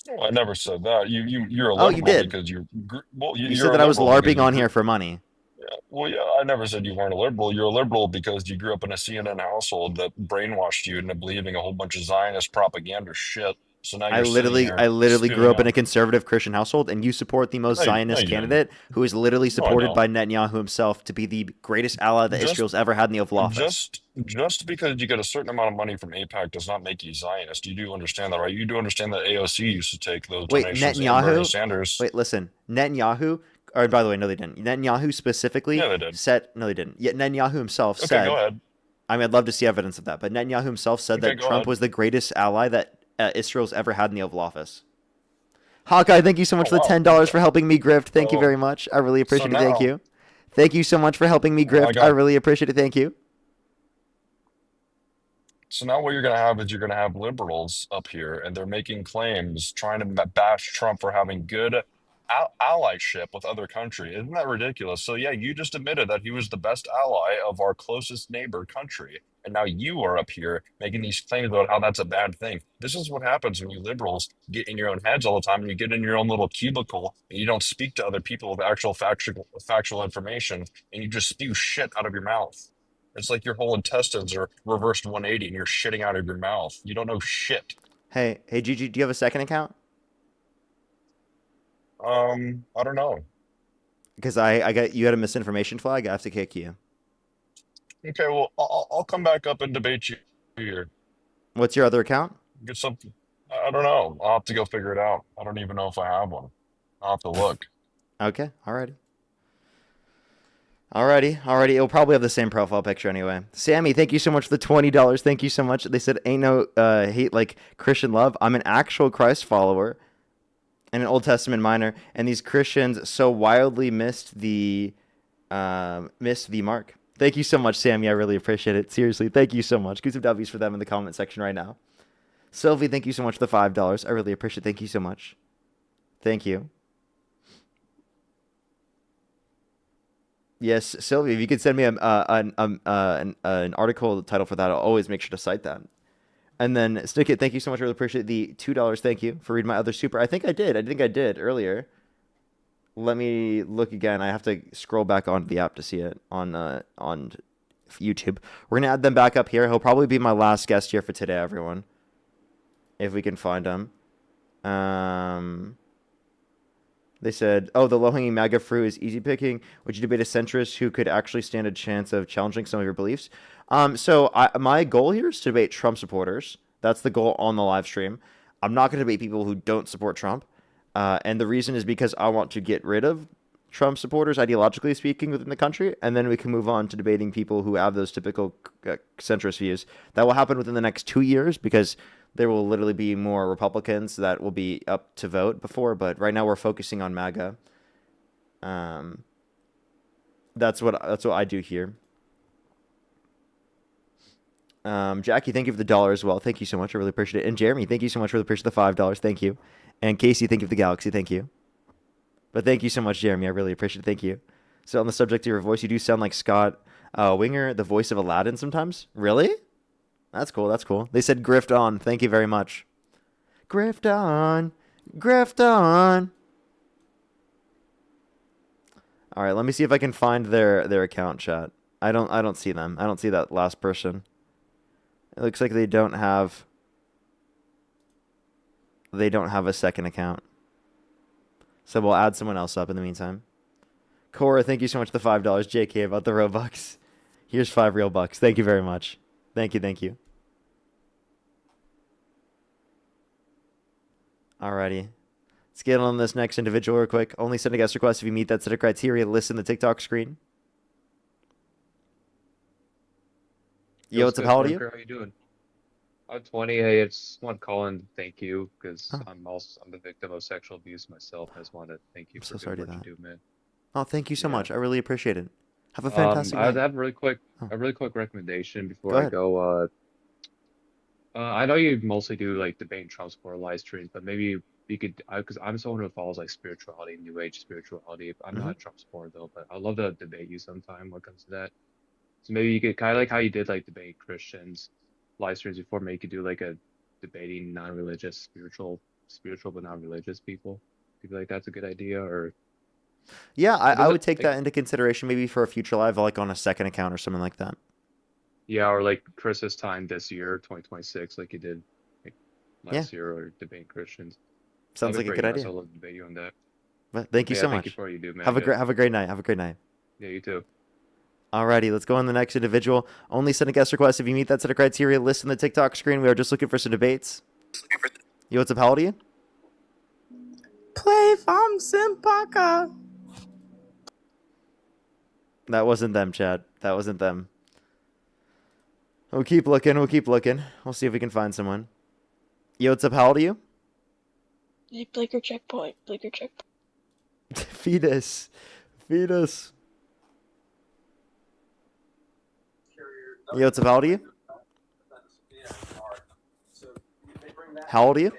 Well, I never said that. You're a Oh, you liberal did. because You you're said a that I was liberal because LARPing you on grew. here for money. Yeah, well, yeah, I never said you weren't a liberal. You're a liberal because you grew up in a CNN household that brainwashed you into believing a whole bunch of Zionist propaganda shit. So now you're sitting I here literally grew spewing up in a out. conservative Christian household, and you support the most No, Zionist you didn't. candidate, who is literally No, I supported don't. by Netanyahu himself to be the greatest ally that Just, Israel's ever had in the Oval Office. just because you get a certain amount of money from AIPAC does not make you Zionist. You do understand that, right? You do understand that AOC used to take those Wait, donations and Bernie Netanyahu? Sanders. Wait, listen. Netanyahu, or by the way, no, they didn't. Netanyahu specifically Yeah, they did. said, no, they didn't. Yet Netanyahu himself Okay, said, go ahead. I mean, I'd love to see evidence of that, but Netanyahu himself said Okay, that go Trump ahead. was the greatest ally that Israel's ever had in the Oval Office. Hawkeye, thank you so much Oh, for the wow. $10 for helping me grift. Thank you So, very much. I really so appreciate it. Thank now, you. Thank you so much for helping me well, I grift. I got. really appreciate it. Thank you. So now what you're going to have is you're going to have liberals up here, and they're making claims trying to bash Trump for having good allyship with other countries. Isn't that ridiculous? So yeah, you just admitted that he was the best ally of our closest neighbor country. And now you are up here making these claims about how that's a bad thing. This is what happens when you liberals get in your own heads all the time and you get in your own little cubicle and you don't speak to other people with actual factual information and you just spew shit out of your mouth. It's like your whole intestines are reversed 180 and you're shitting out of your mouth. You don't know shit. Hey, Gigi, do you have a second account? I don't know. Because I got you had a misinformation flag. I have to kick you. Okay, well, I'll come back up and debate you here. What's your other account? Get something. I don't know. I'll have to go figure it out. I don't even know if I have one. I'll have to look. Okay, alrighty. Alrighty. It'll probably have the same profile picture anyway. Sammy, thank you so much for the $20. Thank you so much. They said, ain't no hate like Christian love. I'm an actual Christ follower and an Old Testament miner, and these Christians so wildly missed the mark. Thank you so much, Sammy. I really appreciate it. Seriously, thank you so much. Get some W's for them in the comment section right now. Sylvie, thank you so much for the $5. I really appreciate it. Thank you so much. Thank you. Yes, Sylvia, if you could send me an article title for that, I'll always make sure to cite that. And then Stickit, thank you so much. I really appreciate the $2. Thank you for reading my other super. I think I did earlier. Let me look again. I have to scroll back onto the app to see it on YouTube. We're gonna add them back up here. He'll probably be my last guest here for today, everyone. If we can find him. They said, oh, the low-hanging MAGA fruit is easy picking. Would you debate a centrist who could actually stand a chance of challenging some of your beliefs? My goal here is to debate Trump supporters. That's the goal on the live stream. I'm not going to debate people who don't support Trump. And the reason is because I want to get rid of Trump supporters, ideologically speaking, within the country. And then we can move on to debating people who have those typical centrist views. That will happen within the next 2 years because there will literally be more Republicans that will be up to vote before, but right now we're focusing on MAGA. That's what I do here. Jackie, thank you for the $1 as well. Thank you so much. I really appreciate it. And Jeremy, thank you so much for the appreciate the $5. Thank you. And Casey, thank you for the Galaxy. Thank you. But thank you so much, Jeremy. I really appreciate it. Thank you. So on the subject of your voice, you do sound like Scott Winger, the voice of Aladdin sometimes. Really? That's cool. That's cool. They said grift on. Thank you very much. Grift on. Grift on. All right, let me see if I can find their account, chat. I don't see them. I don't see that last person. It looks like they don't have a second account. So we'll add someone else up in the meantime. Cora, thank you so much for the $5. JK about the Robux. Here's 5 real bucks. Thank you very much. Thank you. Alrighty. Let's get on this next individual real quick. Only send a guest request if you meet that set of criteria. Listen the TikTok screen. Yo, what's up? How old are you? How you doing? I'm 20. Hey, I just want to call and thank you because I'm the victim of sexual abuse myself. I just want to thank you I'm for so sorry to doing hear what that. you do, man. Oh, thank you so much. I really appreciate it. Have a I fantastic night. have a really quick recommendation before Go I ahead. go. I know you mostly do like debate Trump support live streams, but maybe you could, because I'm someone who follows like spirituality, New Age spirituality. I'm not a Trump supporter though, but I'd love to debate you sometime when it comes to that. So maybe you could kind of like how you did like debate Christians live streams before. Maybe you could do like a debating non-religious, spiritual but non-religious people. Do you feel like that's a good idea, or Yeah, it I would doesn't take like that into consideration maybe for a future live, like on a second account or something like that. yeah, or like Chris's time this year, 2026, like you did like Yeah. last year, or debate Christians. Sounds That'd like be a great. good Yes, idea. I'd love to debate you on that. But thank you Yeah, so thank you much. for what you do, man. Have a Good. great night. Have a great night. Yeah, you too. Alrighty, let's go on the next individual. Only send a guest request if you meet that set of criteria. List in the TikTok screen. We are just looking for some debates. Yo, what's up? How old are you? Play from Simpaka. That wasn't them, Chad. That wasn't them. We'll keep looking. We'll see if we can find someone. Yo, what's up? How old are you? Hey, Blaker checkpoint. Fetus. Yo, what's up? How old are you? How old are you?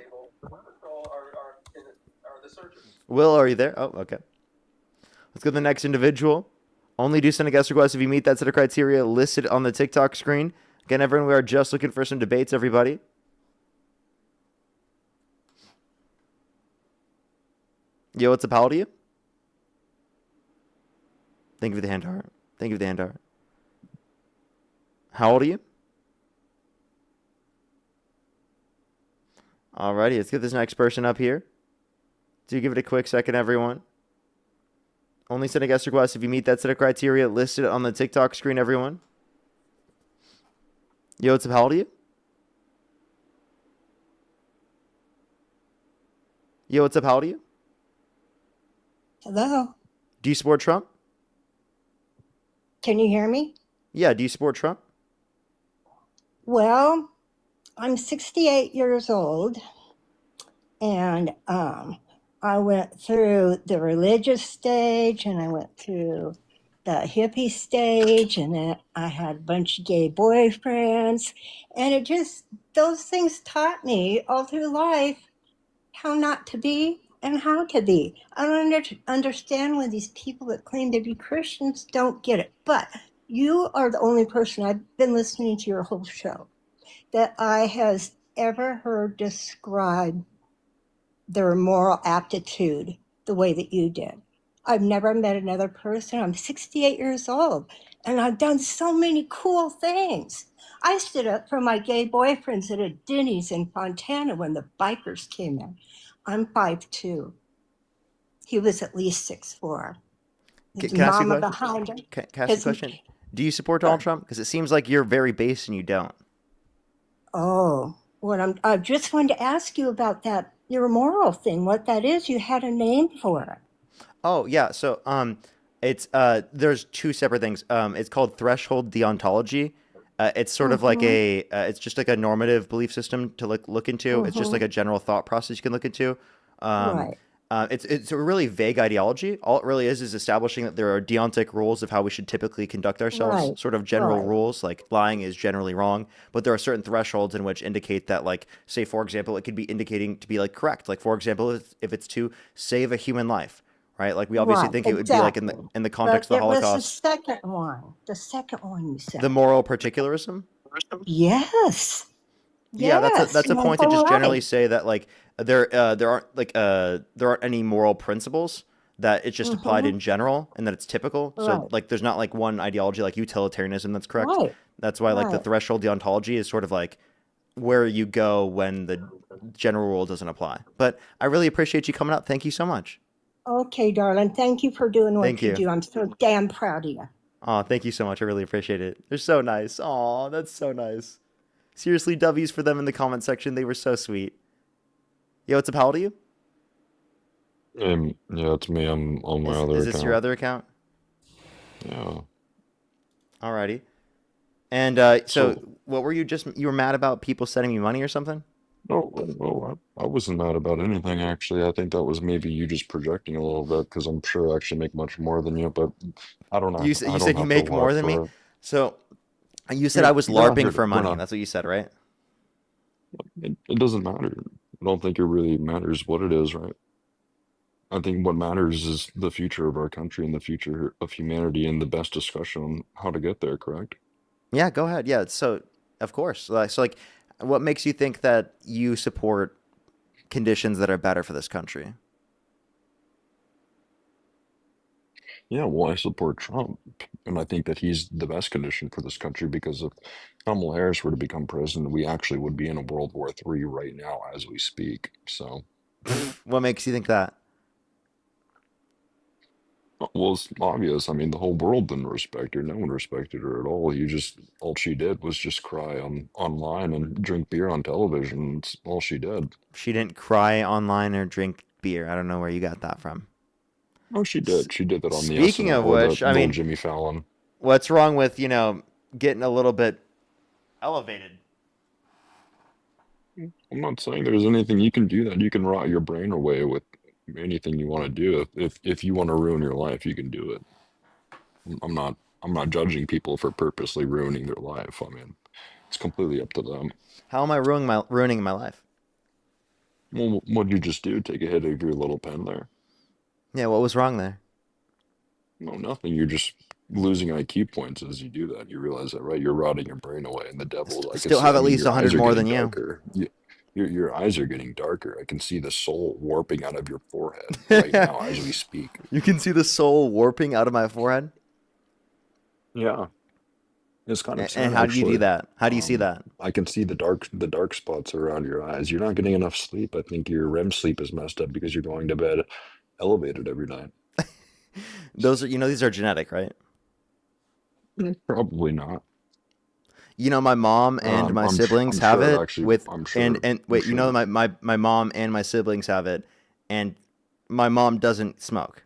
Will, are you there? Oh, okay. Let's go to the next individual. Only do send a guest request if you meet that set of criteria listed on the TikTok screen. Again, everyone, we are just looking for some debates, everybody. Yo, what's up? How old are you? Thank you for the hand heart. How old are you? Alrighty, let's get this next person up here. Do give it a quick second, everyone. Only send a guest request if you meet that set of criteria listed on the TikTok screen, everyone. Yo, what's up? How old are you? Yo, what's up? How old are you? Hello. Do you support Trump? Can you hear me? Yeah, do you support Trump? Well, I'm 68 years old, and I went through the religious stage, and I went through the hippie stage, and then I had a bunch of gay boyfriends, and it just, those things taught me all through life how not to be and how to be. I don't understand when these people that claim to be Christians don't get it, but you are the only person, I've been listening to your whole show, that I has ever heard describe their moral aptitude the way that you did. I've never met another person. I'm 68 years old, and I've done so many cool things. I stood up for my gay boyfriends at a Denny's in Fontana when the bikers came in. I'm 5'2". He was at least 6'4". His Can I ask you a mama question? behind him. Can I ask you a question? Do you support Donald Trump? Because it seems like you're very base and you don't. Oh, I just wanted to ask you about that, your moral thing, what that is. You had a name for it. Oh yeah, so it's there's two separate things. It's called threshold deontology. It's sort of like it's just like a normative belief system to look into. It's just like a general thought process you can look into. Right. It's a really vague ideology. All it really is establishing that there are deontic rules of how we should typically conduct ourselves, Right, sort of general right. rules, like lying is generally wrong, but there are certain thresholds in which indicate that, like, say, for example, it could be indicating to be, like, correct. Like, for example, if it's to save a human life, right? Like, we obviously Right, think it would be, like, in exactly. the context of But the it was the Holocaust, second one. The second one you said. the moral particularism. Yes. Yeah, Yes. that's a You're point to so just generally right. say that, like, there aren't any moral principles, that it's just applied in general and that it's typical. So Right. like there's not like one ideology like utilitarianism that's correct. Right. That's why like the Right. threshold deontology is sort of like where you go when the general rule doesn't apply. But I really appreciate you coming up. Thank you so much. Okay, darling. Thank you for doing Thank what you you. do. I'm so damn proud of you. Oh, thank you so much. I really appreciate it. They're so nice. Oh, that's so nice. Seriously, W's for them in the comment section. They were so sweet. Yo, what's up? How old are you? Yeah, it's me. I'm on my other Is this your account. other account? Yeah. Alrighty. And so So, what were you were mad about people sending me money or something? I wasn't mad about anything actually. I think that was maybe you just projecting a little bit because I'm sure I actually make much more than you, but You I don't said you have to make more LARP than me? for it. So you said You're I was we're not LARPing here to, for we're money. not. That's what you said, right? It doesn't matter. I don't think it really matters what it is, right? I think what matters is the future of our country and the future of humanity and the best discussion on how to get there, correct? Yeah, go ahead. Yeah, so of course. Like what makes you think that you support conditions that are better for this country? Yeah, well, I support Trump, and I think that he's the best condition for this country because if Kamala Harris were to become president, we actually would be in a World War III right now as we speak. So, What makes you think that? well, it's obvious. I mean, the whole world didn't respect her. No one respected her at all. All she did was just cry online and drink beer on television. That's all she did. She didn't cry online or drink beer. I don't know where you got that from. Oh, she did. She did that on the Speaking SNL of or the which, I little mean, Jimmy Fallon. what's wrong with, getting a little bit elevated? I'm not saying there's anything you can do that you can rot your brain away with anything you want to do. If you want to ruin your life, you can do it. I'm not I'm not judging people for purposely ruining their life. I mean, it's completely up to them. How am I ruining my life? Well, what'd you just do? Take a hit of your little pen there? Yeah, what was wrong there? No, nothing. You're just losing IQ points as you do that. You realize that, right? You're rotting your brain away, and the devil. I can Still see. have I at mean, least your 100 eyes are more getting than you. darker. Your eyes are getting darker. I can see the soul warping out of your forehead right now as we speak. You can see the soul warping out of my forehead? Yeah. It's kind of And sad, how do you do actually. that? How do you see that? I can see the dark spots around your eyes. You're not getting enough sleep. I think your REM sleep is messed up because you're going to bed elevated every night. Those are, these are genetic, right? Probably not. My mom and my siblings I'm have sure it it actually. with I'm sure. and I'm wait, sure. my mom and my siblings have it, and my mom doesn't smoke.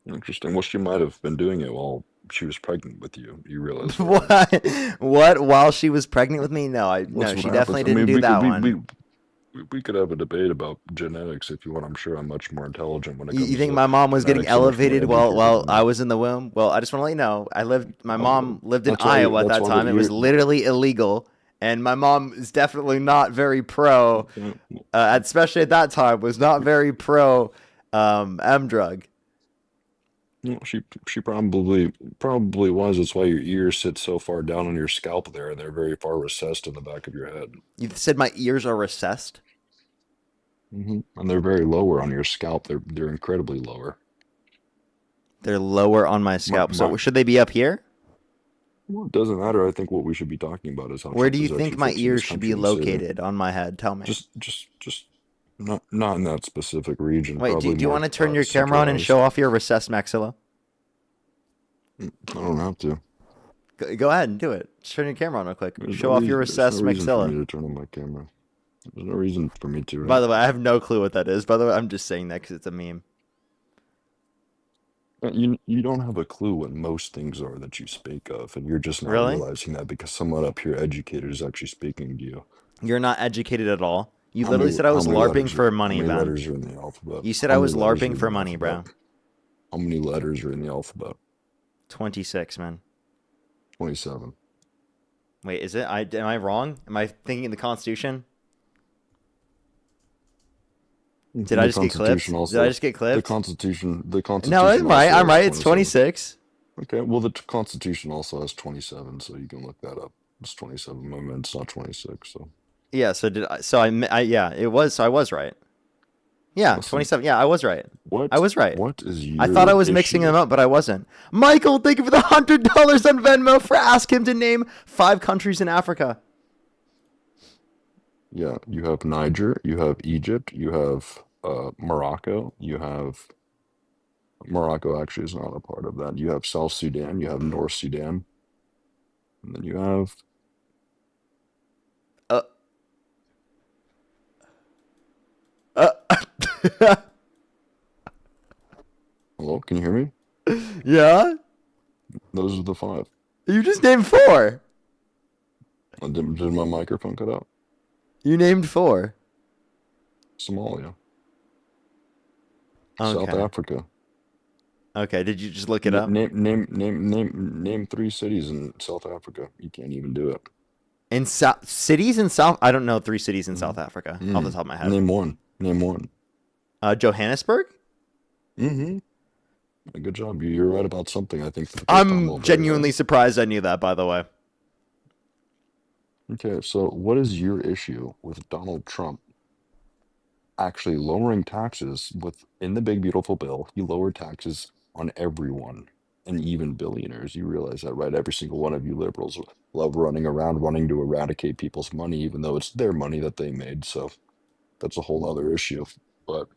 Interesting. Well, she might have been doing it while she was pregnant with you. You realize that, right? What? While she was pregnant with me? No, That's what she happens. definitely I didn't mean, do that one. we could have a debate about genetics if you want. I'm sure I'm much more intelligent when it You comes think to my mom was getting genetics, so much more elevated while educated than I you. was in the womb? Well, I just want to let you know, my mom lived in That's why. Iowa at That's that why time. that It was you. literally illegal, and my mom is definitely not very pro, especially at that time, was not very pro M drug. She probably was. That's why your ears sit so far down on your scalp there, and they're very far recessed in the back of your head. You said my ears are recessed? And they're very lower on your scalp. They're incredibly lower. They're lower on my scalp. So should they be up here? Well, it doesn't matter. I think what we should be talking about is how Where Trump do you is think actually my fixing ears this should country be and saving. located on my head? Tell me. Just not in that specific region. Wait, Probably do you more want to turn your camera on and centralized. show off your recessed maxilla? I don't have to. Go ahead and do it. Just turn your camera on real quick. Show off your There's no recessed reason for me maxilla. to turn on my camera. There's no reason for me to. By the way, I have no clue what that is. By the way, I'm just saying that because it's a meme. You don't have a clue what most things are that you speak of, and you're just now Really? realizing that because someone up here educated is actually speaking to you. You're not educated at all. You How literally many said I how was many LARPing letters for are how money, many man. letters are in the alphabet? You said How I many was letters are LARPing in for the money, bro. alphabet? How many letters are in the alphabet? 26, man. 27. Wait, is it? Am I wrong? Am I thinking the Constitution? Did I The just get clipped? Constitution Did I also just get the clipped? Constitution No, I'm right. also I'm has right. It's 27. 26. Okay, well the Constitution also has 27, so you can look that up. It's 27 amendments, not 26. So Yeah. So did I? So yeah, it was. So I was right. Yeah, listen, 27. Yeah, I was right. I was right. what is I thought I your was mixing issue? them up, but I wasn't. Michael, thank you for the $100 on Venmo for ask him to name 5 countries in Africa. Yeah, you have Niger, you have Egypt, you have Morocco, you have Morocco actually is not a part of that. You have South Sudan, you have North Sudan, and then you have Uh. hello, can you hear me? Yeah? Those are the 5. You just named 4. Did my microphone cut out? You named 4. Somalia, Okay. South Africa. Okay, did you just look it up? Name 3 cities in South Africa. You can't even do it. In cities in South, I don't know 3 cities in South Africa off the top of my head. Name one. Name one. Johannesburg? Good job. You're right about something. I think for the first time all I'm day genuinely surprised I knew that, by the way. today. Okay, so what is your issue with Donald Trump actually lowering taxes in the big beautiful bill? He lowered taxes on everyone and even billionaires. You realize that, right? Every single one of you liberals love running around wanting to eradicate people's money, even though it's their money that they made. So that's a whole other issue. But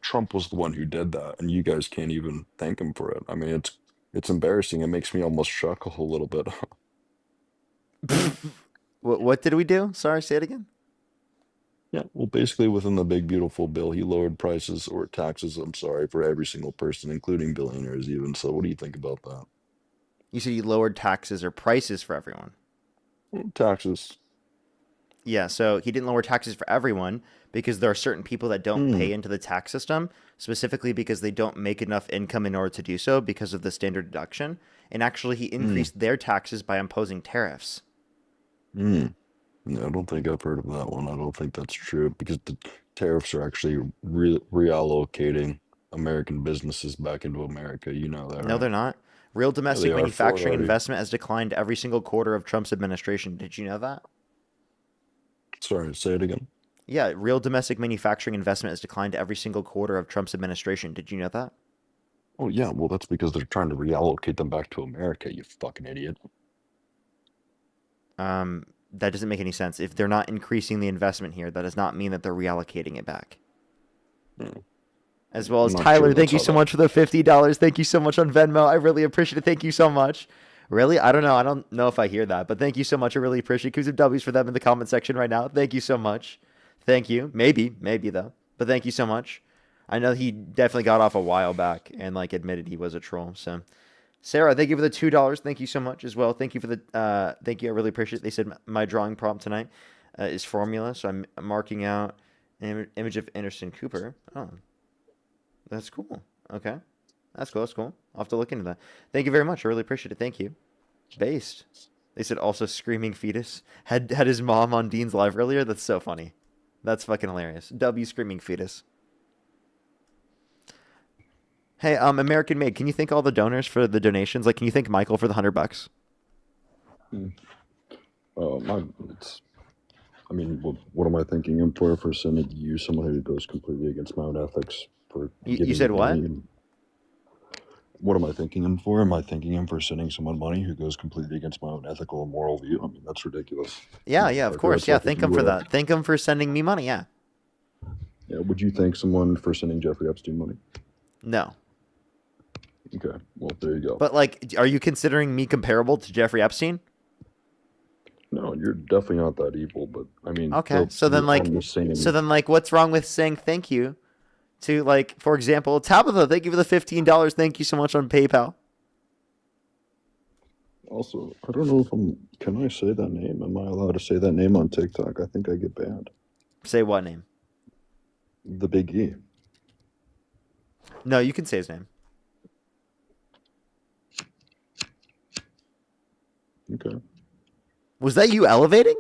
Trump was the one who did that, and you guys can't even thank him for it. I mean, it's embarrassing. It makes me almost chuckle a little bit. What did we do? Sorry, say it again. Yeah, well, basically within the big beautiful bill, he lowered prices or taxes, I'm sorry, for every single person, including billionaires even. So what do you think about that? You said you lowered taxes or prices for everyone. Taxes. Yeah, so he didn't lower taxes for everyone because there are certain people that don't pay into the tax system, specifically because they don't make enough income in order to do so because of the standard deduction. And actually, he increased their taxes by imposing tariffs. Yeah, I don't think I've heard of that one. I don't think that's true because the tariffs are actually reallocating American businesses back into America. You know that, No, right? they're not. Real Yeah, domestic they are. Ford manufacturing already. investment has declined every single quarter of Trump's administration. Did you know that? Sorry, say it again. Yeah, real domestic manufacturing investment has declined every single quarter of Trump's administration. Did you know that? Oh yeah, well that's because they're trying to reallocate them back to America, you fucking idiot. That doesn't make any sense. If they're not increasing the investment here, that does not mean that they're reallocating it back. As well as I'm not sure Tyler, thank that's you how so that. much for the $50. Thank you so much on Venmo. I really appreciate it. Thank you so much. Really? I don't know. I don't know if I hear that, but thank you so much. I really appreciate it. Coups of W's for them in the comment section right now. Thank you so much. Thank you. Maybe though. But thank you so much. I know he definitely got off a while back and like admitted he was a troll. So Sarah, thank you for the $2. Thank you so much as well. Thank you for the thank you. I really appreciate it. They said my drawing prompt tonight is formula, so I'm marking out an image of Anderson Cooper. Oh, that's cool. Okay. That's cool. That's cool. I'll have to look into that. Thank you very much. I really appreciate it. Thank you. Based. They said also screaming fetus. Had his mom on Dean's live earlier. That's so funny. That's fucking hilarious. W screaming fetus. Hey, American Made, can you thank all the donors for the donations? Like, can you thank Michael for the $100? It's. I mean, what am I thanking him for sending you someone who goes completely against my own ethics for You giving said me what? money? And what am I thanking him for? Am I thanking him for sending someone money who goes completely against my own ethical and moral view? I mean, that's ridiculous. Yeah, of Like, course. that's Yeah, like if thank him you for that. Thank him for sending me money. Yeah. Yeah, would you thank someone for sending Jeffrey Epstein money? No. Okay, well, there you go. But like, are you considering me comparable to Jeffrey Epstein? No, you're definitely not that evil, but I mean, Okay. So then like what's wrong with saying thank you to, like, for example, Tabitha, thank you for the $15. Thank you so much on PayPal. Also, I don't know if can I say that name? Am I allowed to say that name on TikTok? I think I get banned. Say what name? The Big E. No, you can say his name. Okay. Was that you elevating?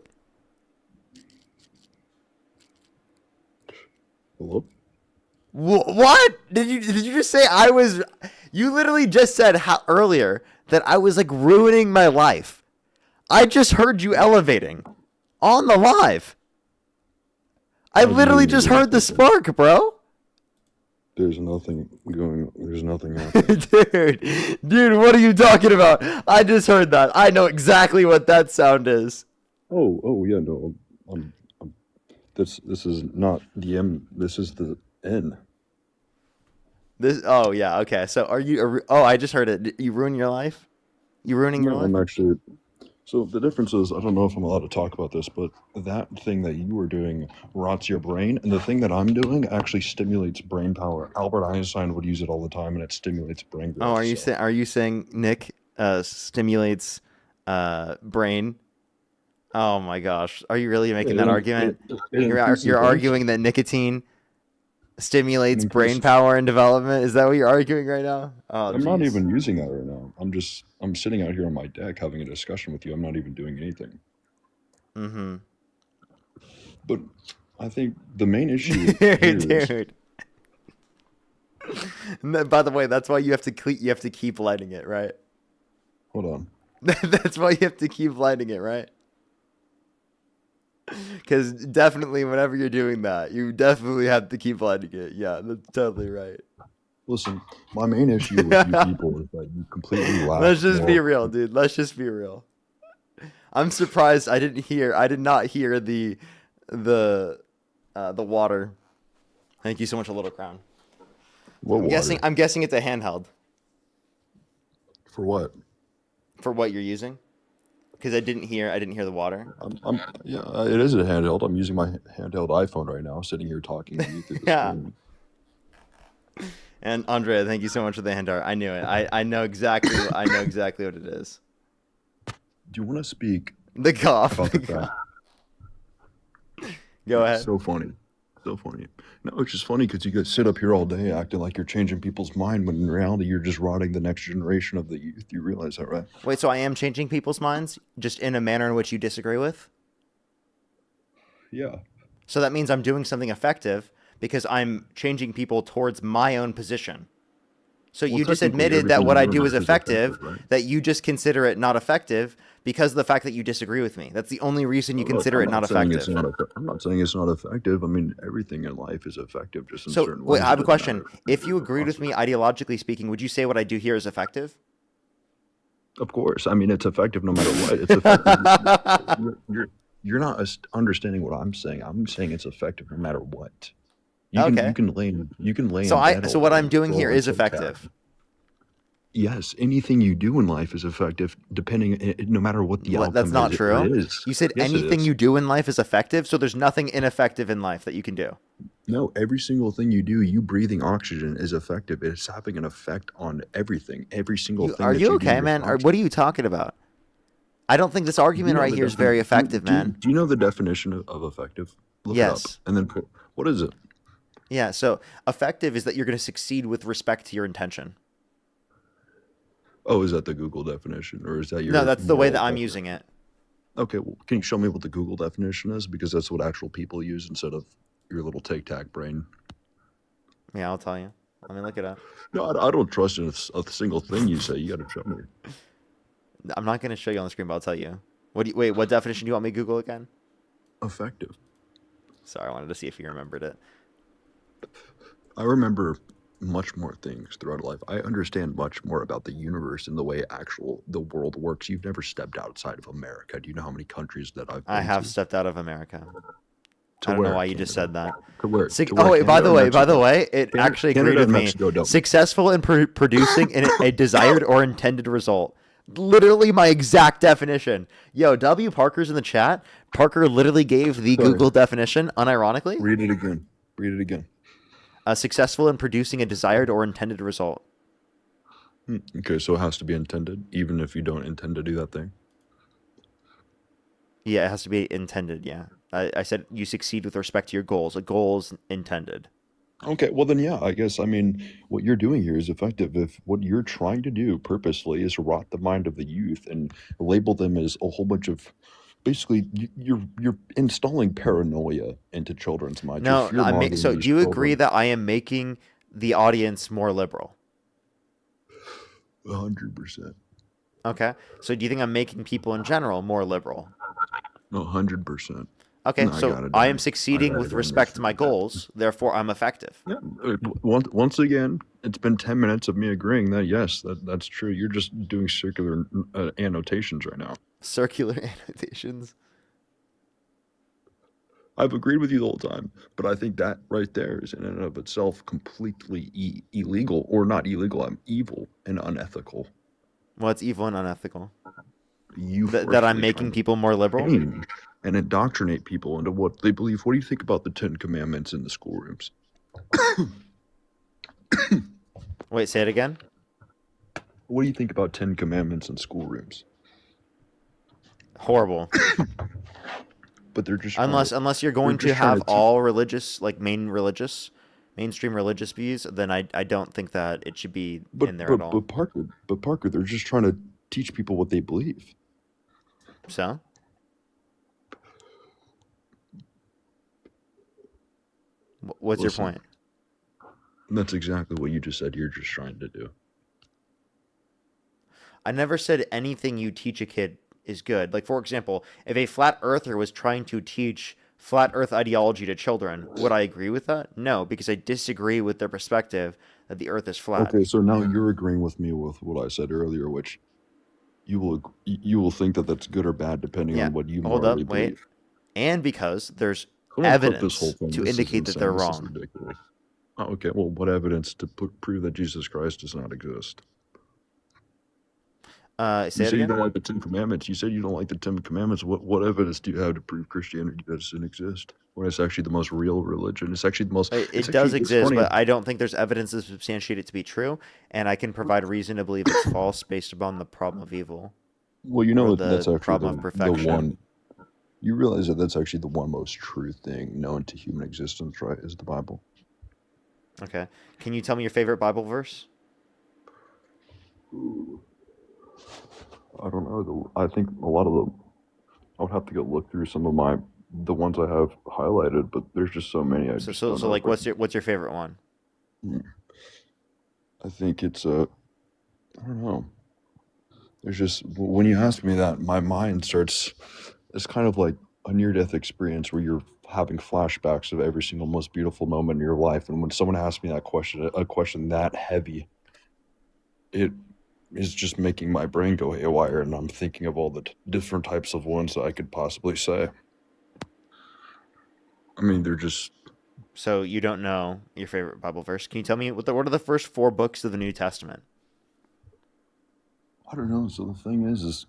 Hello? What? Did you just say I was? You literally just said earlier that I was like ruining my life. I just heard you elevating on the live. I literally just heard the spark, bro. There's nothing happening. Dude, what are you talking about? I just heard that. I know exactly what that sound is. Oh yeah, no. This is not the M. This is the N. Oh yeah, okay. So I just heard it. You ruin your life? You ruining your life? I'm actually. So the difference is, I don't know if I'm allowed to talk about this, but that thing that you were doing rots your brain, and the thing that I'm doing actually stimulates brain power. Albert Einstein would use it all the time, and it stimulates brain growth. Oh, are you saying Nick stimulates brain? Oh my gosh, are you really making that argument? You're arguing that nicotine stimulates brain power and development? Is that what you're arguing right now? Oh, I'm not even using that right now. I'm sitting out here on my deck having a discussion with you. I'm not even doing anything. Mm-hmm. But I think the main issue dude. By the way, that's why you have to keep lighting it, right? Hold on. That's why you have to keep lighting it, right? Because definitely whenever you're doing that, you definitely have to keep lighting it. Yeah, that's totally right. Listen, my main issue with you people is that you completely lack. Let's just be real, dude. Let's just be real. I'm surprised I did not hear the water. Thank you so much, a little crown. I'm guessing it's a handheld. For what? For what you're using? Because I didn't hear the water. Yeah, it is a handheld. I'm using my handheld iPhone right now, sitting here talking to you through the screen. And Andrea, thank you so much for the hand art. I knew it. I know exactly what it is. Do you want to speak? The cough. About the fact? Go ahead. So funny. No, it's just funny because you guys sit up here all day acting like you're changing people's mind, when in reality you're just rotting the next generation of the youth. You realize that, right? Wait, so I am changing people's minds, just in a manner in which you disagree with? Yeah. So that means I'm doing something effective because I'm changing people towards my own position. So Well, you just technically, admitted that everything what you I do do in is life is effective, effective, right? that you just consider it not effective because of the fact that you disagree with me. That's the only reason you consider I'm it not not saying it's effective. not. I'm not saying it's not effective. I mean, everything in life is effective, just in So certain wait, ways. I It have a doesn't matter question. If you agreed with me ideologically speaking, would you say what I do here is effective? Of course. I mean, it's effective no matter what. It's effective. You're not understanding what I'm saying. I'm saying it's effective no matter what. You Okay. can lay in bed all So what day I'm and doing scroll here on is TikTok. effective. Yes, anything you do in life is effective, depending, no matter what the outcome That's not is. true. It is. You said Yes, it anything is. you do in life is effective, so there's nothing ineffective in life that you can do. No, every single thing you do, you breathing oxygen is effective. It's having an effect on everything. Every single thing Are that you you do, okay, your man? thoughts. What are you talking about? I don't think this Do you argument know right the here is very effective, man. Do you know the definition of effective? Look it up, Yes. and then what is it? Yeah, so effective is that you're going to succeed with respect to your intention. Oh, is that the Google definition, or is that your No, that's the way moral that I'm definition? using it. Okay, well, can you show me what the Google definition is? Because that's what actual people use instead of your little tic-tac brain. Yeah, I'll tell you. Let me look it up. No, I don't trust in a single thing you say. You got to show me. I'm not going to show you on the screen, but I'll tell you. Wait, what definition do you want me to Google again? Effective. Sorry, I wanted to see if you remembered it. I remember much more things throughout life. I understand much more about the universe and the way the world works. You've never stepped outside of America. Do you know how many countries that I've been I have to? stepped out of America. To I don't know where? why you just said that. To where? Oh wait, by the way, Mexico? it actually agreed Canada with and me. Mexico don't. Successful in producing a desired or intended result. Literally my exact definition. Yo, W. Parker's in the chat. Parker literally gave the Sorry. Google definition, unironically. Read it again. Read it again. Successful in producing a desired or intended result. Okay, so it has to be intended, even if you don't intend to do that thing. Yeah, it has to be intended, yeah. I said you succeed with respect to your goals. A goal is intended. Okay, well then, yeah, I guess, I mean, what you're doing here is effective if what you're trying to do purposely is rot the mind of the youth and label them as a whole bunch of, basically, you're installing paranoia into children's minds. No, You're fear-mongering so these do you agree children. that I am making the audience more liberal? 100%. Okay. So do you think I'm making people in general more liberal? 100%. Okay, No, so I am succeeding with respect to my goals, therefore I'm effective. Yeah. Once again, it's been 10 minutes of me agreeing that, yes, that's true. You're just doing circular annotations right now. Circular annotations? I've agreed with you the whole time, but I think that right there is in and of itself completely illegal, or not illegal, I'm evil and unethical. Well, it's evil and unethical. You that I'm forcefully making trying people more liberal? to and indoctrinate people into what they believe. What do you think about the 10 Commandments in the schoolrooms? Wait, say it again? What do you think about 10 Commandments in schoolrooms? Horrible. But they're just unless you're going to have all religious, like mainstream religious views, then I don't think that it should be in there at all. But Parker, they're just trying to teach people what they believe. So? What's your point? That's exactly what you just said you're just trying to do. I never said anything you teach a kid is good. Like, for example, if a flat earther was trying to teach flat earth ideology to children, would I agree with that? No, because I disagree with their perspective that the earth is flat. Okay, so now you're agreeing with me with what I said earlier, which you will think that that's good or bad depending on what you morally believe. And because there's I'm gonna clip evidence this whole thing. to This is indicate that insane. they're This is wrong. ridiculous. Oh, okay, well, what evidence to prove that Jesus Christ does not exist? Say You it say you again? don't like the 10 Commandments. You said you don't like the 10 Commandments. What evidence do you have to prove Christianity doesn't exist? When it's actually the most real religion. It's actually the most... It does exist, but I don't think there's evidence to substantiate it to be true, and I can provide reason to believe it's false based upon the problem of evil. Well, you know or that's the actually problem of perfection. one... You realize that that's actually the one most true thing known to human existence, right? Is the Bible. Okay. Can you tell me your favorite Bible verse? I don't know. I think a lot of them... I would have to go look through some of the ones I have highlighted, but there's just so many. So like, what's your favorite one? I think it's a, I don't know. There's just, when you ask me that, my mind starts, it's kind of like a near-death experience where you're having flashbacks of every single most beautiful moment in your life. And when someone asks me that question, a question that heavy, it is just making my brain go haywire, and I'm thinking of all the different types of ones that I could possibly say. I mean, they're just, So you don't know your favorite Bible verse. Can you tell me what are the first 4 books of the New Testament? I don't know. So the thing is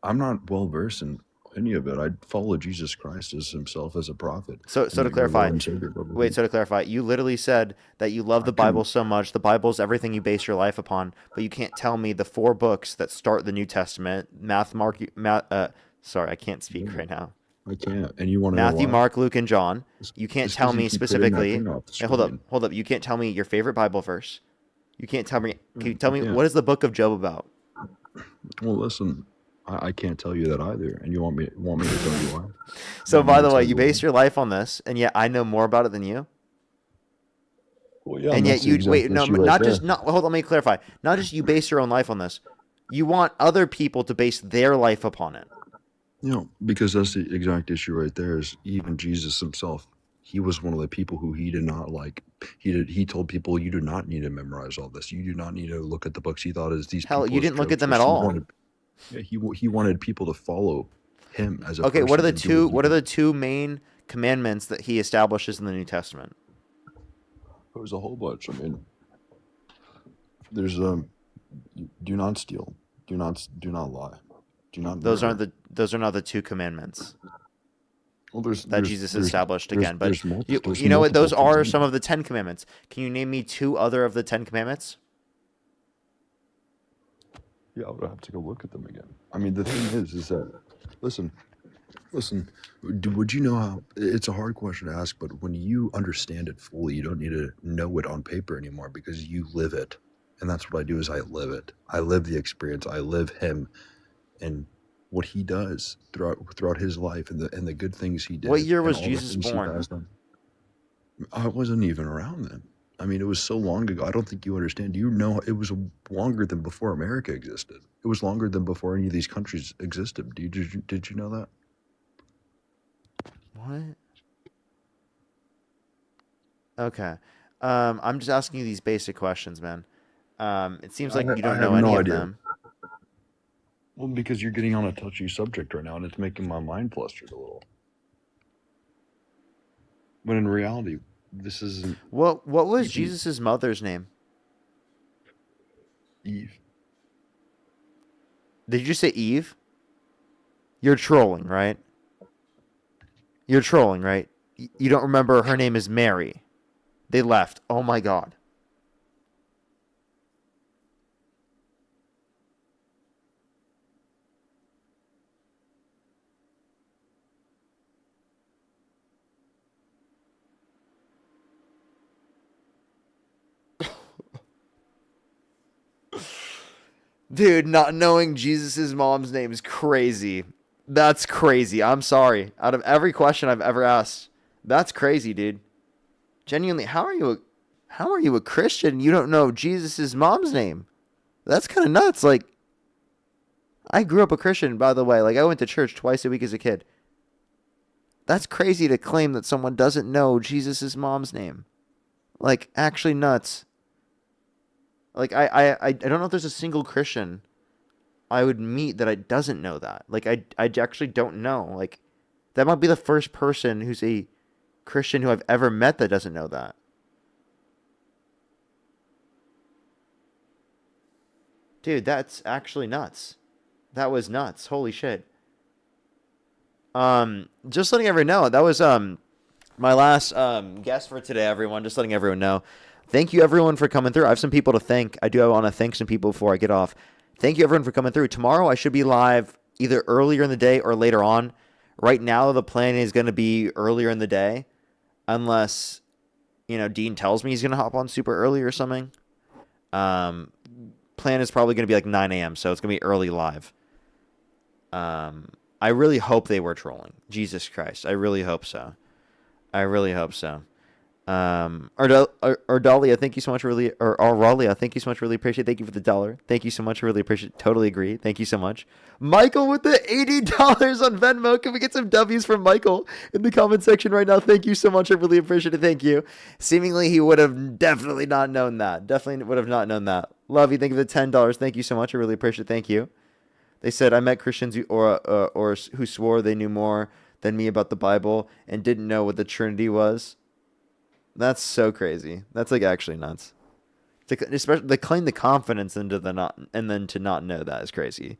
I'm not well versed in any of it. I follow Jesus Christ as himself as a prophet. So and to your clarify, Lord and Savior, brother. wait, so to clarify, you literally said that you love the Bible so much, the Bible is everything you base your life upon, but you can't tell me the 4 books that start the New Testament, sorry, I can't speak right now. I can't. And you want to know Matthew, why? Mark, Luke, and John. You can't It's tell 'cause you me keep hitting that specifically. thing off the Hey, hold screen. up. You can't tell me your favorite Bible verse. You can't tell me. Can you Mm, tell I me can't. what is the book of Job about? Well, listen, I can't tell you that either. And you want me to tell you why? So, Want me by to the tell way, you you why? base your life on this, and yet I know more about it than you. Well, yeah, And and yet that's the you exact wait. No, issue right not there. just not. Hold on, let me clarify. Not just you base your own life on this. You want other people to base their life upon it. You know, because that's the exact issue right there. Is even Jesus himself. He was one of the people who he did not like. He told people, you do not need to memorize all this. You do not need to look at the books. He thought as these Hell, people you as didn't look at them jokesters. at all. He wanted people to follow him as a Okay, person. what are the and do two? he What are did. the 2 main commandments that he establishes in the New Testament? There was a whole bunch. I mean, there's do not steal, do not lie, do not Those murder. are not the 2 commandments Well, that Jesus established again. But there's you know what? Those multiple are commandments. some of the 10 commandments. Can you name me 2 other of the 10 commandments? Yeah, I would have to go look at them again. I mean, the thing is that, listen, would you know how, it's a hard question to ask, but when you understand it fully, you don't need to know it on paper anymore because you live it. And that's what I do is I live it. I live the experience. I live him and what he does throughout his life and the good things he did. What year and was all the Jesus things he born? has done. I wasn't even around then. I mean, it was so long ago. I don't think you understand. You know, it was longer than before America existed. It was longer than before any of these countries existed. Did you know that? What? Okay. I'm just asking you these basic questions, man. It seems like you I don't have know any no of idea. them. Well, because you're getting on a touchy subject right now, and it's making my mind flustered a little. But in reality, this isn't What was even Jesus' mother's name? Eve. Did you say Eve? You're trolling, right? You're trolling, right? You don't remember her name is Mary. They left. Oh my God. Dude, not knowing Jesus' mom's name is crazy. That's crazy. I'm sorry. Out of every question I've ever asked, that's crazy, dude. Genuinely, how are you a Christian and you don't know Jesus' mom's name? That's kind of nuts. Like, I grew up a Christian, by the way. Like, I went to church twice a week as a kid. That's crazy to claim that someone doesn't know Jesus' mom's name. Like, actually nuts. Like, I don't know if there's a single Christian I would meet that doesn't know that. Like, I actually don't know. Like, that might be the first person who's a Christian who I've ever met that doesn't know that. Dude, that's actually nuts. That was nuts. Holy shit. Just letting everyone know, that was my last guest for today, everyone. Just letting everyone know. Thank you, everyone, for coming through. I have some people to thank. I do want to thank some people before I get off. Thank you, everyone, for coming through. Tomorrow, I should be live either earlier in the day or later on. Right now, the plan is going to be earlier in the day, unless, Dean tells me he's going to hop on super early or something. Plan is probably going to be like 9 a.m., so it's going to be early live. I really hope they were trolling. Jesus Christ. I really hope so. I really hope so. Or Dahlia, thank you so much. Really, or Ralia, thank you so much. Really appreciate it. Thank you for the $1. Thank you so much. Really appreciate it. Totally agree. Thank you so much. Michael with the $80 on Venmo. Can we get some W's from Michael in the comment section right now? Thank you so much. I really appreciate it. Thank you. Seemingly, he would have definitely not known that. Definitely would have not known that. Love you. Thank you for the $10. Thank you so much. I really appreciate it. Thank you. They said, I met Christians or who swore they knew more than me about the Bible and didn't know what the Trinity was. That's so crazy. That's like actually nuts. Especially they claim the confidence into the not, and then to not know that is crazy.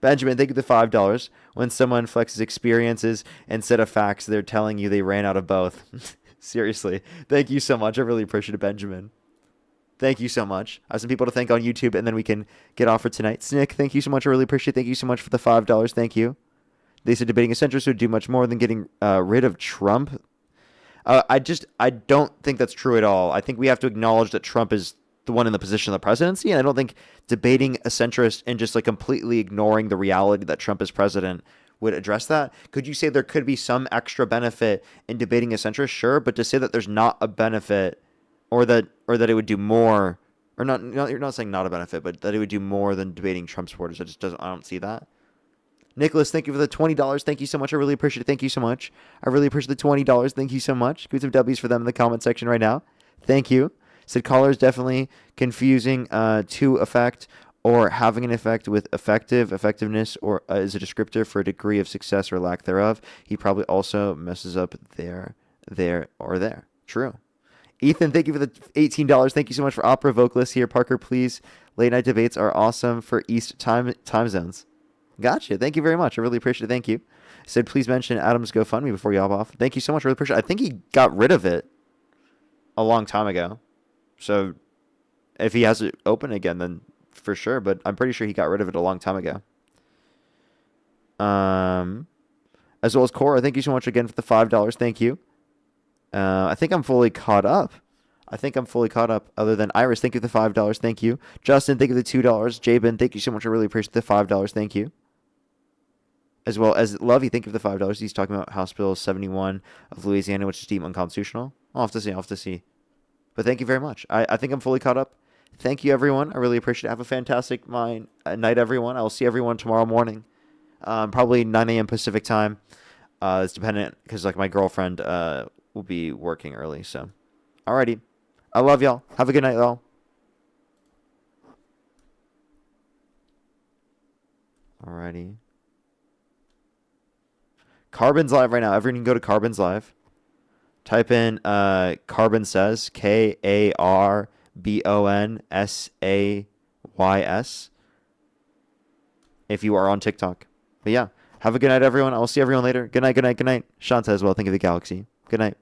Benjamin, thank you for the $5. When someone flexes experiences instead of facts, they're telling you they ran out of both. Seriously. Thank you so much. I really appreciate it, Benjamin. Thank you so much. I have some people to thank on YouTube, and then we can get off for tonight. Snick, thank you so much. I really appreciate it. Thank you so much for the $5. Thank you. They said debating a centrist would do much more than getting rid of Trump. I don't think that's true at all. I think we have to acknowledge that Trump is the one in the position of the presidency, and I don't think debating a centrist and just like completely ignoring the reality that Trump is president would address that. Could you say there could be some extra benefit in debating a centrist? Sure, but to say that there's not a benefit, or that it would do more, or not you're not saying not a benefit, but that it would do more than debating Trump supporters. I don't see that. Nicholas, thank you for the $20. Thank you so much. I really appreciate it. Thank you so much. I really appreciate the $20. Thank you so much. Give some W's for them in the comment section right now. Thank you. Said callers definitely confusing to effect or having an effect with effectiveness, or is a descriptor for a degree of success or lack thereof. He probably also messes up there, or there. True. Ethan, thank you for the $18. Thank you so much for opera vocalist here. Parker, please. Late night debates are awesome for East time zones. Gotcha. Thank you very much. I really appreciate it. Thank you. Said, please mention Adam's GoFundMe before you hop off. Thank you so much. I really appreciate it. I think he got rid of it a long time ago. So if he has it open again, then for sure. But I'm pretty sure he got rid of it a long time ago. As well as Cora, thank you so much again for the $5. Thank you. I think I'm fully caught up. Other than Iris, thank you for the $5. Thank you. Justin, thank you for the $2. Jabin, thank you so much. I really appreciate the $5. Thank you. As well as Lovey, thank you for the $5. He's talking about House Bill 71 of Louisiana, which is deemed unconstitutional. I'll have to see. But thank you very much. I think I'm fully caught up. Thank you, everyone. I really appreciate it. Have a fantastic night, everyone. I will see everyone tomorrow morning. Probably 9 a.m. Pacific time. It's dependent because like my girlfriend will be working early. So, alrighty. I love y'all. Have a good night, y'all. Alrighty. Carbon's live right now. Everyone can go to Carbon's live. Type in Carbon Says, KARBONSAYS, if you are on TikTok. But yeah, have a good night, everyone. I will see everyone later. Good night, good night, good night. Shanta as well. Think of the galaxy. Good night.